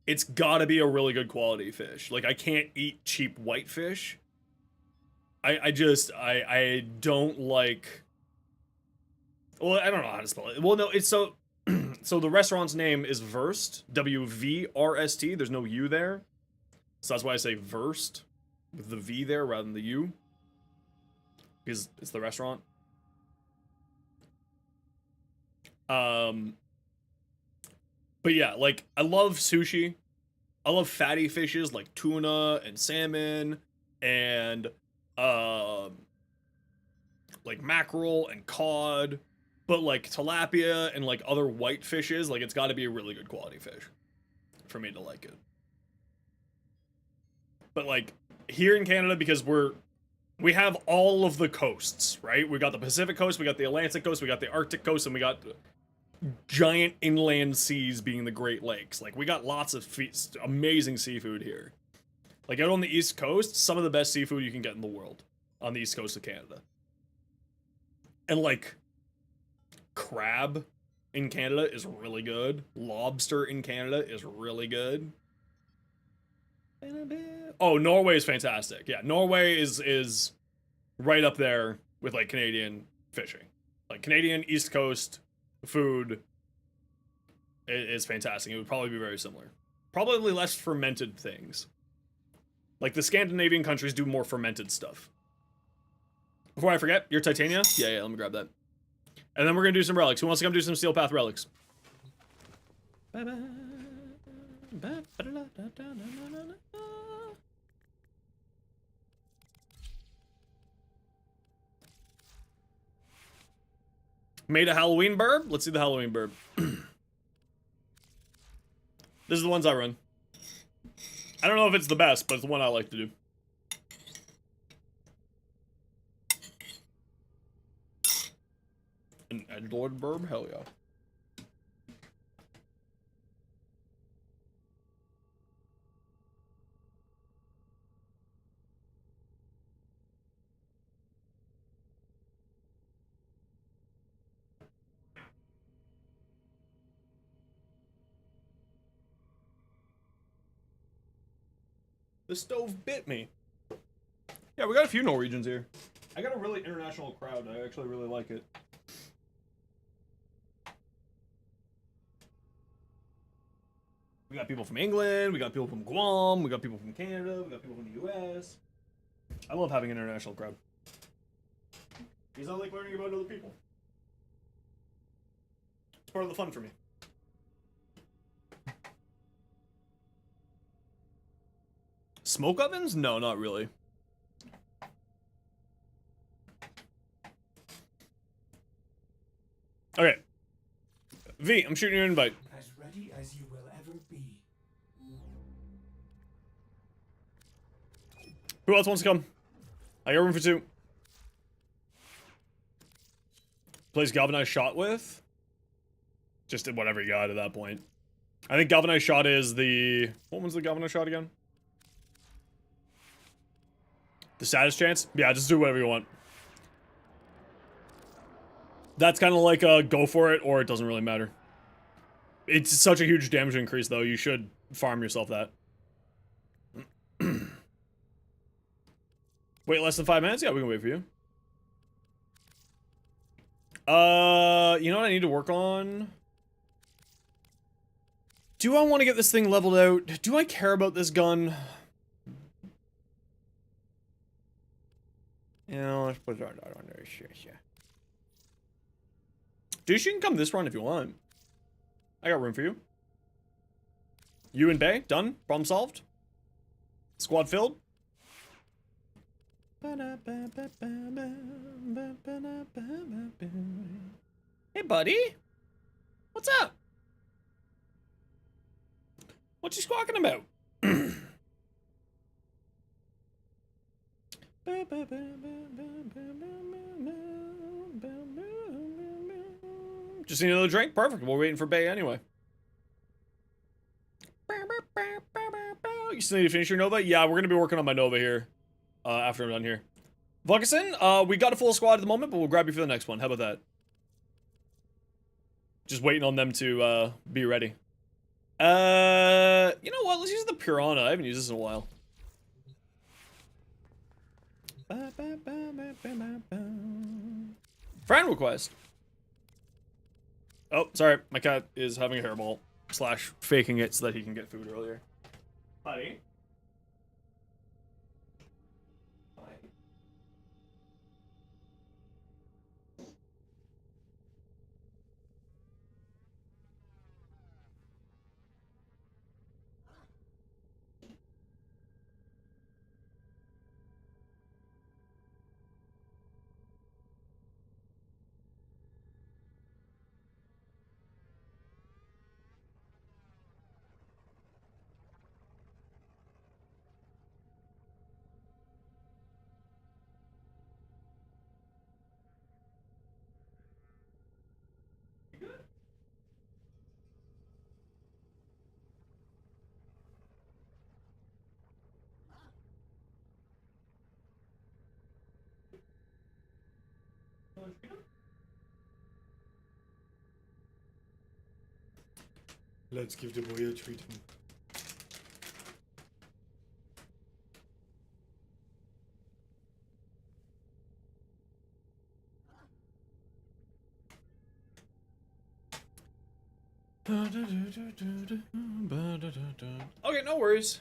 it's gotta be a really good quality fish. Like I can't eat cheap white fish. I don't like. Well, I don't know how to spell it. Well, no, it's so. So the restaurant's name is Wurst, W-V-R-S-T. There's no U there, so that's why I say Wurst with the V there rather than the U, because it's the restaurant. But yeah, like I love sushi. I love fatty fishes like tuna and salmon and like mackerel and cod. But like tilapia and like other white fishes, like it's got to be a really good quality fish for me to like it. But like here in Canada, because we have all of the coasts, right? We got the Pacific coast, we got the Atlantic coast, we got the Arctic coast, and we got giant inland seas being the Great Lakes. Like we got lots of amazing seafood here. Like out on the East Coast, some of the best seafood you can get in the world on the East Coast of Canada. And like crab in Canada is really good. Lobster in Canada is really good. Oh, Norway is fantastic. Yeah, Norway is right up there with like Canadian fishing. Like Canadian East Coast food is fantastic. It would probably be very similar. Probably less fermented things. Like the Scandinavian countries do more fermented stuff. Before I forget, your Titania? Yeah, let me grab that. And then we're gonna do some relics. Who wants to come do some Steel Path relics? Made a Halloween burb? Let's see the Halloween burb. This is the ones I run. I don't know if it's the best, but it's the one I like to do. An edgelord burb? Hell yeah. The stove bit me. Yeah, we got a few Norwegians here. I got a really international crowd. I actually really like it. We got people from England, we got people from Guam, we got people from Canada, we got people from the US. I love having an international crowd. Because I like learning about other people. It's part of the fun for me. Smoke ovens? No, not really. Okay. V, I'm shooting your invite. As ready as you will ever be. Who else wants to come? I got room for two. Plays galvanized shot with? Just did whatever you got at that point. I think galvanized shot is the... What one's the galvanized shot again? The saddest chance? Yeah, just do whatever you want. That's kind of like a go for it, or it doesn't really matter. It's such a huge damage increase, though. You should farm yourself that. Wait less than 5 minutes? Yeah, we can wait for you. You know what I need to work on? Do I want to get this thing leveled out? Do I care about this gun? You know, let's put it on there. Sure. Dude, you can come this run if you want. I got room for you. You and Bay, done? Problem solved? Squad filled? Hey, buddy. What's up? What you squawking about? Just need another drink? Perfect. We're waiting for Bay anyway. You still need to finish your Nova? Yeah, we're going to be working on my Nova here. After I'm done here. Vuckison, we got a full squad at the moment, but we'll grab you for the next one. How about that? Just waiting on them to, be ready. You know what? Let's use the Piranha. I haven't used this in a while. Friend request. Oh, sorry. My cat is having a hairball. / faking it so that he can get food earlier. Buddy. Let's give the boy a treat. Okay, no worries.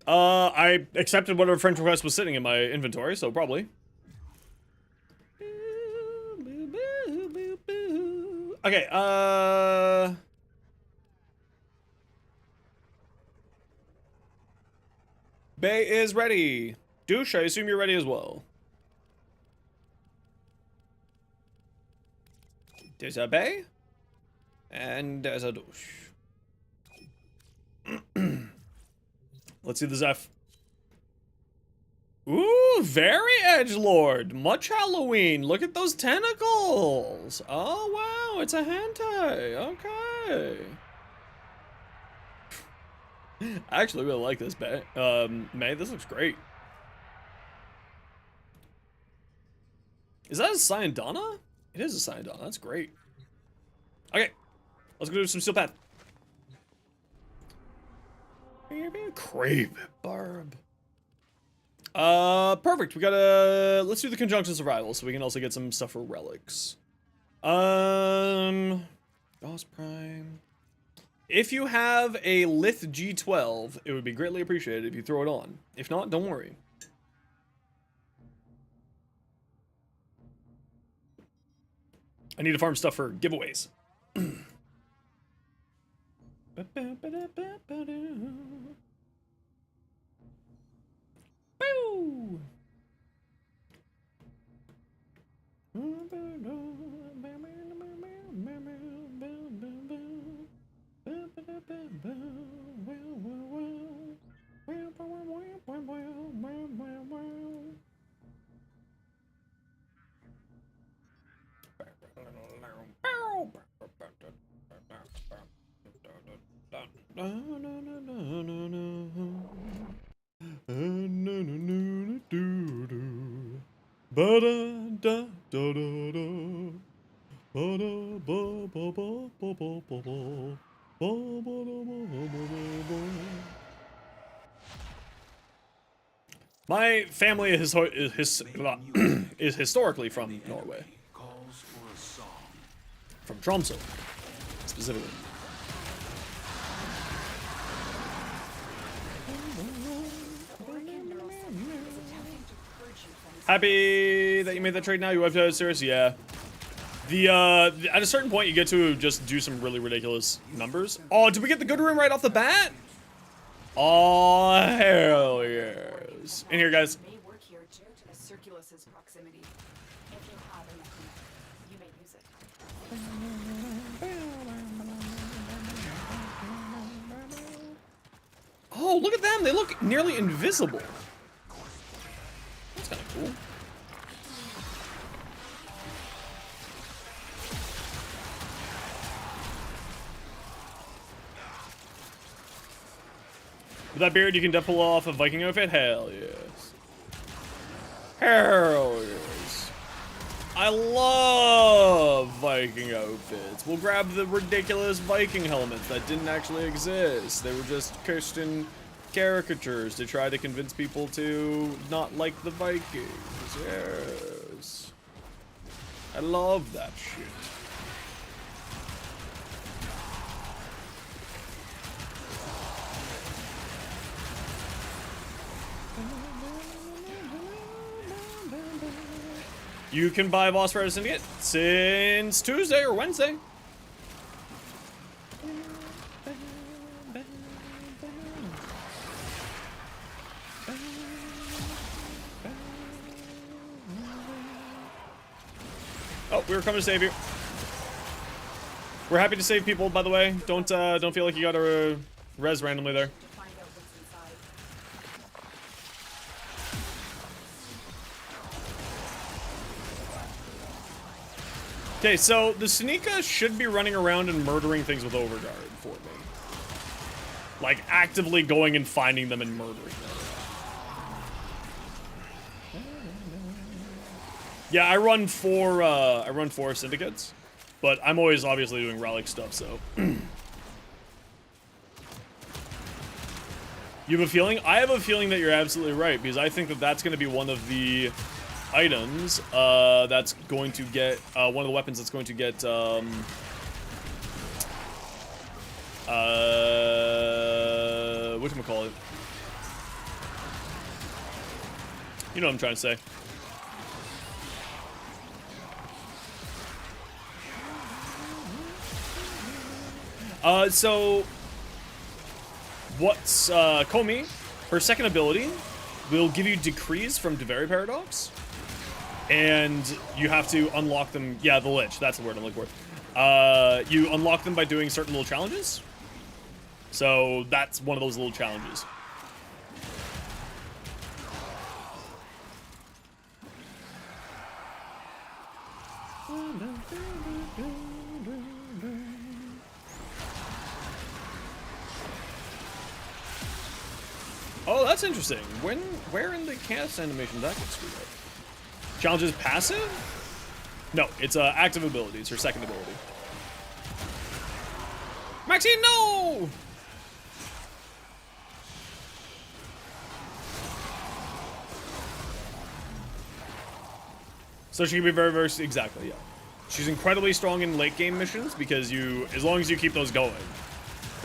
I accepted whatever friend request was sitting in my inventory, so probably. Okay, Bay is ready. Douche, I assume you're ready as well. There's a Bay, and there's a Douche. Let's see the Zeph. Ooh, very edgelord. Much Halloween. Look at those tentacles. Oh, wow. It's a hentai. Okay. I actually really like this, May. This looks great. Is that a Cyandana? It is a Cyandana. That's great. Okay. Let's go do some Steel Path. Crave Barb. Perfect. We gotta, let's do the conjunction survival so we can also get some stuff for relics. DOS Prime. If you have a Lith G12, it would be greatly appreciated if you throw it on. If not, don't worry. I need to farm stuff for giveaways. Boo! My family is historically from Norway. From Tromsø, specifically. Happy that you made that trade now. You wiped out serious? Yeah. At a certain point, you get to just do some really ridiculous numbers. Oh, did we get the good room right off the bat? Oh, hell yes. In here, guys. May work here due to the circulus's proximity. If you have enough money, you may use it. Oh, look at them. They look nearly invisible. That's kind of cool. With that beard, you can pull off a Viking outfit? Hell yes. Hell yes. I love Viking outfits. We'll grab the ridiculous Viking helmets that didn't actually exist. They were just Christian caricatures to try to convince people to not like the Vikings. Yes. I love that shit. You can buy Boss Fighter Syndicate since Tuesday or Wednesday. Oh, we were coming to save you. We're happy to save people, by the way. Don't feel like you gotta res randomly there. Okay, so the Senika should be running around and murdering things with Overguard for me. Like, actively going and finding them and murdering them. Yeah, I run four syndicates, but I'm always obviously doing relic stuff, so. You have a feeling? I have a feeling that you're absolutely right, because I think that that's going to be one of the items that's going to get one of the weapons that's going to get whatchamacallit? You know what I'm trying to say. So what's Komi, her second ability will give you decrees from Deveri Paradox. And you have to unlock them. Yeah, the Lich. That's the word I'm looking for. You unlock them by doing certain little challenges. So that's one of those little challenges. Oh, that's interesting. Where in the cast animation did that get screwed up? Challenge is passive? No, it's active ability. It's her second ability. Maxine, no! So she can be very, very, exactly, yeah. She's incredibly strong in late game missions because as long as you keep those going,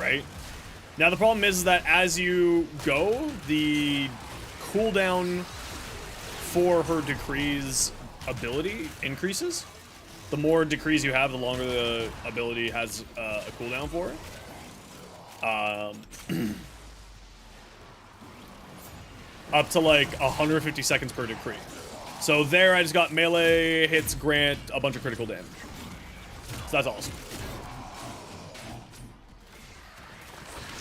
right? Now the problem is that as you go, the cooldown for her decrees ability increases. The more decrees you have, the longer the ability has a cooldown for it. Up to like 150 seconds per decree. So there I just got melee hits grant a bunch of critical damage. So that's awesome.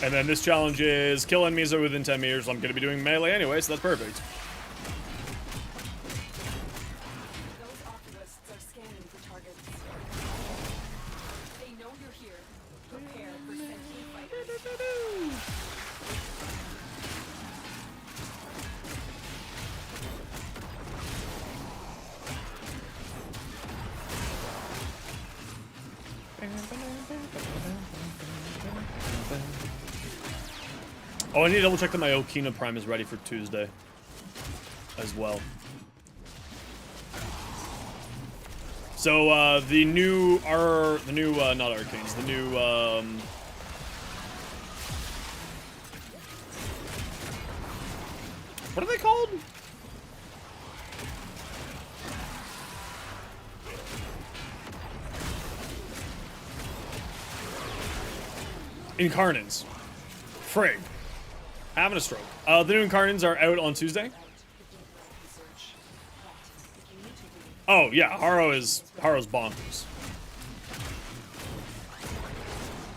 And then this challenge is kill enemies that are within 10 meters. I'm going to be doing melee anyway, so that's perfect. Those octavists are scanning for targets. They know you're here. Prepare for sentient fighters. Oh, I need to double check that my Okina Prime is ready for Tuesday as well. So the new not arcanes, the new what are they called? Incarnants. Frig. Having a stroke. The new Incarnants are out on Tuesday. Oh yeah, Haro's bonkers.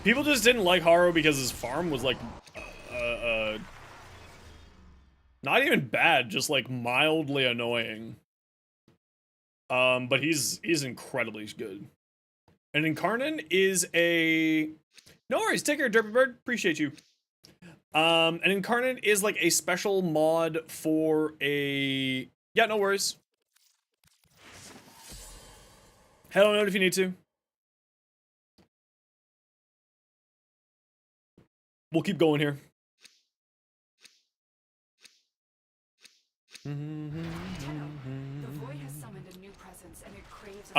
People just didn't like Haro because his farm was like, not even bad, just like mildly annoying. But he's incredibly good. An Incarnate is a, no worries, take care, Derpy Bird, appreciate you. An Incarnate is like a special mod for a, yeah, no worries. Head on out if you need to. We'll keep going here. The void has summoned a new presence and it craves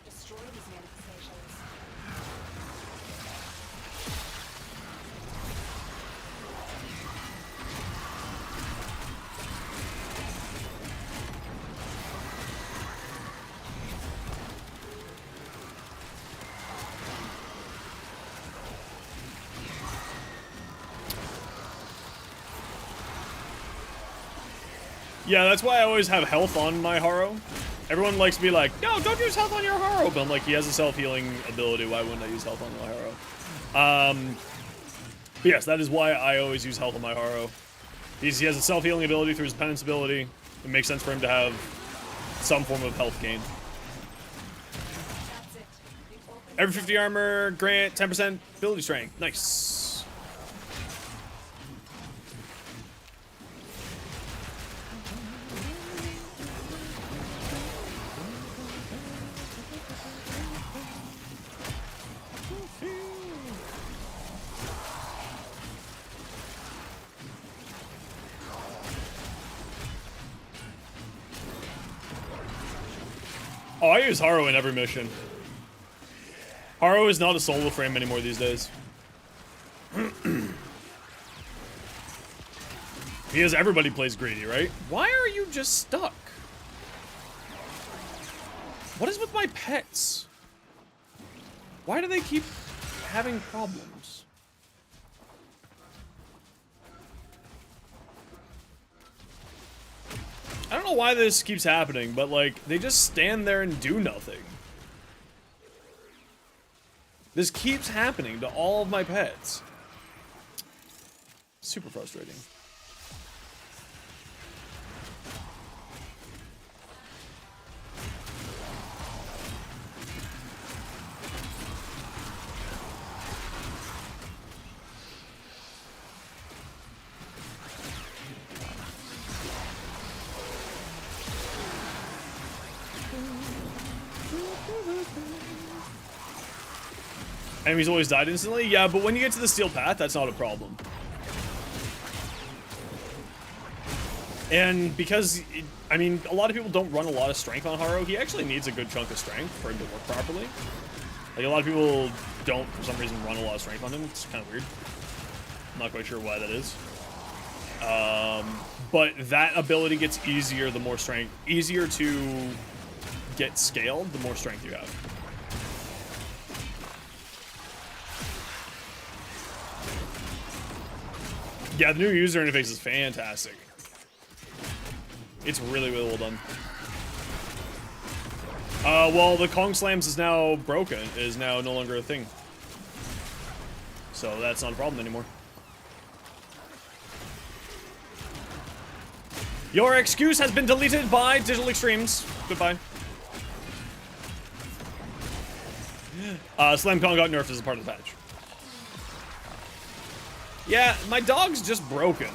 destroy these manifestations. Yeah, that's why I always have health on my Haro. Everyone likes to be like, no, don't use health on your Haro. But I'm like, he has a self-healing ability. Why wouldn't I use health on my Haro? But yes, that is why I always use health on my Haro. He has a self-healing ability through his penance ability. It makes sense for him to have some form of health gain. Every 50 armor, grant 10% ability strength. Nice. Oh, I use Haro in every mission. Haro is not a solo frame anymore these days. Because everybody plays greedy, right? Why are you just stuck? What is with my pets? Why do they keep having problems? I don't know why this keeps happening, but like, they just stand there and do nothing. This keeps happening to all of my pets. Super frustrating. Enemies always died instantly? Yeah, but when you get to the steel path, that's not a problem. And because, I mean, a lot of people don't run a lot of strength on Haro, he actually needs a good chunk of strength for him to work properly. Like, a lot of people don't, for some reason, run a lot of strength on him. It's kind of weird. I'm not quite sure why that is. But that ability gets easier the more strength, easier to get scaled the more strength you have. Yeah, the new user interface is fantastic. It's really, really well done. Well, the Kong Slams is now broken, is now no longer a thing. So that's not a problem anymore. Your excuse has been deleted by Digital Extremes. Goodbye. Slam Kong got nerfed as a part of the patch. Yeah, my dog's just broken.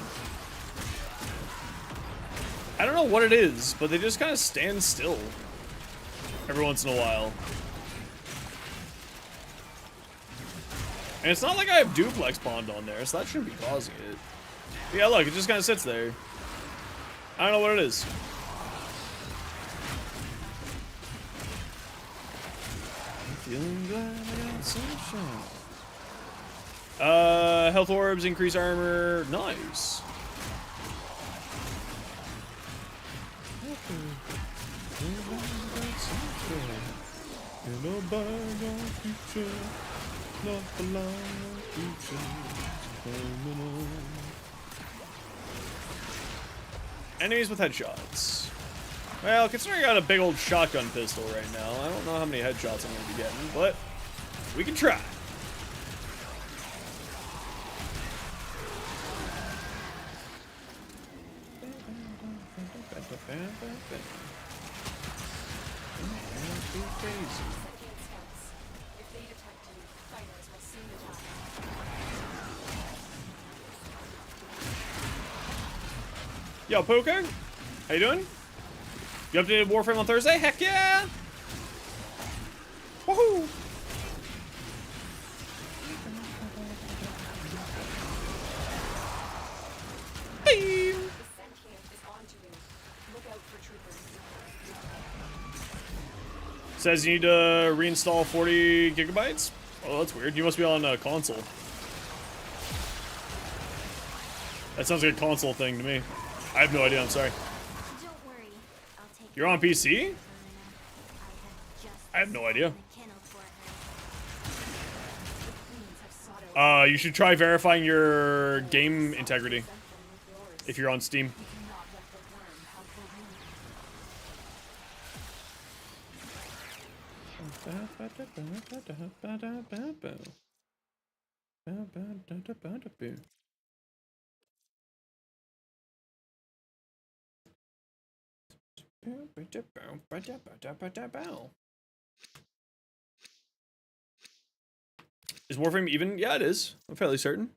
I don't know what it is, but they just kind of stand still every once in a while. And it's not like I have Duplex Pond on there, so that shouldn't be causing it. But yeah, look, it just kind of sits there. I don't know what it is. I'm feeling glad I got sunshine. Health orbs, increase armor. Nice. Enemies with headshots. Well, considering I got a big old shotgun pistol right now, I don't know how many headshots I'm going to be getting, but we can try. Yo, Poker, how you doing? You updated Warframe on Thursday? Heck yeah! Woohoo! Beam! Says you need to reinstall 40 gigabytes? Oh, that's weird. You must be on a console. That sounds like a console thing to me. I have no idea, I'm sorry. Don't worry, I'll take You're on PC? I have no idea. You should try verifying your game integrity if you're on Steam. Is Warframe even? Yeah, it is. I'm fairly certain.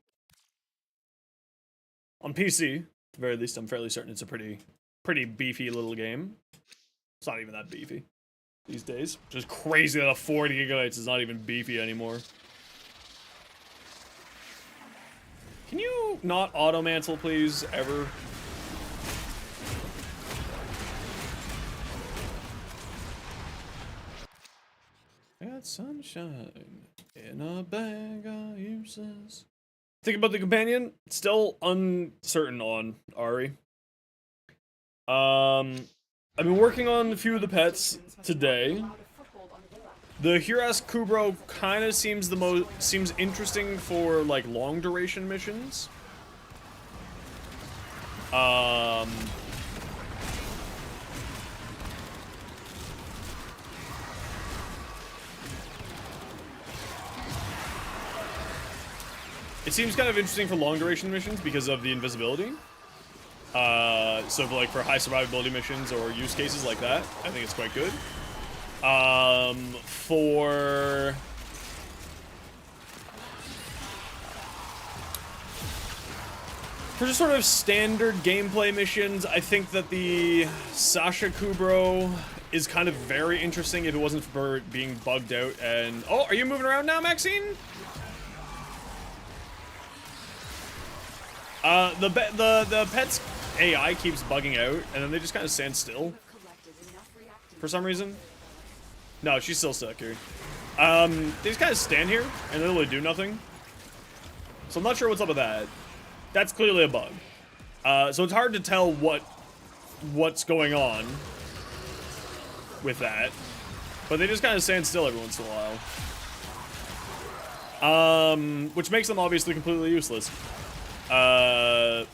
On PC, at the very least, I'm fairly certain it's a pretty beefy little game. It's not even that beefy these days. Just crazy that a 40 gigabytes is not even beefy anymore. Can you not auto mantle, please, ever? I got sunshine in a bag of useless. Think about the companion. Still uncertain on Ari. I've been working on a few of the pets today. The Huras Kubro kind of seems interesting for like long duration missions. It seems kind of interesting for long duration missions because of the invisibility. So for high survivability missions or use cases like that, I think it's quite good. For just sort of standard gameplay missions, I think that the Sasha Kubro is kind of very interesting if it wasn't for being bugged out and... Oh, are you moving around now, Maxine? The pet's AI keeps bugging out, and then they just kind of stand still. For some reason. No, she's still stuck here. They just kind of stand here, and they literally do nothing. So I'm not sure what's up with that. That's clearly a bug. So it's hard to tell what's going on with that. But they just kind of stand still every once in a while. Which makes them obviously completely useless. I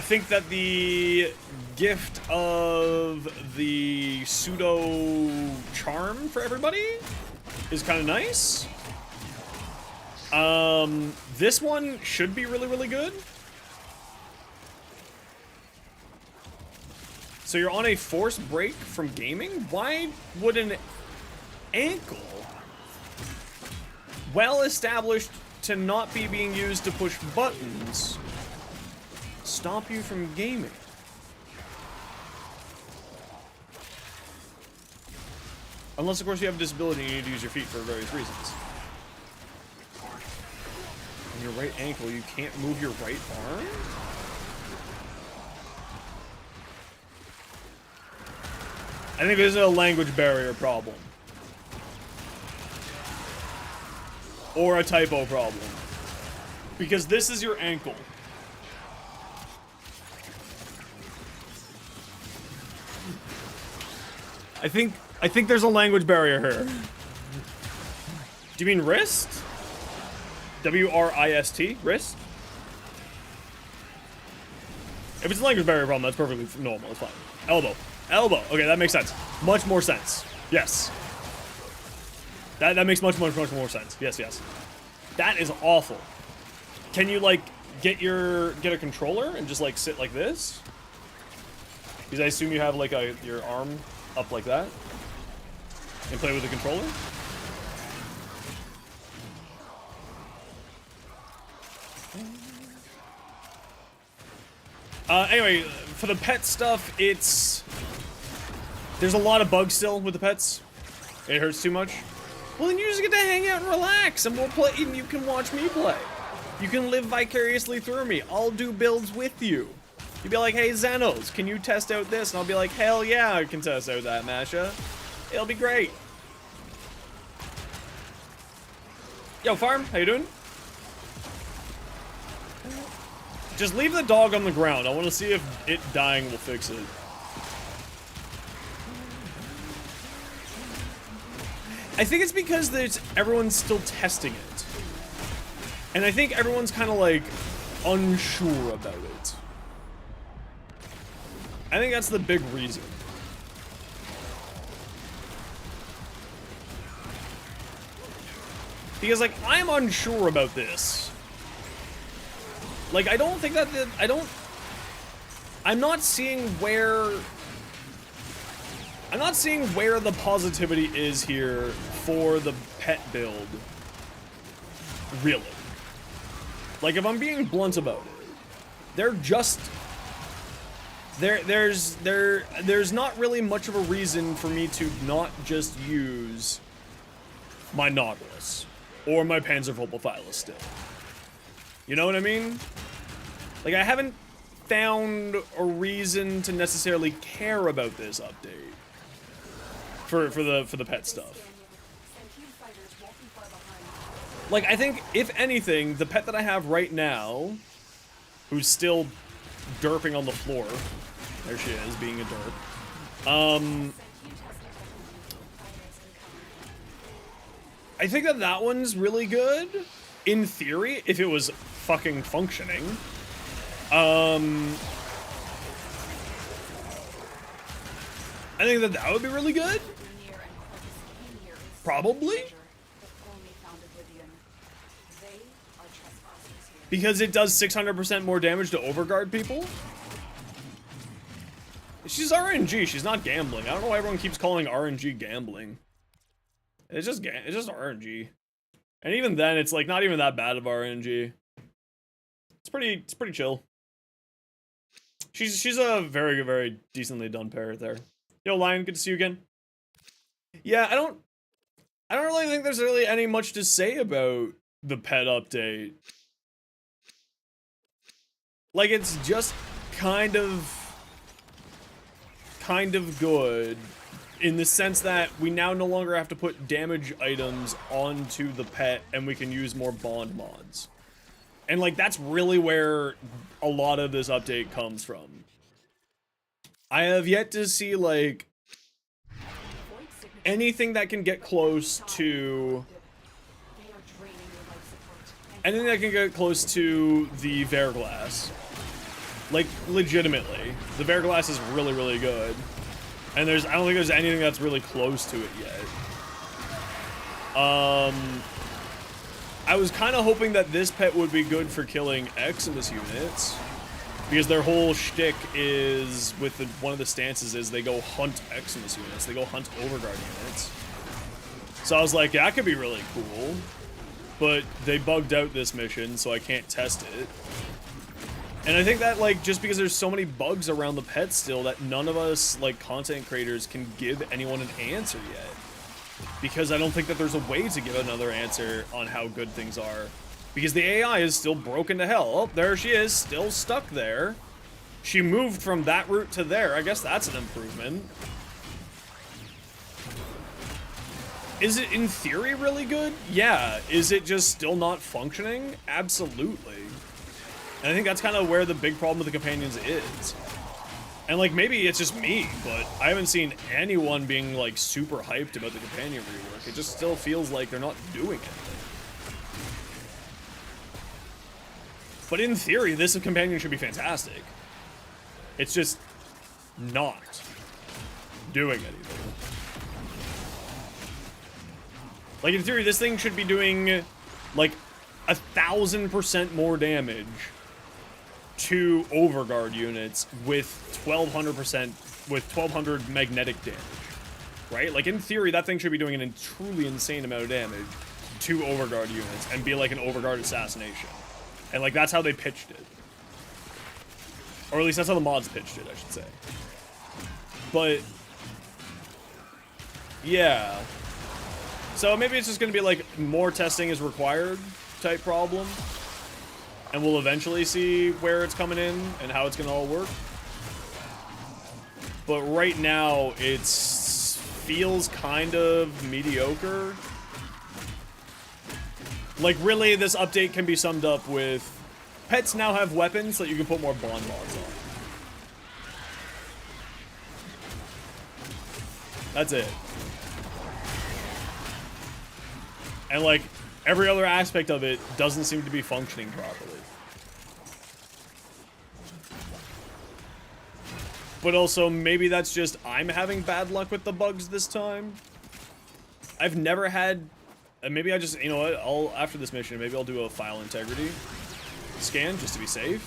think that the gift of the pseudo charm for everybody is kind of nice. This one should be really, really good. So you're on a forced break from gaming? Why would an ankle, well established to not be being used to push buttons, stop you from gaming? Unless, of course, you have a disability and you need to use your feet for various reasons. On your right ankle, you can't move your right arm? I think this is a language barrier problem. Or a typo problem. Because this is your ankle. I think there's a language barrier here. Do you mean wrist? W-R-I-S-T? Wrist? If it's a language barrier problem, that's perfectly normal. It's fine. Elbow. Elbow. Okay, that makes sense. Much more sense. Yes. That makes much more sense. Yes, yes. That is awful. Can you, like, get a controller and just, like, sit like this? Because I assume you have, like, your arm up like that? And play with the controller? Anyway, for the pet stuff, there's a lot of bugs still with the pets. It hurts too much. Well, then you just get to hang out and relax, and we'll play, and you can watch me play. You can live vicariously through me. I'll do builds with you. You'd be like, hey, Xenos, can you test out this? And I'll be like, hell yeah, I can test out that, Masha. It'll be great. Yo, Farm, how you doing? Just leave the dog on the ground. I want to see if it dying will fix it. I think it's because everyone's still testing it. And I think everyone's kind of like unsure about it. I think that's the big reason. Because, like, I'm unsure about this. Like, I don't think that I'm not seeing where the positivity is here for the pet build. Really. Like, if I'm being blunt about it, they're just... There's not really much of a reason for me to not just use my Nautilus or my Panzervogelphilus still. You know what I mean? Like, I haven't found a reason to necessarily care about this update for the pet stuff. Like, I think, if anything, the pet that I have right now, who's still derping on the floor, there she is, being a derp, I think that one's really good, in theory, if it was fucking functioning. I think that would be really good. Probably. Because it does 600% more damage to overguard people. She's RNG, she's not gambling. I don't know why everyone keeps calling RNG gambling. It's just RNG. And even then, it's like not even that bad of RNG. It's pretty chill. She's a very, very decently done pair there. Yo, Lion, good to see you again. Yeah, I don't really think there's really any much to say about the pet update. Like, it's just kind of good in the sense that we now no longer have to put damage items onto the pet and we can use more bond mods. And like, that's really where a lot of this update comes from. I have yet to see like anything that can get close to the Verglass. Like, legitimately. The Verglass is really, really good. And I don't think there's anything that's really close to it yet. I was kind of hoping that this pet would be good for killing Eximus units. Because their whole shtick is, one of the stances is they go hunt Eximus units. They go hunt Overguard units. So I was like, that could be really cool. But they bugged out this mission, so I can't test it. And I think that, like, just because there's so many bugs around the pet still, that none of us, like, content creators can give anyone an answer yet. Because I don't think that there's a way to give another answer on how good things are. Because the AI is still broken to hell. Oh, there she is, still stuck there. She moved from that route to there. I guess that's an improvement. Is it, in theory, really good? Yeah. Is it just still not functioning? Absolutely. And I think that's kind of where the big problem with the companions is. And, like, maybe it's just me, but I haven't seen anyone being, like, super hyped about the companion rework. It just still feels like they're not doing anything. But in theory, this companion should be fantastic. It's just not doing anything. Like, in theory, this thing should be doing, like, 1,000% more damage to Overguard units with 1,200 magnetic damage, right? Like, in theory, that thing should be doing a truly insane amount of damage to Overguard units and be like an Overguard assassination. And, like, that's how they pitched it. Or at least that's how the mods pitched it, I should say. But, yeah. So maybe it's just going to be, like, more testing is required type problem. And we'll eventually see where it's coming in and how it's going to all work. But right now, it feels kind of mediocre. Like, really, this update can be summed up with pets now have weapons so that you can put more bond mods on. That's it. And, like, every other aspect of it doesn't seem to be functioning properly. But also, maybe that's just I'm having bad luck with the bugs this time. I've never had... maybe I just, you know what, after this mission, maybe I'll do a file integrity scan just to be safe.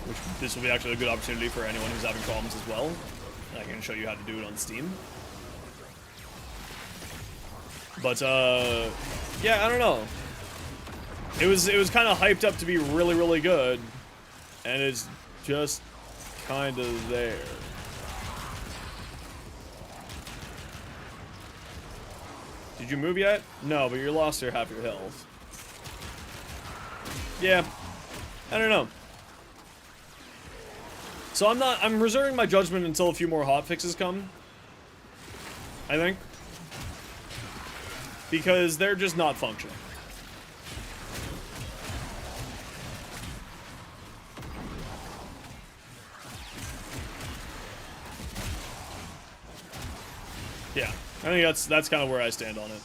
Which, this will be actually a good opportunity for anyone who's having problems as well. And I can show you how to do it on Steam. But, yeah, I don't know. It was kind of hyped up to be really, really good. And it's just kind of there. Did you move yet? No, but you lost half your health. Yeah. I don't know. So I'm reserving my judgment until a few more hotfixes come. I think. Because they're just not functioning. Yeah, I think that's kind of where I stand on it.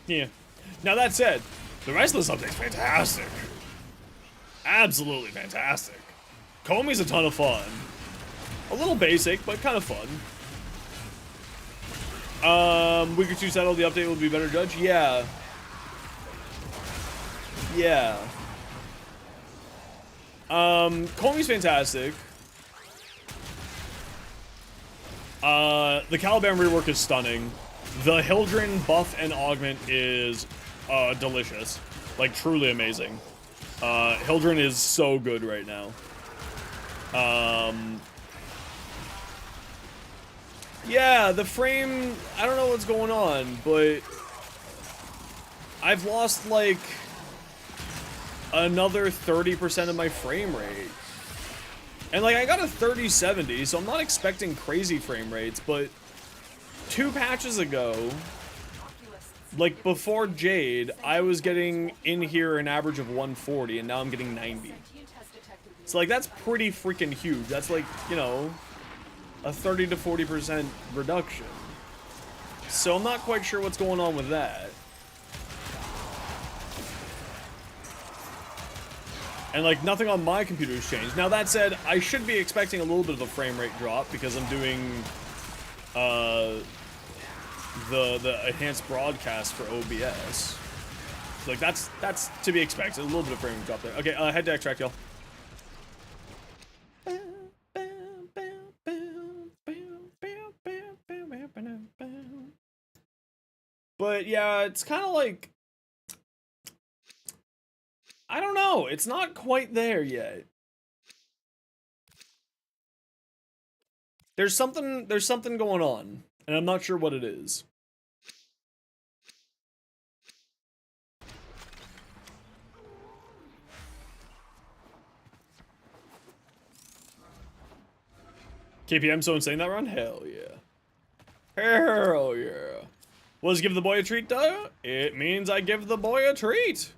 Yeah. Now that said, the rest of this update's fantastic. Absolutely fantastic. Comey's a ton of fun. A little basic, but kind of fun. Week or two settled, the update will be better judge. Yeah. Yeah. Comey's fantastic. The Caliban rework is stunning. The Hildren buff and augment is, delicious. Like, truly amazing. Hildren is so good right now. Yeah, the frame, I don't know what's going on, but I've lost like another 30% of my frame rate. And like I got a 3070, so I'm not expecting crazy frame rates, but 2 patches ago, like before Jade, I was getting in here an average of 140 and now I'm getting 90. So like that's pretty freaking huge. That's like, you know, a 30 to 40% reduction. So I'm not quite sure what's going on with that. And like nothing on my computer has changed. Now that said, I should be expecting a little bit of a frame rate drop because I'm doing the enhanced broadcast for OBS. Like that's to be expected. A little bit of frame rate drop there. Okay, head to extract, y'all. But yeah, it's kind of like, I don't know. It's not quite there yet. There's something going on, and I'm not sure what it is. KPM so insane that run? Hell yeah. Hell yeah. What does give the boy a treat do? It means I give the boy a treat.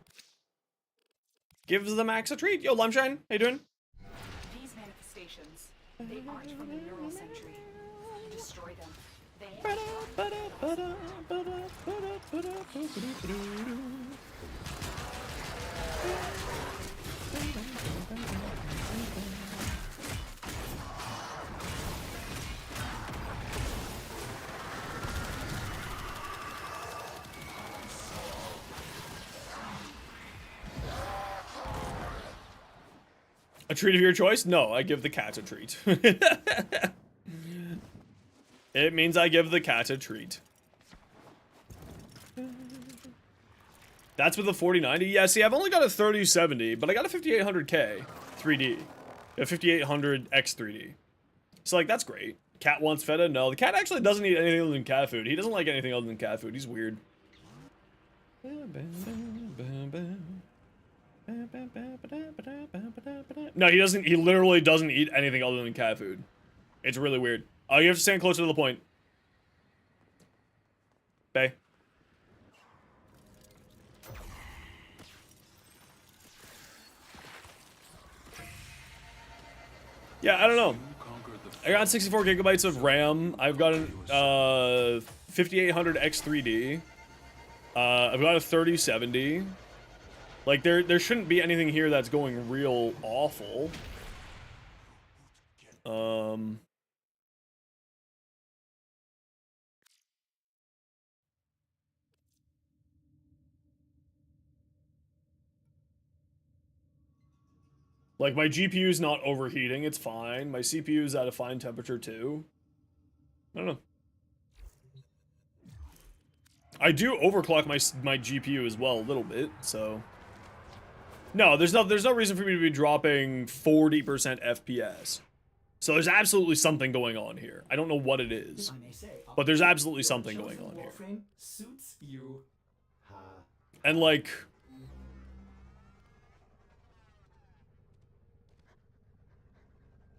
Gives the Max a treat. Yo, Limeshine, how you doing? These manifestations, they aren't from the neural century. Destroy them. They A treat of your choice? No, I give the cat a treat. It means I give the cat a treat. That's with the 4090? Yeah, see, I've only got a 3070, but I got a 5800K 3D. A 5800 X 3D. So, like, that's great. Cat wants feta? No, the cat actually doesn't eat anything other than cat food. He doesn't like anything other than cat food. He's weird. No, he doesn't. He literally doesn't eat anything other than cat food. It's really weird. Oh, you have to stand closer to the point. Bay. Yeah, I don't know. I got 64 gigabytes of RAM. I've got an 5800 X3D. I've got a 3070. Like there shouldn't be anything here that's going real awful. Like my GPU's not overheating, it's fine. My CPU's at a fine temperature too. I don't know. I do overclock my GPU as well a little bit, so. No, there's no reason for me to be dropping 40% FPS. So there's absolutely something going on here. I don't know what it is, but there's absolutely something going on here. Suits you. And like,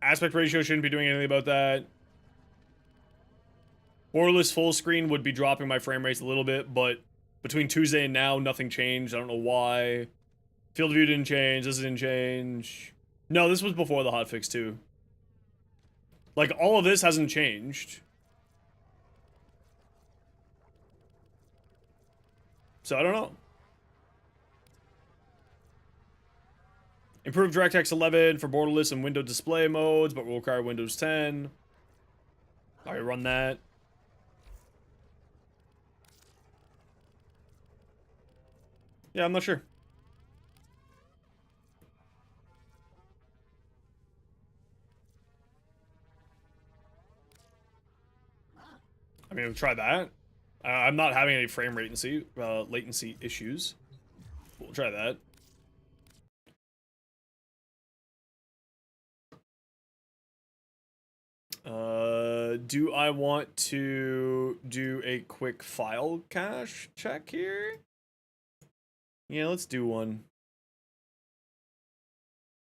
aspect ratio shouldn't be doing anything about that. Borderless full screen would be dropping my frame rates a little bit, but between Tuesday and now, nothing changed. I don't know why. Field of view didn't change. This didn't change. No, this was before the hotfix too. Like, all of this hasn't changed. So, I don't know. Improved DirectX 11 for borderless and window display modes, but will require Windows 10. Alright, run that. Yeah, I'm not sure. I mean, we'll try that. I'm not having any frame latency issues. We'll try that. Do I want to do a quick file cache check here? Yeah, let's do one.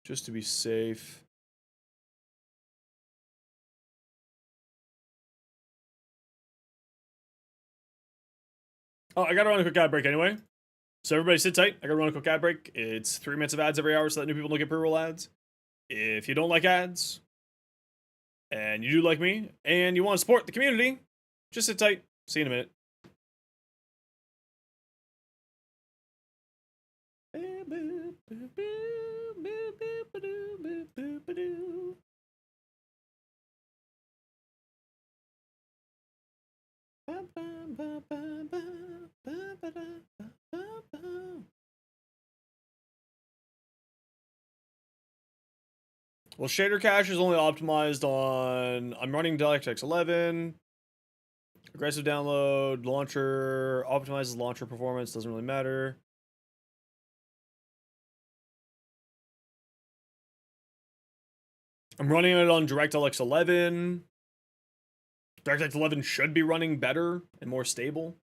Just to be safe. Oh, I gotta run a quick ad break anyway. So everybody sit tight. I gotta run a quick ad break. It's 3 minutes of ads every hour so that new people don't get pre-roll ads. If you don't like ads, and you do like me, and you want to support the community, just sit tight. See you in a minute. Well, shader cache is only optimized on... I'm running DirectX 11. Aggressive download, launcher, optimizes launcher performance, doesn't really matter. I'm running it on DirectX 11. DirectX 11 should be running better and more stable.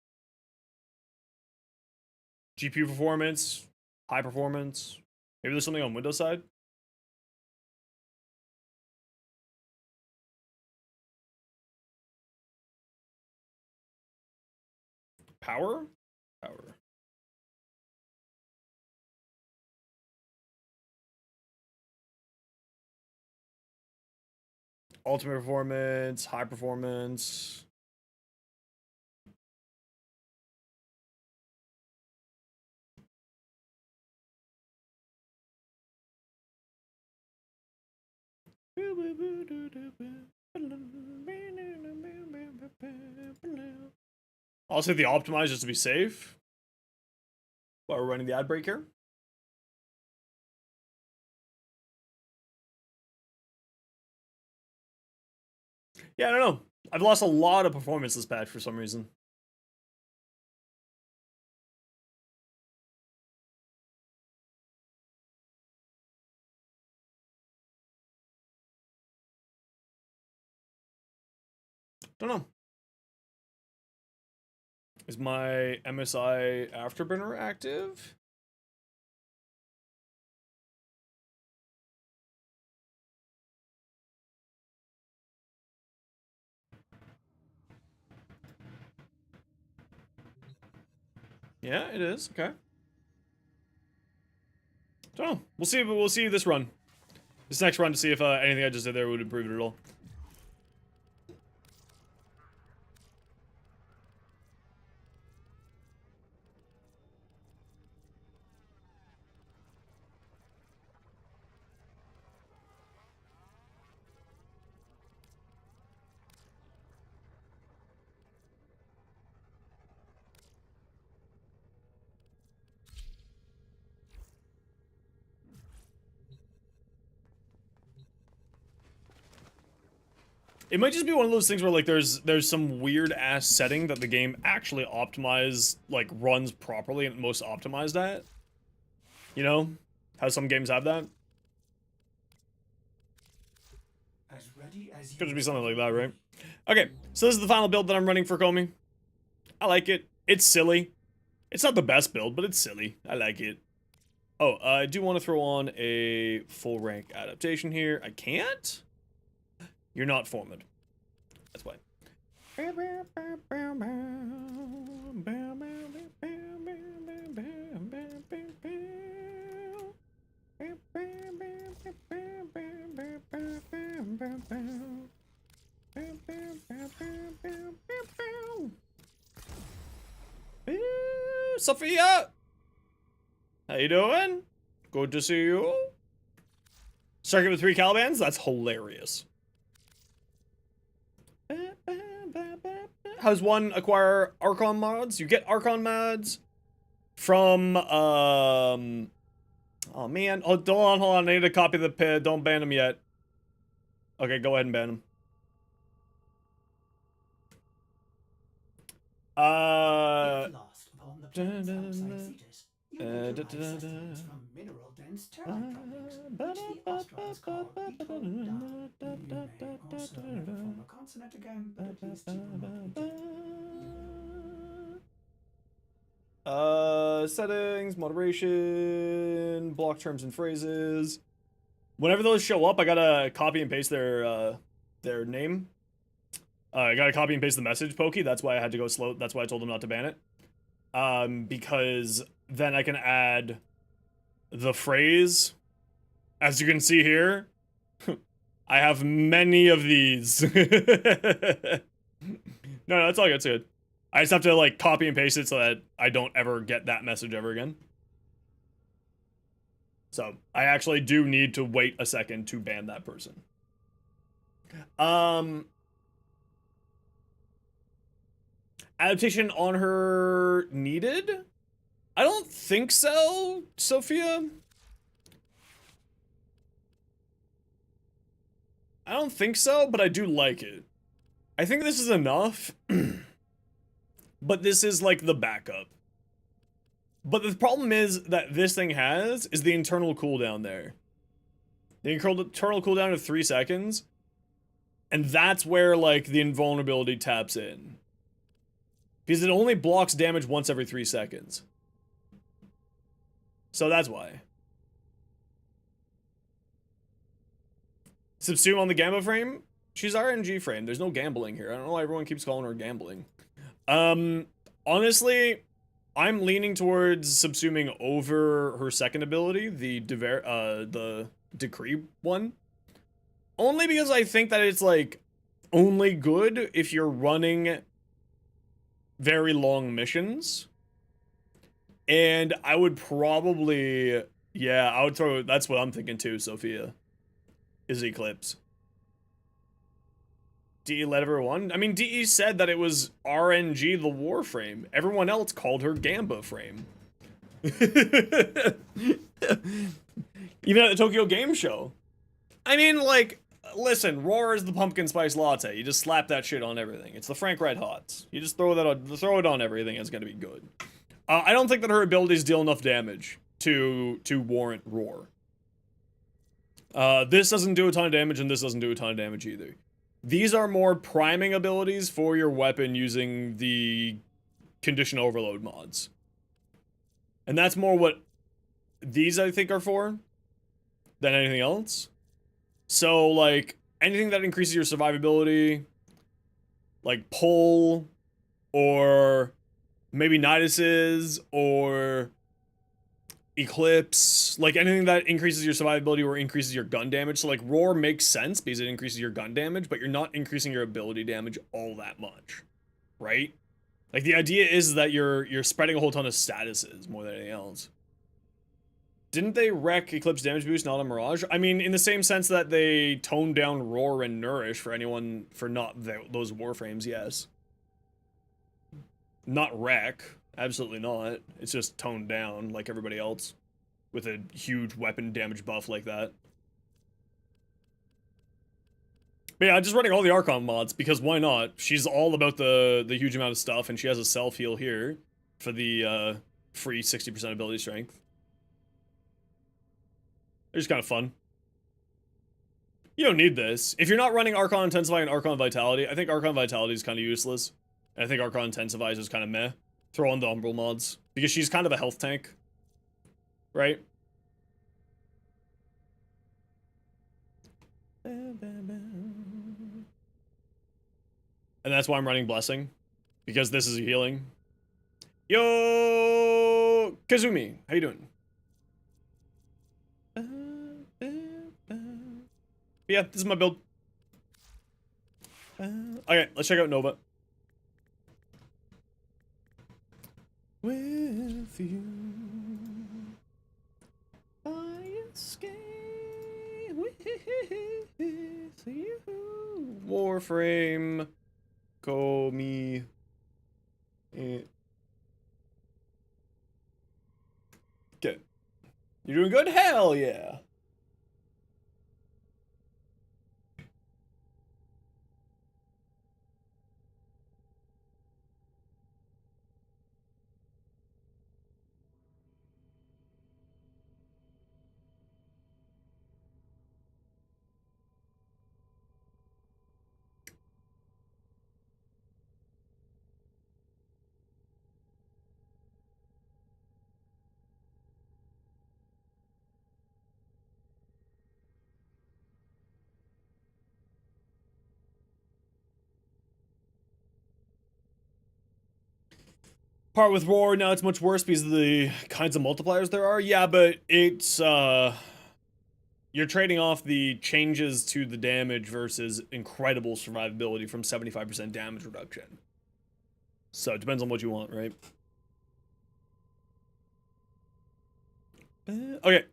GPU performance, high performance. Maybe there's something on Windows side. Power? Power. Ultimate performance, high performance. I'll say the optimize just to be safe while we're running the ad break here. Yeah, I don't know. I've lost a lot of performance this patch for some reason. Don't know. Is my MSI Afterburner active? Yeah, it is. Okay. Don't know. We'll see. We'll see this run. This next run to see if anything I just did there would improve it at all. It might just be one of those things where like there's some weird ass setting that the game actually runs properly and most optimized at. You know? How some games have that? As ready as you Could just be something like that, right? Okay, so this is the final build that I'm running for Comey. I like it. It's silly. It's not the best build, but it's silly. I like it. Oh, I do want to throw on a full rank adaptation here. I can't? You're not formed. That's why. Sophia! How you doing? Good to see you. Circuit with 3 Calibans? That's hilarious. How's one acquire Archon mods? You get Archon mods from, oh man. Hold on. I need to copy the PID. Don't ban them yet. Okay, go ahead and ban them. If lost upon the planet's outside Cetus, you may derive sustenance from mineral Giant's termite buildings, which the Australs call Ito Da. You may also never form a consonant again, but at least you will not be Settings, moderation, block terms and phrases. Whenever those show up, I gotta copy and paste their name. I gotta copy and paste the message, Pokey. That's why I had to go slow. That's why I told them not to ban it. Because then I can add the phrase. As you can see here, I have many of these. No, that's all good. It's good. I just have to like copy and paste it so that I don't ever get that message ever again. So I actually do need to wait a second to ban that person. Adaptation on her needed? I don't think so, Sophia. I don't think so, but I do like it. I think this is enough. But this is like the backup. But the problem is that this thing has is the internal cooldown there. The internal cooldown of 3 seconds. And that's where like the invulnerability taps in. Because it only blocks damage once every 3 seconds. So that's why. Subsume on the Gamba frame? She's RNG frame. There's no gambling here. I don't know why everyone keeps calling her gambling. Honestly, I'm leaning towards subsuming over her second ability, the Decree one. Only because I think that it's like only good if you're running very long missions. And I would probably, yeah, I would throw, that's what I'm thinking too, Sophia, is Eclipse. DE let everyone. I mean, DE said that it was RNG the Warframe. Everyone else called her Gamba frame. Even at the Tokyo Game Show. I mean, like, listen, Roar is the pumpkin spice latte. You just slap that shit on everything. It's the Frank Red Hots. You just throw it on everything. It's gonna be good. I don't think that her abilities deal enough damage to warrant Roar. This doesn't do a ton of damage, and this doesn't do a ton of damage either. These are more priming abilities for your weapon using the condition overload mods. And that's more what these, I think, are for than anything else. So, like, anything that increases your survivability, like pull, or maybe Nidus's, or Eclipse, like anything that increases your survivability or increases your gun damage. So like Roar makes sense because it increases your gun damage, but you're not increasing your ability damage all that much, right? Like the idea is that you're spreading a whole ton of statuses more than anything else. Didn't they wreck Eclipse damage boost, not a Mirage? I mean, in the same sense that they toned down Roar and Nourish for anyone for not those Warframes, yes. Not wreck. Absolutely not. It's just toned down like everybody else with a huge weapon damage buff like that. But yeah, just running all the Archon mods because why not? She's all about the huge amount of stuff, and she has a self-heal here for the free 60% ability strength. It's kind of fun. You don't need this. If you're not running Archon Intensify and Archon Vitality, I think Archon Vitality is kind of useless. And I think Archon Intensifies is kind of meh. Throw on the Umbral mods. Because she's kind of a health tank. Right? And that's why I'm running Blessing. Because this is a healing. Yo! Kazumi, how you doing? Yeah, this is my build. Okay, let's check out Nova. With you, I escape with you. Warframe, call me. Okay, you doing good? Hell yeah. Part with Roar, now it's much worse because of the kinds of multipliers there are. Yeah, but it's, you're trading off the changes to the damage versus incredible survivability from 75% damage reduction. So it depends on what you want, right? Okay.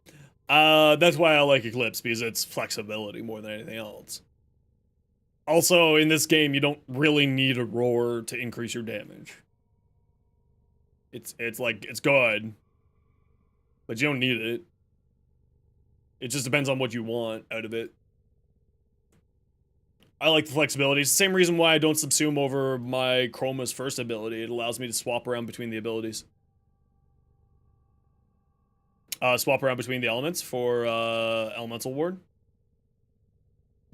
That's why I like Eclipse, because it's flexibility more than anything else. Also, in this game, you don't really need a Roar to increase your damage. It's like, it's good, but you don't need it. It just depends on what you want out of it. I like the flexibility. It's the same reason why I don't subsume over my Chroma's first ability. It allows me to swap around between the abilities. Swap around between the elements for Elemental Ward.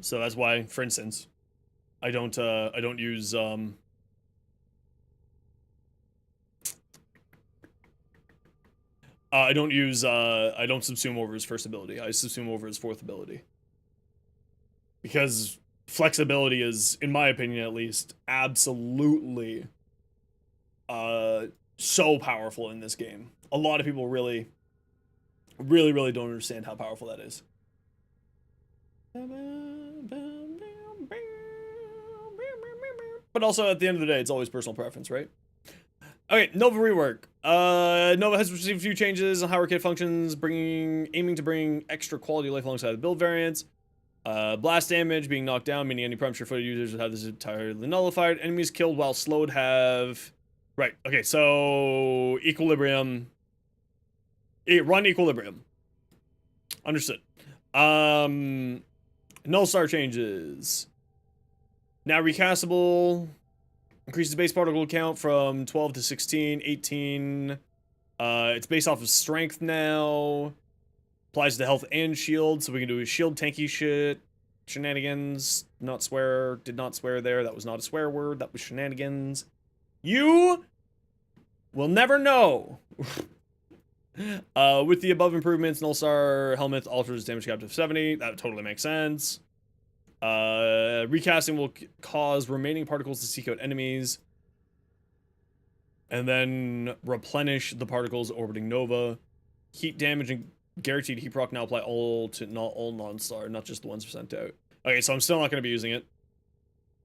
So that's why, for instance, I don't use I don't subsume over his first ability. I subsume over his fourth ability. Because flexibility is, in my opinion at least, absolutely so powerful in this game. A lot of people really don't understand how powerful that is. But also, at the end of the day, it's always personal preference, right? Okay, Nova Rework. Nova has received a few changes on how her kit functions, aiming to bring extra quality life alongside the build variants. Blast damage, being knocked down, meaning any pressure footed users would have this entirely nullified. Enemies killed while slowed have... Right, okay, so... Equilibrium. Run Equilibrium. Understood. Null Star changes. Now recastable. Increases base particle count from 12 to 16, 18. It's based off of strength now. Applies to health and shield, so we can do shield tanky shit. Shenanigans. Did not swear there. That was not a swear word. That was shenanigans. You will never know. With the above improvements, Null Star helmet alters damage cap to 70. That totally makes sense. Recasting will cause remaining particles to seek out enemies. And then replenish the particles orbiting Nova. Heat damage and guaranteed heat proc now apply not all non-star, not just the ones sent out. Okay, so I'm still not going to be using it.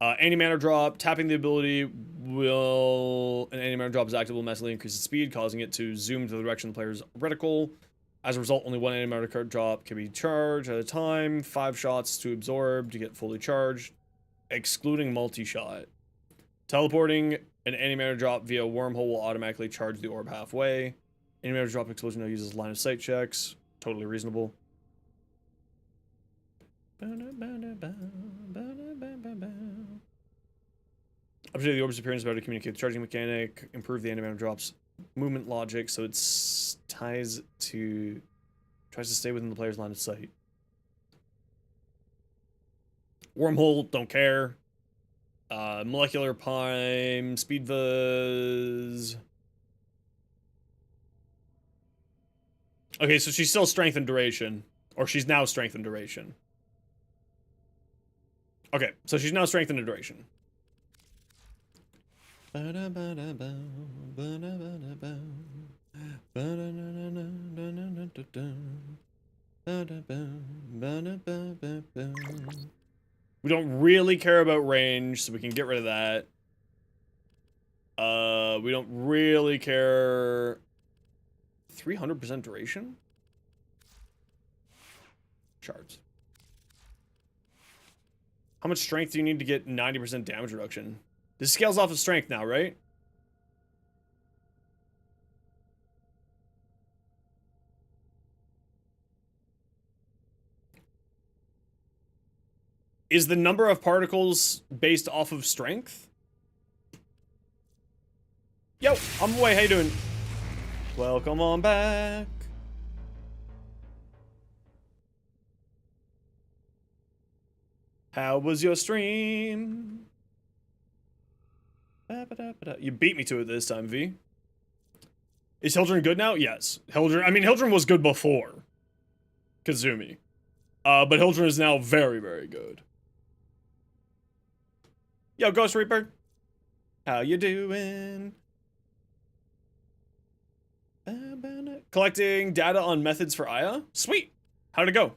Anti-mana drop. Tapping the ability will... An anti-mana drop is active, will massively increase its speed, causing it to zoom to the direction of the player's reticle. As a result, only one anti-mana card drop can be charged at a time. 5 shots to absorb to get fully charged, excluding multi-shot. Teleporting an anti-mana drop via wormhole will automatically charge the orb halfway. Anti-mana drop explosion now uses line of sight checks. Totally reasonable. Update the orb's appearance about to communicate the charging mechanic. Improve the anti-mana drops movement logic so it tries to stay within the player's line of sight. Wormhole, don't care. Molecular Prime, Speed Fuzz. Okay, so she's still strength and duration. Or she's now strength and duration. Okay, so she's now strength and duration. We don't really care about range, so we can get rid of that. We don't really care... 300% duration? Shards. How much strength do you need to get 90% damage reduction? This scales off of strength now, right? Is the number of particles based off of strength? Yo, I'm away. How you doing? Welcome on back. How was your stream? You beat me to it this time, V. Is Hildren good now? Yes. Hildren was good before Kazumi. But Hildren is now very, very good. Yo, Ghost Reaper. How you doing? Collecting data on methods for Aya. Sweet. How'd it go?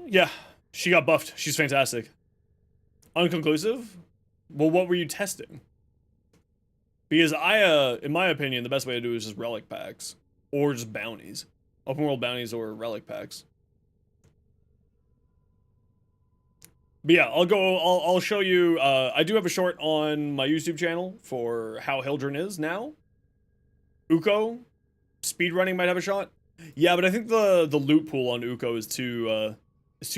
Yeah, she got buffed. She's fantastic. Unconclusive? Well, what were you testing? Because Aya, in my opinion, the best way to do it is just relic packs. Or just bounties. Open world bounties or relic packs. But yeah, I'll show you, I do have a short on my YouTube channel for how Hildren is now. Uko, speedrunning might have a shot. Yeah, but I think the loot pool on Uko is too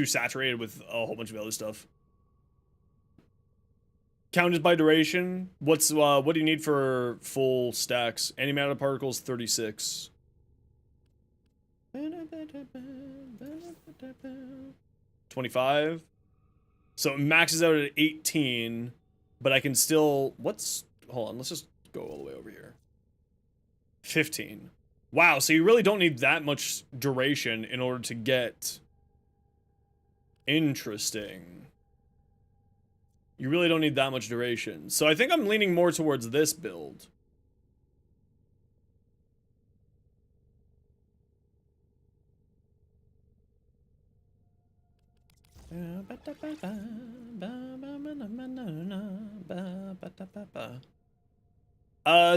saturated with a whole bunch of other stuff. Counted by duration. What do you need for full stacks? Any amount of particles, 36. 25. So it maxes out at 18, but I can still, hold on, let's just go all the way over here. 15. Wow, so you really don't need that much duration in order to get... Interesting. You really don't need that much duration. So I think I'm leaning more towards this build.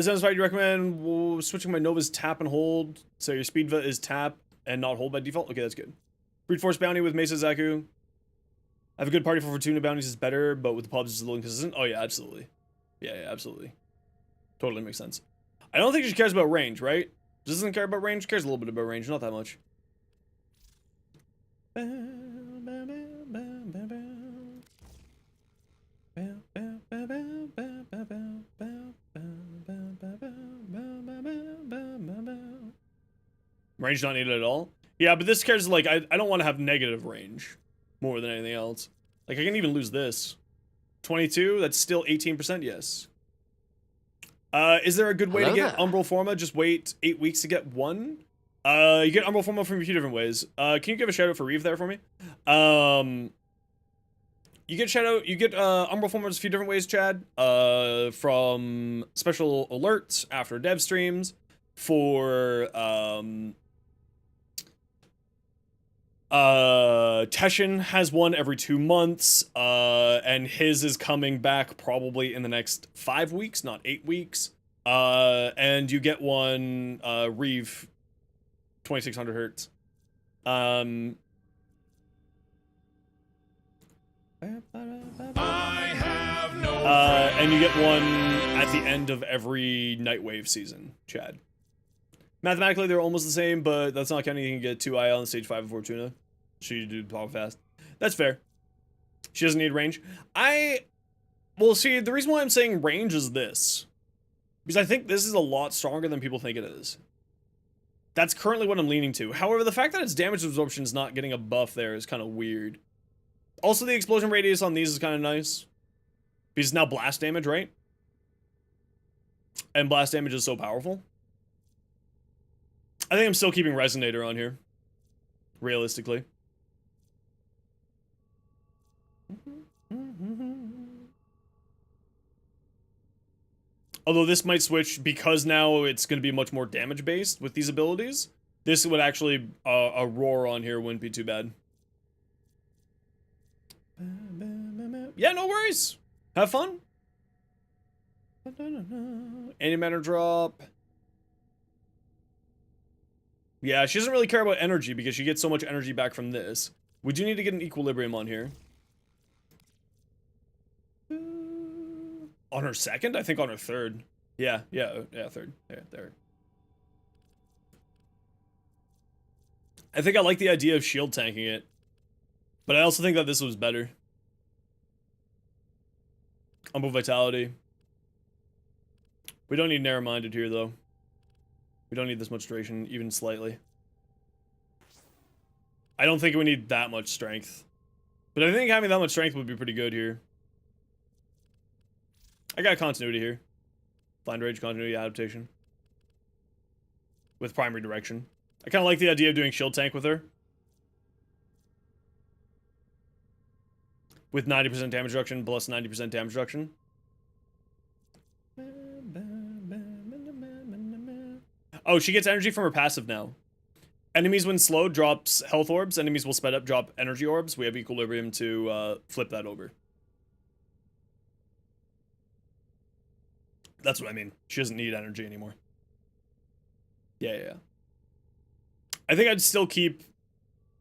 Zen's right, you recommend switching my Nova's tap and hold, so your speed is tap and not hold by default? Okay, that's good. Brute Force Bounty with Mesa Zaku. I have a good party for Fortuna bounties is better, but with the pubs it's a little inconsistent. Oh yeah, absolutely. Yeah, absolutely. Totally makes sense. I don't think she cares about range, right? Doesn't care about range? Cares a little bit about range, not that much. Range not needed at all? Yeah, but this cares, like, I don't want to have negative range more than anything else. Like, I can even lose this. 22, that's still 18%, yes. Is there a good way to get Umbral Forma? Just wait 8 weeks to get one? You get Umbral Forma from a few different ways. Can you give a shout out for Reeve there for me? You get Umbral Forma a few different ways, Chad. From special alerts after dev streams, for Teshin has one every 2 months, and his is coming back probably in the next 5 weeks, not 8 weeks. And you get one, Reeve, 2600 hertz. And you get one at the end of every Nightwave season, Chad. Mathematically, they're almost the same, but that's not counting you can get 2 IL on stage 5 of Fortuna. She do power fast. That's fair. She doesn't need range. Well, see, the reason why I'm saying range is this. Because I think this is a lot stronger than people think it is. That's currently what I'm leaning to. However, the fact that its damage absorption is not getting a buff there is kind of weird. Also, the explosion radius on these is kind of nice. Because it's now blast damage, right? And blast damage is so powerful. I think I'm still keeping Resonator on here. Realistically. Although this might switch because now it's going to be much more damage based with these abilities. This would actually, a roar on here wouldn't be too bad. Yeah, no worries. Have fun. Antimatter drop. Yeah, she doesn't really care about energy because she gets so much energy back from this. We do need to get an equilibrium on here. On her second? I think on her third. Yeah, third. Yeah, third. I think I like the idea of shield tanking it. But I also think that this was better. Umbral Vitality. We don't need narrow-minded here, though. We don't need this much duration, even slightly. I don't think we need that much strength. But I think having that much strength would be pretty good here. I got continuity here. Blind Rage, continuity, adaptation. With primary direction. I kind of like the idea of doing shield tank with her. With 90% damage reduction plus 90% damage reduction. Oh, she gets energy from her passive now. Enemies when slow drops health orbs. Enemies will sped up drop energy orbs. We have equilibrium to flip that over. That's what I mean. She doesn't need energy anymore. Yeah. I think I'd still keep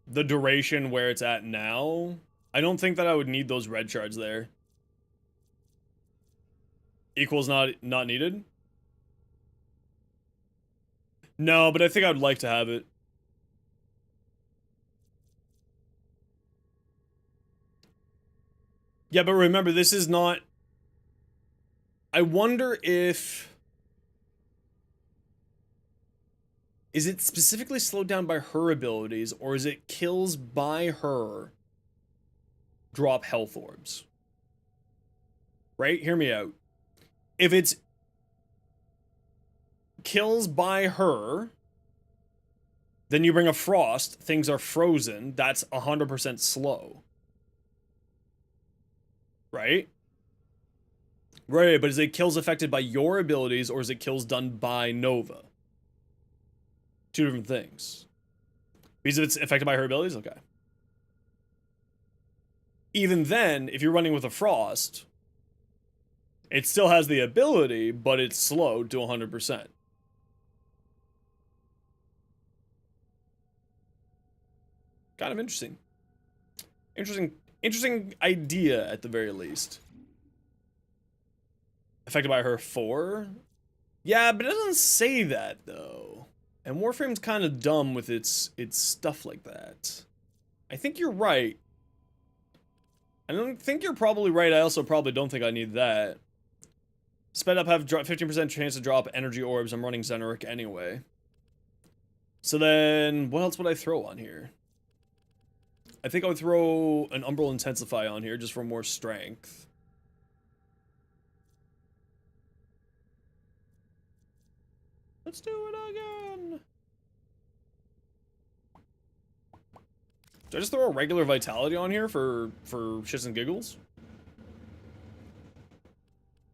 the duration where it's at now. I don't think that I would need those red shards there. Equals not needed? No, but I think I would like to have it. Yeah, but remember, this is not... I wonder if... Is it specifically slowed down by her abilities, or is it kills by her drop health orbs? Right? Hear me out. If it's kills by her, then you bring a frost, things are frozen, that's 100% slow. Right? Right, but is it kills affected by your abilities, or is it kills done by Nova? Two different things. Because if it's affected by her abilities, okay. Even then, if you're running with a frost, it still has the ability, but it's slowed to 100%. Kind of interesting. Interesting idea at the very least. Affected by her 4? Yeah, but it doesn't say that though. And Warframe's kind of dumb with its stuff like that. I think you're right. I don't think you're probably right. I also probably don't think I need that. Sped up have 15% chance to drop energy orbs. I'm running Xenoric anyway. So then, what else would I throw on here? I think I would throw an Umbral Intensify on here just for more strength. Let's do it again. Do I just throw a regular Vitality on here for shits and giggles?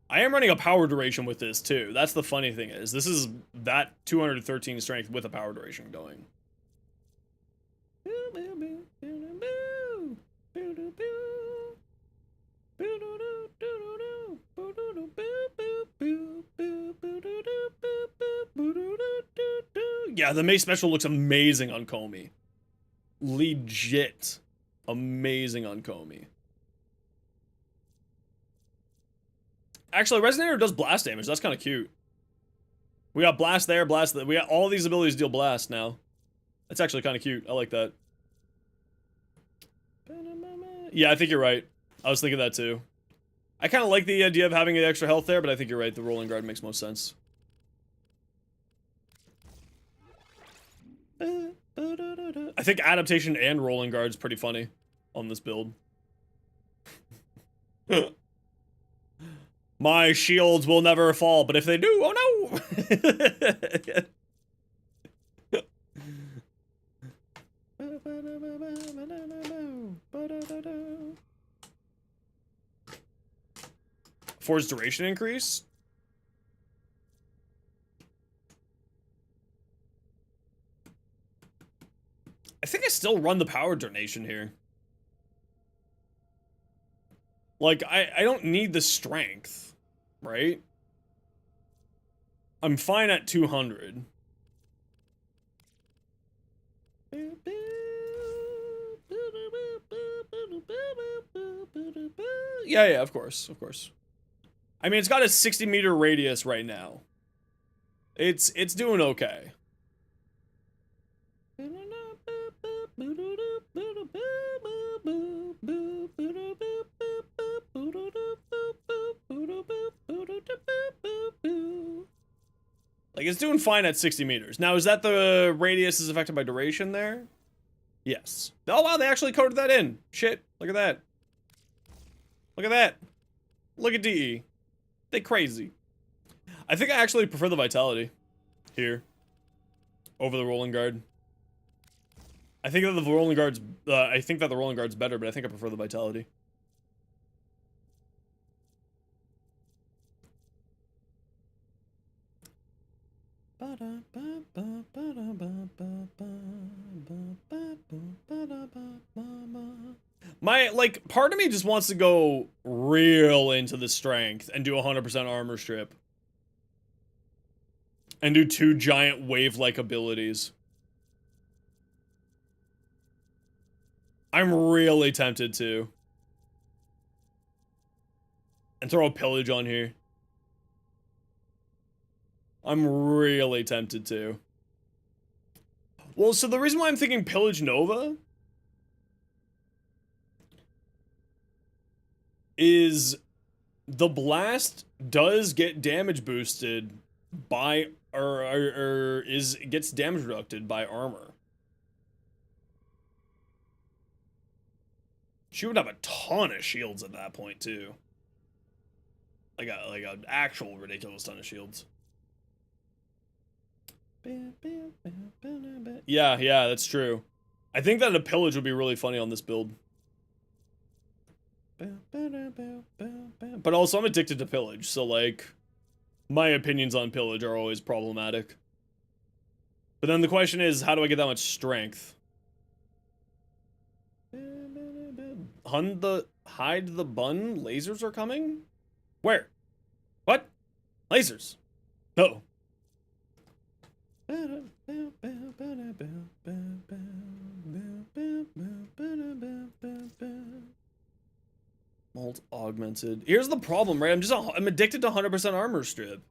I am running a power duration with this too. That's the funny thing is, this is that 213 strength with a power duration going. Yeah, the Mace Special looks amazing on Comey. Legit amazing on Comey. Actually, Resonator does blast damage. That's kind of cute. We got blast there, blast there. We got all these abilities deal blast now. That's actually kind of cute. I like that. Yeah, I think you're right. I was thinking that too. I kind of like the idea of having the extra health there, but I think you're right. The Rolling Guard makes most sense. I think Adaptation and Rolling Guard's pretty funny on this build. My shields will never fall, but if they do, oh no! Force duration increase? I think I still run the power donation here. Like, I don't need the strength, right? I'm fine at 200. Yeah, of course. I mean, it's got a 60-meter radius right now. It's doing okay. Like, it's doing fine at 60 meters. Now, is that the radius is affected by duration there? Yes. Oh, wow, they actually coded that in. Shit, look at that. Look at that. Look at DE. They crazy. I think I actually prefer the Vitality here over the Rolling Guard. I think that the Rolling Guard's better, but I think I prefer the Vitality. My, like, part of me just wants to go real into the strength and do 100% armor strip. And do 2 giant wave-like abilities. I'm really tempted to. And throw a pillage on here. I'm really tempted to. Well, so the reason why I'm thinking Pillage Nova is the blast does get damage boosted by gets damage reducted by armor. She would have a ton of shields at that point too. Like an actual ridiculous ton of shields. Yeah, that's true. I think that a pillage would be really funny on this build. But also, I'm addicted to pillage, so like, my opinions on pillage are always problematic. But then the question is, how do I get that much strength? Hide the bun? Lasers are coming? Where? What? Lasers. No. Molt augmented. Here's the problem, right? I'm addicted to 100% armor strip.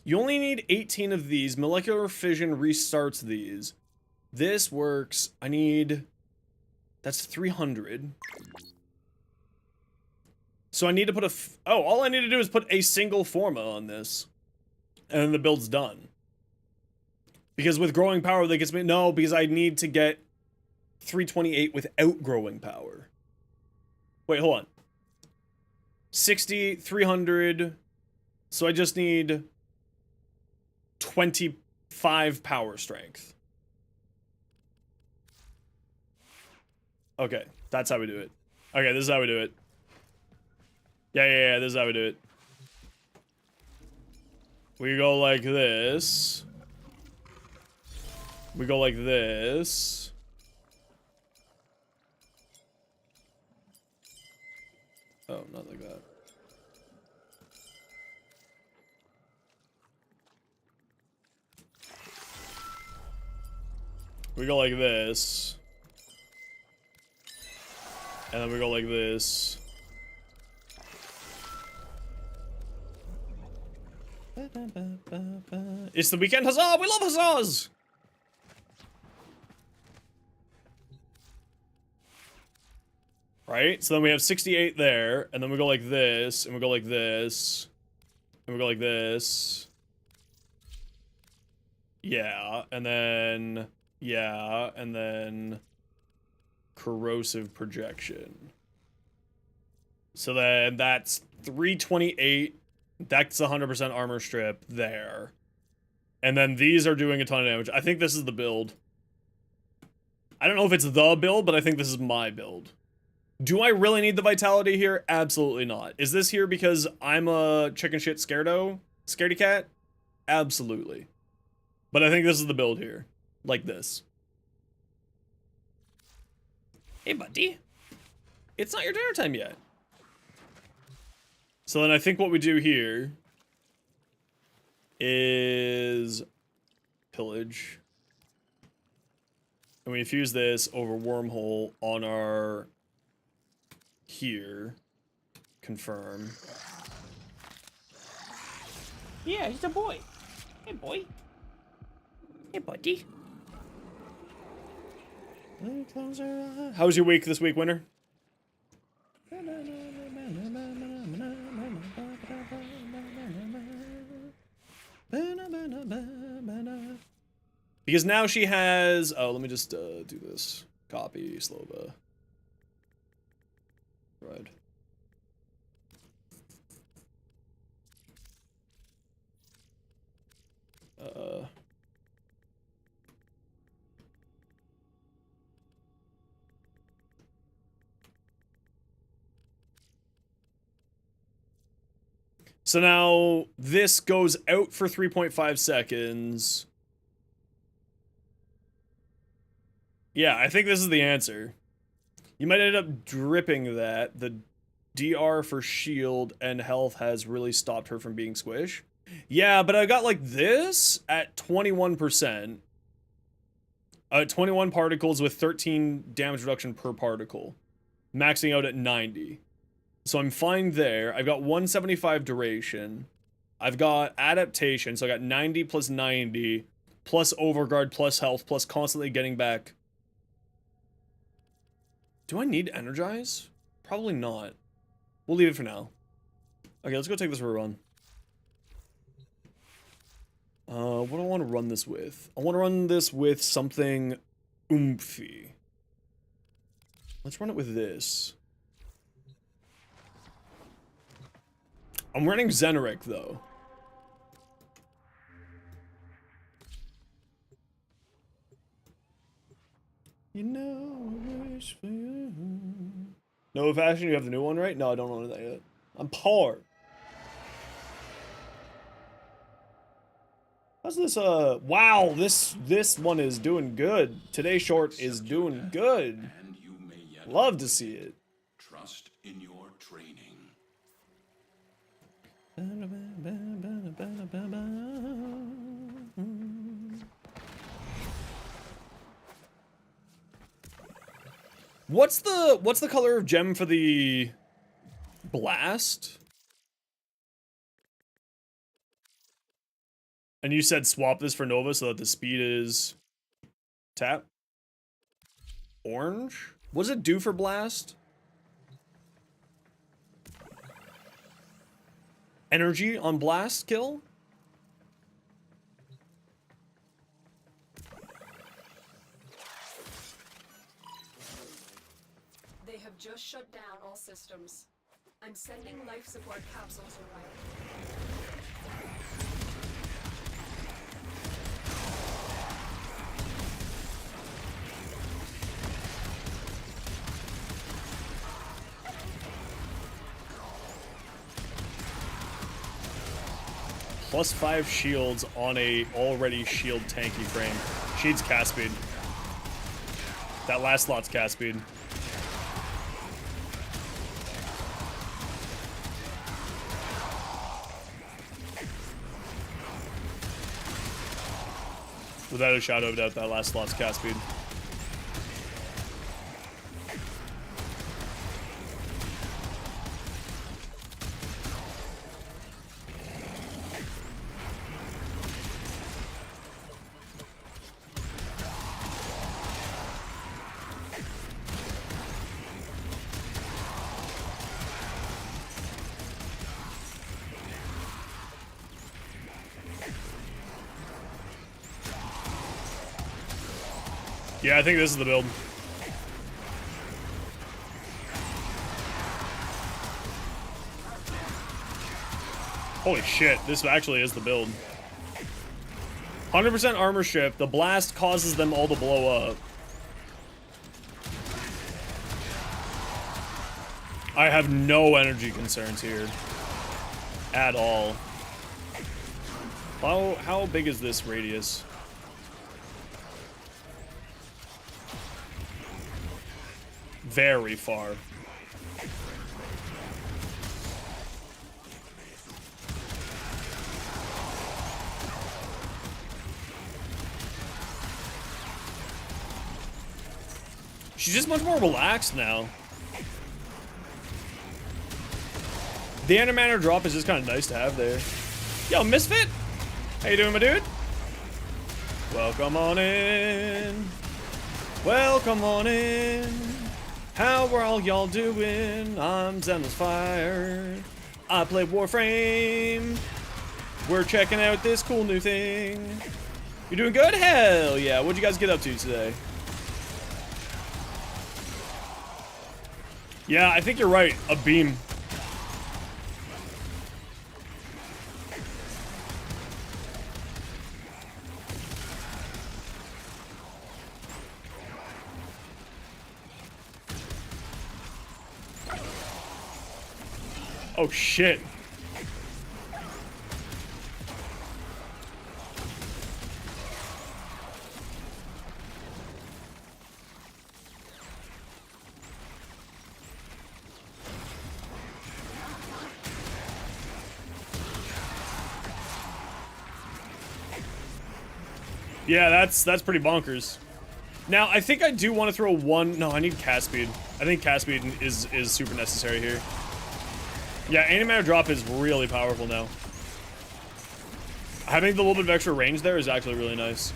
You only need 18 of these. Molecular fission restarts these. This works. I need... That's 300. So I need to put all I need to do is put a single forma on this. And then the build's done. Because with growing power, that gets me... No, because I need to get 328 without growing power. Wait, hold on. 60, 300. So I just need 25 power strength. Okay, that's how we do it. Okay, this is how we do it. Yeah, this is how we do it. We go like this. We go like this. Oh, not like that. We go like this. And then we go like this. It's the weekend, huzzah! We love huzzahs! Right? So then we have 68 there, and then we go like this, and we go like this, and we go like this. Yeah, and then... Yeah, and then... Corrosive projection. So then that's 328. That's 100% armor strip there. And then these are doing a ton of damage. I think this is the build. I don't know if it's the build, but I think this is my build. Do I really need the vitality here? Absolutely not. Is this here because I'm a chicken shit scaredy cat? Absolutely. But I think this is the build here. Like this. Hey, buddy. It's not your dinner time yet. So then I think what we do here is pillage. And we infuse this over wormhole on our here. Confirm. Yeah, he's a boy. Hey, boy. Hey, buddy. How was your week this week, Winter? Because now she has... Oh, let me just do this. Copy, Slova. Right. So now this goes out for 3.5 seconds. Yeah, I think this is the answer. You might end up dripping that. The DR for shield and health has really stopped her from being squish. Yeah, but I got like this at 21%. 21 particles with 13 damage reduction per particle. Maxing out at 90. So I'm fine there. I've got 175 duration. I've got adaptation, so I got 90 plus 90, plus overguard, plus health, plus constantly getting back. Do I need energize? Probably not. We'll leave it for now. Okay, let's go take this for a run. What do I want to run this with? I want to run this with something oomphy. Let's run it with this. I'm running Xeneric, though. You know, I wish for you. No fashion, you have the new one, right? No, I don't own that yet. I'm poor. How's this, wow, this one is doing good. Today's short is doing good. Love to see it. Trust in your training. What's the color of gem for the blast? And you said swap this for Nova so that the speed is tap. Orange? What does it do for blast? Energy on blast kill? They have just shut down all systems. I'm sending life support capsules your way. +5 shields on a already shield tanky frame. Sheed's cast speed. That last slot's cast speed. Without a shadow of doubt, that last slot's cast speed. Yeah, I think this is the build. Holy shit, this actually is the build. 100% armor strip. The blast causes them all to blow up. I have no energy concerns here. At all. How big is this radius? Very far. She's just much more relaxed now. The Animator drop is just kind of nice to have there. Yo, Misfit! How you doing, my dude? Welcome on in. Welcome on in. How are all y'all doing? I'm Zenless Fire. I play Warframe. We're checking out this cool new thing. You doing good? Hell yeah. What'd you guys get up to today? Yeah, I think you're right. A beam. Oh shit. Yeah, that's pretty bonkers. Now, I think I do want to throw one... No, I need cast speed. I think cast speed is super necessary here. Yeah, antimatter drop is really powerful now. Having the little bit of extra range there is actually really nice.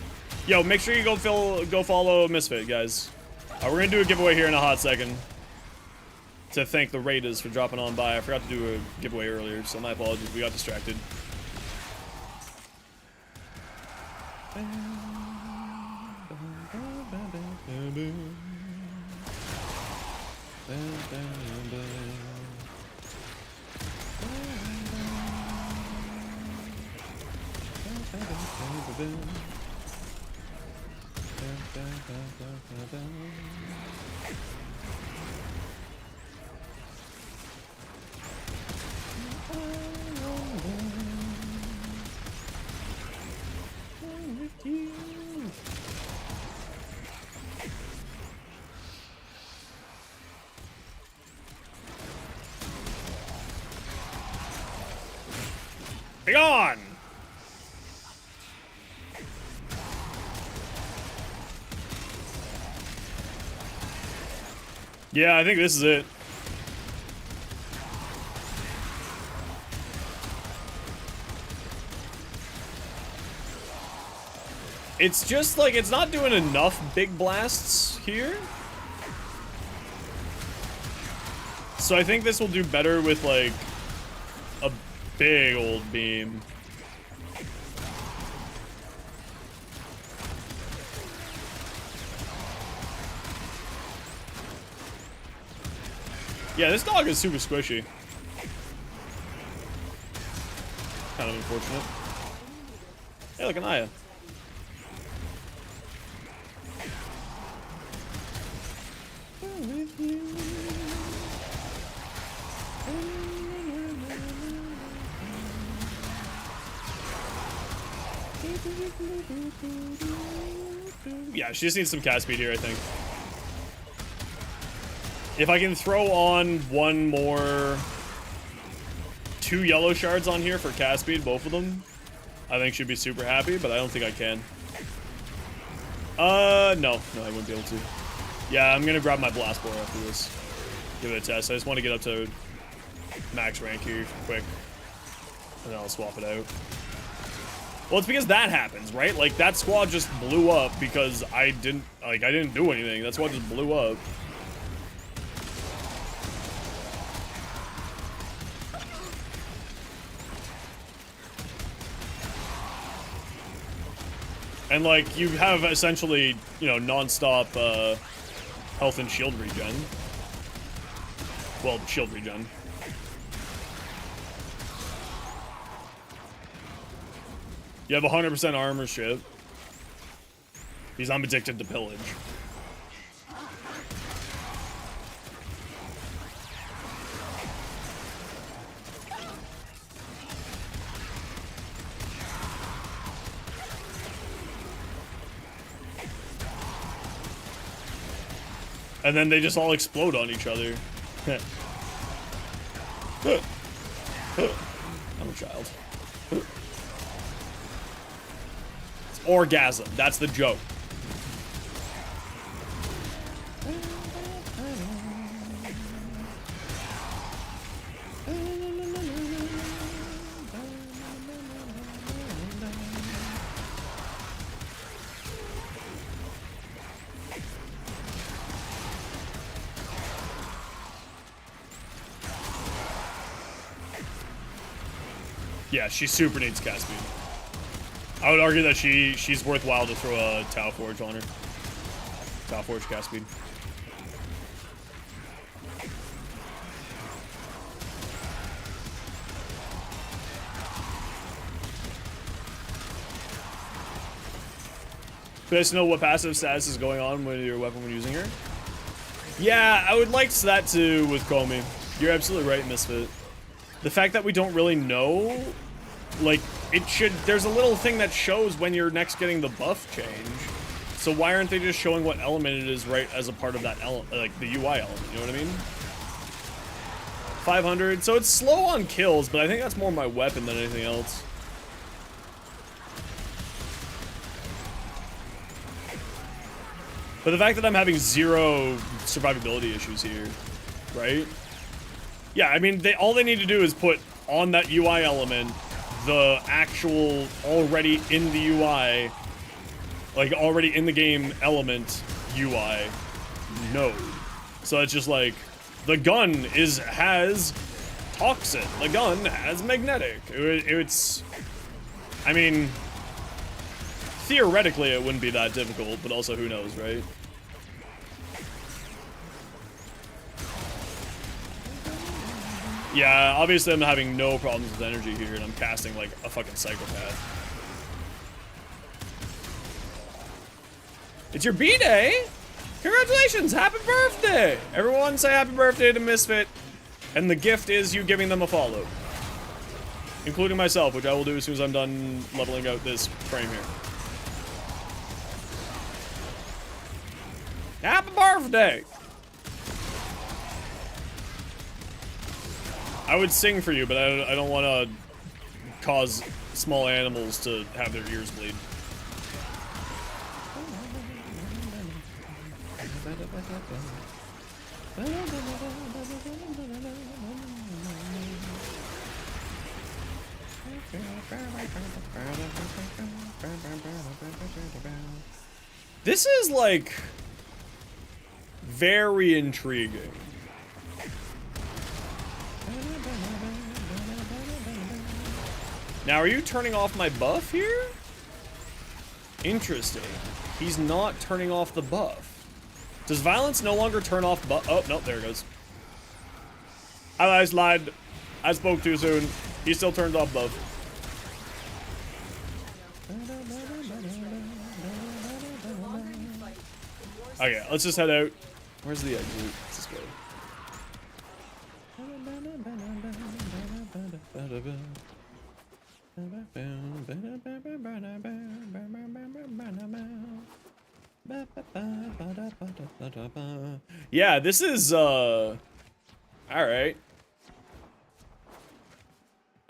Yo, make sure you go follow Misfit, guys. We're gonna do a giveaway here in a hot second. To thank the Raiders for dropping on by. I forgot to do a giveaway earlier, so my apologies. We got distracted. Be gone! Yeah, I think this is it. It's just like, it's not doing enough big blasts here. So I think this will do better with like a big old beam. Yeah, this dog is super squishy. Kind of unfortunate. Hey, look, an Aya. Yeah, she just needs some cast speed here, I think. If I can throw on one more... 2 yellow shards on here for cast speed, both of them, I think she'd be super happy, but I don't think I can. No, I wouldn't be able to. Yeah, I'm gonna grab my blast boar after this. Give it a test. I just want to get up to max rank here quick. And then I'll swap it out. Well, it's because that happens, right? Like, that squad just blew up because I didn't do anything. That squad just blew up. And, like, you have essentially, you know, non-stop health and shield regen. Well, shield regen. You have 100% armor shit. I'm addicted to pillage. And then they just all explode on each other. I'm a child. It's orgasm. That's the joke. Yeah, she super needs cast speed. I would argue that she's worthwhile to throw a Tau Forge on her. Tau Forge cast speed. Do you guys know what passive status is going on with your weapon when using her? Yeah, I would like that too with Komi. You're absolutely right, Misfit. The fact that we don't really know, like, it should, there's a little thing that shows when you're next getting the buff change. So why aren't they just showing what element it is right as a part of that element, like the UI element, you know what I mean? 500, so it's slow on kills, but I think that's more my weapon than anything else. But the fact that I'm having 0 survivability issues here, right? Yeah, I mean, all they need to do is put on that UI element the actual already in the UI, like already in the game element UI node. So it's just like, the gun has toxin, the gun has magnetic. It's, I mean, theoretically it wouldn't be that difficult, but also who knows, right? Yeah, obviously I'm having no problems with energy here, and I'm casting like a fucking psychopath. It's your B-Day! Congratulations! Happy birthday! Everyone say happy birthday to Misfit. And the gift is you giving them a follow. Including myself, which I will do as soon as I'm done leveling out this frame here. Happy birthday! I would sing for you, but I don't want to cause small animals to have their ears bleed. This is like very intriguing. Now, are you turning off my buff here? Interesting. He's not turning off the buff. Does violence no longer turn off buff? Oh, no, there it goes. I lied. I spoke too soon. He still turns off buff. Okay, let's just head out. Where's the exit? Let's just go. Yeah, this is, alright.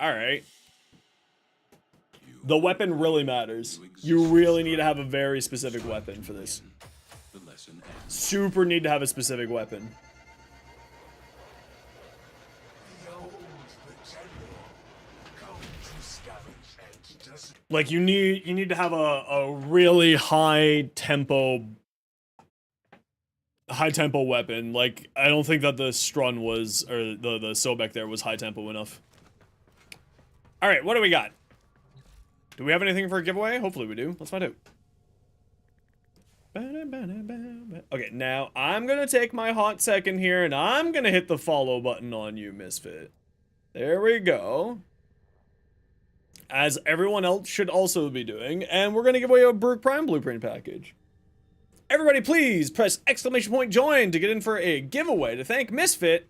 Alright. The weapon really matters. You really need to have a very specific weapon for this. Super need to have a specific weapon. Like, you need to have a really high tempo weapon. Like, I don't think that the Strun was, or the Sobek there was high tempo enough. Alright, what do we got? Do we have anything for a giveaway? Hopefully we do. Let's find out. Okay, now I'm gonna take my hot second here and I'm gonna hit the follow button on you, Misfit. There we go. As everyone else should also be doing, and we're gonna give away a Baruch Prime Blueprint package. Everybody please press !join to get in for a giveaway to thank Misfit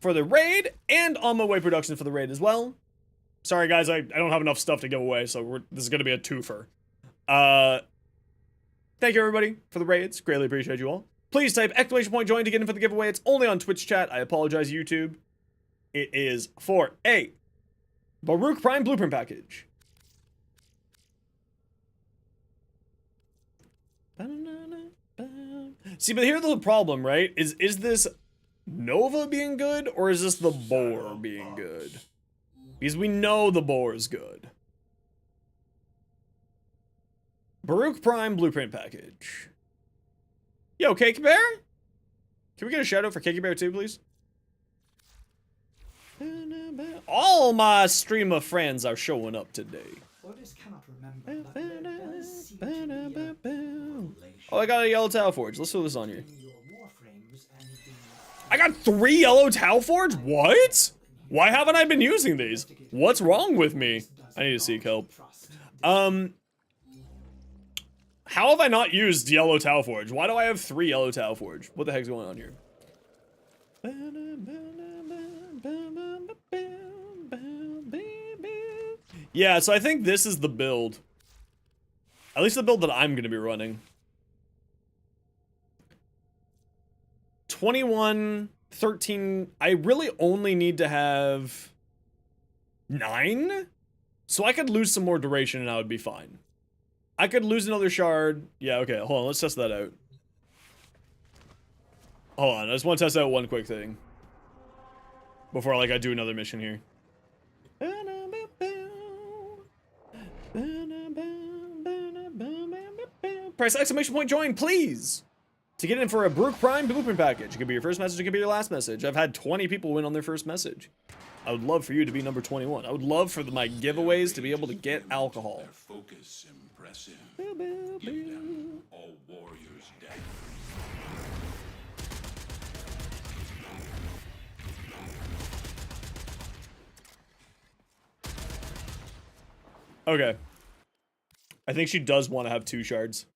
for the raid and On My Way production for the raid as well. Sorry guys, I don't have enough stuff to give away, so this is gonna be a twofer. Thank you everybody for the raids, greatly appreciate you all. Please type !join to get in for the giveaway. It's only on Twitch chat. I apologize, YouTube. It is for a Baruch Prime Blueprint package. See, but here's the problem, right? Is this Nova being good, or is this the boar being good? Because we know the boar is good. Baruch Prime Blueprint package. Yo, Cake Bear? Can we get a shout out for Cake Bear too, please? All my streamer friends are showing up today. Orders cannot remember, but there does seem to be a correlation Oh, I got a yellow Tau Forge. Let's throw this on here. between your warframes and the I got 3 yellow Tau Forge? What? Why haven't I been using these? What's wrong with me? I need to seek help. How have I not used yellow Tau Forge? Why do I have 3 yellow Tau Forge? What the heck's going on here? Yeah, so I think this is the build. At least the build that I'm going to be running. 21, 13, I really only need to have 9? So I could lose some more duration and I would be fine. I could lose another shard. Yeah, okay, hold on, let's test that out. Hold on, I just want to test out one quick thing. Before, like, I do another mission here. Press exclamation point join, please! To get in for a Brook Prime Blueprint package. It could be your first message, it could be your last message. I've had 20 people win on their first message. I would love for you to be number 21. I would love for my giveaways to be able to get alcohol. Their focus impressive. Give them all warriors dead. Okay. I think she does want to have 2 shards.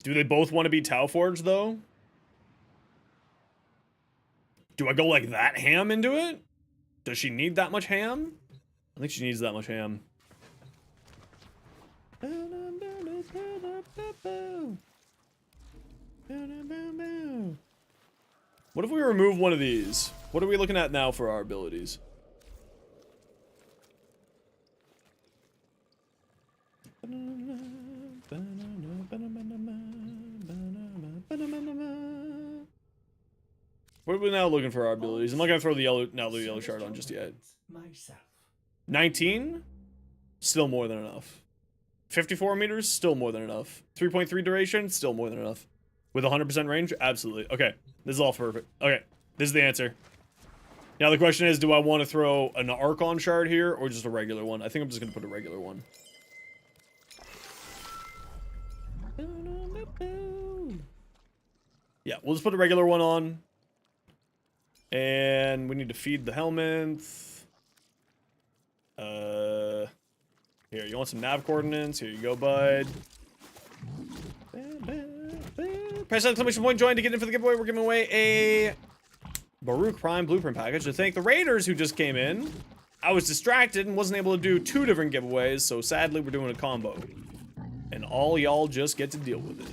Do they both want to be Tau Forge, though? Do I go like that ham into it? Does she need that much ham? I think she needs that much ham. What if we remove one of these? What are we looking at now for our abilities? What are we now looking for our abilities? I'm not gonna throw the yellow shard on just yet. Myself. 19? Still more than enough. 54 meters? Still more than enough. 3.3 duration? Still more than enough. With 100% range? Absolutely. Okay, this is all perfect. Okay, this is the answer. Now the question is, do I want to throw an Archon shard here or just a regular one? I think I'm just gonna put a regular one. Yeah, we'll just put a regular one on. And we need to feed the helmet. Here, you want some nav coordinates? Here you go, bud. Press exclamation point join to get in for the giveaway. We're giving away a Baruch Prime Blueprint package to thank the raiders who just came in. I was distracted and wasn't able to do 2 different giveaways, so sadly we're doing a combo. And all y'all just get to deal with it.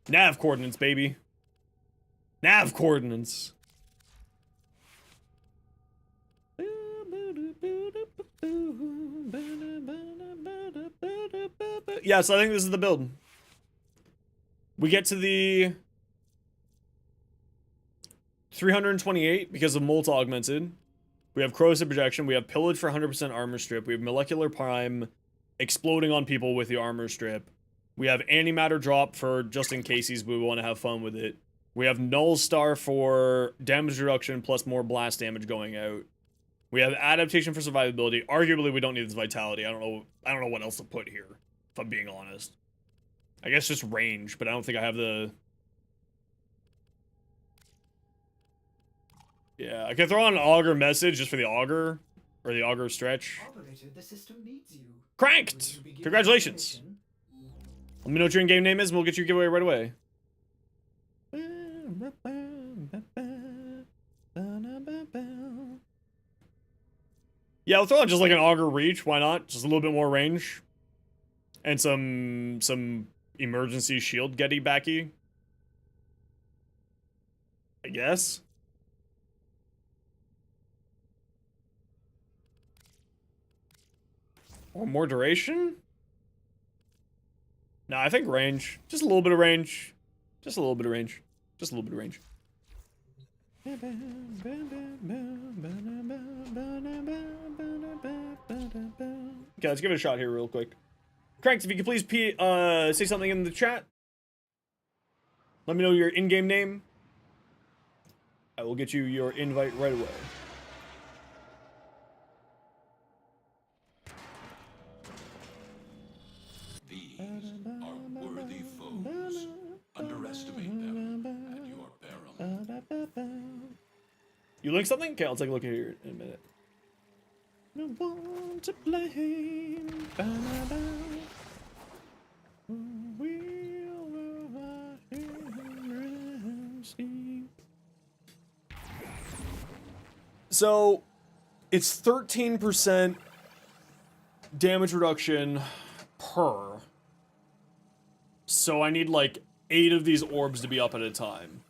Nav coordinates, baby. Nav coordinates. Yeah, so I think this is the build. We get to the 328 because of Molt Augmented. We have Corrosive Projection. We have Pillage for 100% Armor Strip. We have Molecular Prime exploding on people with the Armor Strip. We have Antimatter Drop for just in cases we want to have fun with it. We have Null Star for damage reduction plus more blast damage going out. We have Adaptation for survivability. Arguably, we don't need this Vitality. I don't know what else to put here, if I'm being honest. I guess just range, but I don't think I have the... Yeah, I can throw on an Augur message just for the Augur, or the Augur stretch. Operator, the system needs you. Cranked! Congratulations! Let me know what your in-game name is, and we'll get you a giveaway right away. Yeah, I'll throw on just like an Augur Reach, why not? Just a little bit more range. And some emergency shield Getty backy. I guess. Or more duration? No, I think range. Just a little bit of range. Just a little bit of range. Just a little bit of range. Okay, let's give it a shot here real quick. Cranks, if you could please say something in the chat. Let me know your in-game name. I will get you your invite right away. These are worthy foes. Underestimate them at your peril. You link something? Okay, I'll take a look here in a minute. No one to blame. So, it's 13% damage reduction per. So I need like 8 of these orbs to be up at a time.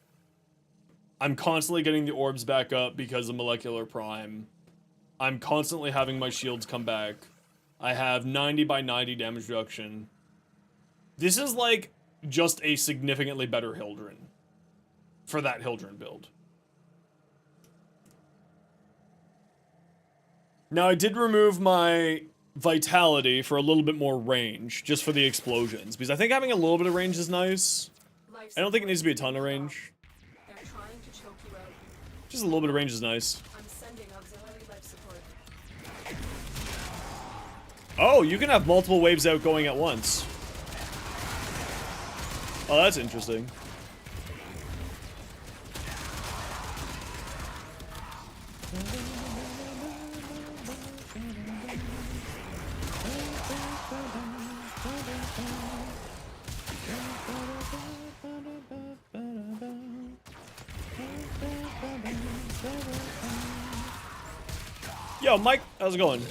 I'm constantly getting the orbs back up because of Molecular Prime. I'm constantly having my shields come back. I have 90 by 90 damage reduction. This is like just a significantly better Hildren for that Hildren build. Now I did remove my Vitality for a little bit more range, just for the explosions, because I think having a little bit of range is nice. I don't think it needs to be a ton of range. They're trying to choke you out. Just a little bit of range is nice. I'm sending auxiliary life support. Oh, you can have multiple waves outgoing at once. Oh, that's interesting. Yo, Mike, how's it going?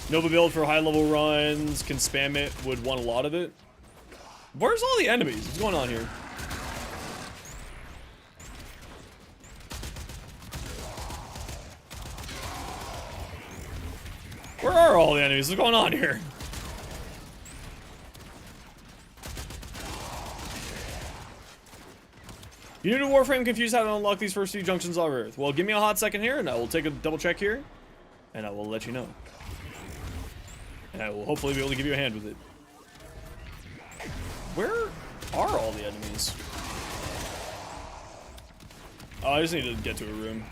Nova build for high level runs, can spam it, would want a lot of it. Where's all the enemies? What's going on here? Where are all the enemies? What's going on here? You new to Warframe, confused how to unlock these first few junctions of Earth. Well, give me a hot second here, and I will take a double check here, and I will let you know. And I will hopefully be able to give you a hand with it. Where are all the enemies? Oh, I just need to get to a room.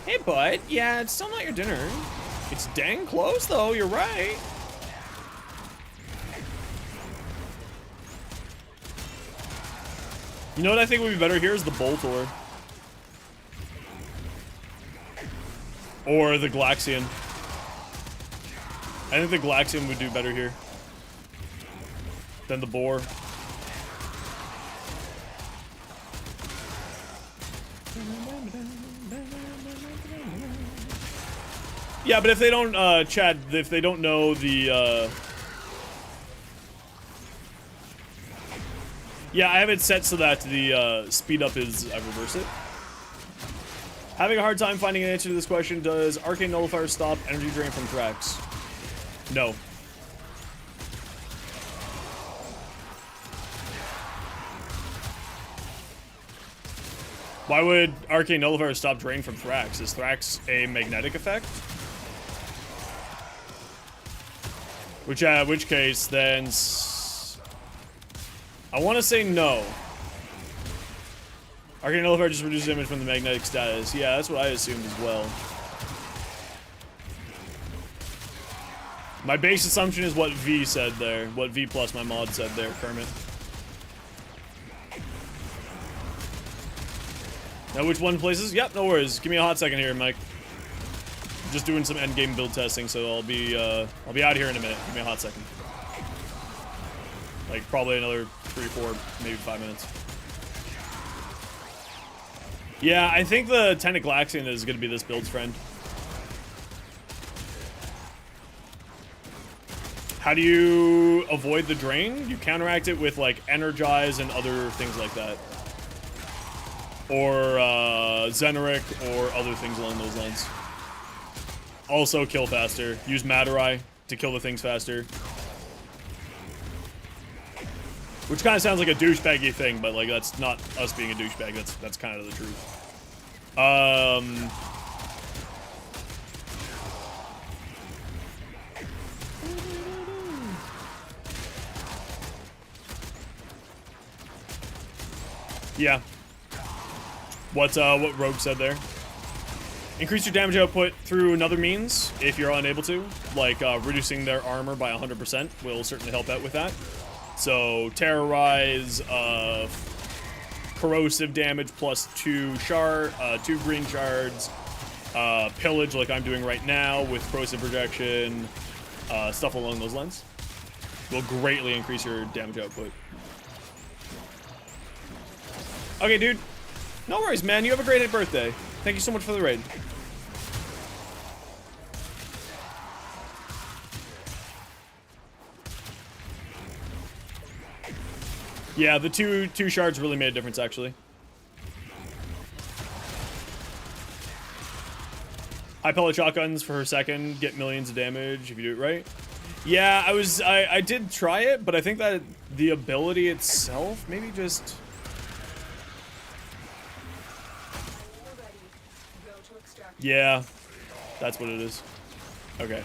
Hey, bud. Yeah, it's still not your dinner. It's dang close, though. You're right. You know what I think would be better here is the Boltor. Or the Glaxian. I think the Glaxian would do better here than the Boar. Yeah, but if they don't, Chad, if they don't know the, yeah, I have it set so that the, speed up is, I reverse it. Having a hard time finding an answer to this question, does Arcane Nullifier stop energy drain from Thrax? No. Why would Arcane Nullifier stop drain from Thrax? Is Thrax a magnetic effect? Which case, then... I want to say no. Arcane Nullifier just reduces damage from the magnetic status. Yeah, that's what I assumed as well. My base assumption is what V said there. What V plus my mod said there, Kermit. Now which one places? Yep, no worries. Give me a hot second here, Mike. Just doing some endgame build testing, so I'll be out here in a minute. Give me a hot second. Like probably another 3, 4, maybe 5 minutes. Yeah, I think the Tenet Glaxian is gonna be this build's friend. How do you avoid the drain? You counteract it with like energize and other things like that. Or Xeneric or other things along those lines. Also kill faster. Use Matarai to kill the things faster. Which kind of sounds like a douchebaggy thing, but like that's not us being a douchebag. That's kind of the truth. Yeah. What Rogue said there. Increase your damage output through another means if you're unable to, like reducing their armor by 100% will certainly help out with that. So terrorize, corrosive damage plus 2 green shards, pillage like I'm doing right now with corrosive projection, stuff along those lines. will greatly increase your damage output. Okay, dude. No worries, man. You have a great birthday. Thank you so much for the raid. Yeah, the two shards really made a difference, actually. High pellet shotguns for her second get millions of damage if you do it right. Yeah, I did try it, but I think that the ability itself maybe just. Yeah, that's what it is. Okay.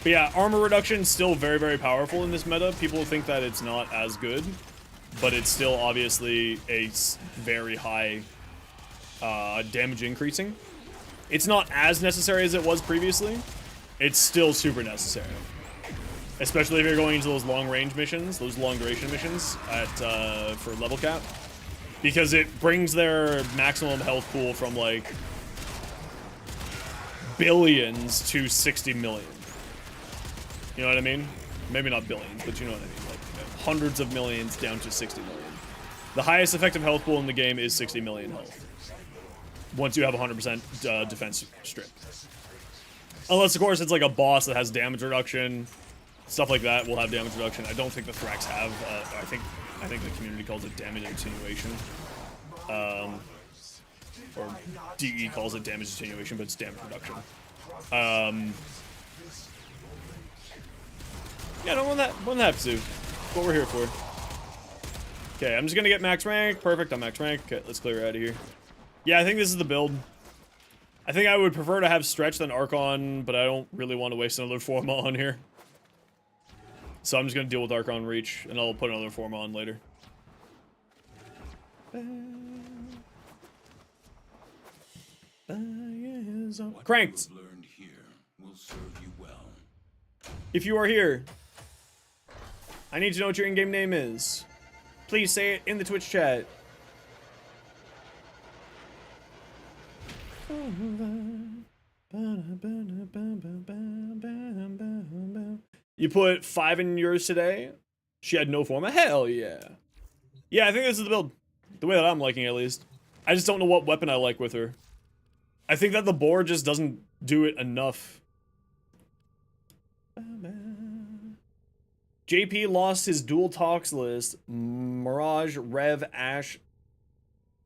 But yeah, armor reduction is still very, very powerful in this meta. People think that it's not as good, but it's still obviously a very high damage increasing. It's not as necessary as it was previously. It's still super necessary. Especially if you're going into those long range missions, those long duration missions at for level cap. Because it brings their maximum health pool from like billions to 60 million. You know what I mean? Maybe not billions, but you know what I mean. Like hundreds of millions down to 60 million. The highest effective health pool in the game is 60 million health. Once you have 100% defense strip. Unless, of course, it's like a boss that has damage reduction. Stuff like that will have damage reduction. I don't think the Thrax have. I think the community calls it damage attenuation. Or DE calls it damage attenuation, but it's damage reduction. Yeah, no, one that have to. That's what we're here for. Okay, I'm just gonna get max rank. Perfect, I'm max rank. Okay, let's clear out of here. Yeah, I think this is the build. I think I would prefer to have Stretch than Archon, but I don't really want to waste another Forma on here. So I'm just going to deal with Archon Reach, and I'll put another Forma on later. Cranked! If you are here, I need to know what your in-game name is. Please say it in the Twitch chat. You put 5 in yours today? She had no Forma? Hell yeah. Yeah, I think this is the build. The way that I'm liking it, at least. I just don't know what weapon I like with her. I think that the board just doesn't do it enough. JP lost his dual talks list. Mirage, Rev, Ash.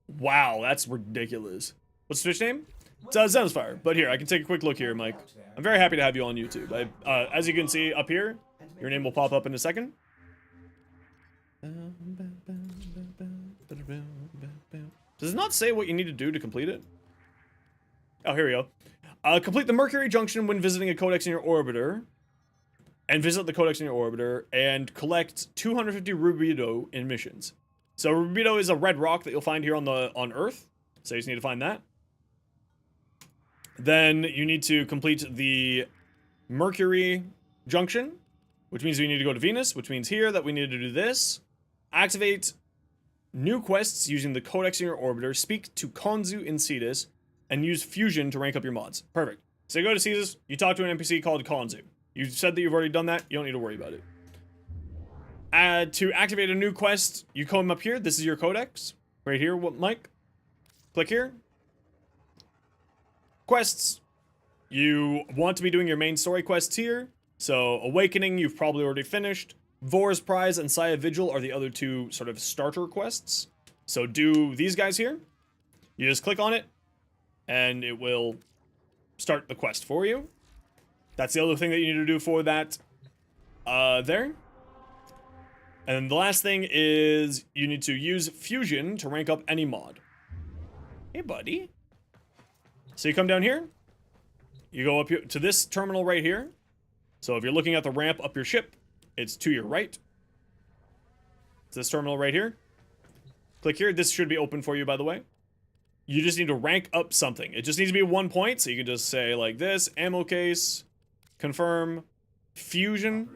Wow, that's ridiculous. What's the Twitch name? It's Zenfire. But here, I can take a quick look here, Mike. I'm very happy to have you on YouTube. As you can see up here, your name will pop up in a second. Does it not say what you need to do to complete it? Oh, here we go. Complete the Mercury Junction when visiting a codex in your orbiter. And visit the codex in your orbiter and collect 250 rubido in missions. So rubido is a red rock that you'll find here on Earth. So you just need to find that. Then you need to complete the Mercury Junction, which means we need to go to Venus, which means here that we need to do this. Activate new quests using the codex in your orbiter, speak to Konzu in Cetus, and use fusion to rank up your mods. Perfect. So you go to Cetus, you talk to an NPC called Konzu. You said that you've already done that, you don't need to worry about it. To activate a new quest, you come up here, this is your codex. Right here, Mike. Click here. Quests. You want to be doing your main story quests here. So, Awakening, you've probably already finished. Vor's Prize and Saya Vigil are the other two sort of starter quests. So do these guys here. You just click on it, and it will start the quest for you. That's the other thing that you need to do for that there. And then the last thing is you need to use Fusion to rank up any mod. Hey, buddy. So you come down here. You go up here to this terminal right here. So if you're looking at the ramp up your ship, it's to your right. It's this terminal right here. Click here. This should be open for you, by the way. You just need to rank up something. It just needs to be 1 point. So you can just say like this, ammo case, confirm, fusion.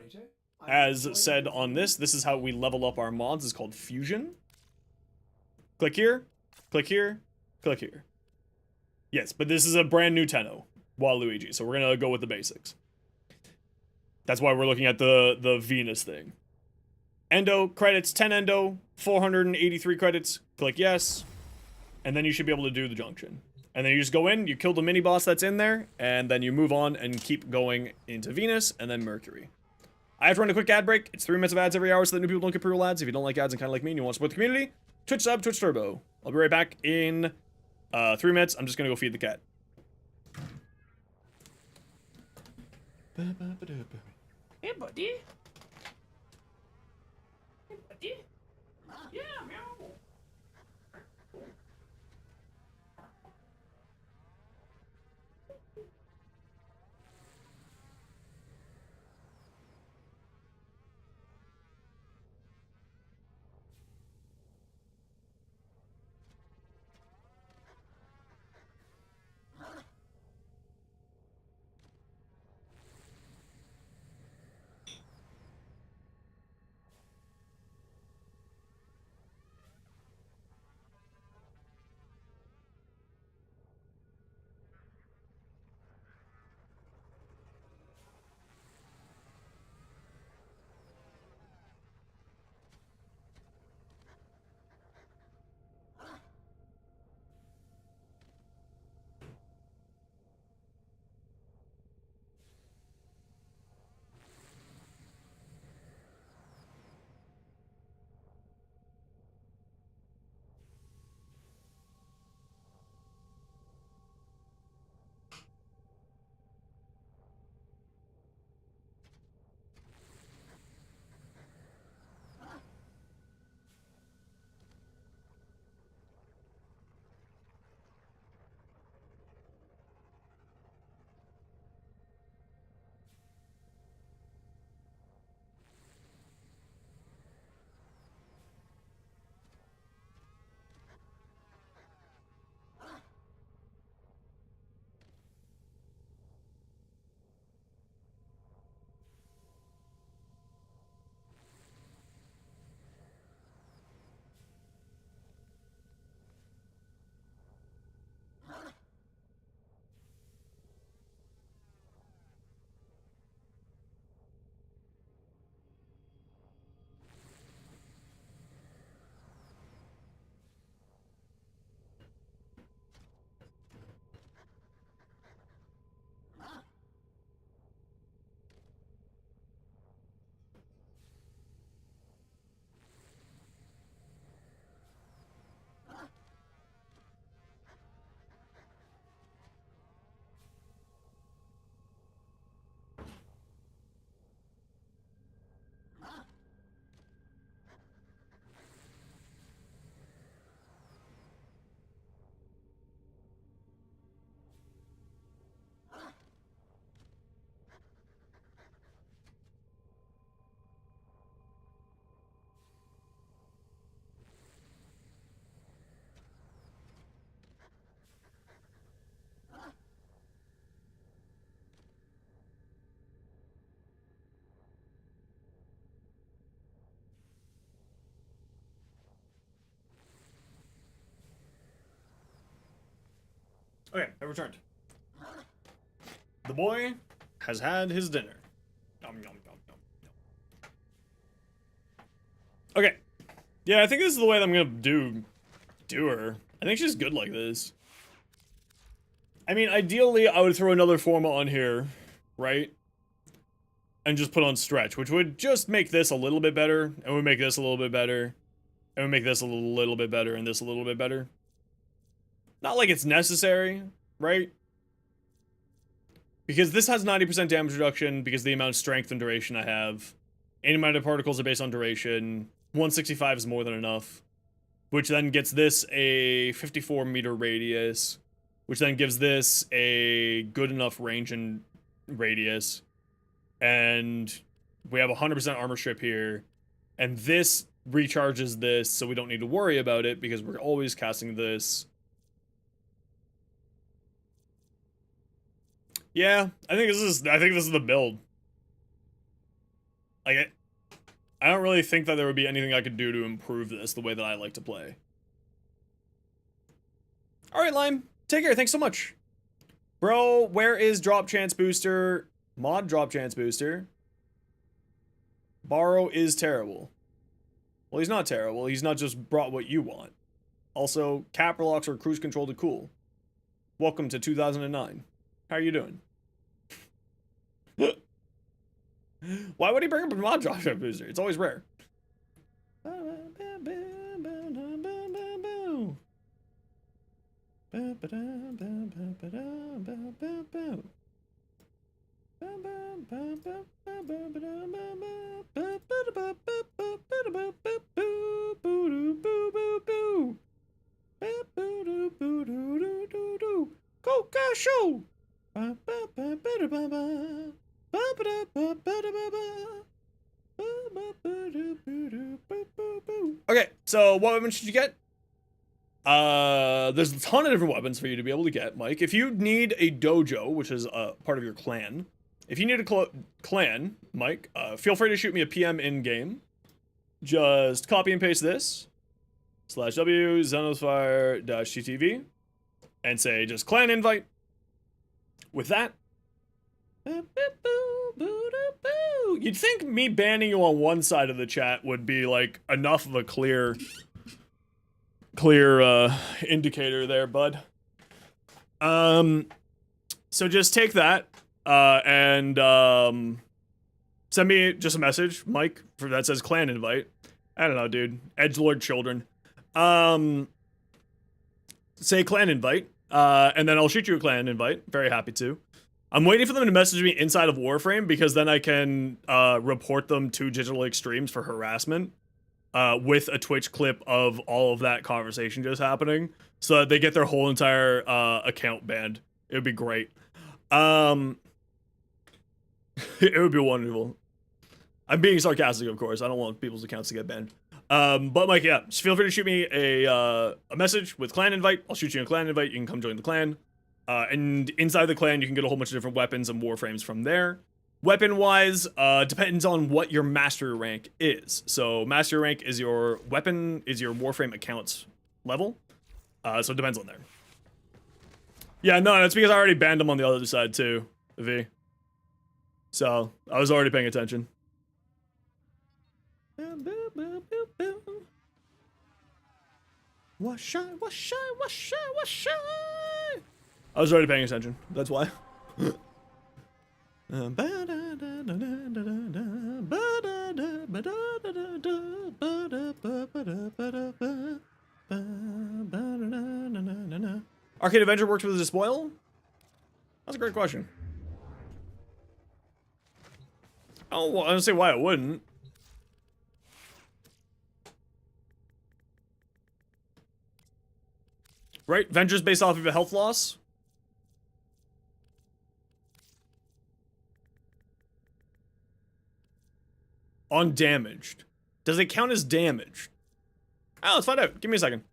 As said on this is how we level up our mods. It's called fusion. Click here, click here, click here. Yes, but this is a brand new Tenno, Waluigi, so we're gonna go with the basics. That's why we're looking at the Venus thing. Endo, credits, 10 endo, 483 credits. Click yes. And then you should be able to do the junction. And then you just go in, you kill the mini boss that's in there, and then you move on and keep going into Venus and then Mercury. I have to run a quick ad break. It's 3 minutes of ads every hour so that new people don't get pre-roll ads. If you don't like ads and kind of like me and you want to support the community, Twitch sub, Twitch Turbo. I'll be right back in 3 minutes. I'm just going to go feed the cat. Hey, buddy. Hey, buddy. Yeah, meow. Okay, I returned. The boy has had his dinner. Nom, nom, nom, nom, nom. Okay. Yeah, I think this is the way that I'm gonna do her. I think she's good like this. I mean, ideally, I would throw another forma on here, right? And just put on stretch, which would just make this a little bit better, and would make this a little bit better, and would make this a little bit better, and this a little bit better. Not like it's necessary, right? Because this has 90% damage reduction because of the amount of strength and duration I have. Animated particles are based on duration. 165 is more than enough. Which then gets this a 54 meter radius. Which then gives this a good enough range and radius. And we have 100% armor strip here. And this recharges this, so we don't need to worry about it because we're always casting this. Yeah, I think this is the build. Like, I don't really think that there would be anything I could do to improve this the way that I like to play. Alright, Lime. Take care. Thanks so much. Bro, where is Drop Chance Booster? Mod Drop Chance Booster. Borrow is terrible. Well, he's not terrible. He's not just brought what you want. Also, capital locks are cruise control to cool. Welcome to 2009. How are you doing? Why would he bring up a mod dropship booster? It's always rare. Go show. Okay, so what weapons should you get? There's a ton of different weapons for you to be able to get, Mike. If you need a dojo, which is part of your clan, if you need a clan, Mike, feel free to shoot me a PM in-game. Just copy and paste this, /w xenosfire-ttv, and say just clan invite. With that, you'd think me banning you on one side of the chat would be like enough of a clear indicator there, bud. So just take that and send me just a message, Mike, that says clan invite. I don't know, dude. Edgelord children. Say clan invite, and then I'll shoot you a clan invite. Very happy to. I'm waiting for them to message me inside of Warframe because then I can report them to Digital Extremes for harassment with a Twitch clip of all of that conversation just happening so that they get their whole entire account banned. It would be great. It would be wonderful. I'm being sarcastic, of course. I don't want people's accounts to get banned. But Mike, yeah, just feel free to shoot me a message with clan invite. I'll shoot you a clan invite. You can come join the clan. And inside the clan, you can get a whole bunch of different weapons and warframes from there. Weapon-wise, depends on what your mastery rank is. So mastery rank is your weapon, is your warframe account's level. So it depends on there. Yeah, no, that's because I already banned them on the other side too, V. So I was already paying attention. Wash I was already paying attention. That's why. Arcade Adventure works with a spoil? That's a great question. Oh, well, I don't see why it wouldn't. Right? Venture's based off of a health loss. Undamaged. Does it count as damaged? Oh, let's find out. Give me a second.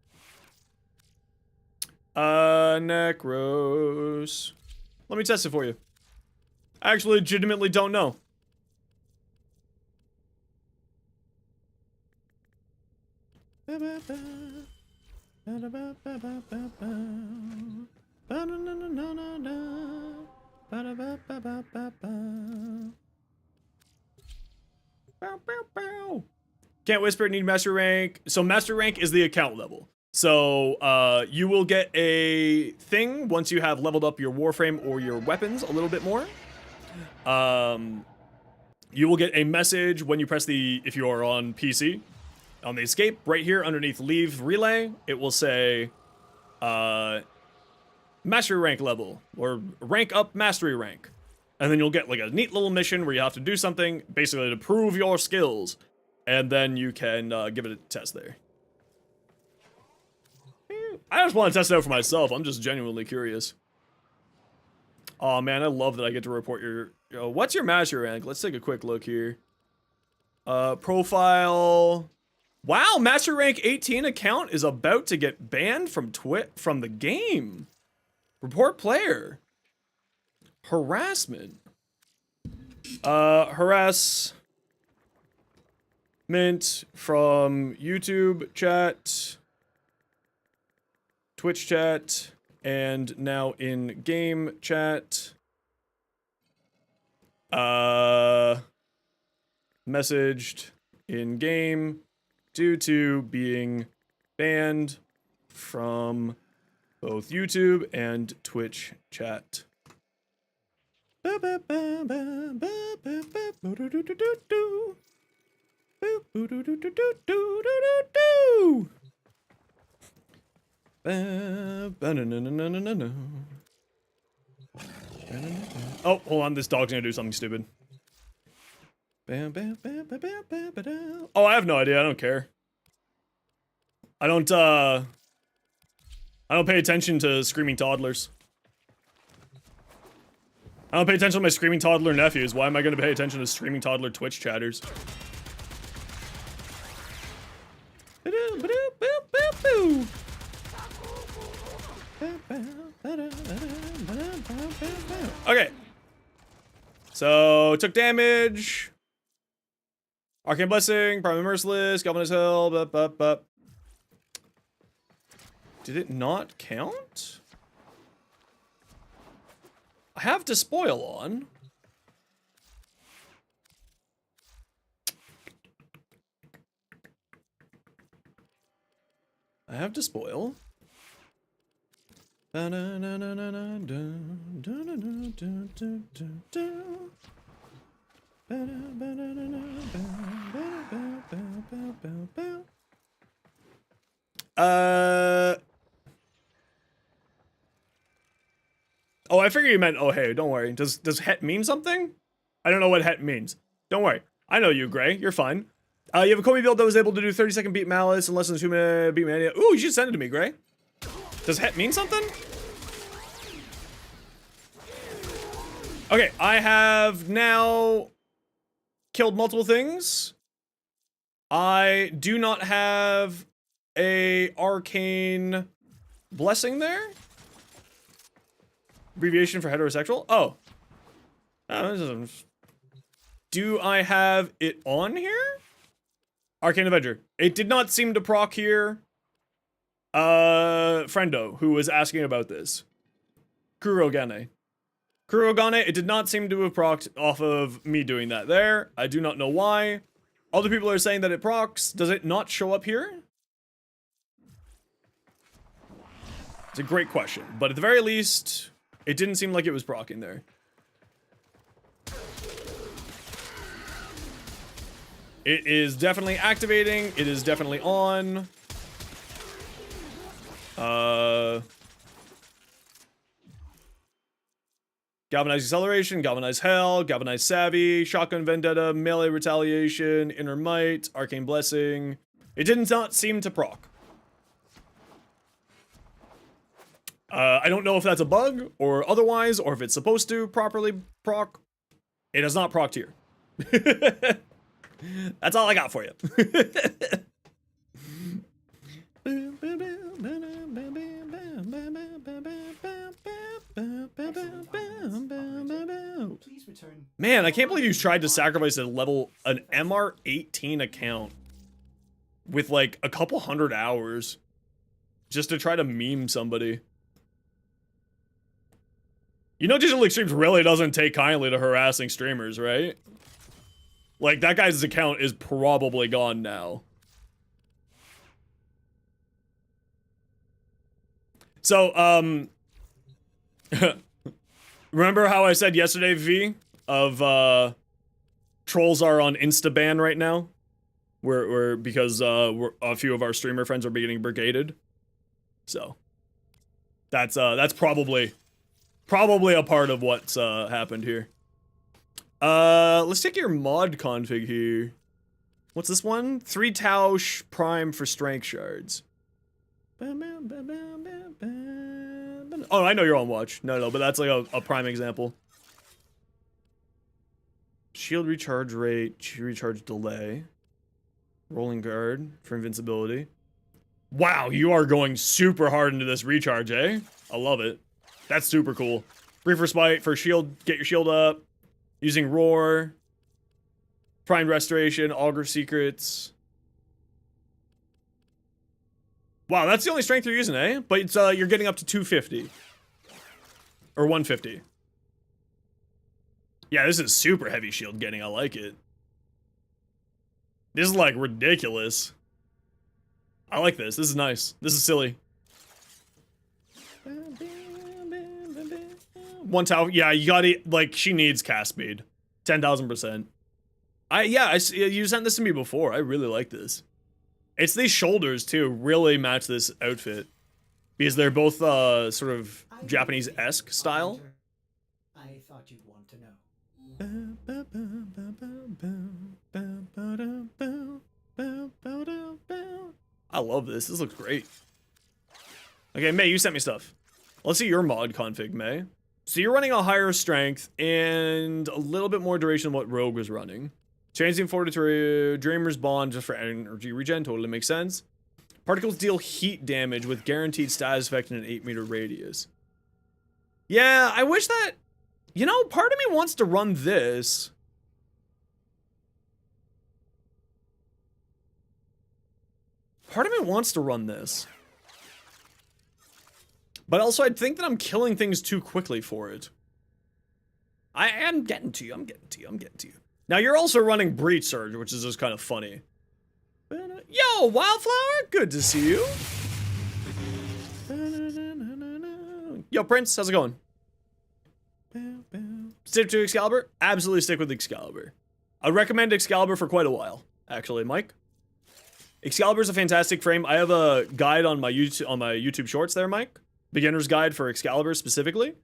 Necros. Let me test it for you. I actually legitimately don't know. Can't whisper, need master rank. So master rank is the account level. So you will get a thing once you have leveled up your warframe or your weapons a little bit more. You will get a message when you press the, if you are on PC, on the escape, right here underneath leave relay, it will say mastery rank level, or rank up mastery rank. And then you'll get like a neat little mission where you have to do something, basically to prove your skills. And then you can give it a test there. I just want to test it out for myself. I'm just genuinely curious. Oh man, I love that I get to report your... what's your mastery rank? Let's take a quick look here. Profile... Wow, master rank 18 account is about to get banned from from the game. Report player. Harassment. Harassment from YouTube chat, Twitch chat, and now in game chat. messaged in game due to being banned from both YouTube and Twitch chat. Oh, hold on, this dog's gonna do something stupid. Oh, I have no idea, I don't care. I don't pay attention to screaming toddlers. I don't pay attention to my screaming toddler nephews. Why am I gonna pay attention to screaming toddler Twitch chatters? Okay. So, took damage. Arcane Blessing, Prime Merciless, Galvanized Hell, Did it not count? I have Despoil on. I have Despoil. Oh, I figured you meant, oh, hey, don't worry. Does het mean something? I don't know what het means. Don't worry. I know you, Gray. You're fine. You have a Kobe build that was able to do 30-second beat Malice and less than 2-minute beat Mania. Ooh, you should send it to me, Gray. Does het mean something? Okay, I have now killed multiple things. I do not have a arcane blessing there. Abbreviation for heterosexual? Oh. Do I have it on here? Arcane Avenger. It did not seem to proc here. Friendo, who was asking about this. Kurogane. Kurogane, it did not seem to have procced off of me doing that there. I do not know why. Other people are saying that it procs. Does it not show up here? It's a great question, but at the very least, it didn't seem like it was proccing there. It is definitely activating. It is definitely on. Galvanized Acceleration, Galvanized Hell, Galvanized Savvy, Shotgun Vendetta, Melee Retaliation, Inner Might, Arcane Blessing. It did not seem to proc. I don't know if that's a bug or otherwise, or if it's supposed to properly proc. It has not procced here. That's all I got for you. Man, I can't believe you tried to sacrifice an MR18 account with like a couple hundred hours just to try to meme somebody. You know, Digital Extremes really doesn't take kindly to harassing streamers, right? Like, that guy's account is probably gone now. So, remember how I said yesterday, V, of, trolls are on Instaban right now? Because, a few of our streamer friends are being brigaded. So, that's probably a part of what's, happened here. Let's take your mod config here. What's this one? 3 Tausch Prime for strength shards. Oh, I know you're on watch. No, but that's like a prime example. Shield recharge rate, recharge delay. Rolling guard for invincibility. Wow, you are going super hard into this recharge, eh? I love it. That's super cool. Briefer Spite for shield, get your shield up. Using Roar. Prime Restoration, Augur Secrets. Wow, that's the only strength you're using, eh? But it's, you're getting up to 250. Or 150. Yeah, this is super heavy shield getting, I like it. This is like ridiculous. I like this. This is nice. This is silly. One tower. Yeah, you gotta, like, she needs cast speed. 10,000%. You sent this to me before. I really like this. It's these shoulders, too, really match this outfit. Because they're both, sort of Japanese-esque style. I thought you'd want to know. I love this. This looks great. Okay, May, you sent me stuff. Let's see your mod config, May. So you're running a higher strength and a little bit more duration than what Rogue was running. Changing fortitude, Dreamer's Bond just for energy regen, totally makes sense. Particles deal heat damage with guaranteed status effect in an 8-meter radius. Yeah, I wish that... You know, part of me wants to run this. Part of me wants to run this. But also, I'd think that I'm killing things too quickly for it. I am getting to you, I'm getting to you, I'm getting to you. Now, you're also running Breach Surge, which is just kind of funny. Yo, Wildflower, good to see you. Yo, Prince, how's it going? Stick to Excalibur? Absolutely stick with Excalibur. I'd recommend Excalibur for quite a while, actually, Mike. Excalibur's a fantastic frame. I have a guide on my YouTube Shorts there, Mike. Beginner's guide for Excalibur specifically.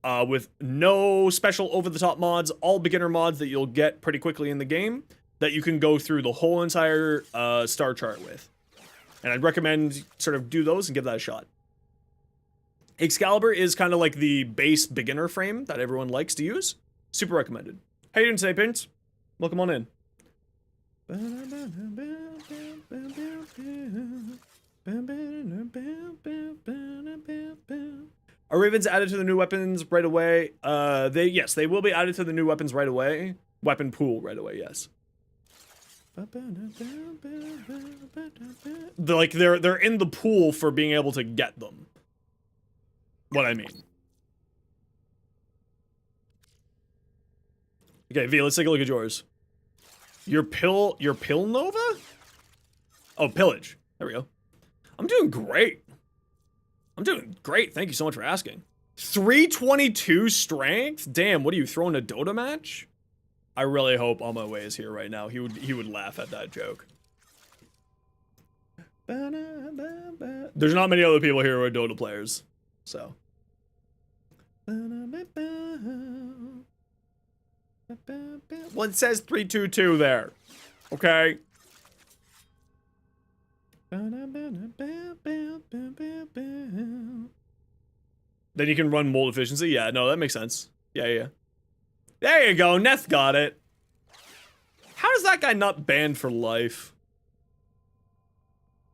With no special over-the-top mods, all beginner mods that you'll get pretty quickly in the game that you can go through the whole entire star chart with. And I'd recommend sort of do those and give that a shot. Excalibur is kind of like the base beginner frame that everyone likes to use. Super recommended. How you doing today, Pins? Welcome on in. Are Ravens added to the new weapons right away? Yes, they will be added to the new weapons right away. Weapon pool right away, yes. They're in the pool for being able to get them. What I mean. Okay, V, let's take a look at yours. Your pill Nova? Oh, pillage. There we go. I'm doing great. I'm doing great. Thank you so much for asking. 322 strength? Damn, what are you throwing a Dota match? I really hope On My Way is here right now. He would laugh at that joke. There's not many other people here who are Dota players. So. Well, it says 322 there. Okay. Then you can run mold efficiency. Yeah, no, that makes sense. Yeah. There you go. Neth got it. How is that guy not banned for life?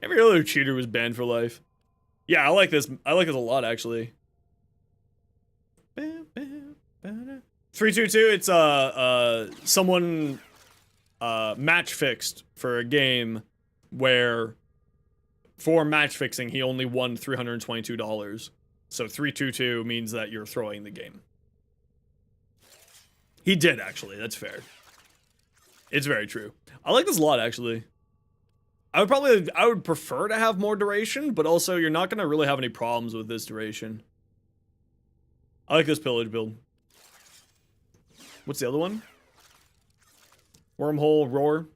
Every other cheater was banned for life. Yeah, I like this. I like this a lot, actually. 322. It's someone match fixed for a game where for match fixing he only won $322. So 322 means that you're throwing the game. He did, actually. That's fair. It's very true. I like this a lot, actually. I would prefer to have more duration, but also you're not going to really have any problems with this duration. I like this pillage build. What's the other one? Wormhole, Roar.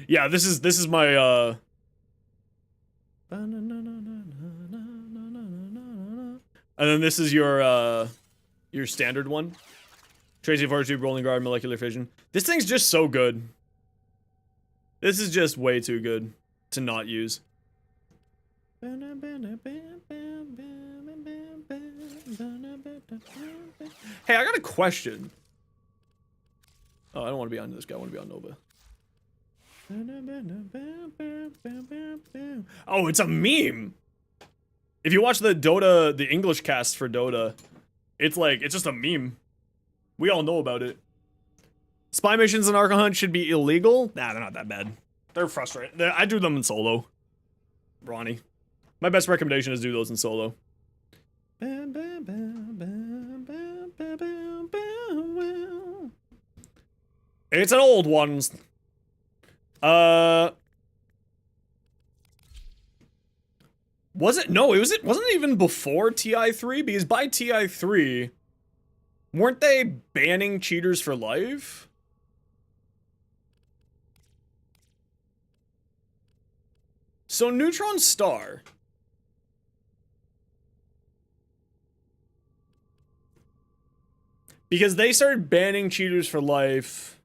Yeah, this is my, and then this is your standard one. Tracy Fortitude, Rolling Guard, Molecular Fission. This thing's just so good. This is just way too good to not use. Hey, I got a question. Oh, I don't want to be on this guy. I want to be on Nova. Oh, it's a meme. If you watch the English cast for Dota, it's just a meme. We all know about it. Spy missions in Arca Hunt should be illegal. Nah, they're not that bad. They're frustrating. I do them in solo. Ronnie. My best recommendation is do those in solo. It's an old one. Was it? No, it wasn't even before TI3, because by TI3, weren't they banning cheaters for life? So Neutron Star. Because they started banning cheaters for life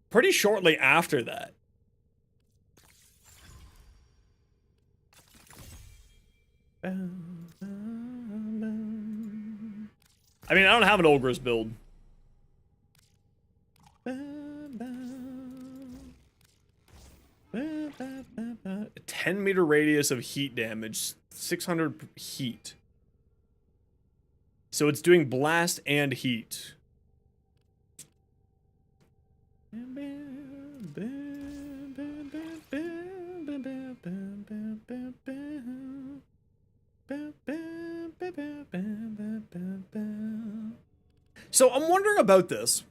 pretty shortly after that. I mean, I don't have an Ogre's build. A 10-meter radius of heat damage, 600 heat. So it's doing blast and heat. So I'm wondering about this.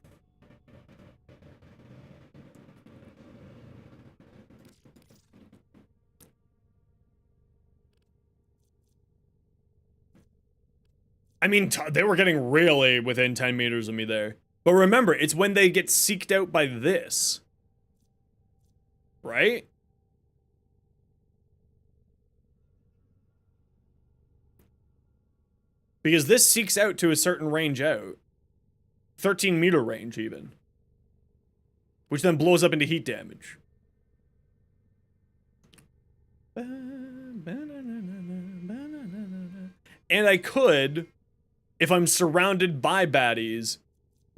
I mean, they were getting really within 10 meters of me there. But remember, it's when they get seeked out by this. Right? Because this seeks out to a certain range out. 13-meter range, even. Which then blows up into heat damage. And I could, if I'm surrounded by baddies,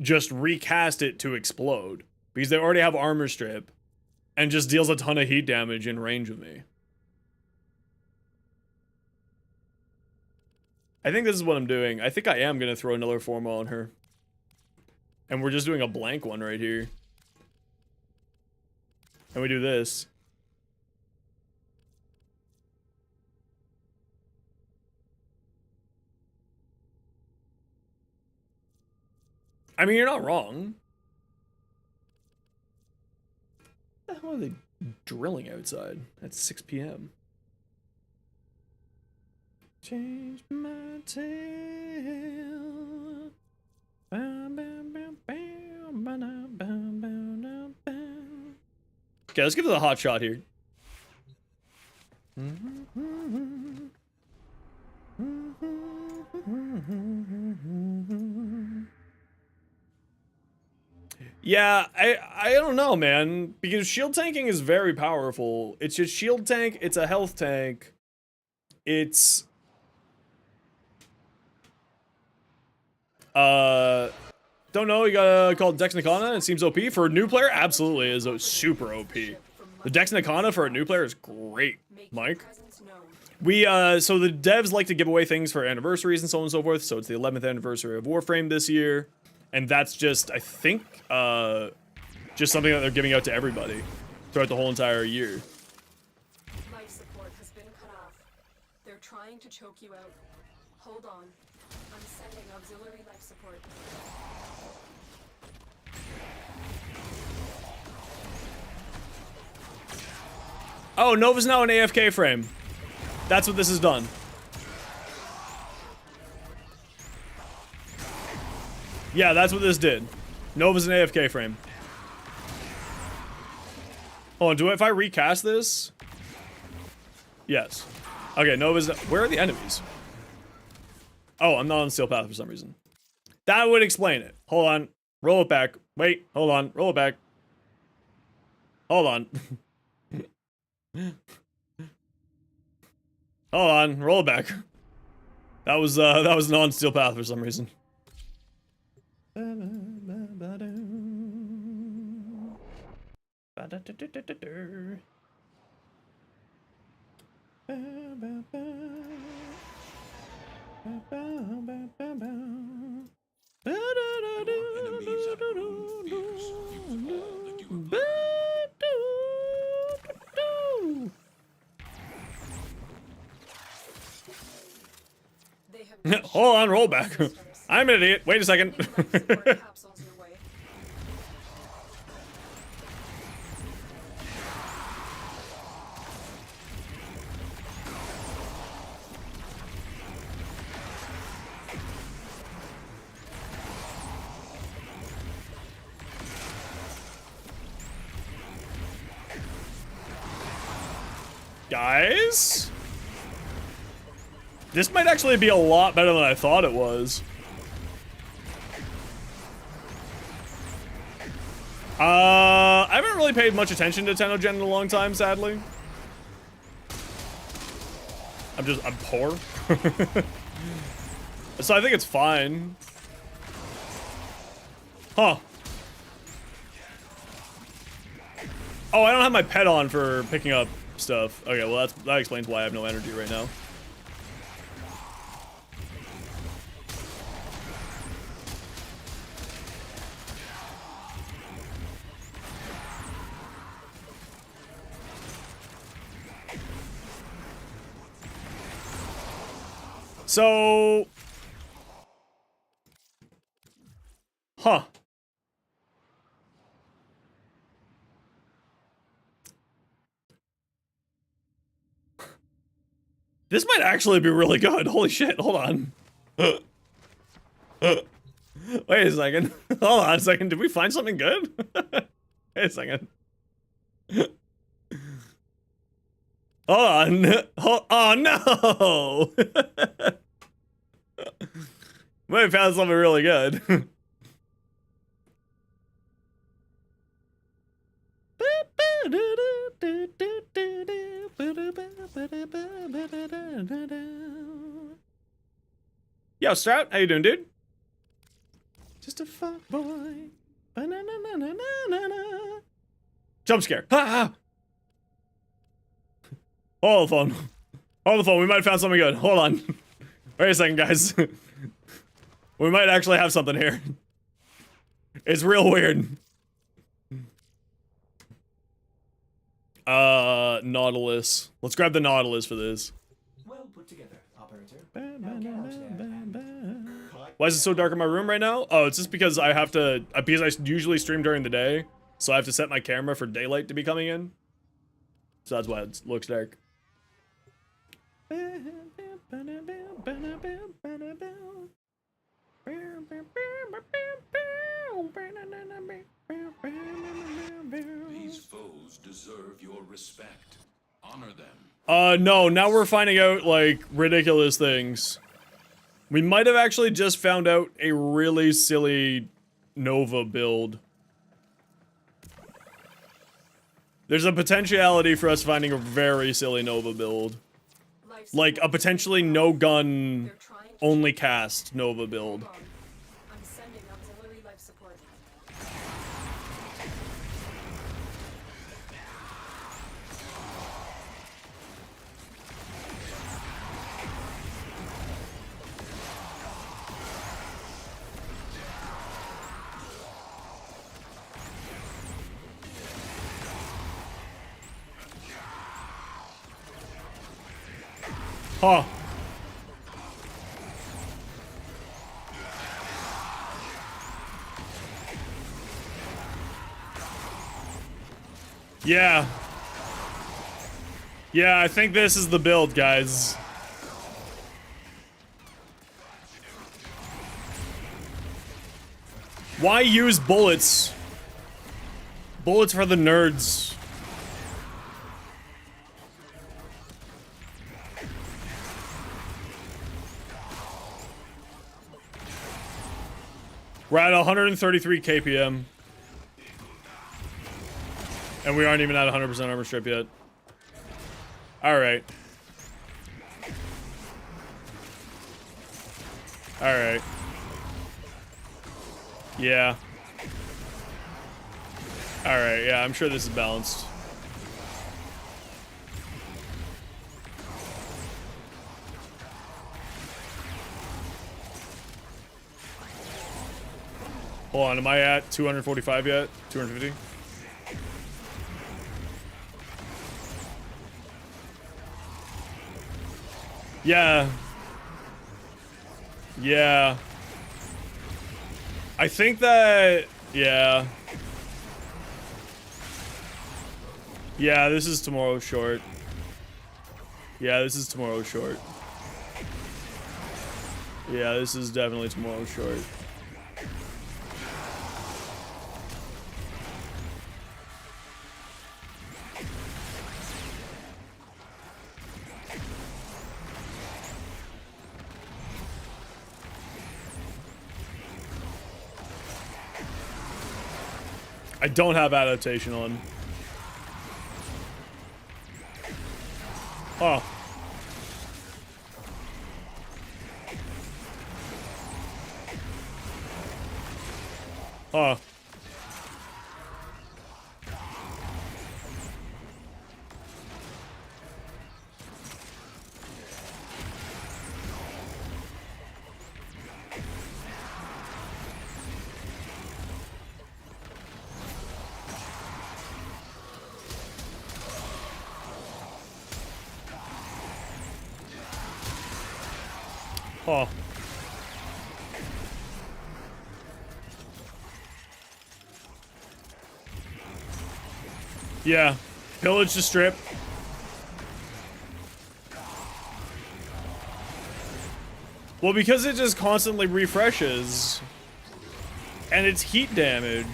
just recast it to explode. Because they already have armor strip. And just deals a ton of heat damage in range of me. I think this is what I'm doing. I think I am going to throw another Forma on her. And we're just doing a blank one right here. And we do this. I mean, you're not wrong. What the hell are they drilling outside at 6 p.m.? Change my tail. Okay, let's give it a hot shot here. Yeah, I don't know, man, because shield tanking is very powerful. It's just shield tank, it's a health tank. It's don't know, you gotta call it Dex Nikana, it seems OP. For a new player, absolutely is a super OP. The Dex Nikana for a new player is great, Mike. We, so the devs like to give away things for anniversaries and so on and so forth, so it's the 11th anniversary of Warframe this year, and that's just, I think, just something that they're giving out to everybody throughout the whole entire year. Life support has been cut off. They're trying to choke you out. Hold on. I'm sending auxiliary life support. Oh, Nova's now an AFK frame. That's what this has done. Yeah, that's what this did. Nova's an AFK frame. Hold on, if I recast this? Yes. Okay, Nova's... Where are the enemies? Oh, I'm not on Steel Path for some reason. That would explain it. Hold on. Roll it back. Wait, hold on. Roll it back. Hold on. Hold on. Roll it back. That was non-Steel Path for some reason. Hold on, roll back. I'm an idiot. Wait a second. Guys? This might actually be a lot better than I thought it was. I haven't really paid much attention to Tennogen in a long time, sadly. I'm poor. So I think it's fine. Huh. Oh, I don't have my pet on for picking up stuff. Okay, well that explains why I have no energy right now. So, huh. This might actually be really good. Holy shit, hold on. Wait a second. Hold on a second. Did we find something good? Wait a second. Hold on. Oh no! Might have found something really good. Yo, Strout, how you doing, dude? Just a fuck boy. Jump scare. Ha ha! Hold the phone. Hold the phone. We might have found something good. Hold on. Wait a second, guys. We might actually have something here. It's real weird. Nautilus. Let's grab the Nautilus for this. Well put together, operator. Why is it so dark in my room right now? Oh, it's just because I have to, because I usually stream during the day, so I have to set my camera for daylight to be coming in. So that's why it looks dark. These foes deserve your respect. Honor them. No, now we're finding out, like, ridiculous things. We might have actually just found out a really silly Nova build. There's a potentiality for us finding a very silly Nova build. Like, a potentially no-gun, only cast Nova build. I'm sending auxiliary life support. Huh. Yeah. Yeah, I think this is the build, guys. Why use bullets? Bullets for the nerds. We're at 133 KPM. And we aren't even at 100% armor strip yet. Alright. Alright. Yeah. Alright, yeah, I'm sure this is balanced. Hold on, am I at 245 yet? 250? Yeah. Yeah. I think that, yeah. Yeah, this is tomorrow's short. Yeah, this is tomorrow's short. Yeah, this is definitely tomorrow's short. I don't have adaptation on. Oh. Oh. Oh. Yeah. Pillage to strip. Well, because it just constantly refreshes. And it's heat damage.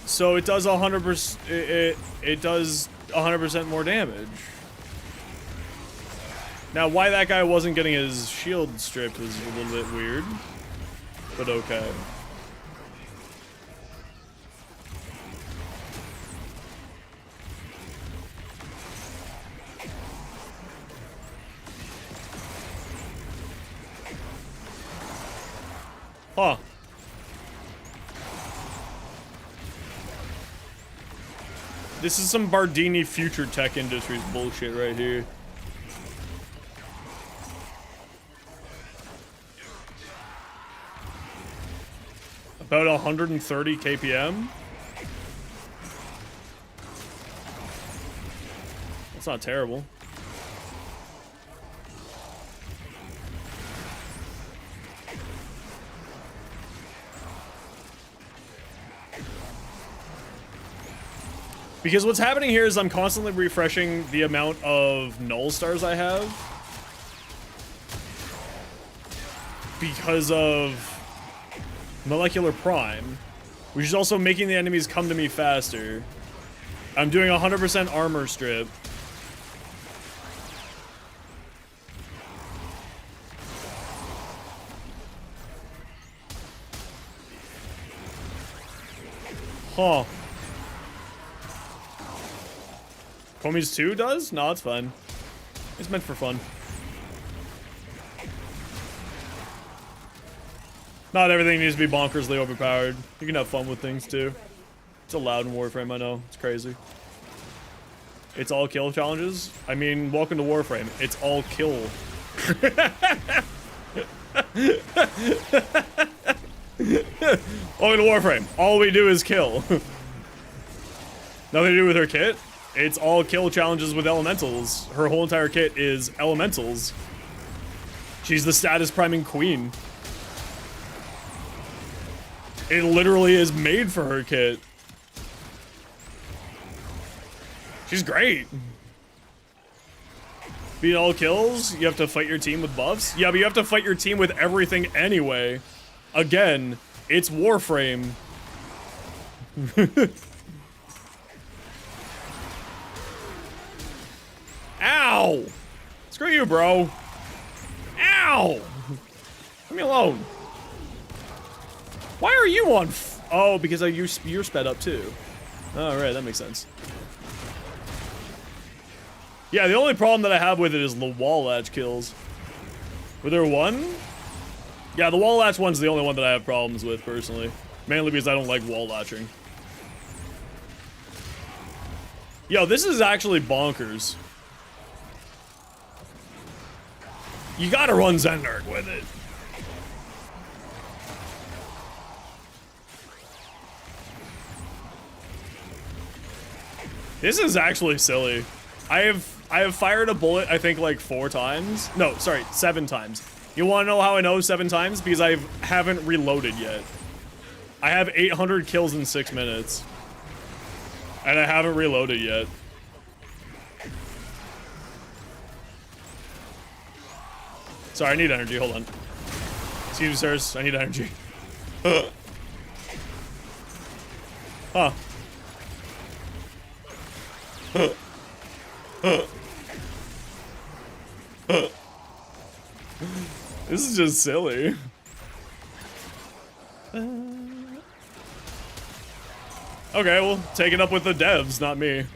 So it does 100%, it does 100% more damage. Now, why that guy wasn't getting his shield stripped was a little bit weird. But okay. Huh. This is some Bardini Future Tech Industries bullshit right here. About 130 kpm? That's not terrible. Because what's happening here is I'm constantly refreshing the amount of null stars I have. Because of Molecular Prime, which is also making the enemies come to me faster. I'm doing 100% armor strip. Huh. Komi's 2 does? No, it's fine. It's meant for fun. Not everything needs to be bonkersly overpowered. You can have fun with things too. It's allowed in Warframe, I know. It's crazy. It's all kill challenges? I mean, welcome to Warframe. It's all kill. Welcome to Warframe. All we do is kill. Nothing to do with her kit. It's all kill challenges with elementals. Her whole entire kit is elementals. She's the status priming queen. It literally is made for her kit. She's great. Beat all kills, you have to fight your team with buffs? Yeah, but you have to fight your team with everything anyway. Again, it's Warframe. Ow! Screw you, bro. Ow! Leave me alone. Why are you on oh, because you're sped up too. Alright, that makes sense. Yeah, the only problem that I have with it is the wall latch kills. Were there one? Yeah, the wall latch one's the only one that I have problems with, personally. Mainly because I don't like wall latching. Yo, this is actually bonkers. You gotta run Zendart with it. This is actually silly. I have fired a bullet, I think, like 4 times. No, sorry, 7 times. You want to know how I know 7 times? Because I haven't reloaded yet. I have 800 kills in 6 minutes. And I haven't reloaded yet. Sorry, I need energy. Hold on. Excuse me, sirs. I need energy. Huh. This is just silly. Okay, well, take it up with the devs, not me.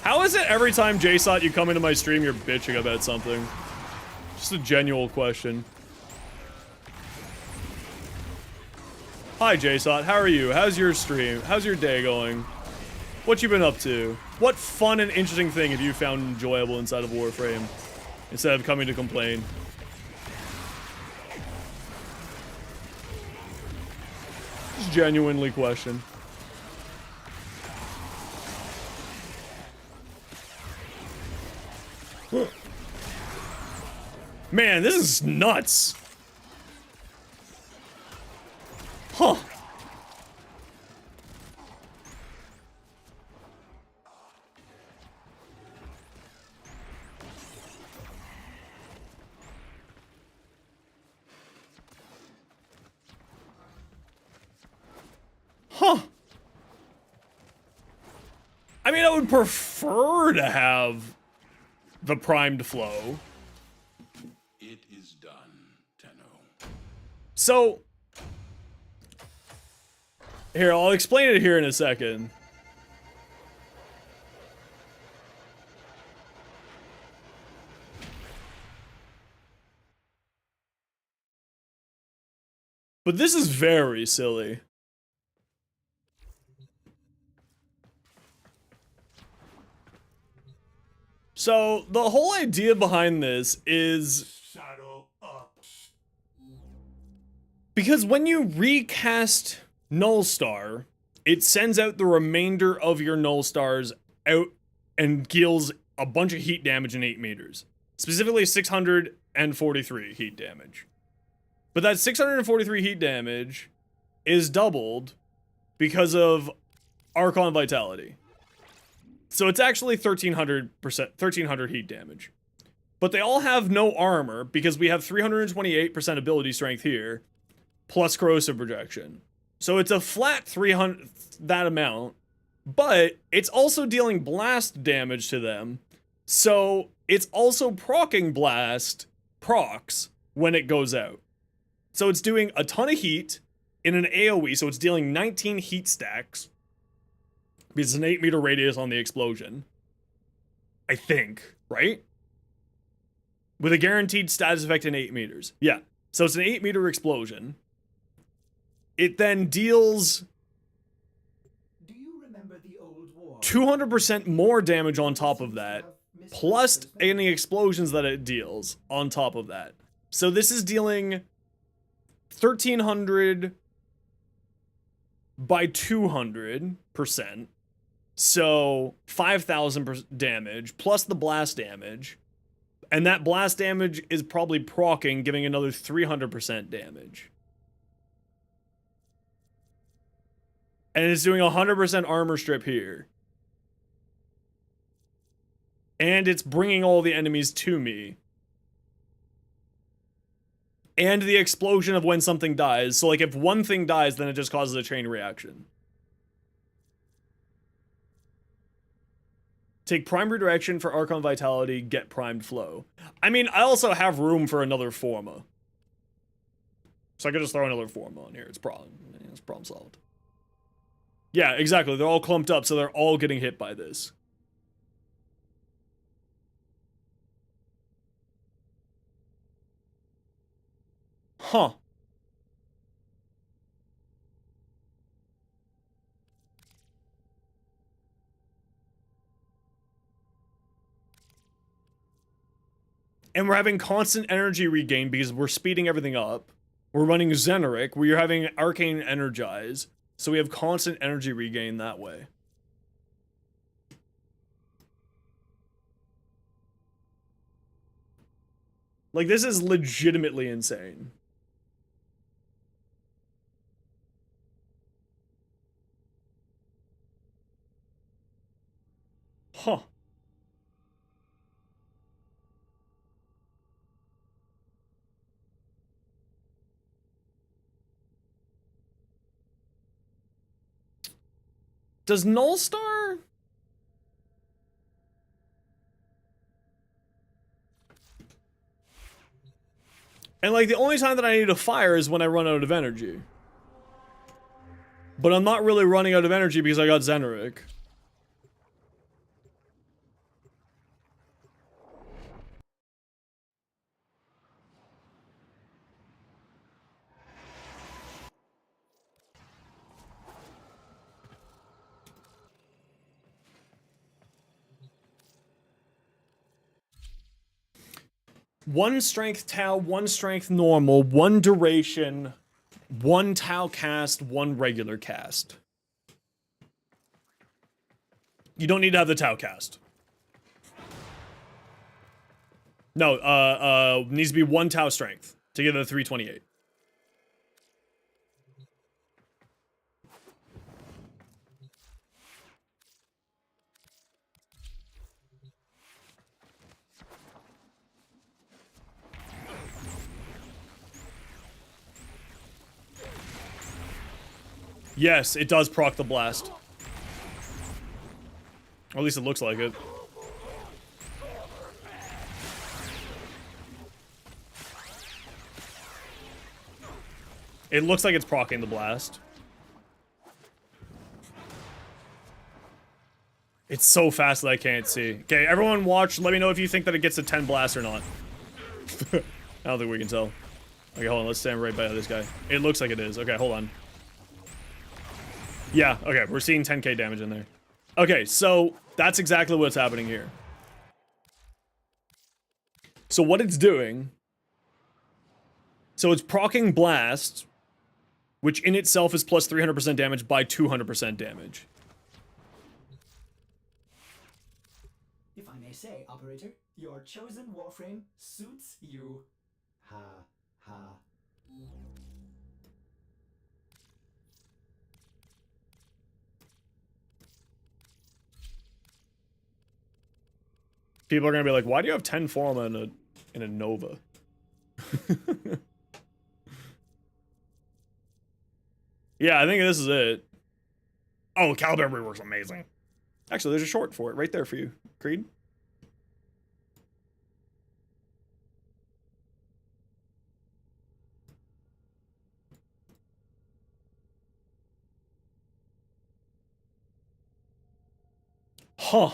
How is it every time, JSOT, you come into my stream, you're bitching about something? Just a genuine question. Hi, JSOT, how are you? How's your stream? How's your day going? What you been up to? What fun and interesting thing have you found enjoyable inside of Warframe? Instead of coming to complain. Just genuinely question. Man, this is nuts. Huh. Huh. I mean, I would prefer to have the primed flow. It is done, Tenno. So, here, I'll explain it here in a second. But this is very silly. So, the whole idea behind this is... Saddle up. Because when you recast Null Star, it sends out the remainder of your Null Stars out and deals a bunch of heat damage in 8 meters. Specifically 643 heat damage. But that 643 heat damage is doubled because of Archon Vitality. So it's actually 1300 heat damage. But they all have no armor because we have 328% ability strength here, plus corrosive projection. So it's a flat 300, that amount, but it's also dealing blast damage to them. So it's also proccing blast procs when it goes out. So it's doing a ton of heat in an AoE, so it's dealing 19 heat stacks. Because it's an 8 meter radius on the explosion. I think, right? With a guaranteed status effect in 8 meters. Yeah. So it's an 8 meter explosion. It then deals Do you remember the old war? 200% more damage on top of that. Plus any explosions that it deals on top of that. So this is dealing 1300 by 200%. So 5,000 damage plus the blast damage. And that blast damage is probably proccing, giving another 300% damage. And it's doing 100% armor strip here. And it's bringing all the enemies to me. And the explosion of when something dies. So like if one thing dies, then it just causes a chain reaction. Take prime redirection for Archon Vitality, get primed flow. I mean, I also have room for another Forma. So I could just throw another Forma on here. It's problem solved. Yeah, exactly. They're all clumped up, so they're all getting hit by this. Huh. And we're having constant energy regain because we're speeding everything up. We're running Xeneric, where you're having Arcane Energize. So we have constant energy regain that way. Like, this is legitimately insane. Huh. Does Null Star? And like the only time that I need to fire is when I run out of energy. But I'm not really running out of energy because I got Zeneric. One strength Tau, one strength normal, one duration, one Tau cast, one regular cast. You don't need to have the Tau cast. No, needs to be one Tau strength to get the 328. Yes, it does proc the blast. Or at least it looks like it. It looks like it's proccing the blast. It's so fast that I can't see. Okay, everyone watch. Let me know if you think that it gets a 10 blast or not. I don't think we can tell. Okay, hold on. Let's stand right by this guy. It looks like it is. Okay, hold on. Yeah, okay. We're seeing 10k damage in there. Okay, so that's exactly what's happening here. So what it's doing... So it's proccing blast, which in itself is plus 300% damage by 200% damage. If I may say, operator, your chosen warframe suits you. Ha ha. People are gonna be like, why do you have 10 Forma in a Nova? Yeah, I think this is it. Oh, Caliber Rework's amazing. Actually, there's a short for it right there for you, Creed. Huh.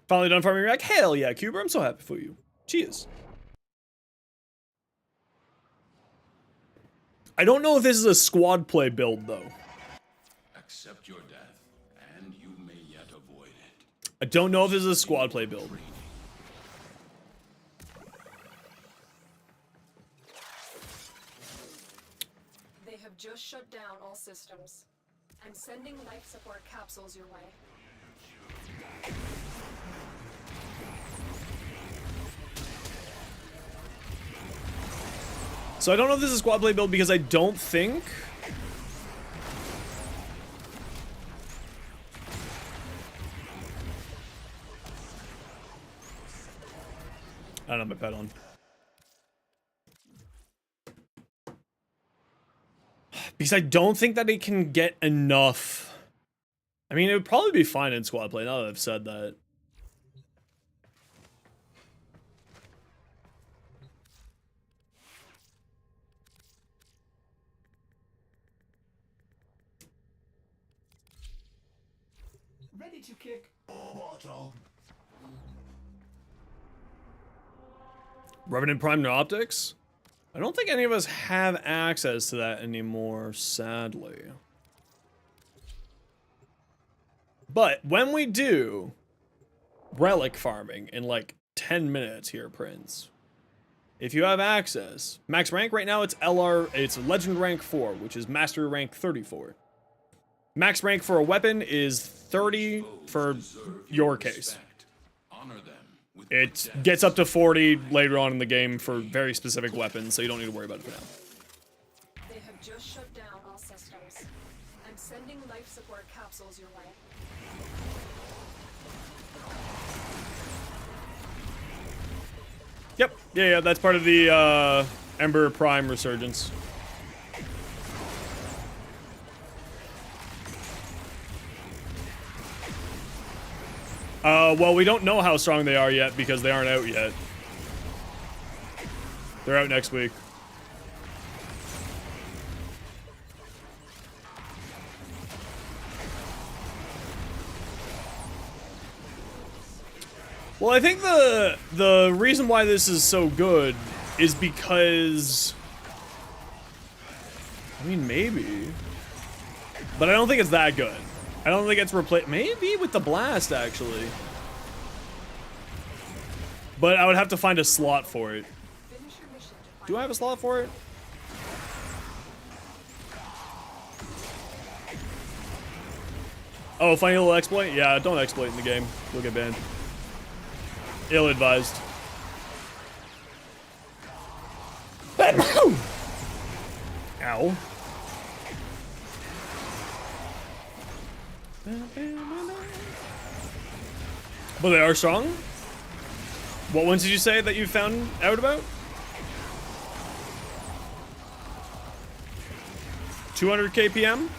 Finally done farming rack? Hell yeah, Cuber, I'm so happy for you. Cheers. I don't know if this is a squad play build, though. Accept your death, and you may yet avoid it. I don't know if this is a squad play build. They have just shut down all systems. I'm sending life support capsules your way. So I don't know if this is a squad play build because I don't think... I don't have my pet on. Because I don't think that it can get enough. I mean, it would probably be fine in squad play now that I've said that. Ready to kick. Revenant Prime no optics? I don't think any of us have access to that anymore, sadly. But when we do relic farming in like 10 minutes here, Prince, if you have access, max rank right now it's it's legend rank 4, which is mastery rank 34. Max rank for a weapon is 30 for your case. It gets up to 40 later on in the game for very specific weapons, so you don't need to worry about it for now. They have just shut down all systems. I'm sending life support capsules missiles your way. Yep. Yeah, that's part of the Ember Prime resurgence. Well, we don't know how strong they are yet because they aren't out yet. They're out next week. Well, I think the reason why this is so good is because, I mean, maybe, but I don't think it's that good. I don't think it's replaced. Maybe with the blast, actually. But I would have to find a slot for it. Do I have a slot for it? Oh, funny little exploit? Yeah, don't exploit in the game. You'll get banned. Ill-advised. Ow. But they are strong? What ones did you say that you found out about? 200 kpm?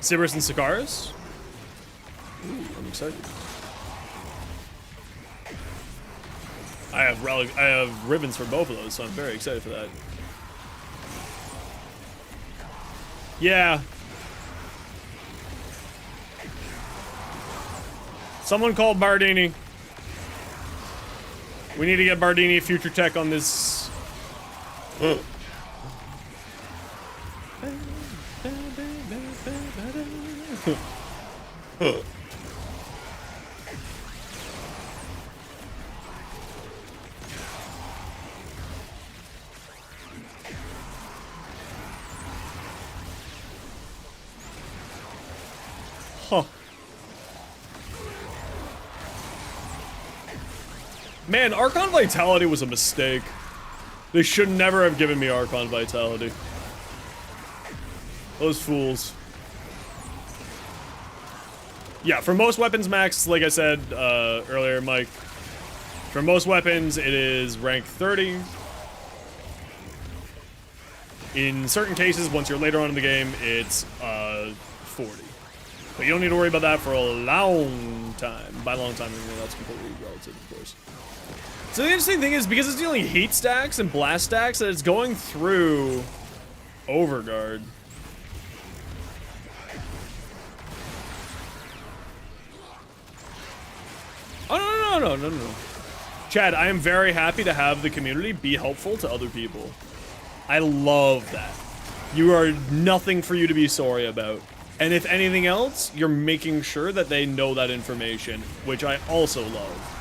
Cerberus and Sakaris? Ooh, I'm excited. I have ribbons for both of those, so I'm very excited for that. Yeah. Someone called Bardini. We need to get Bardini future tech on this. Huh. Man, Archon Vitality was a mistake. They should never have given me Archon Vitality. Those fools. Yeah, for most weapons, Max, like I said earlier, Mike, for most weapons, it is rank 30. In certain cases, once you're later on in the game, it's 40. But you don't need to worry about that for a long time. By long time, I mean, that's completely relative, of course. So the interesting thing is, because it's dealing heat stacks and blast stacks, that it's going through Overguard. Oh, no. Chad, I am very happy to have the community be helpful to other people. I love that. You are nothing for you to be sorry about. And if anything else, you're making sure that they know that information, which I also love.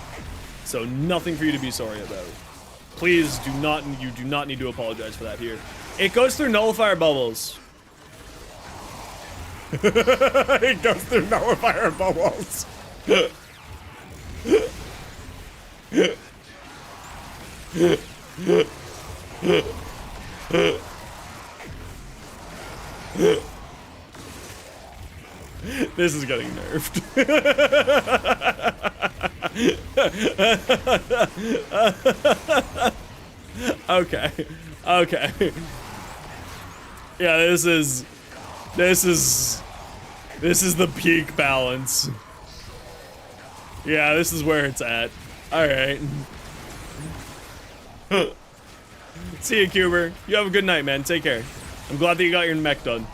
So nothing for you to be sorry about. Please do not, you do not need to apologize for that here. It goes through nullifier bubbles. It goes through nullifier bubbles. This is getting nerfed. Okay. Yeah, this is the peak balance. Yeah, this is where it's at. Alright. See you, Cuber. You have a good night, man. Take care. I'm glad that you got your mech done.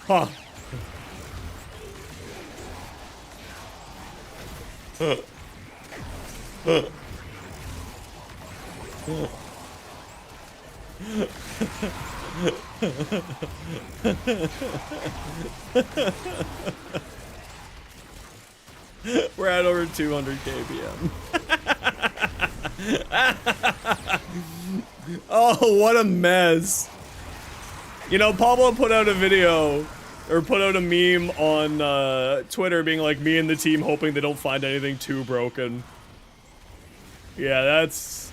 Huh. We're at over 200 kpm. Oh, what a mess. You know, Pablo put out a video or put out a meme on Twitter being like, me and the team hoping they don't find anything too broken. Yeah, that's...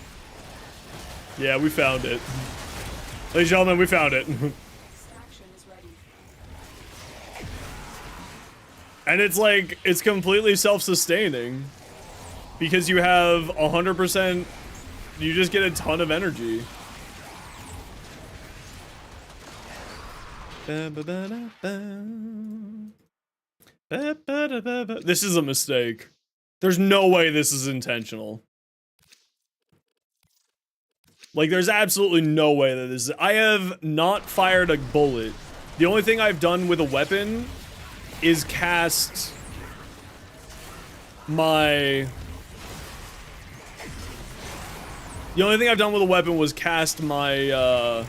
Yeah, we found it. Ladies and gentlemen, we found it. Extraction is ready. And it's like, it's completely self-sustaining. Because you have 100%, you just get a ton of energy. This is a mistake. There's no way this is intentional. Like, there's absolutely no way that this is... I have not fired a bullet. The only thing I've done with a weapon is cast my... The only thing I've done with a weapon was cast my,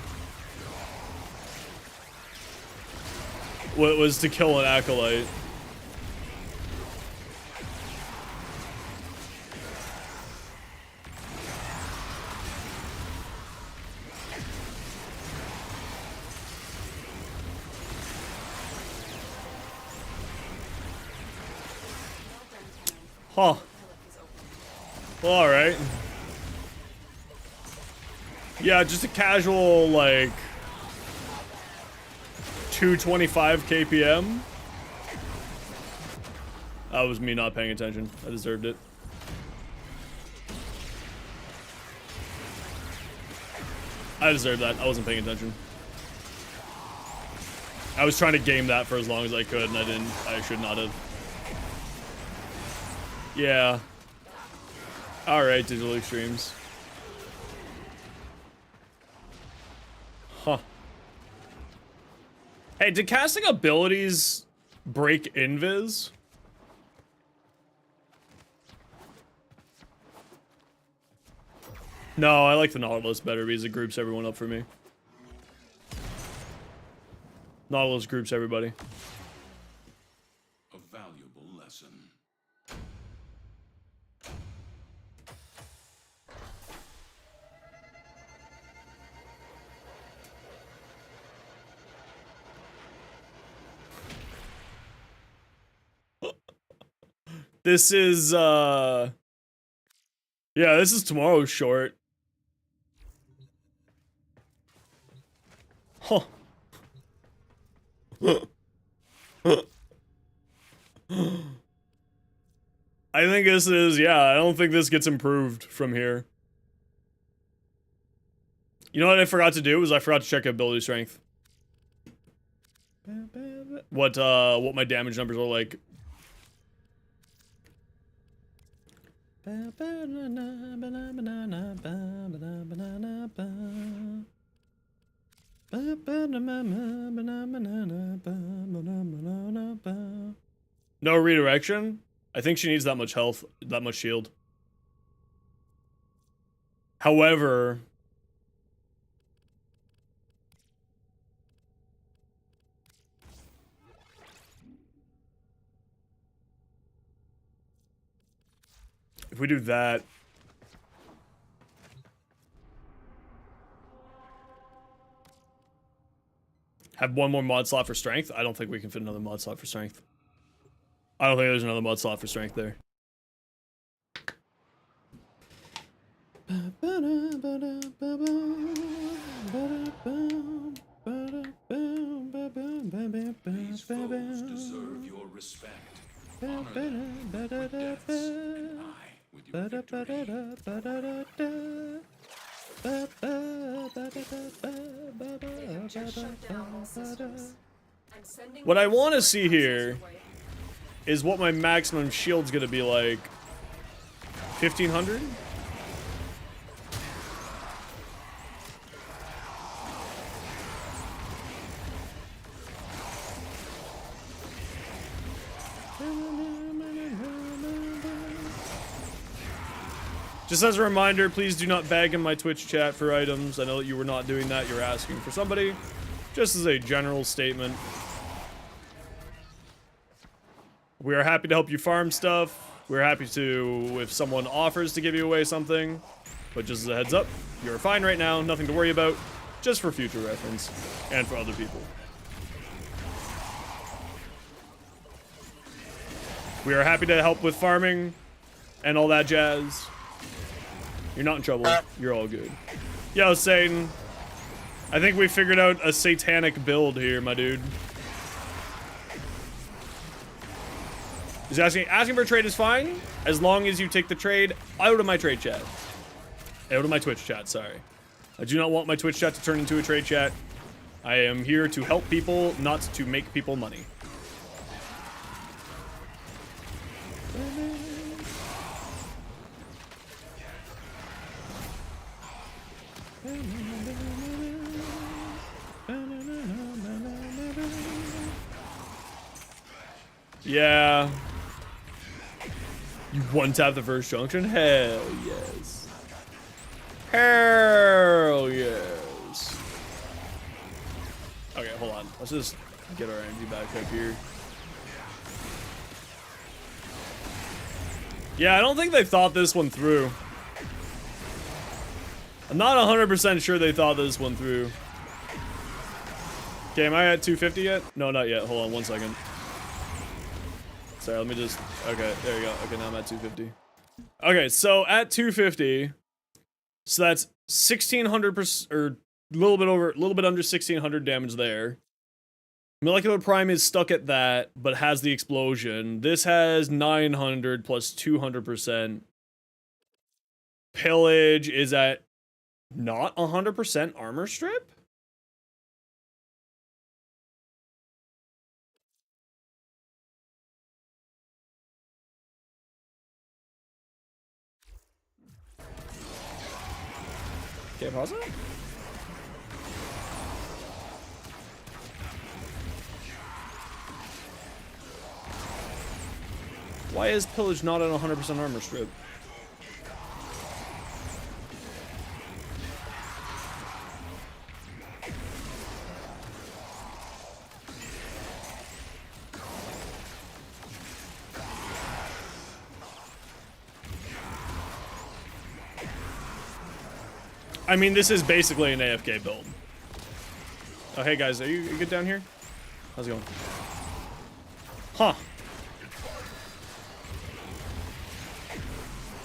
what was to kill an acolyte. Huh. Well, alright. Yeah, just a casual, like, 225 KPM. That was me not paying attention. I deserved it. I deserved that. I wasn't paying attention. I was trying to game that for as long as I could, and I didn't. I should not have. Yeah. Alright, Digital Extremes. Huh. Hey, did casting abilities break invis? No, I like the Nautilus better because it groups everyone up for me. Nautilus groups everybody. A valuable lesson. This is, yeah, this is tomorrow's short. Huh. I think this is, yeah, I don't think this gets improved from here. You know what I forgot to do was I forgot to check ability strength. What my damage numbers are like. No redirection? I think she needs that much health, that much shield. However... if we do that... have one more mod slot for strength? I don't think we can fit another mod slot for strength. I don't think there's another mod slot for strength there. These foes deserve your respect. Honor them with your deaths, and I with your victory. Just shut down all systems. I'm sending What I want to support see here forces away. is what my maximum shield's gonna be like. 1500? Just as a reminder, please do not bag in my Twitch chat for items. I know that you were not doing that. You're asking for somebody. Just as a general statement. We are happy to help you farm stuff. We're happy to, if someone offers to give you away something. But just as a heads up, you're fine right now. Nothing to worry about. Just for future reference. And for other people. We are happy to help with farming and all that jazz. You're not in trouble. You're all good. Yo, Satan. I think we figured out a satanic build here, my dude. He's asking for a trade is fine, as long as you take the trade out of my trade chat. Out of my Twitch chat, sorry. I do not want my Twitch chat to turn into a trade chat. I am here to help people, not to make people money. Yeah. You one-tap the first junction? Hell yes. Hell yes. Okay, hold on. Let's just get our energy back up here. Yeah, I don't think they thought this one through. I'm not 100% sure they thought this one through. Okay, am I at 250 yet? No, not yet. Hold on 1 second. Sorry, let me just... Okay, there you go. Okay, now I'm at 250. Okay, so at 250, so that's 1,600%, or a little bit under 1,600 damage there. Molecular Prime is stuck at that, but has the explosion. This has 900 plus 200%. Pillage is at not 100% armor strip? Okay, pause it. Why is Pillage not at 100% armor strip? I mean, this is basically an AFK build. Oh, hey guys, are you good down here? How's it going? Huh.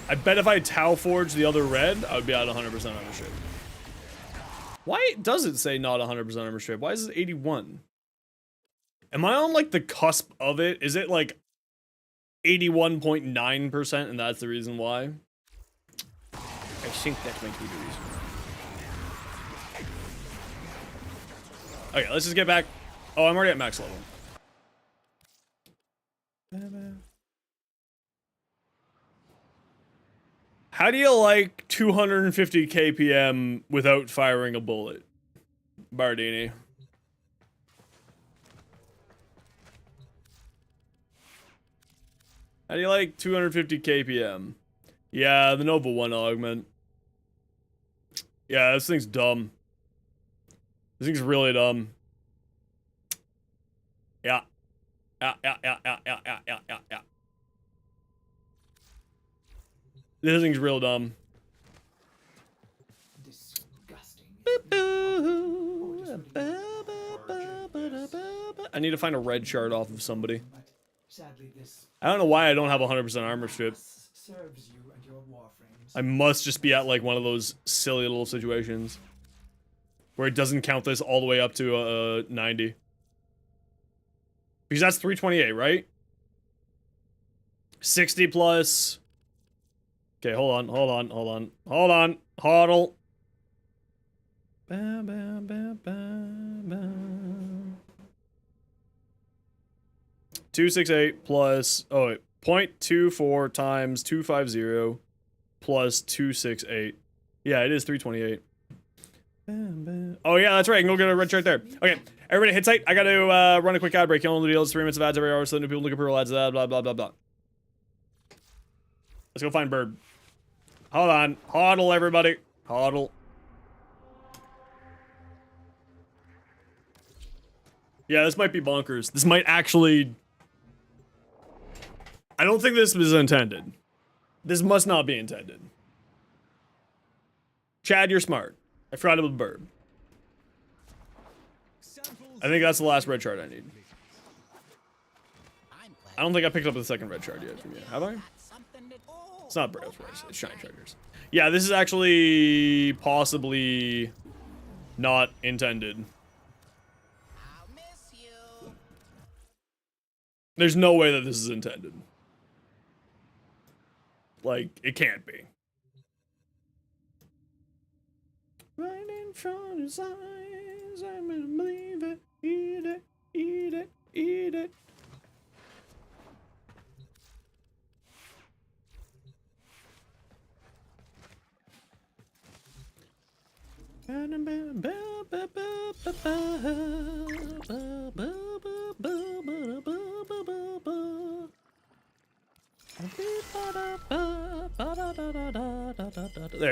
I bet if I Tau Forge the other red, I would be at 100% armor strip. Why does it say not 100% armor strip? Why is it 81? Am I on like the cusp of it? Is it like 81.9% and that's the reason why? I think that might be the reason. Okay, let's just get back. Oh, I'm already at max level. How do you like 250 kpm without firing a bullet, Bardini? How do you like 250 kpm? Yeah, the Nova 1 augment. Yeah, this thing's dumb. This thing's really dumb. Yeah. Yeah. This thing's real dumb. Disgusting. I need to find a red shard off of somebody. But sadly, this I don't know why I don't have 100% armor strip. serves you and your warframes. I must just be at like one of those silly little situations where it doesn't count this all the way up to 90. Because that's 328, right? 60 plus. Okay, hold on. Hodl. 268 plus, oh wait, 0.24 times 250 plus 268. Yeah, it is 328. Oh yeah, that's right. I can go get a red shirt there. Okay, everybody hit tight. I gotta run a quick ad break. Killing the deals. 3 minutes of ads every hour so new people looking for ads. Blah, blah, blah, blah. Let's go find Bird. Hold on. Hodl, everybody. Hodl. Yeah, this might be bonkers. This might actually... I don't think this was intended. This must not be intended. Chad, you're smart. I forgot about Bird. I think that's the last red chart I need. I'm glad I don't think I picked up the second red shard yet from you. Have I? It's not Braille's Race. It's Shiny Chargers. Yeah, this is actually possibly not intended. There's no way that this is intended. Like, it can't be. Right in front of his eyes, I'm gonna believe it. Eat it, eat it, eat it. There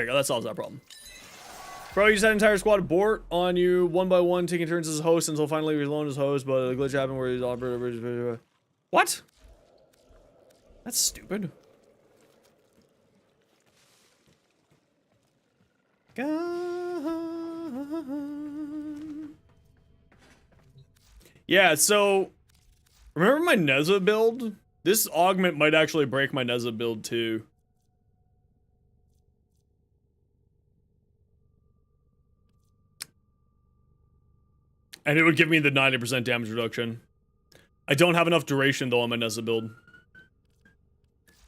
you go, that solves that problem. Bro, you just had an entire squad abort on you, one by one, taking turns as host until finally you're alone as host, but a glitch happened where he's all... What? That's stupid. Gone. Yeah, so... Remember my Neza build? This augment might actually break my Neza build too. And it would give me the 90% damage reduction. I don't have enough duration though on my Neza build.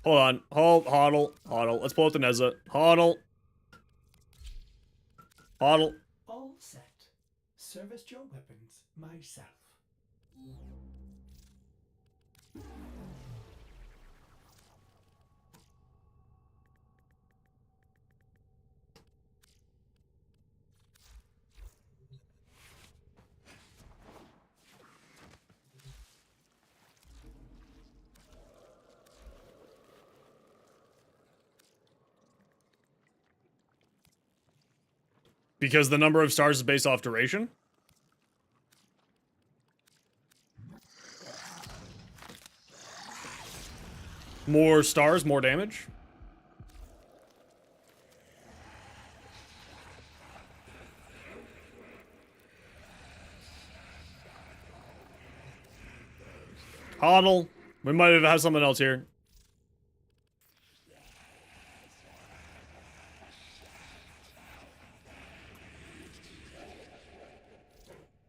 Hold on. Hodl. Let's pull out the Neza. Hodl. All set. Service your weapons myself. Because the number of stars is based off duration? More stars, more damage? Hodl. We might have had something else here.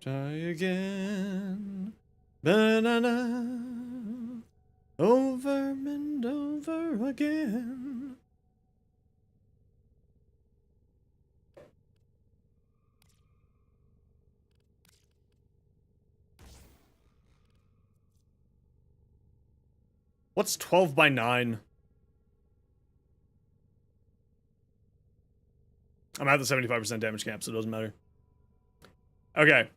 Try again. Banana. Over and over again. What's 12 by 9? I'm at the 75% damage cap, so it doesn't matter. Okay.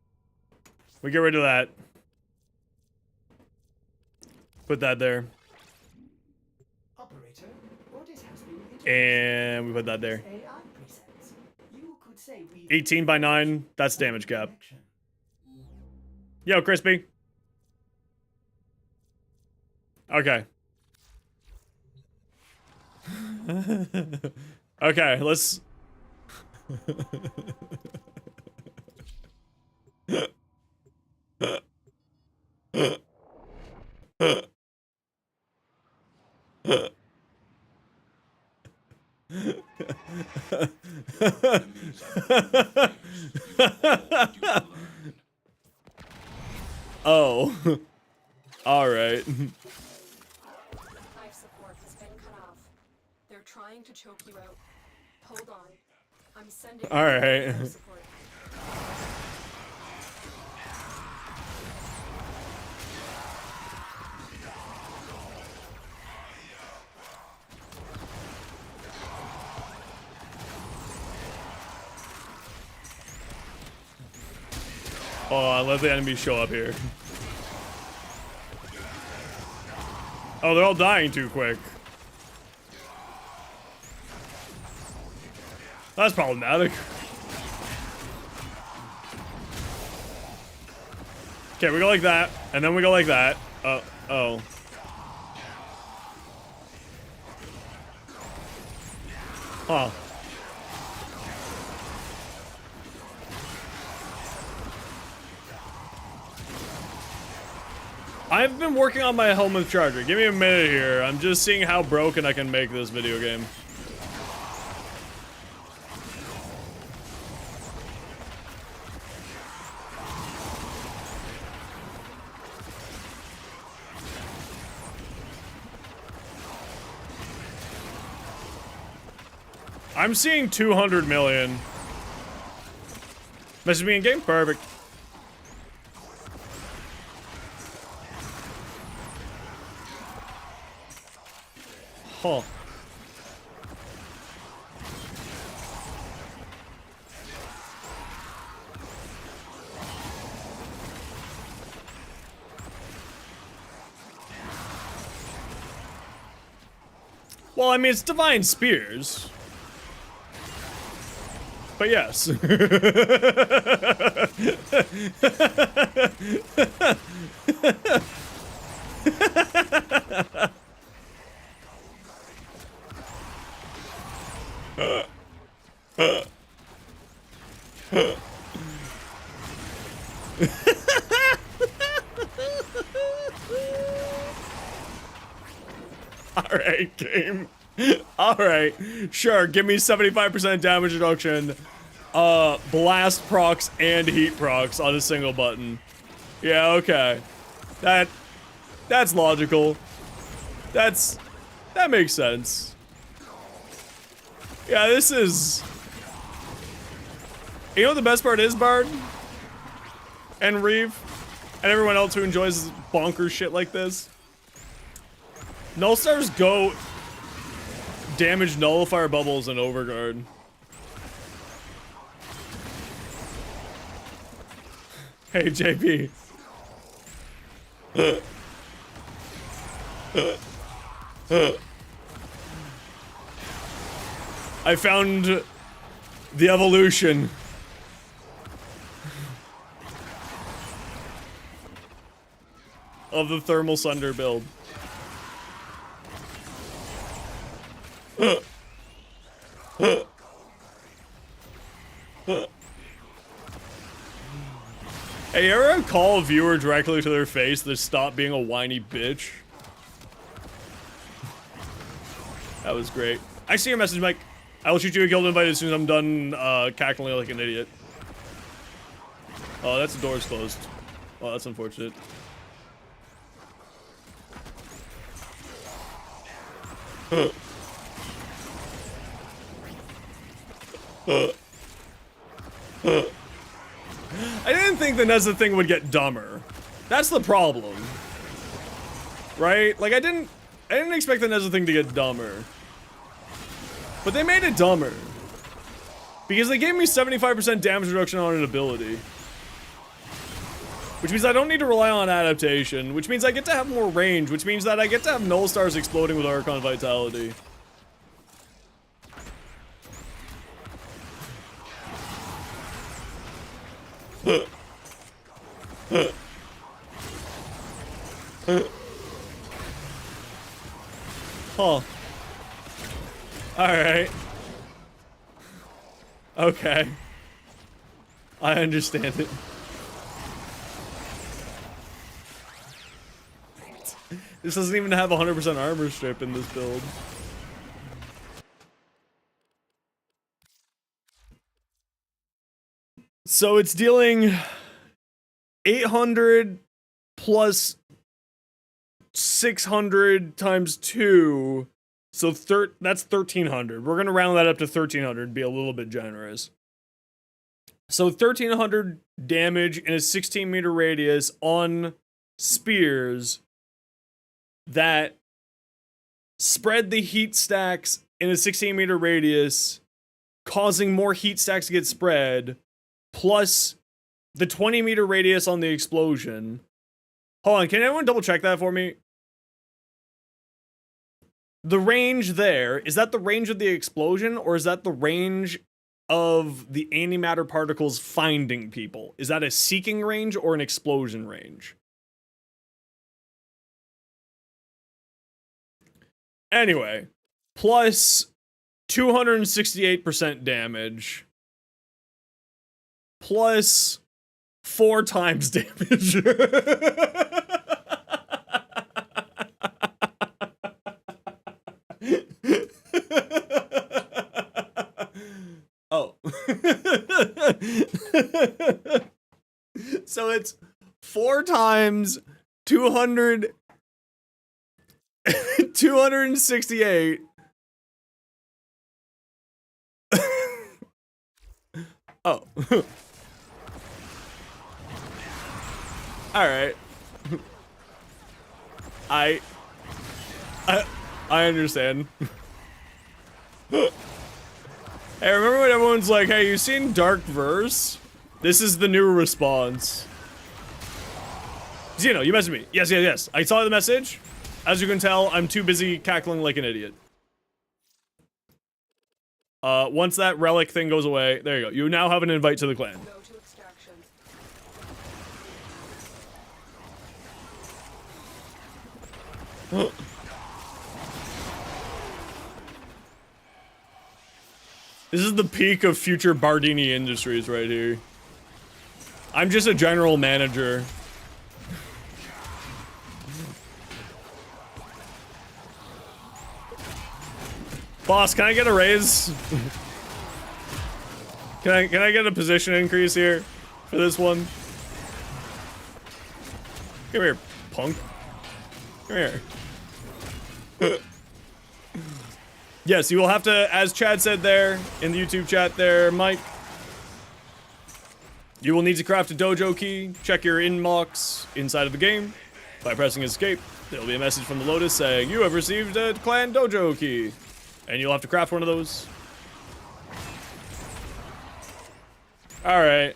We get rid of that. Put that there. Operator, audit has been And we put that there. AI presets. You could say we 18 by 9. That's damage cap. Yo, Crispy. Okay. Okay, let's... Oh. All right. Life support has been cut off. They're trying to choke you out. Hold on. I'm sending All right. life support. Hold on, let the enemies show up here. Oh, they're all dying too quick. That's problematic. Okay, we go like that, and then we go like that. Oh. Huh. I've been working on my helmet charger. Give me a minute here. I'm just seeing how broken I can make this video game. I'm seeing 200 million. Message me in game? Perfect. Huh. Well, I mean, it's Divine Spears. But yes. Alright, game. Alright. Sure, give me 75% damage reduction. Blast procs and heat procs on a single button. Yeah, okay. That's logical. That makes sense. Yeah, this is... You know what the best part is, Bard? And Reeve? And everyone else who enjoys bonkers shit like this? Null Stars go damage nullifier bubbles and overguard. Hey, JP. I found the evolution. Of the Thermal Sunder build. Hey, you ever call a viewer directly to their face to stop being a whiny bitch? That was great. I see your message, Mike. I will shoot you a guild invite as soon as I'm done cackling like an idiot. Oh, that's the door's closed. Oh, that's unfortunate. I didn't think the Nezza thing would get dumber. That's the problem. Right? Like, I didn't expect the Nezza thing to get dumber. But they made it dumber. Because they gave me 75% damage reduction on an ability. Which means I don't need to rely on adaptation, which means I get to have more range, which means that I get to have Null Stars exploding with Archon Vitality. Huh. Alright. Okay. I understand it. This doesn't even have 100% armor strip in this build. So it's dealing 800 plus 600 times 2. So that's 1300. We're going to round that up to 1300, be a little bit generous. So 1300 damage in a 16-meter radius on spears that spread the heat stacks in a 16-meter radius, causing more heat stacks to get spread, plus the 20-meter radius on the explosion. Hold on, can anyone double check that for me? The range there, is that the range of the explosion, or is that the range of the antimatter particles finding people? Is that a seeking range or an explosion range? Anyway, plus 268% damage, plus 4 times damage. So it's 4 times 200, 268. Oh. All right. I understand. Hey, remember when everyone's like, hey, you seen Dark Verse? This is the new response. Zeno, you messaged me. Yes. I saw the message. As you can tell, I'm too busy cackling like an idiot. Once that relic thing goes away, there you go. You now have an invite to the clan. Go to extraction. This is the peak of future Bardini Industries right here. I'm just a general manager. Boss, can I get a raise? Can I get a position increase here for this one? Come here, punk. Come here. Yes, you will have to, as Chad said there in the YouTube chat there, Mike. You will need to craft a dojo key. Check your inbox inside of the game by pressing escape. There will be a message from the Lotus saying you have received a clan dojo key, and you'll have to craft one of those. All right.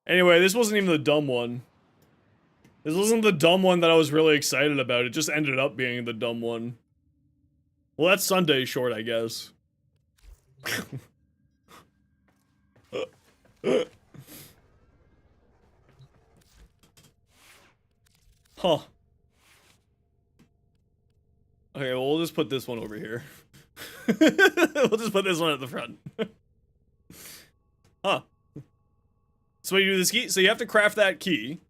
Anyway, this wasn't even the dumb one. This wasn't the dumb one that I was really excited about. It just ended up being the dumb one. Well, that's Sunday short, I guess. Huh. Okay, well, we'll just put this one over here. We'll just put this one at the front. Huh. So you do this key? So you have to craft that key.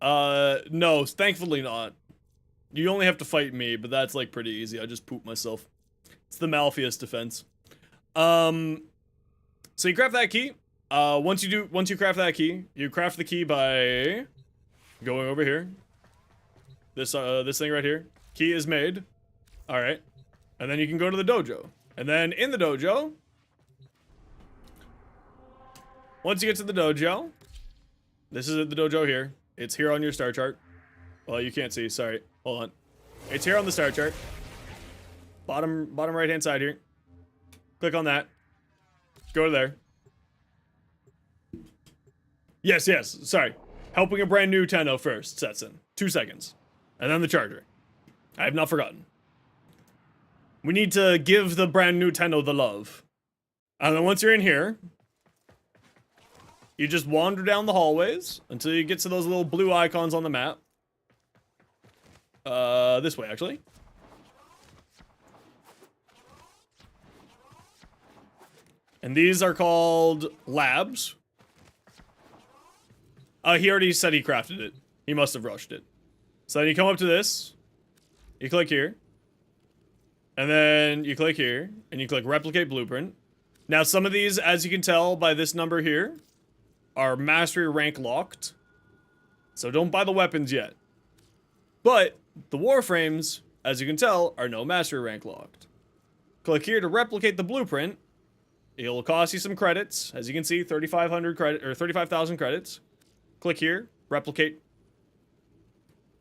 No, thankfully not. You only have to fight me, but that's like pretty easy. I just poop myself. It's the Malpheus defense. So you craft that key. Once you craft that key, you craft the key by going over here. This thing right here. Key is made. All right. And then you can go to the dojo. And then in the dojo, once you get to the dojo, this is the dojo here. It's here on your star chart. Well, you can't see, sorry. Hold on. It's here on the star chart. Bottom right hand side here. Click on that. Go to there. Yes, sorry. Helping a brand new Tenno first, Setsun. 2 seconds. And then the charger. I have not forgotten. We need to give the brand new Tenno the love. And then once you're in here, you just wander down the hallways until you get to those little blue icons on the map. This way, actually. And these are called labs. He already said he crafted it. He must have rushed it. So then you come up to this. You click here. And then you click here. And you click replicate blueprint. Now some of these, as you can tell by this number here, are mastery rank locked. So don't buy the weapons yet. But the warframes, as you can tell, are no mastery rank locked. Click here to replicate the blueprint. It'll cost you some credits. As you can see, 3,500 credit or 35,000 credits. Click here, replicate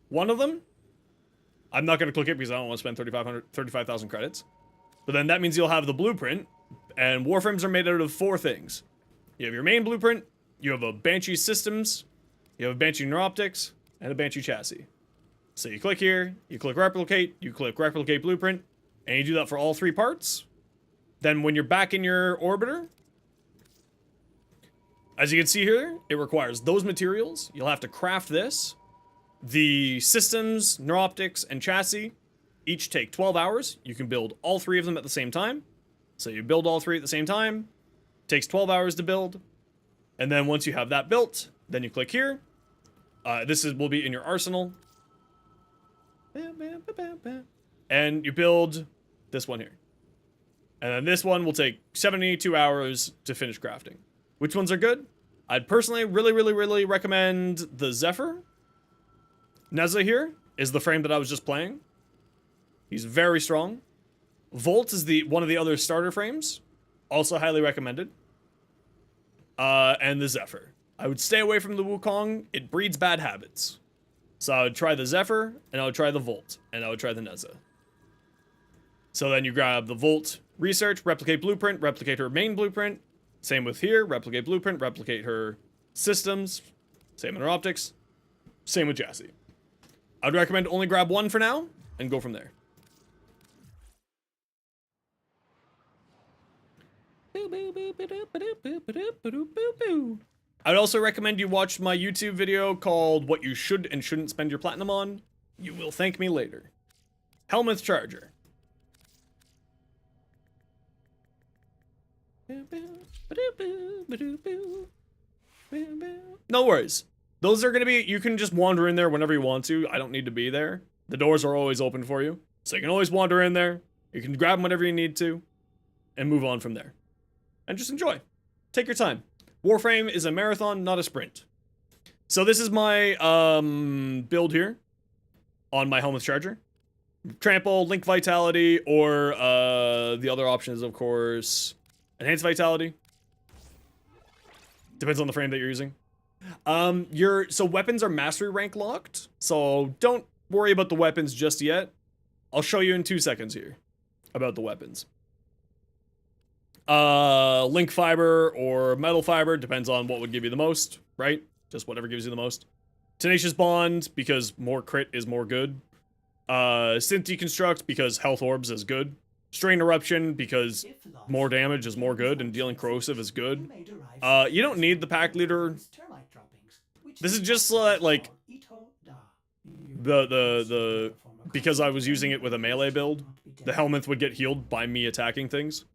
one of them. I'm not going to click it because I don't want to spend 35,000 credits. But then that means you'll have the blueprint, and warframes are made out of 4 things. You have your main blueprint, you have a Banshee systems, you have a Banshee neuroptics, and a Banshee chassis. So you click here, you click replicate blueprint, and you do that for all 3 parts. Then when you're back in your orbiter, as you can see here, it requires those materials. You'll have to craft this. The systems, neuroptics, and chassis each take 12 hours. You can build all 3 of them at the same time. So you build all 3 at the same time. Takes 12 hours to build. And then once you have that built, then you click here. Will be in your arsenal. and you build this one here. And then this one will take 72 hours to finish crafting. Which ones are good? I'd personally really recommend the Zephyr. Neza here is the frame that I was just playing. He's very strong. Volt is one of the other starter frames. Also highly recommended. And the Zephyr. I would stay away from the Wukong. It breeds bad habits. So I would try the Zephyr, and I would try the Volt, and I would try the Neza. So then you grab the Volt research, replicate blueprint, replicate her main blueprint. Same with here, replicate blueprint, replicate her systems. Same in her optics. Same with Jassy. I'd recommend only grab one for now, and go from there. I'd also recommend you watch my YouTube video called What You Should and Shouldn't Spend Your Platinum On. You will thank me later. Helmuth Charger. No worries. Those are going to be, you can just wander in there whenever you want to. I don't need to be there. The doors are always open for you. So you can always wander in there. You can grab them whenever you need to. And move on from there. And just enjoy. Take your time. Warframe is a marathon, not a sprint. So this is my build here. On my Helmuth Charger. Trample, Link Vitality, or the other option is, of course, Enhanced Vitality. Depends on the frame that you're using. So weapons are mastery rank locked, so don't worry about the weapons just yet. I'll show you in 2 seconds here about the weapons. Link Fiber or Metal Fiber, depends on what would give you the most, right? Just whatever gives you the most. Tenacious Bond, because more crit is more good. Synth Deconstruct, because Health Orbs is good. Strain Eruption, because more damage is more good, and dealing corrosive is good. You don't need the pack leader. This is just like because I was using it with a melee build, the Helmuth would get healed by me attacking things.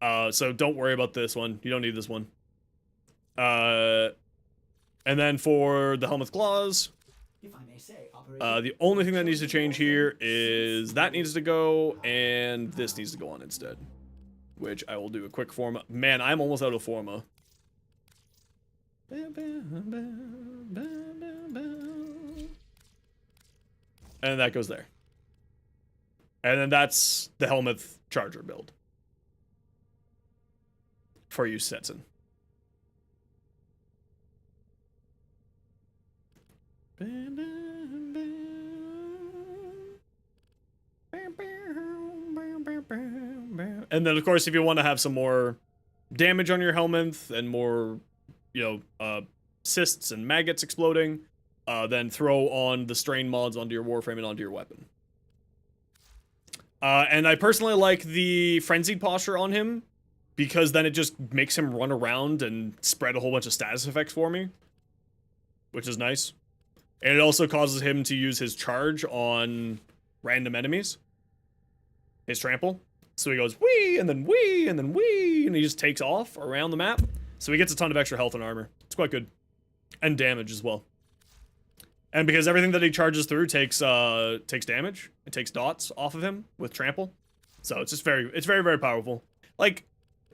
So don't worry about this one. You don't need this one. And then for the Helmuth Claws, the only thing that needs to change here is that needs to go, and this needs to go on instead. Which I will do a quick forma. Man, I'm almost out of forma. And that goes there. And then that's the Helmuth Charger build. For you, Stetson. And then, of course, if you want to have some more damage on your Helmuth and more, cysts and maggots exploding, then throw on the strain mods onto your Warframe and onto your weapon. And I personally like the Frenzied Posture on him, because then it just makes him run around and spread a whole bunch of status effects for me, which is nice. And it also causes him to use his charge on random enemies. His trample. So he goes, wee, and then wee, and then wee, and he just takes off around the map. So he gets a ton of extra health and armor. It's quite good. And damage as well. And because everything that he charges through takes damage, it takes dots off of him with trample. So it's just very, very powerful. Like,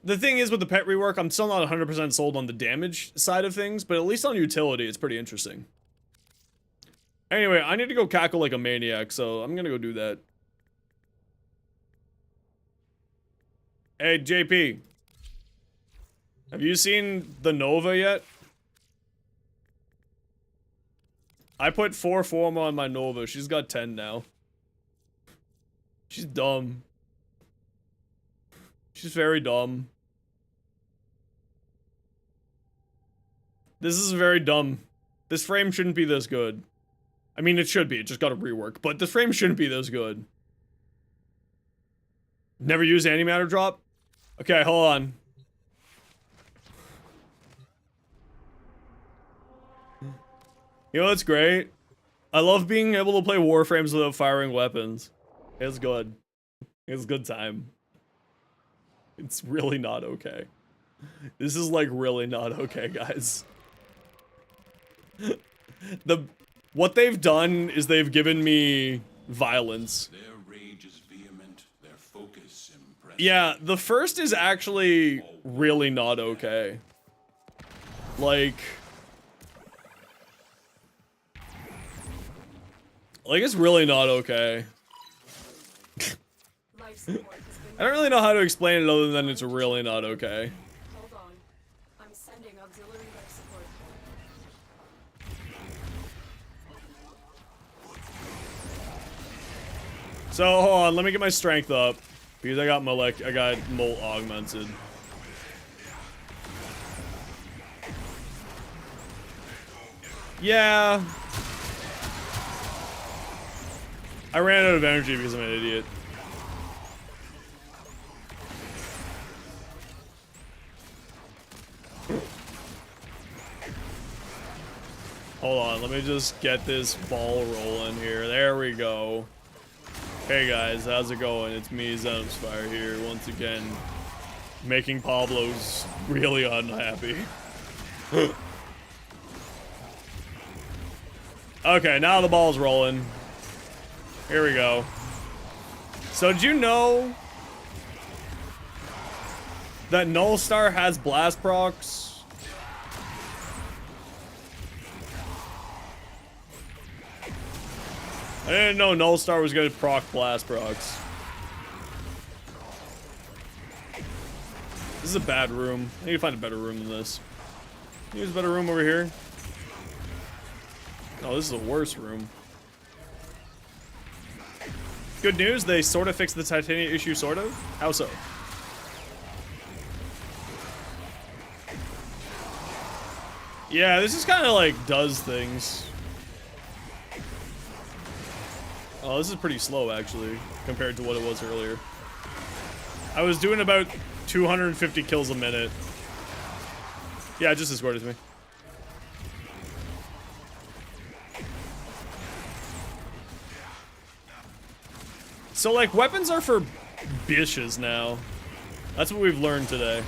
the thing is with the pet rework, I'm still not 100% sold on the damage side of things, but at least on utility, it's pretty interesting. Anyway, I need to go cackle like a maniac, so I'm gonna go do that. Hey, JP. Have you seen the Nova yet? I put 4 forma on my Nova. She's got 10 now. She's dumb. She's very dumb. This is very dumb. This frame shouldn't be this good. I mean, it should be. It just got a rework. But this frame shouldn't be this good. Never use antimatter drop? Okay, hold on. You know what's great? I love being able to play Warframes without firing weapons. It's good. It's a good time. It's really not okay. This is like really not okay, guys. What they've done is they've given me violence. Their rage is Yeah, the first is actually really not okay. Like it's really not okay. Life support has been I don't really know how to explain it other than it's really not okay. Hold on. I'm sending auxiliary life support. So hold on, let me get my strength up because I got molt augmented. Yeah. I ran out of energy because I'm an idiot. Hold on, let me just get this ball rolling here. There we go. Hey guys, how's it going? It's me, Zenomspire here, once again, making Pablo's really unhappy. Okay, now the ball's rolling. Here we go. So did you know that Null Star has blast procs? I didn't know Null Star was gonna proc blast procs. This is a bad room. I need to find a better room than this. Here's a better room over here. Oh, this is a worse room. Good news, they sort of fixed the Titania issue, sort of. How so? Yeah, this is kind of like does things. Oh, this is pretty slow, actually, compared to what it was earlier. I was doing about 250 kills a minute. Yeah, just escorted me. So, like, weapons are for bitches now. That's what we've learned today.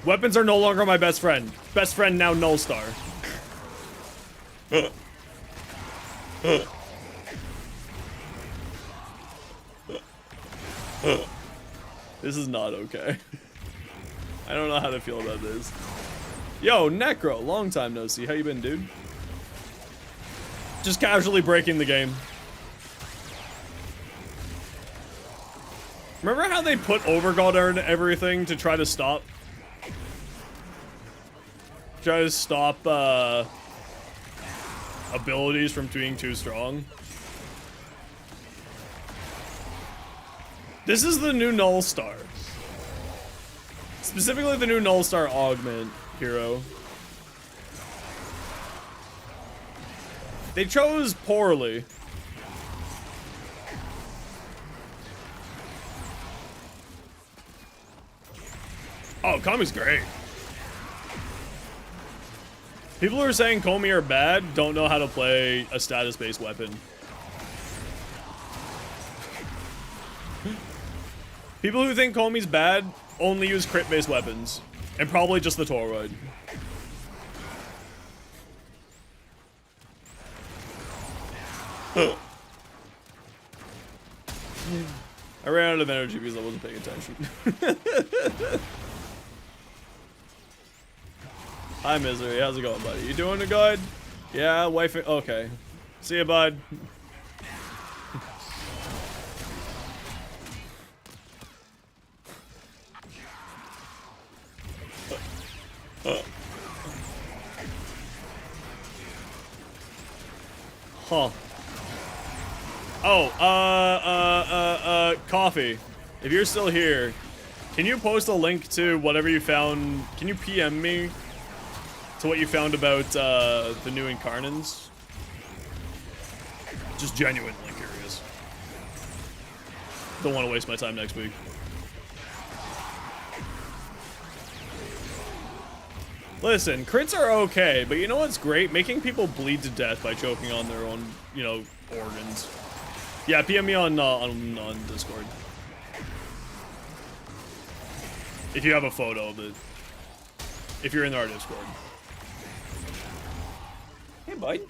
Weapons are no longer my best friend. Best friend now Null Star. This is not okay. I don't know how to feel about this. Yo, Necro, long time no see. How you been, dude? Just casually breaking the game. Remember how they put Overgod in everything to try to stop? Try to stop, abilities from being too strong? This is the new Null Star. Specifically the new Null Star Augment hero. They chose poorly. Oh, Kami's great. People who are saying Komi are bad don't know how to play a status-based weapon. People who think Komi's bad only use crit-based weapons. And probably just the Toroid. I ran out of energy because I wasn't paying attention. Hi, Misery. How's it going, buddy? You doing good? Yeah, wife. Okay. See ya, bud. Huh. Oh, Coffee. If you're still here, can you post a link to whatever you found? Can you PM me to what you found about the new Incarnans? Just genuinely curious. Don't want to waste my time next week. Listen, crits are okay, but you know what's great? Making people bleed to death by choking on their own, you know, organs. Yeah, PM me on Discord. If you have a photo of it. If you're in our Discord. Hey, bud.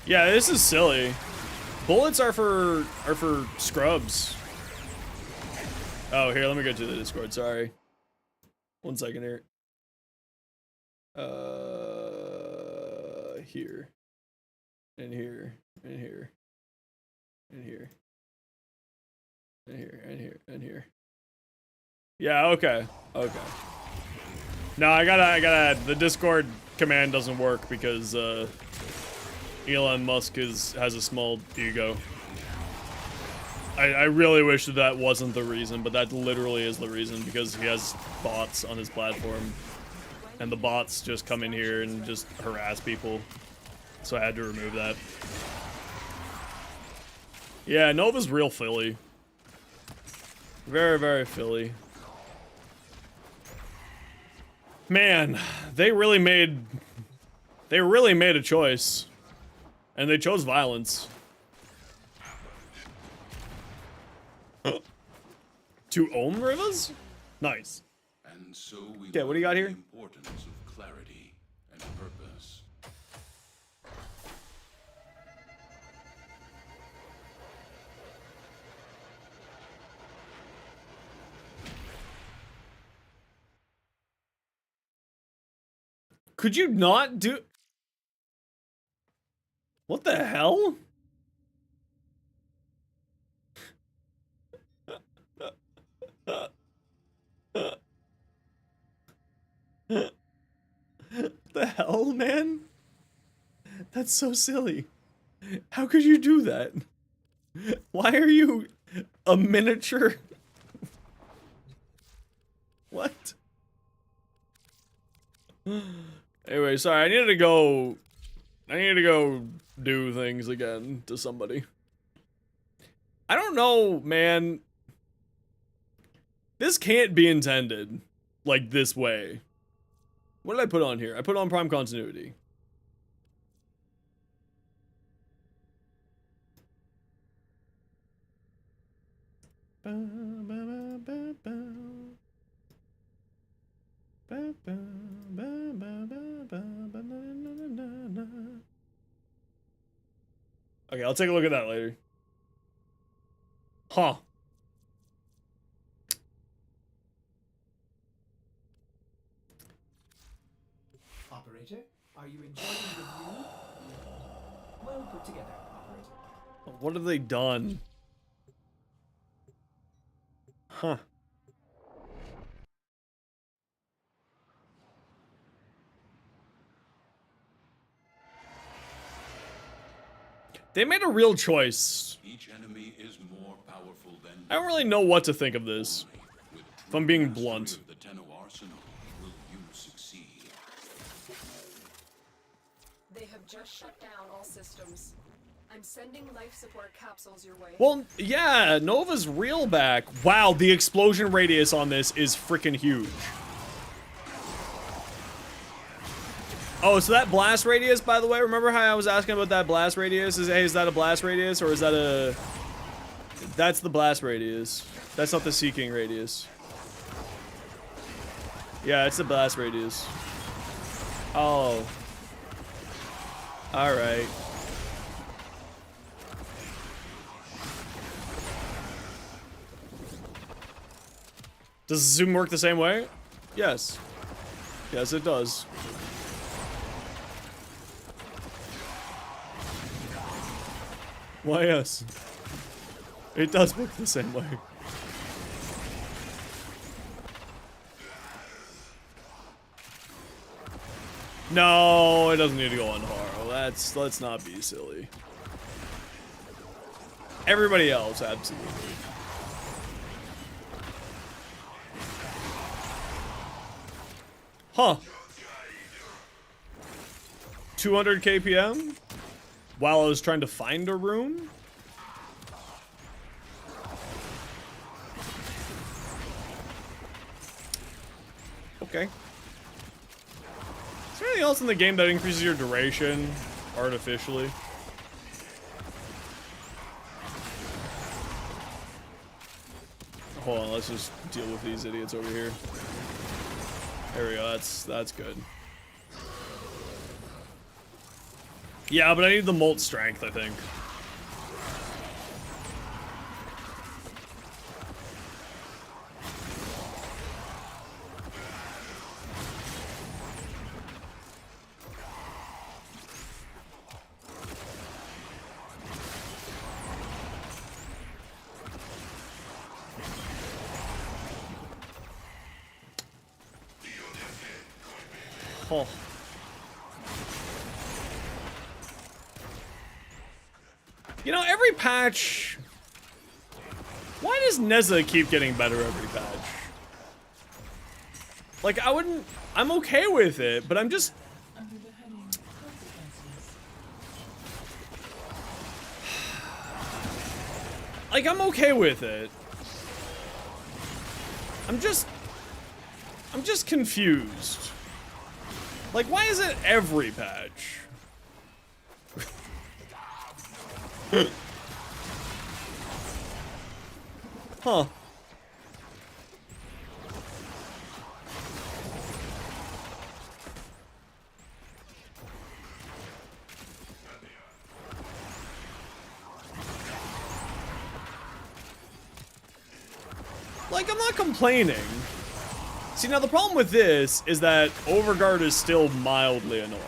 Yeah, this is silly. Bullets are for scrubs. Oh, here, let me go to the Discord. Sorry. 1 second here. Here. And here. And here. And here. And here. And here. And here. Yeah, okay. Okay. No, I gotta, the Discord command doesn't work because, Elon Musk has a small ego. I really wish that that wasn't the reason, but that literally is the reason, because he has bots on his platform. And the bots just come in here and just harass people. So I had to remove that. Yeah, Nova's real Philly. Very, very Philly. Man, they really made a choice. And they chose violence. To own rivers? Nice. And so we Okay, what do you got here? learn the importance of clarity and purpose. Could you not do... What the hell? The hell, man? That's so silly. How could you do that? Why are you a miniature? What? Anyway, sorry, I needed to go do things again to somebody. I don't know, man. This can't be intended like this way. What did I put on here? I put on prime continuity. Okay, I'll take a look at that later. Huh. Operator, are you enjoying the view? Well put together, operator. What have they done? Huh. They made a real choice. Each enemy is more powerful than I don't really know what to think of this, if I'm being blunt. the Tenno arsenal will you succeed. They have just shut down all systems. I'm sending life support capsules your way. Well, yeah, Nova's real back. Wow, the explosion radius on this is freaking huge. Oh, so that blast radius, by the way, remember how I was asking about that blast radius? Hey, is that a blast radius, or is that a... That's the blast radius. That's not the Seeking radius. Yeah, it's the blast radius. Oh. Alright. Does the zoom work the same way? Yes. Yes, it does. Why, yes. It does work the same way. No, it doesn't need to go on Haro. Let's not be silly. Everybody else, absolutely. Huh. 200 KPM? While I was trying to find a room? Okay. Is there anything else in the game that increases your duration artificially? Hold on, let's just deal with these idiots over here. There we go, that's good. Yeah, but I need the molt strength, I think. Oh. You know, every patch... Why does Neza keep getting better every patch? Like, I wouldn't... I'm okay with it, but I'm just... Under the heading Consequences. Like, I'm okay with it. I'm just confused. Like, why is it every patch? Huh. Like, I'm not complaining. See, now the problem with this is that Overguard is still mildly annoying.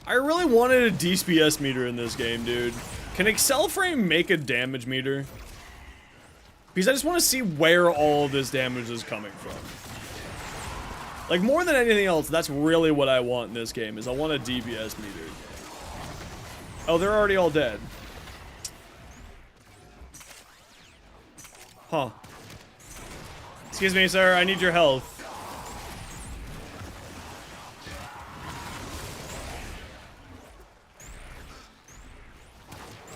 I really wanted a DPS meter in this game, dude. Can Excel Frame make a damage meter? Because I just want to see where all of this damage is coming from. Like, more than anything else, that's really what I want in this game, is I want a DPS meter. Oh, they're already all dead. Huh. Excuse me, sir, I need your health.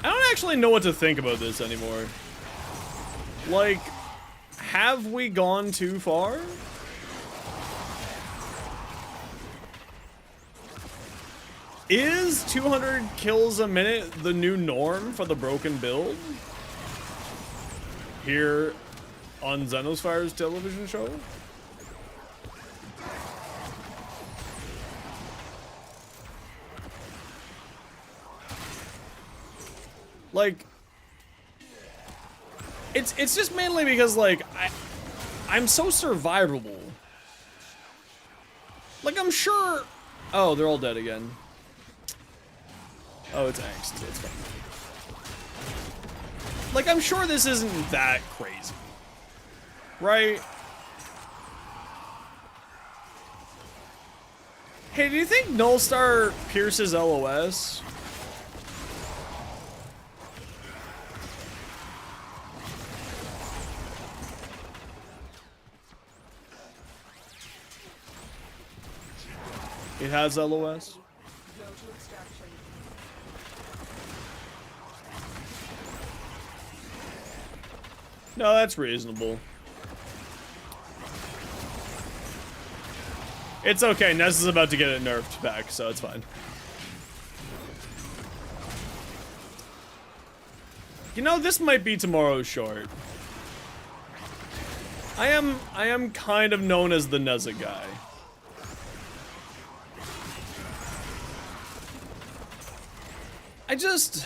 I don't actually know what to think about this anymore. Like, have we gone too far? Is 200 kills a minute the new norm for the broken build? Here on Xenospire's television show? Like, it's just mainly because, like, I'm so survivable. Like, I'm sure... Oh, they're all dead again. Oh, it's angst. It's fine. Like, I'm sure this isn't that crazy. Right? Hey, do you think Nullstar pierces LOS? It has LOS? Go to extraction. No, that's reasonable. It's okay, Ness is about to get it nerfed back, so it's fine. You know, this might be tomorrow's short. I am kind of known as the Neza guy. I just...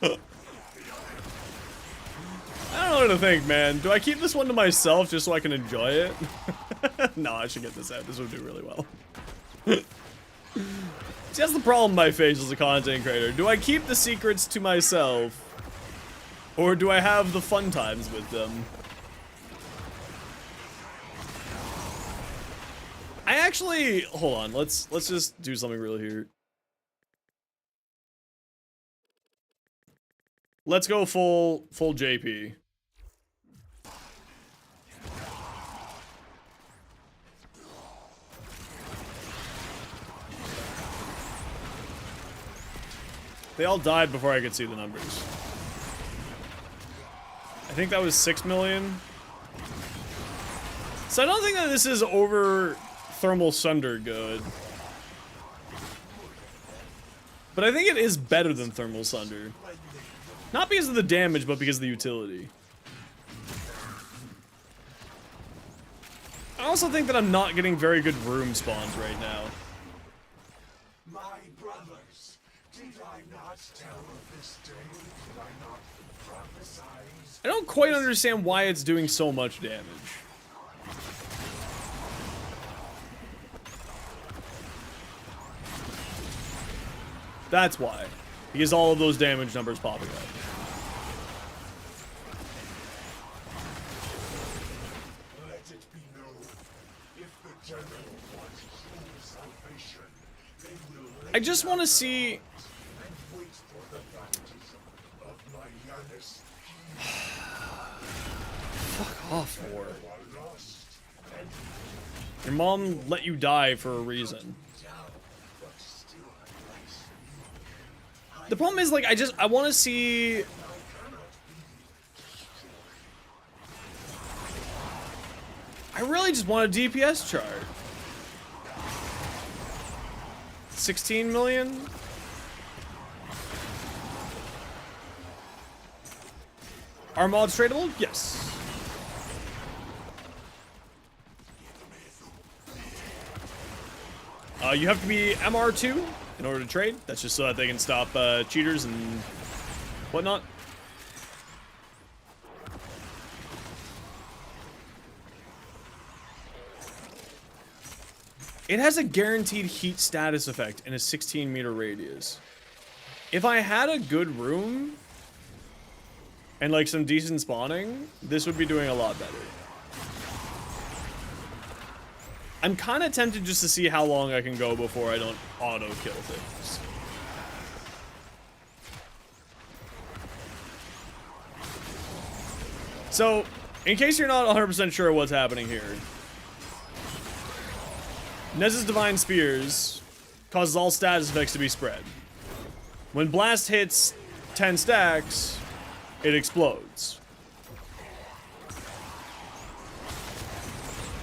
I don't know what to think, man. Do I keep this one to myself just so I can enjoy it? No, I should get this out. This would do really well. See, that's the problem I face as a content creator. Do I keep the secrets to myself? Or do I have the fun times with them? I actually... Hold on, let's just do something real here. Let's go full JP. They all died before I could see the numbers. I think that was 6 million. So I don't think that this is over thermal sunder good. But I think it is better than thermal sunder. Not because of the damage, but because of the utility. I also think that I'm not getting very good room spawns right now. My brothers, did I not tell of this day? Did I not prophesy? I don't quite understand why it's doing so much damage. That's why. Because all of those damage numbers popping up. Let it be known, if the general wants true salvation, they will I just want to see... and wait for the baptism of my youngest. Fuck off, War. Are lost and Your mom let you die for a reason. down, but still I rise. The problem is, like, I want to see... I really just want a DPS chart. 16 million? Are mods tradable? Yes. You have to be MR2 in order to trade. That's just so that they can stop cheaters and whatnot. It has a guaranteed heat status effect in a 16-meter radius. If I had a good room and like some decent spawning, this would be doing a lot better. I'm kind of tempted just to see how long I can go before I don't auto-kill things. So, in case you're not 100% sure what's happening here, Nez's Divine Spears causes all status effects to be spread. When Blast hits 10 stacks, it explodes.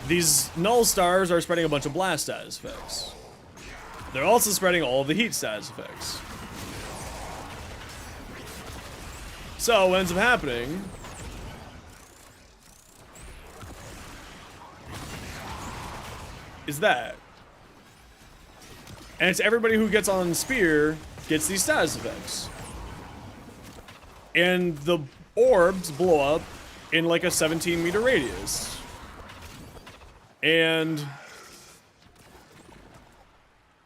These Null Stars are spreading a bunch of Blast status effects. They're also spreading all of the Heat status effects. So, what ends up happening is that. And it's everybody who gets on Spear gets these status effects. And the orbs blow up in like a 17-meter radius. And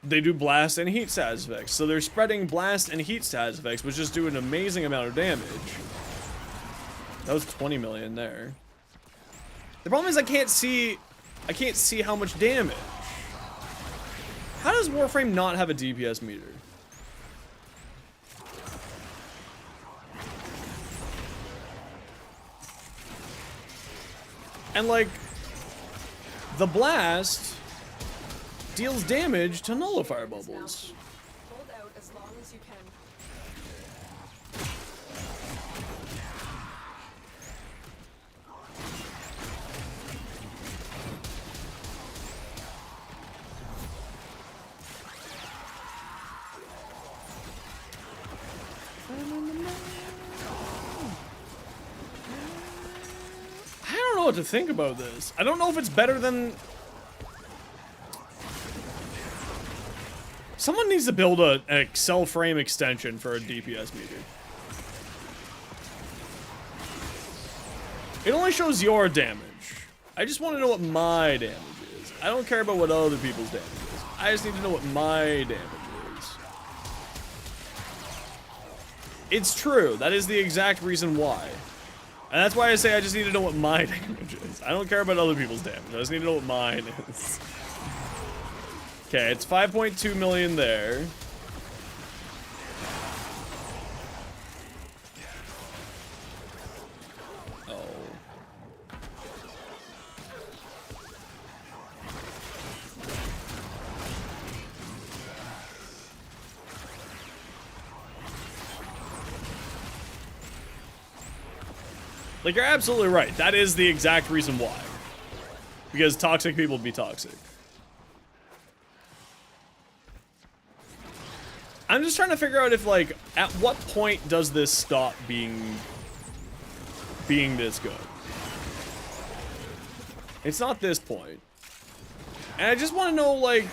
they do blast and heat status effects. So they're spreading blast and heat status effects, which just do an amazing amount of damage. That was 20 million there. The problem is I can't see how much damage. How does Warframe not have a DPS meter? And like, the blast deals damage to nullifier bubbles. Hold out as long as you can. I don't know what to think about this. I don't know if it's better than... Someone needs to build an Excel frame extension for a DPS meter. It only shows your damage. I just want to know what my damage is. I don't care about what other people's damage is. I just need to know what my damage is. It's true. That is the exact reason why. And that's why I say I just need to know what my damage is. I don't care about other people's damage. I just need to know what mine is. Okay, it's 5.2 million there. Oh. Like, you're absolutely right. That is the exact reason why. Because toxic people be toxic. I'm just trying to figure out if, like, at what point does this stop being this good? It's not this point. And I just want to know, like,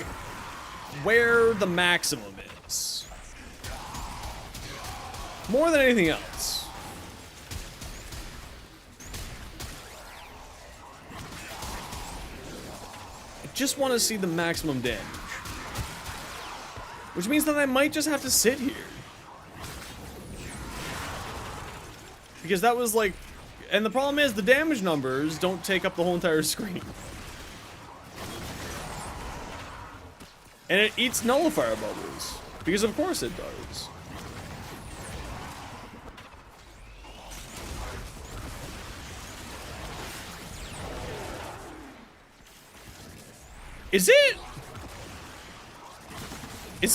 where the maximum is. More than anything else. I just want to see the maximum damage. Which means that I might just have to sit here. Because that was like... And the problem is the damage numbers don't take up the whole entire screen. And it eats nullifier bubbles. Because of course it does. Is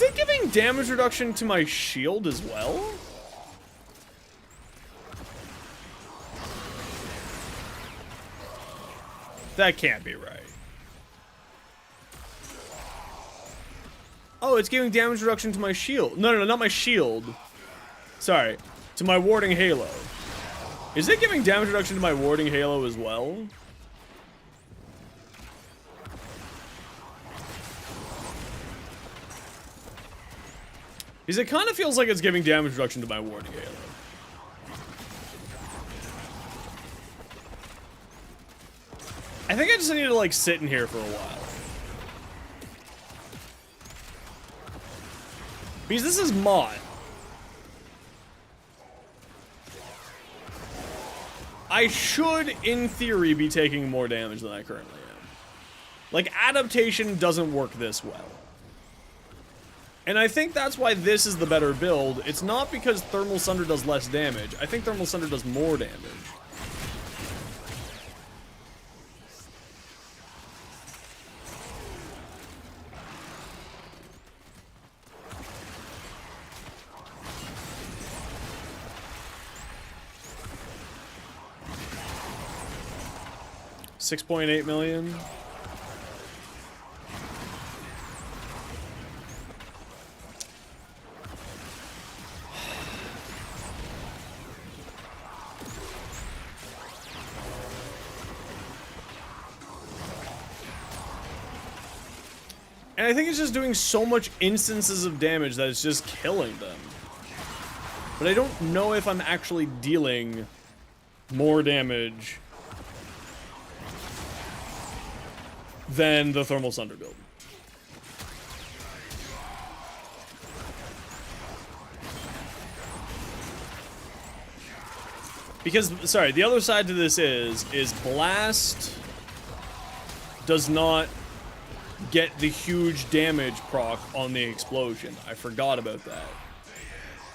it giving damage reduction to my shield as well? That can't be right. Oh, it's giving damage reduction to my shield. No, not my shield. Sorry, to my warding halo. Is it giving damage reduction to my warding halo as well? Because it kind of feels like it's giving damage reduction to my warding halo. I think I just need to, like, sit in here for a while. Because this is mod. I should, in theory, be taking more damage than I currently am. Like, adaptation doesn't work this well. And I think that's why this is the better build. It's not because Thermal Sunder does less damage. I think Thermal Sunder does more damage. $6.8 million. And I think it's just doing so much instances of damage that it's just killing them. But I don't know if I'm actually dealing more damage than the Thermal Sunder build. Because, sorry, the other side to this is Blast does not get the huge damage proc on the explosion. I forgot about that.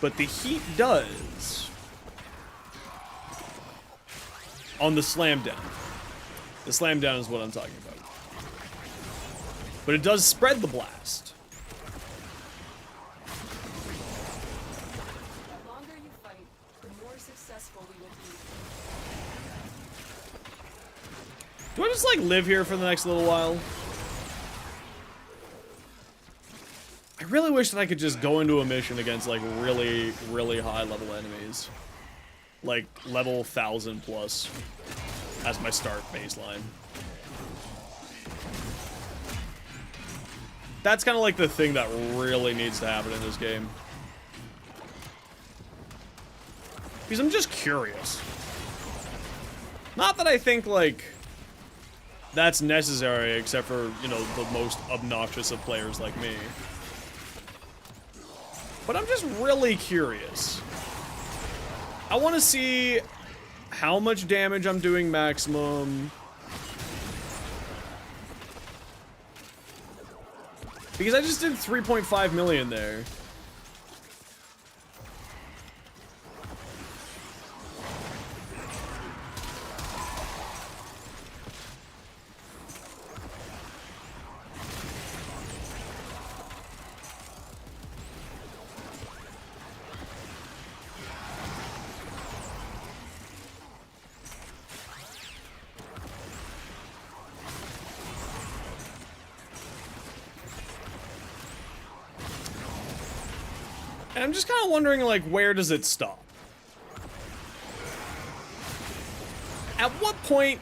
But the heat does on the slam down. The slam down is what I'm talking about. But it does spread the blast. The longer you fight, the more successful we will be. Do I just, like, live here for the next little while? I really wish that I could just go into a mission against, like, really, really high level enemies. Like, level 1000 plus as my start baseline. That's kind of like the thing that really needs to happen in this game. Because I'm just curious. Not that I think, like, that's necessary, except for, you know, the most obnoxious of players like me. But I'm just really curious. I want to see how much damage I'm doing maximum. Because I just did 3.5 million there. And I'm just kind of wondering, like, where does it stop? At what point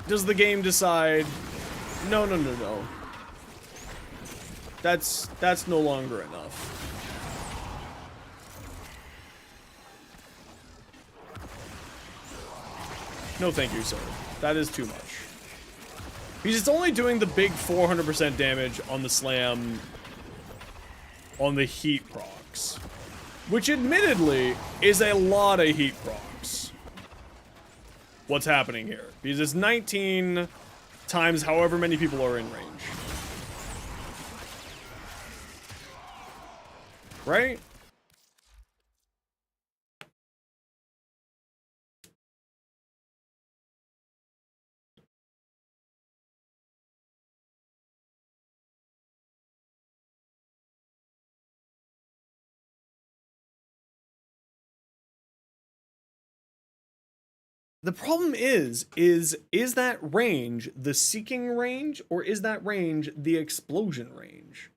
does the game decide, no, no, no, no. That's no longer enough. No thank you, sir. That is too much. Because it's only doing the big 400% damage on the slam on the heat procs. Which admittedly is a lot of heat procs. What's happening here? Because it's 19 times however many people are in range. Right? The problem is that range the seeking range, or is that range the explosion range?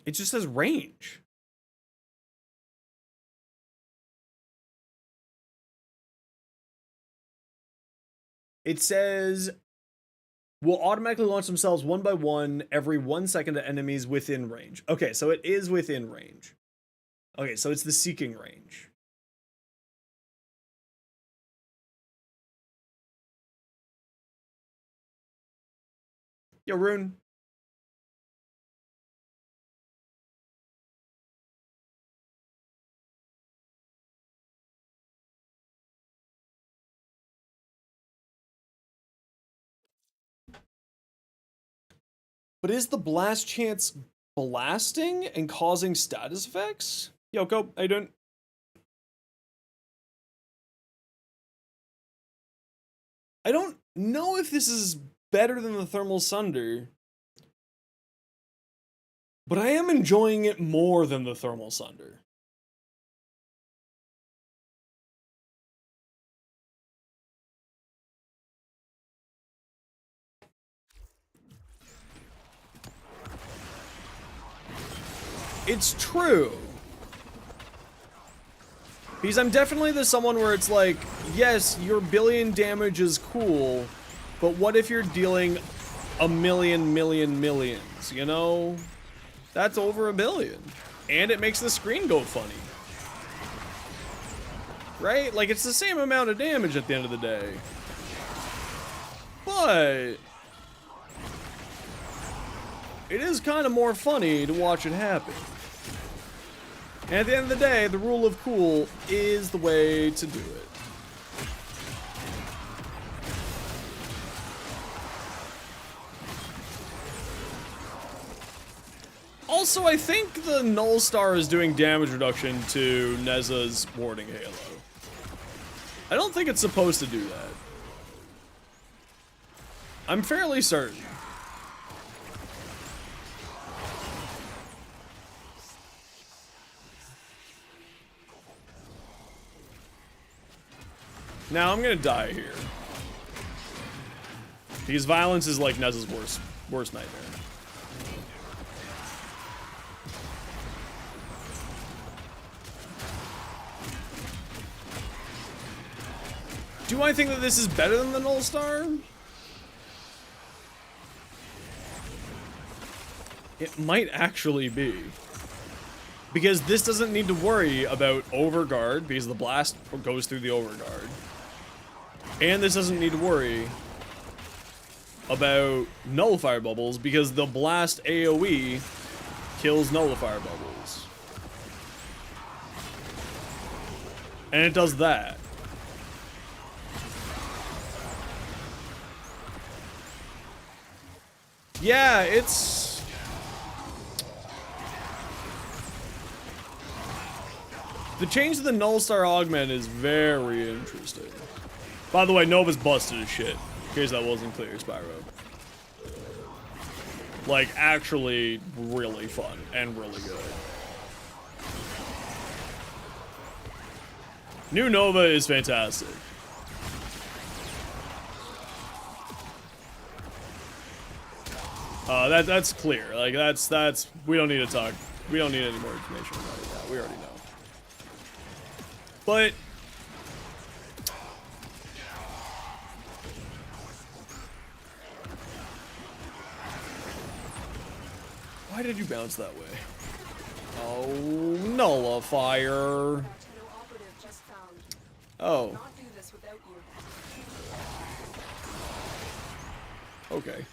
It just says range. It says will automatically launch themselves one by one every 1 second to enemies within range. Okay, so it is within range. Okay, so it's the seeking range. Yo, Rune. But is the blast chance blasting and causing status effects? Yoko, how you doing? I don't know if this is better than the Thermal Sunder, but I am enjoying it more than the Thermal Sunder. It's true. Because I'm definitely the someone where it's like, yes, your billion damage is cool, but what if you're dealing a millions, you know? That's over 1 billion. And it makes the screen go funny. Right? Like, it's the same amount of damage at the end of the day. But it is kind of more funny to watch it happen. And at the end of the day, the rule of cool is the way to do it. Also, I think the Null Star is doing damage reduction to Neza's Warding Halo. I don't think it's supposed to do that. I'm fairly certain. Now I'm gonna die here. Because violence is like Neza's worst nightmare. Do I think that this is better than the Null Star? It might actually be. Because this doesn't need to worry about overguard, because the blast goes through the overguard. And this doesn't need to worry about nullifier bubbles, because the blast AoE kills nullifier bubbles. And it does that. Yeah, it's... the change to the Null Star Augment is very interesting. By the way, Nova's busted as shit. In case that wasn't clear, Spyro. Like, actually really fun and really good. New Nova is fantastic. That's clear. Like, that's, we don't need to talk. We don't need any more information about it. Yeah, we already know. But why did you bounce that way? Oh, nullifier. Oh. Okay.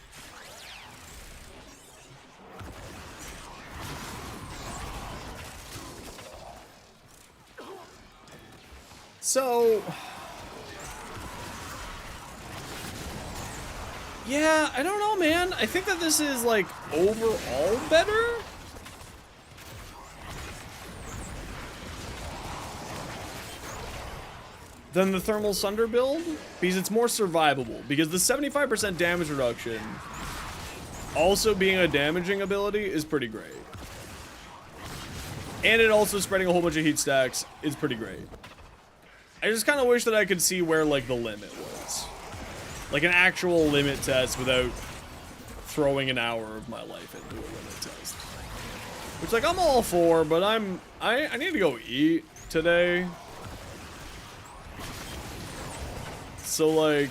So, yeah, I don't know, man. I think that this is, like, overall better. Than the Thermal Sunder build, because it's more survivable. Because the 75% damage reduction, also being a damaging ability, is pretty great. And it also spreading a whole bunch of heat stacks is pretty great. I just kind of wish that I could see where, like, the limit was. Like, an actual limit test without throwing an hour of my life into a limit test. Which, like, I'm all for, but I need to go eat today. So, like...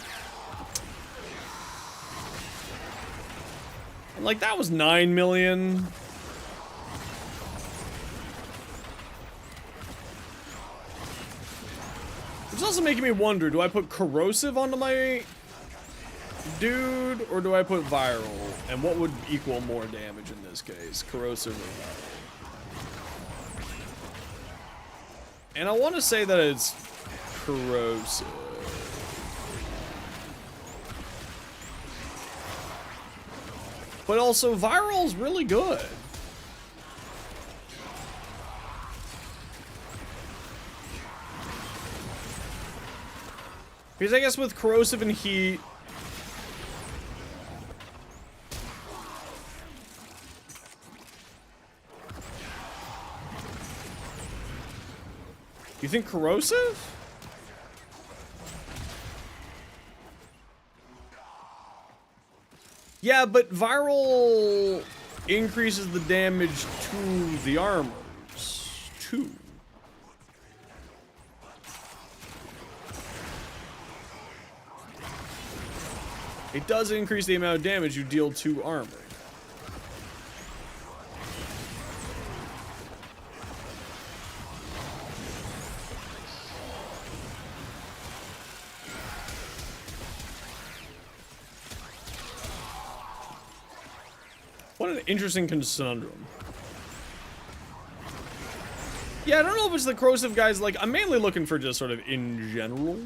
Like, that was 9 million. It's also making me wonder, do I put corrosive onto my dude, or do I put viral? And what would equal more damage in this case, corrosive or viral? And I want to say that it's corrosive. But also, viral's really good. Because I guess with corrosive and heat... You think corrosive? Yeah, but viral increases the damage to the armors, too. It does increase the amount of damage you deal to armor. What an interesting conundrum. Yeah, I don't know if it's the corrosive guys, like, I'm mainly looking for just sort of in general.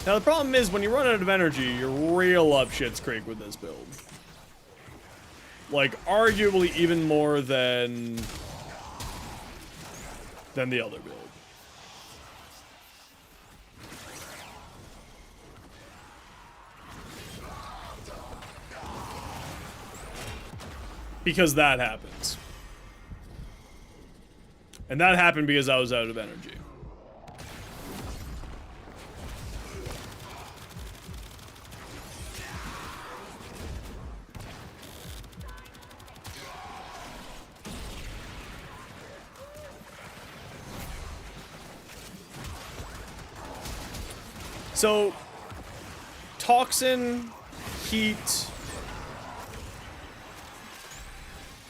Now, the problem is, when you run out of energy, you're real up shit's creek with this build. Like, arguably even more than the other build. Because that happens. And that happened because I was out of energy. So, toxin, heat,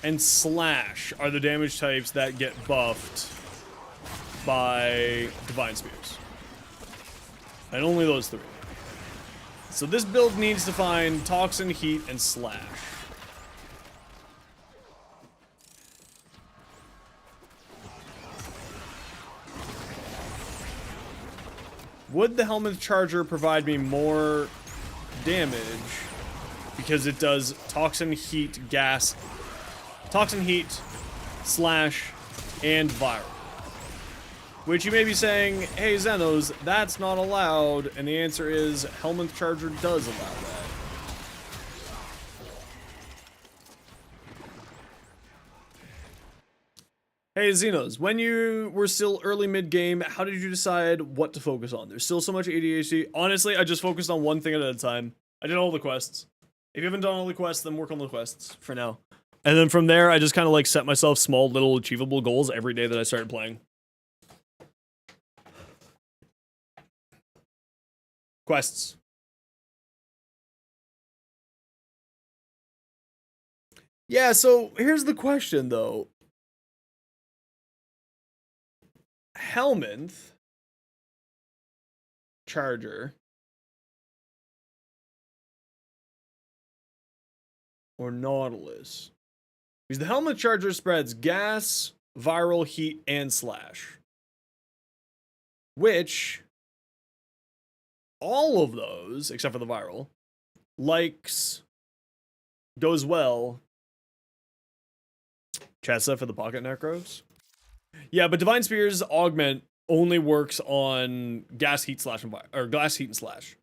and slash are the damage types that get buffed by Divine Spears. And only those three. So this build needs to find toxin, heat, and slash. Would the Helminth Charger provide me more damage? Because it does toxin, heat, gas, toxin, heat, slash, and viral. Which you may be saying, hey Xenos, that's not allowed, and the answer is Helminth Charger does allow that. Hey Xenos, when you were still early mid-game, how did you decide what to focus on? There's still so much ADHD. Honestly, I just focused on one thing at a time. I did all the quests. If you haven't done all the quests, then work on the quests for now. And then from there, I just kind of like set myself small little achievable goals every day that I started playing. Quests. Yeah, so here's the question though. Helminth Charger or Nautilus? Because the Helminth Charger spreads gas, viral, heat, and slash. Which all of those, except for the viral, goes well. Chat stuff for the pocket necros. Yeah, but Divine Spear's augment only works on gas, heat, slash, and or glass, heat, and slash.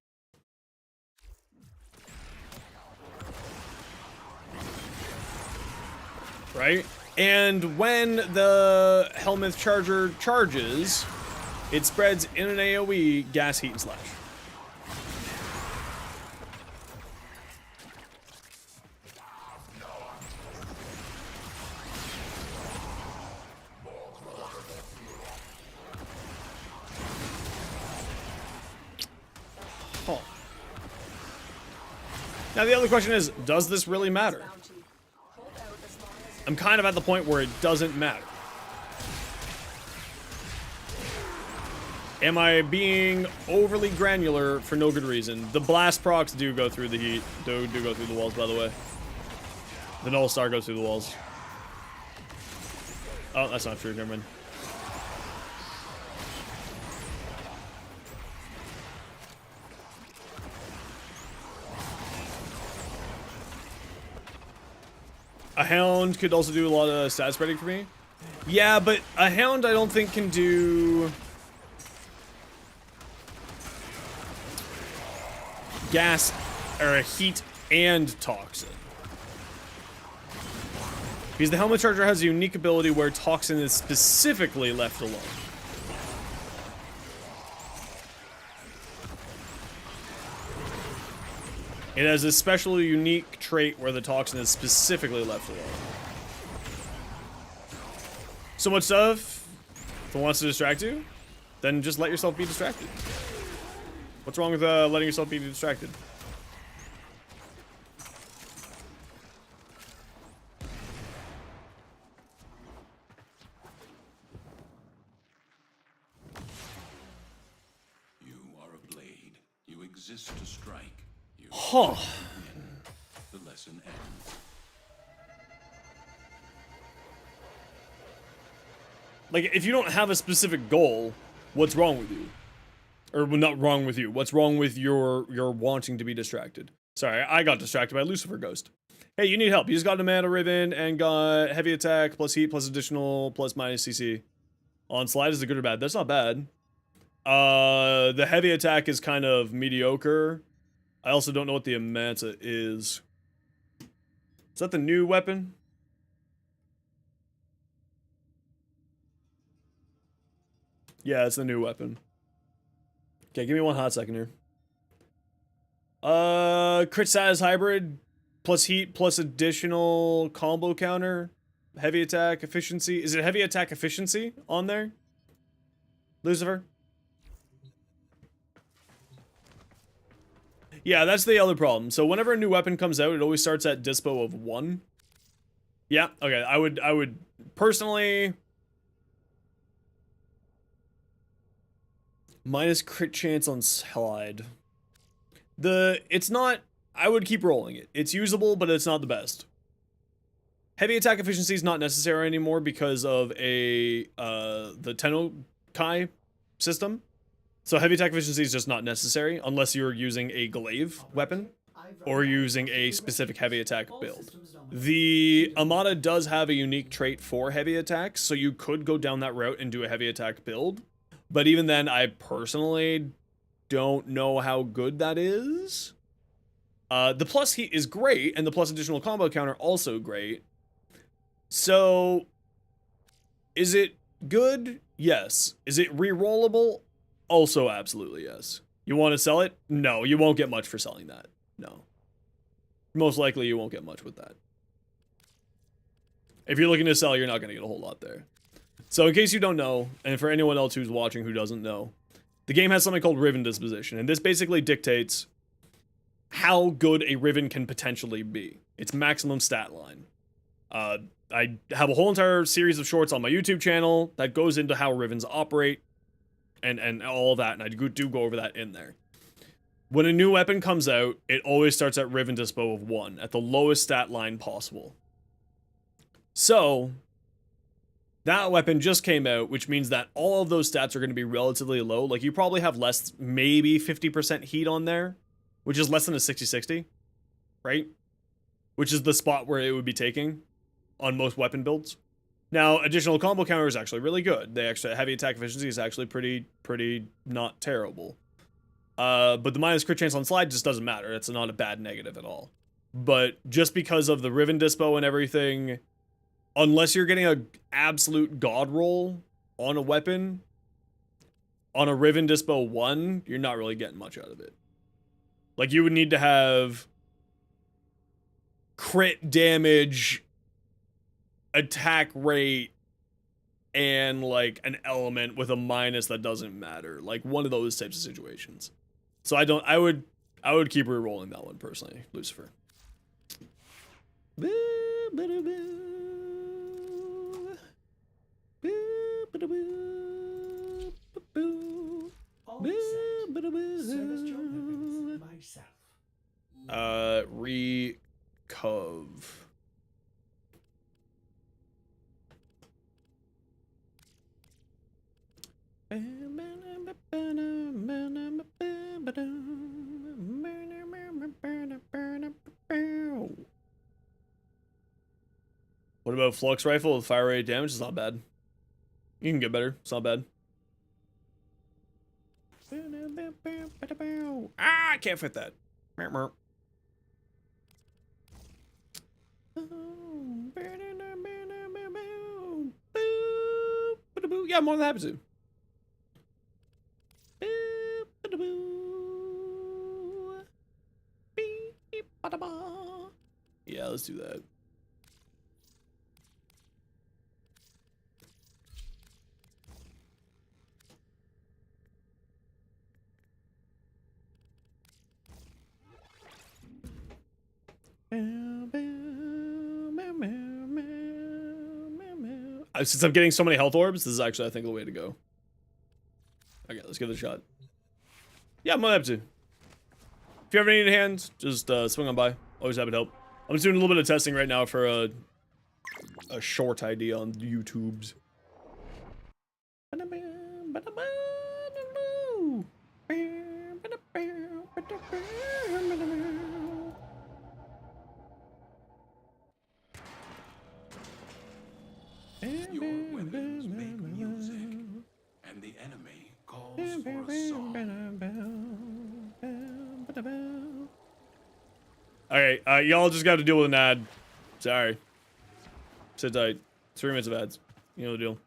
Right? And when the Helminth Charger charges, it spreads in an AoE gas, heat, and slash. Huh. Now the other question is, does this really matter? I'm kind of at the point where it doesn't matter. Am I being overly granular for no good reason? The blast procs do go through the heat. Do go through the walls, by the way. The Null Star goes through the walls. Oh, that's not true. Never mind. A Hound could also do a lot of stat spreading for me. Yeah, but a Hound I don't think can do gas or heat and toxin. Because the Helminth Charger has a unique ability where toxin is specifically left alone. It has a special unique trait where the toxin is specifically left alone. So much stuff. If it wants to distract you, then just let yourself be distracted. What's wrong with letting yourself be distracted? You are a blade. You exist to strike. You Huh. win. The lesson ends. Like, if you don't have a specific goal, what's wrong with you? Or not wrong with you. What's wrong with your wanting to be distracted? Sorry, I got distracted by Lucifer Ghost. Hey, you need help. You just got a mana ribbon and got heavy attack plus heat plus additional plus minus CC. On slide, is it good or bad? That's not bad. The heavy attack is kind of mediocre. I also don't know what the Amanta is. Is that the new weapon? Yeah, it's the new weapon. Okay, give me one hot second here. Crit status hybrid, plus heat, plus additional combo counter, heavy attack efficiency. Is it heavy attack efficiency on there? Lucifer? Yeah, that's the other problem. So whenever a new weapon comes out, it always starts at dispo of 1. Yeah, okay, I would personally... Minus crit chance on slide. It's not, I would keep rolling it. It's usable, but it's not the best. Heavy attack efficiency is not necessary anymore because of the Tenno-Kai system. So heavy attack efficiency is just not necessary unless you're using a glaive weapon. or using a specific heavy attack build. The Armada does have a unique trait for heavy attacks, so you could go down that route and do a heavy attack build. But even then, I personally don't know how good that is. The plus heat is great, and the plus additional combo counter also great. So, is it good? Yes. Is it rerollable? Also absolutely yes. You want to sell it? No, you won't get much for selling that. No. Most likely you won't get much with that. If you're looking to sell, you're not going to get a whole lot there. So in case you don't know, and for anyone else who's watching who doesn't know, the game has something called Riven Disposition, and this basically dictates how good a Riven can potentially be. Its maximum stat line. I have a whole entire series of shorts on my YouTube channel that goes into how Rivens operate and all of that, and I do go over that in there. When a new weapon comes out, it always starts at Riven Dispo of 1, at the lowest stat line possible. So, that weapon just came out, which means that all of those stats are going to be relatively low. Like, you probably have less, maybe 50% heat on there, which is less than a 60-60, right? Which is the spot where it would be taking on most weapon builds. Now, additional combo counter is actually really good. They actually, heavy attack efficiency is actually pretty not terrible. But the minus crit chance on slide just doesn't matter. It's not a bad negative at all. But just because of the Riven Dispo and everything, unless you're getting an absolute god roll on a weapon, on a Riven Dispo 1, you're not really getting much out of it. Like, you would need to have crit damage, attack rate, and like an element with a minus that doesn't matter. Like one of those types of situations. So I would keep re-rolling that one personally, Lucifer. Recov. What about Flux Rifle with fire rate damage? It's not bad. You can get better. It's not bad. Ah, I can't fit that. Yeah, I'm more than happy to. Yeah, let's do that. Since I'm getting so many health orbs, this is actually, I think, the way to go. Okay, let's give it a shot. Yeah, I'm happy to. If you ever need a hand, just swing on by. Always happy to help. I'm just doing a little bit of testing right now for a short idea on YouTube's. Your weapons make music, and the enemy calls for a song. Alright, y'all just got to deal with an ad. Sorry. Sit tight. 3 minutes of ads. You know the deal.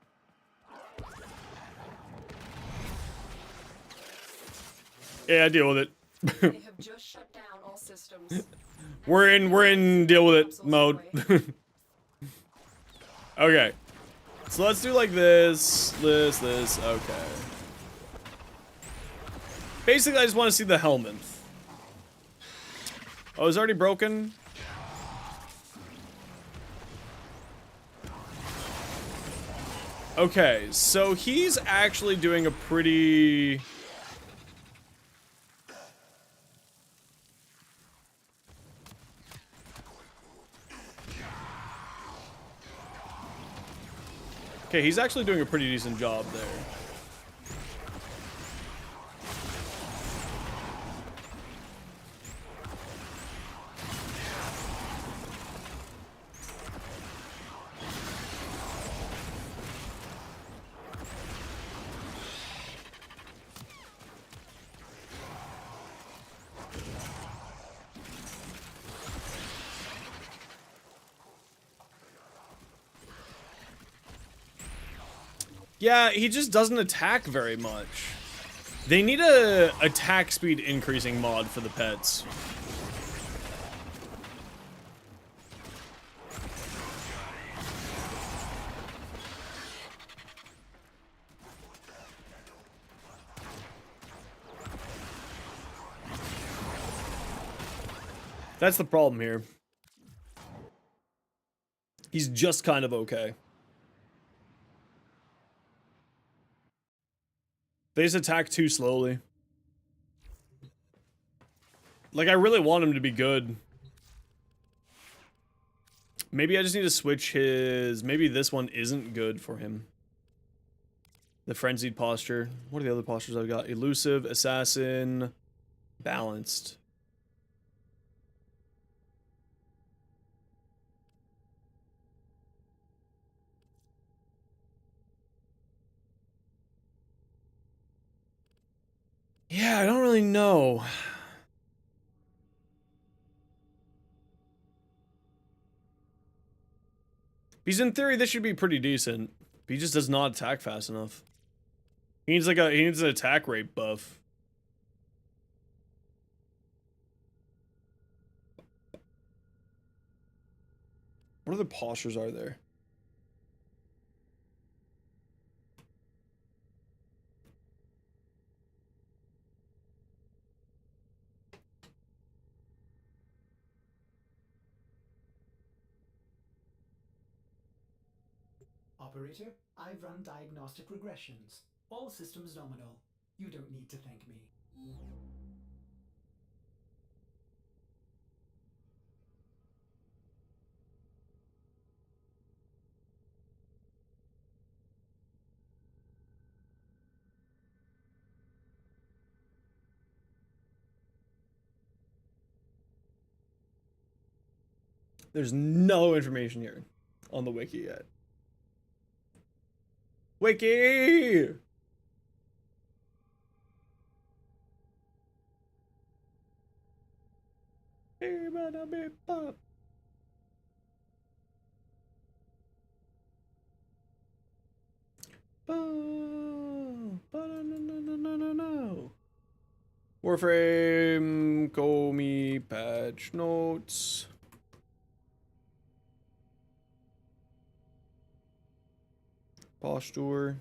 Yeah, I deal with it. They have just shut down all systems. We're in deal with it mode. Okay. So let's do like this. Okay. Basically, I just want to see the helmet. Oh, it's already broken? Okay, so he's actually doing a pretty... Okay, he's actually doing a pretty decent job there. Yeah, he just doesn't attack very much. They need a attack speed increasing mod for the pets. That's the problem here. He's just kind of okay. They just attack too slowly. Like, I really want him to be good. Maybe I just need to switch his... Maybe this one isn't good for him. The Frenzied Posture. What are the other postures I've got? Elusive, Assassin, Balanced. Yeah, I don't really know. Because in theory, this should be pretty decent. But he just does not attack fast enough. He needs like he needs an attack rate buff. What other postures are there? Operator, I've run diagnostic regressions. All systems nominal. You don't need to thank me. There's no information here on the wiki yet. Wiki! No. Warframe, Komi, patch notes. Posture.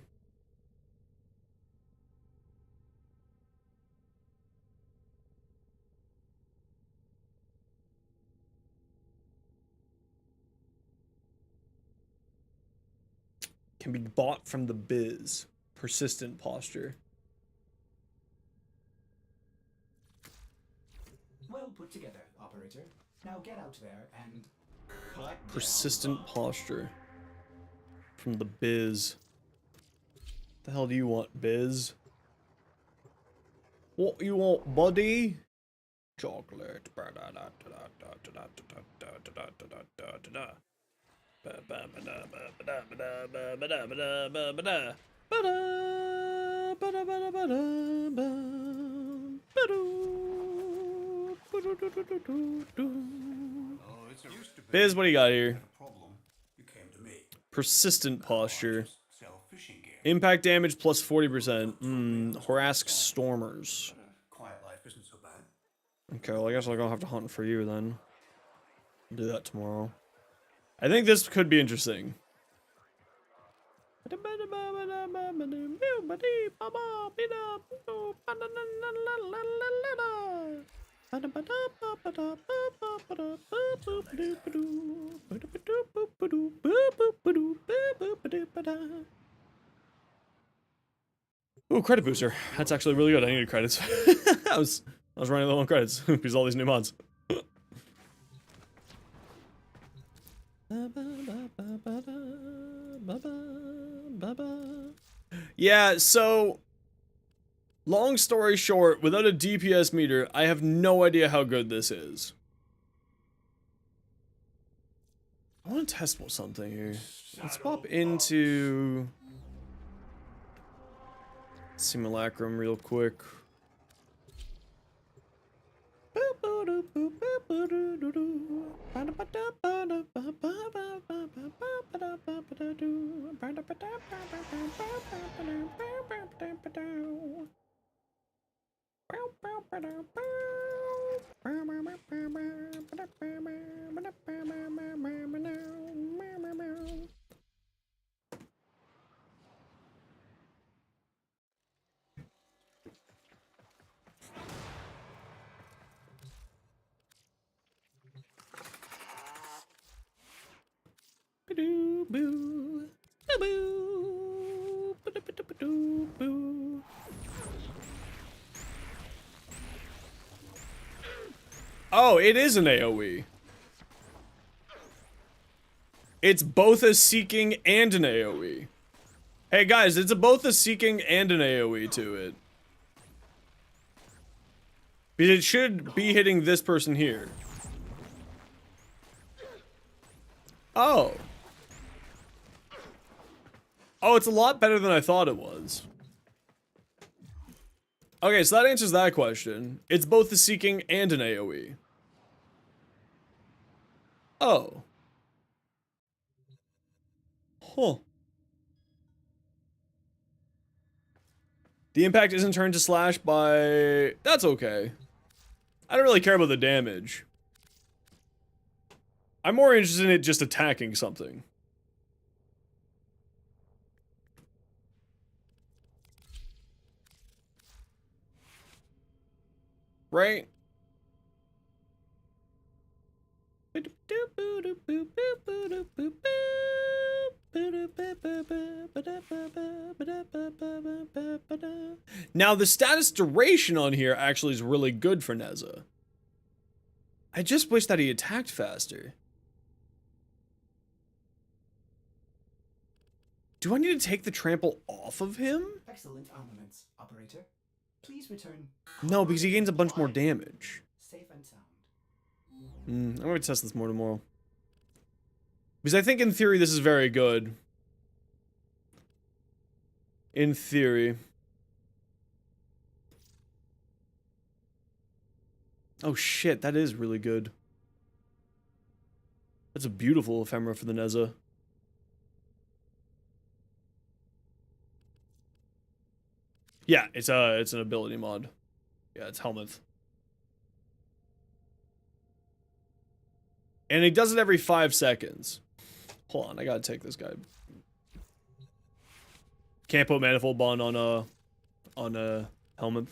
Can be bought from the biz. Persistent posture. Well put together, operator. Now get out there and... Persistent posture. From the biz. The hell do you want, biz? What you want, buddy? Chocolate. Biz, what do you got here? Persistent posture. Impact damage plus 40%. Harass Stormers. Okay, well I guess I'm gonna have to hunt for you then. Do that tomorrow. I think this could be interesting. Ooh, credit booster. That's actually really good. I needed credits. I was running low on credits because all these new mods. Yeah, so long story short, without a DPS meter, I have no idea how good this is. I want to test something here. Let's pop into Simulacrum real quick. Oh, it is an AoE. It's both a seeking and an AoE. Hey guys, it's both a seeking and an AoE to it. But it should be hitting this person here. Oh. Oh, it's a lot better than I thought it was. Okay, so that answers that question. It's both a seeking and an AoE. Oh. Huh. The impact isn't turned to slash by... That's okay. I don't really care about the damage. I'm more interested in it just attacking something. Right? Now, the status duration on here actually is really good for Neza. I just wish that he attacked faster. Do I need to take the trample off of him? Excellent armaments, operator. Please return. No, because he gains a bunch more damage. Safe and sound. I'm gonna test this more tomorrow. Because I think in theory this is very good. In theory. Oh shit, that is really good. That's a beautiful ephemera for the Neza. Yeah, it's an ability mod. Yeah, it's Helmuth. And he does it every 5 seconds. Hold on, I gotta take this guy. Can't put Manifold Bond on a Helmuth.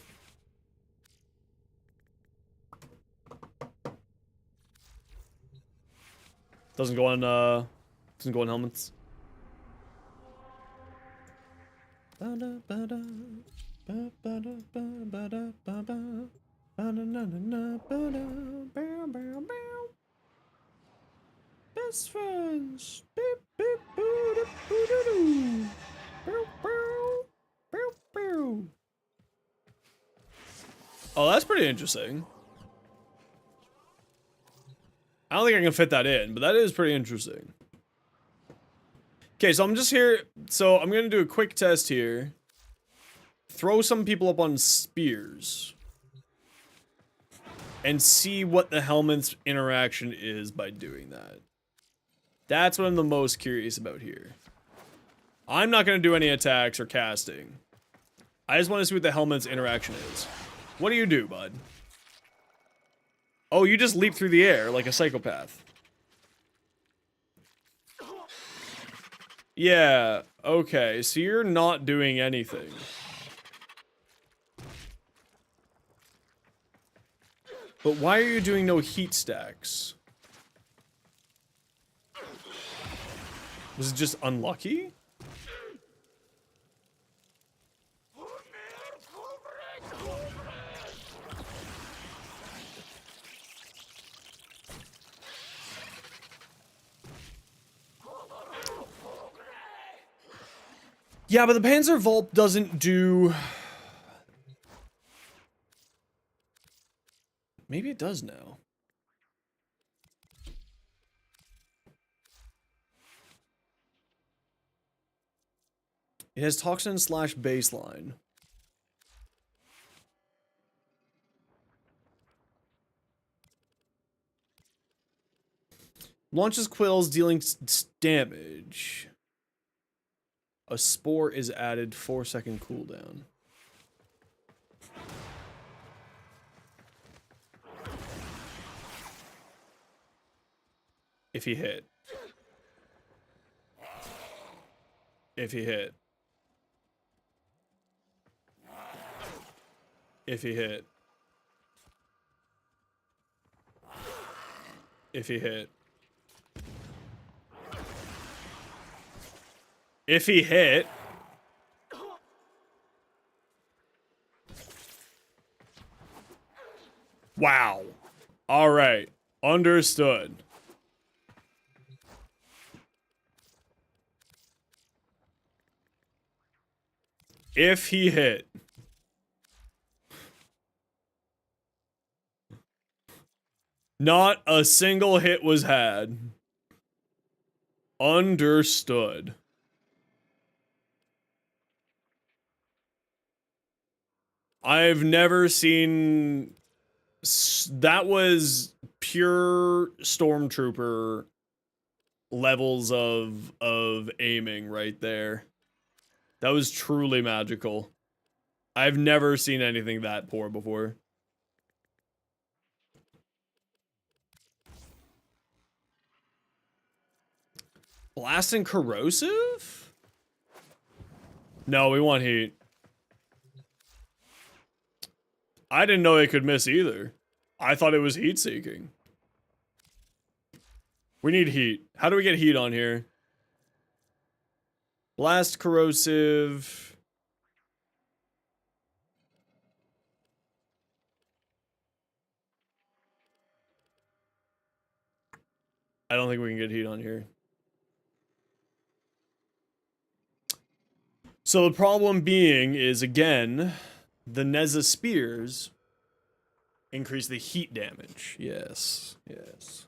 Doesn't go on helmets. Best friends. Beep, beep, boo, doo, boo, doo, doo. Bow, bow, bow, bow. Oh, that's pretty interesting. I don't think I can fit that in, but that is pretty interesting. Okay, so I'm just here. So I'm gonna do a quick test here. Throw some people up on spears. And see what the helmet's interaction is by doing that. That's what I'm the most curious about here. I'm not gonna do any attacks or casting. I just want to see what the helmet's interaction is. What do you do, bud? Oh, you just leap through the air like a psychopath. Yeah, okay, so you're not doing anything. But why are you doing no heat stacks? Was it just unlucky? Yeah, but the Panzer Vault doesn't do... Maybe it does now. It has Toxin / Baseline. Launches quills dealing damage. A spore is added, 4-second cooldown. If he hit. If he hit. If he hit. If he hit. If he hit. Wow. All right. Understood. If he hit. Not a single hit was had. Understood. I've never seen... That was pure stormtrooper levels of aiming right there. That was truly magical. I've never seen anything that poor before. Blast and corrosive? No, we want heat. I didn't know it could miss either. I thought it was heat seeking. We need heat. How do we get heat on here? Blast corrosive. I don't think we can get heat on here. So the problem being is, again, the Neza spears increase the heat damage. Yes, yes.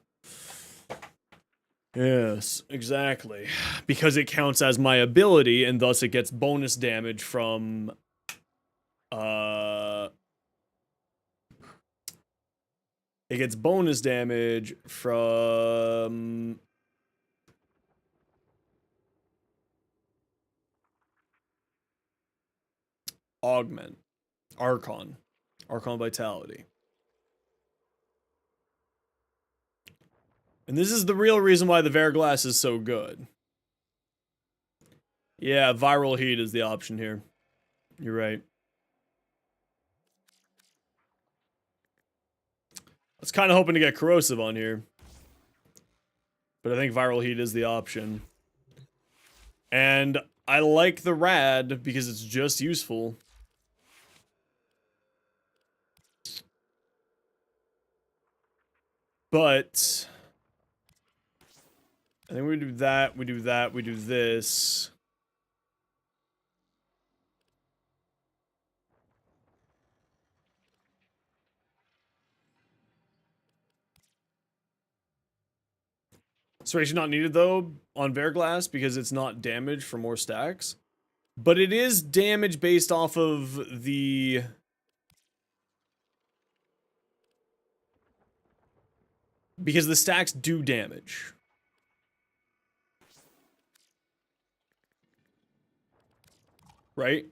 Yes, exactly. Because it counts as my ability, and thus it gets bonus damage from... It gets bonus damage from... Augment. Archon. Archon Vitality. And this is the real reason why the Verglass is so good. Yeah, viral heat is the option here. You're right. I was kind of hoping to get corrosive on here. But I think viral heat is the option. And I like the rad because it's just useful. But I think we do that, we do that, we do this. Serration not needed though on Verglass because it's not damage for more stacks. But it is damage based off of the... Because the stacks do damage. Right?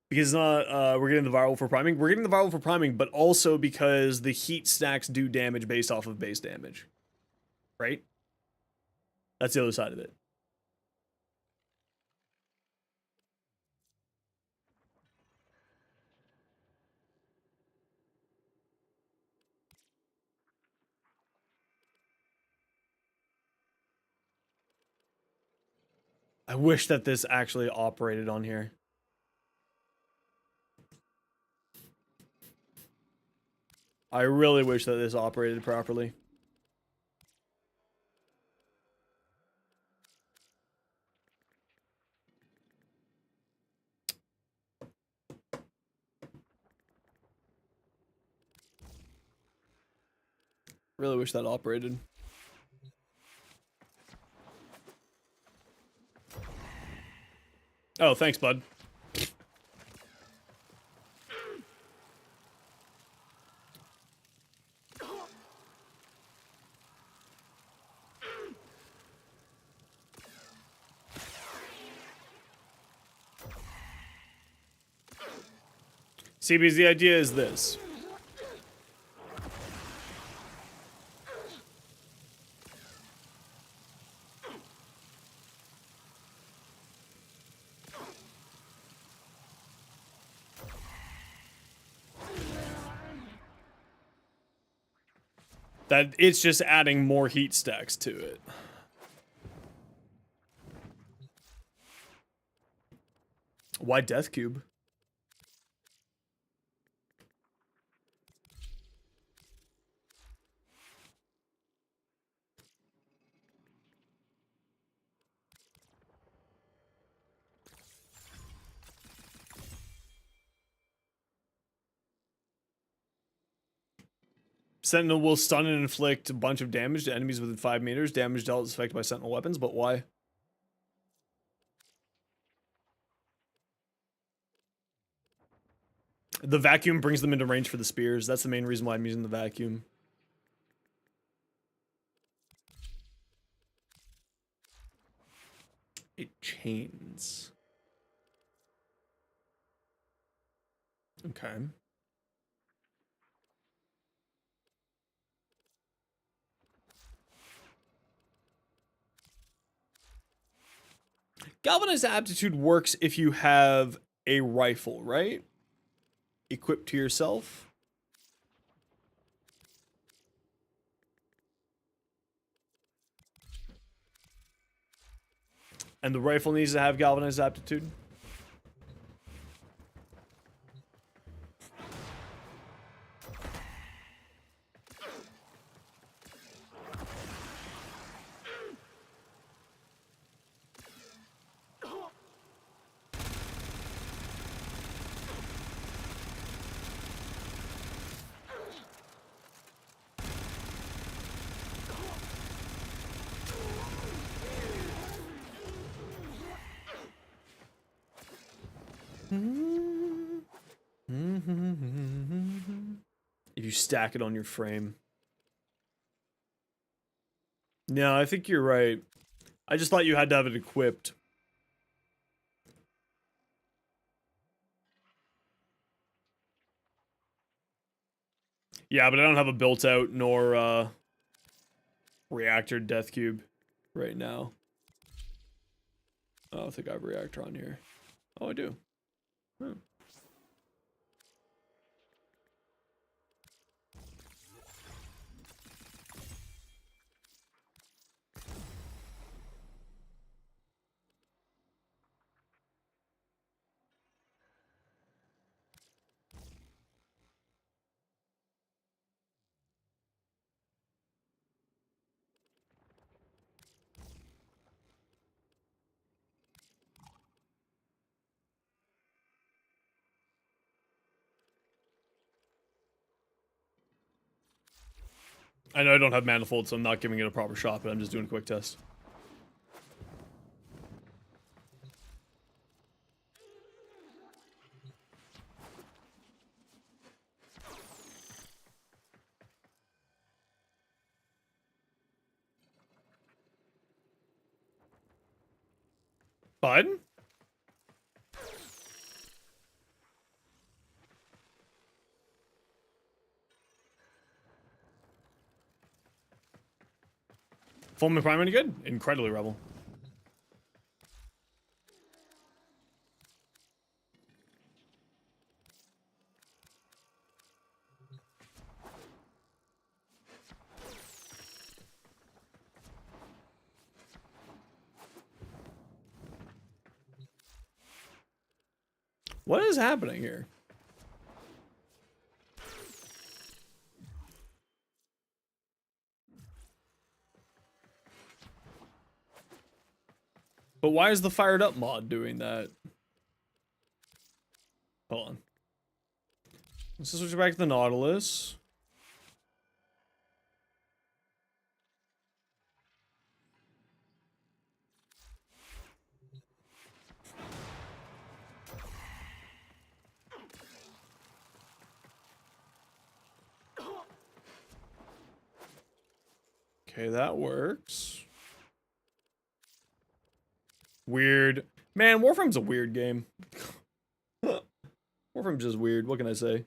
Because it's not, we're getting the viral for priming. We're getting the viral for priming, but also because the heat stacks do damage based off of base damage. Right? That's the other side of it. I wish that this actually operated on here. I really wish that this operated properly. Really wish that operated. Oh, thanks, bud. See, because the idea is this. That it's just adding more heat stacks to it. Why Death Cube? Sentinel will stun and inflict a bunch of damage to enemies within 5 meters. Damage dealt is affected by Sentinel weapons, but why? The vacuum brings them into range for the spears. That's the main reason why I'm using the vacuum. It chains. Okay. Galvanized aptitude works if you have a rifle, right? Equipped to yourself. And the rifle needs to have galvanized aptitude. If you stack it on your frame. No, I think you're right. I just thought you had to have it equipped. Yeah, but I don't have a built out nor reactor death cube right now. I don't think I have a reactor on here. Oh, I do. Hmm. I know I don't have manifold, so I'm not giving it a proper shot, but I'm just doing a quick test. Bud? Fulminant Prime any good? Incredibly rebel. What is happening here? But why is the fired up mod doing that? Hold on. Let's switch back to the Nautilus. Okay, that works. Weird. Man, Warframe's a weird game. Warframe's just weird. What can I say?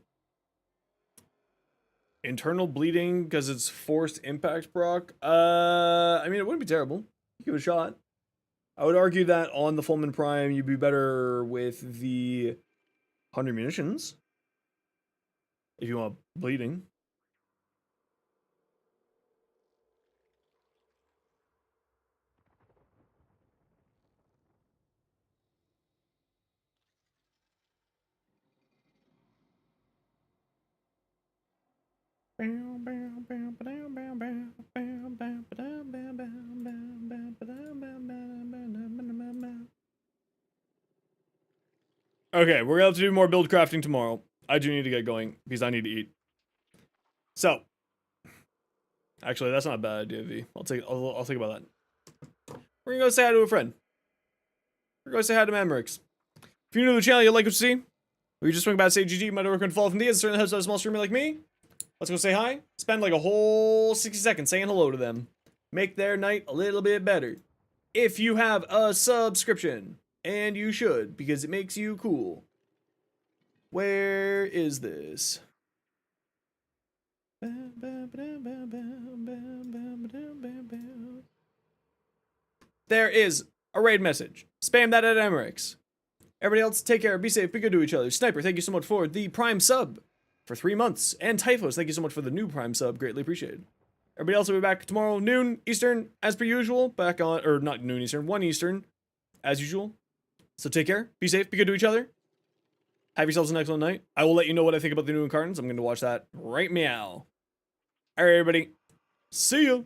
Internal bleeding because it's forced impact proc. I mean, it wouldn't be terrible. Give it a shot. I would argue that on the Fulman Prime, you'd be better with the 100 munitions. If you want bleeding. Okay, we're gonna have to do more build crafting tomorrow. I do need to get going because I need to eat. So, actually, that's not a bad idea, V. I'll think about that. We're gonna go say hi to a friend. We're gonna say hi to Mamrix. If you're new to the channel, you'd like what you see, or you just swing by to say GG, might work and fall from the it certainly helps out a small streamer like me. Let's go say hi. Spend like a whole 60 seconds saying hello to them. Make their night a little bit better. If you have a subscription, and you should, because it makes you cool. Where is this? There is a raid message. Spam that at Emmerich. Everybody else, take care, be safe, be good to each other. Sniper, thank you so much for the Prime sub for 3 months. And Typhos, thank you so much for the new Prime sub. Greatly appreciated. Everybody else will be back tomorrow, noon Eastern, as per usual. Back on, or not noon Eastern, 1 Eastern, as usual. So take care, be safe, be good to each other. Have yourselves an excellent night. I will let you know what I think about the new incarnates. I'm going to watch that right meow. All right, everybody. See you.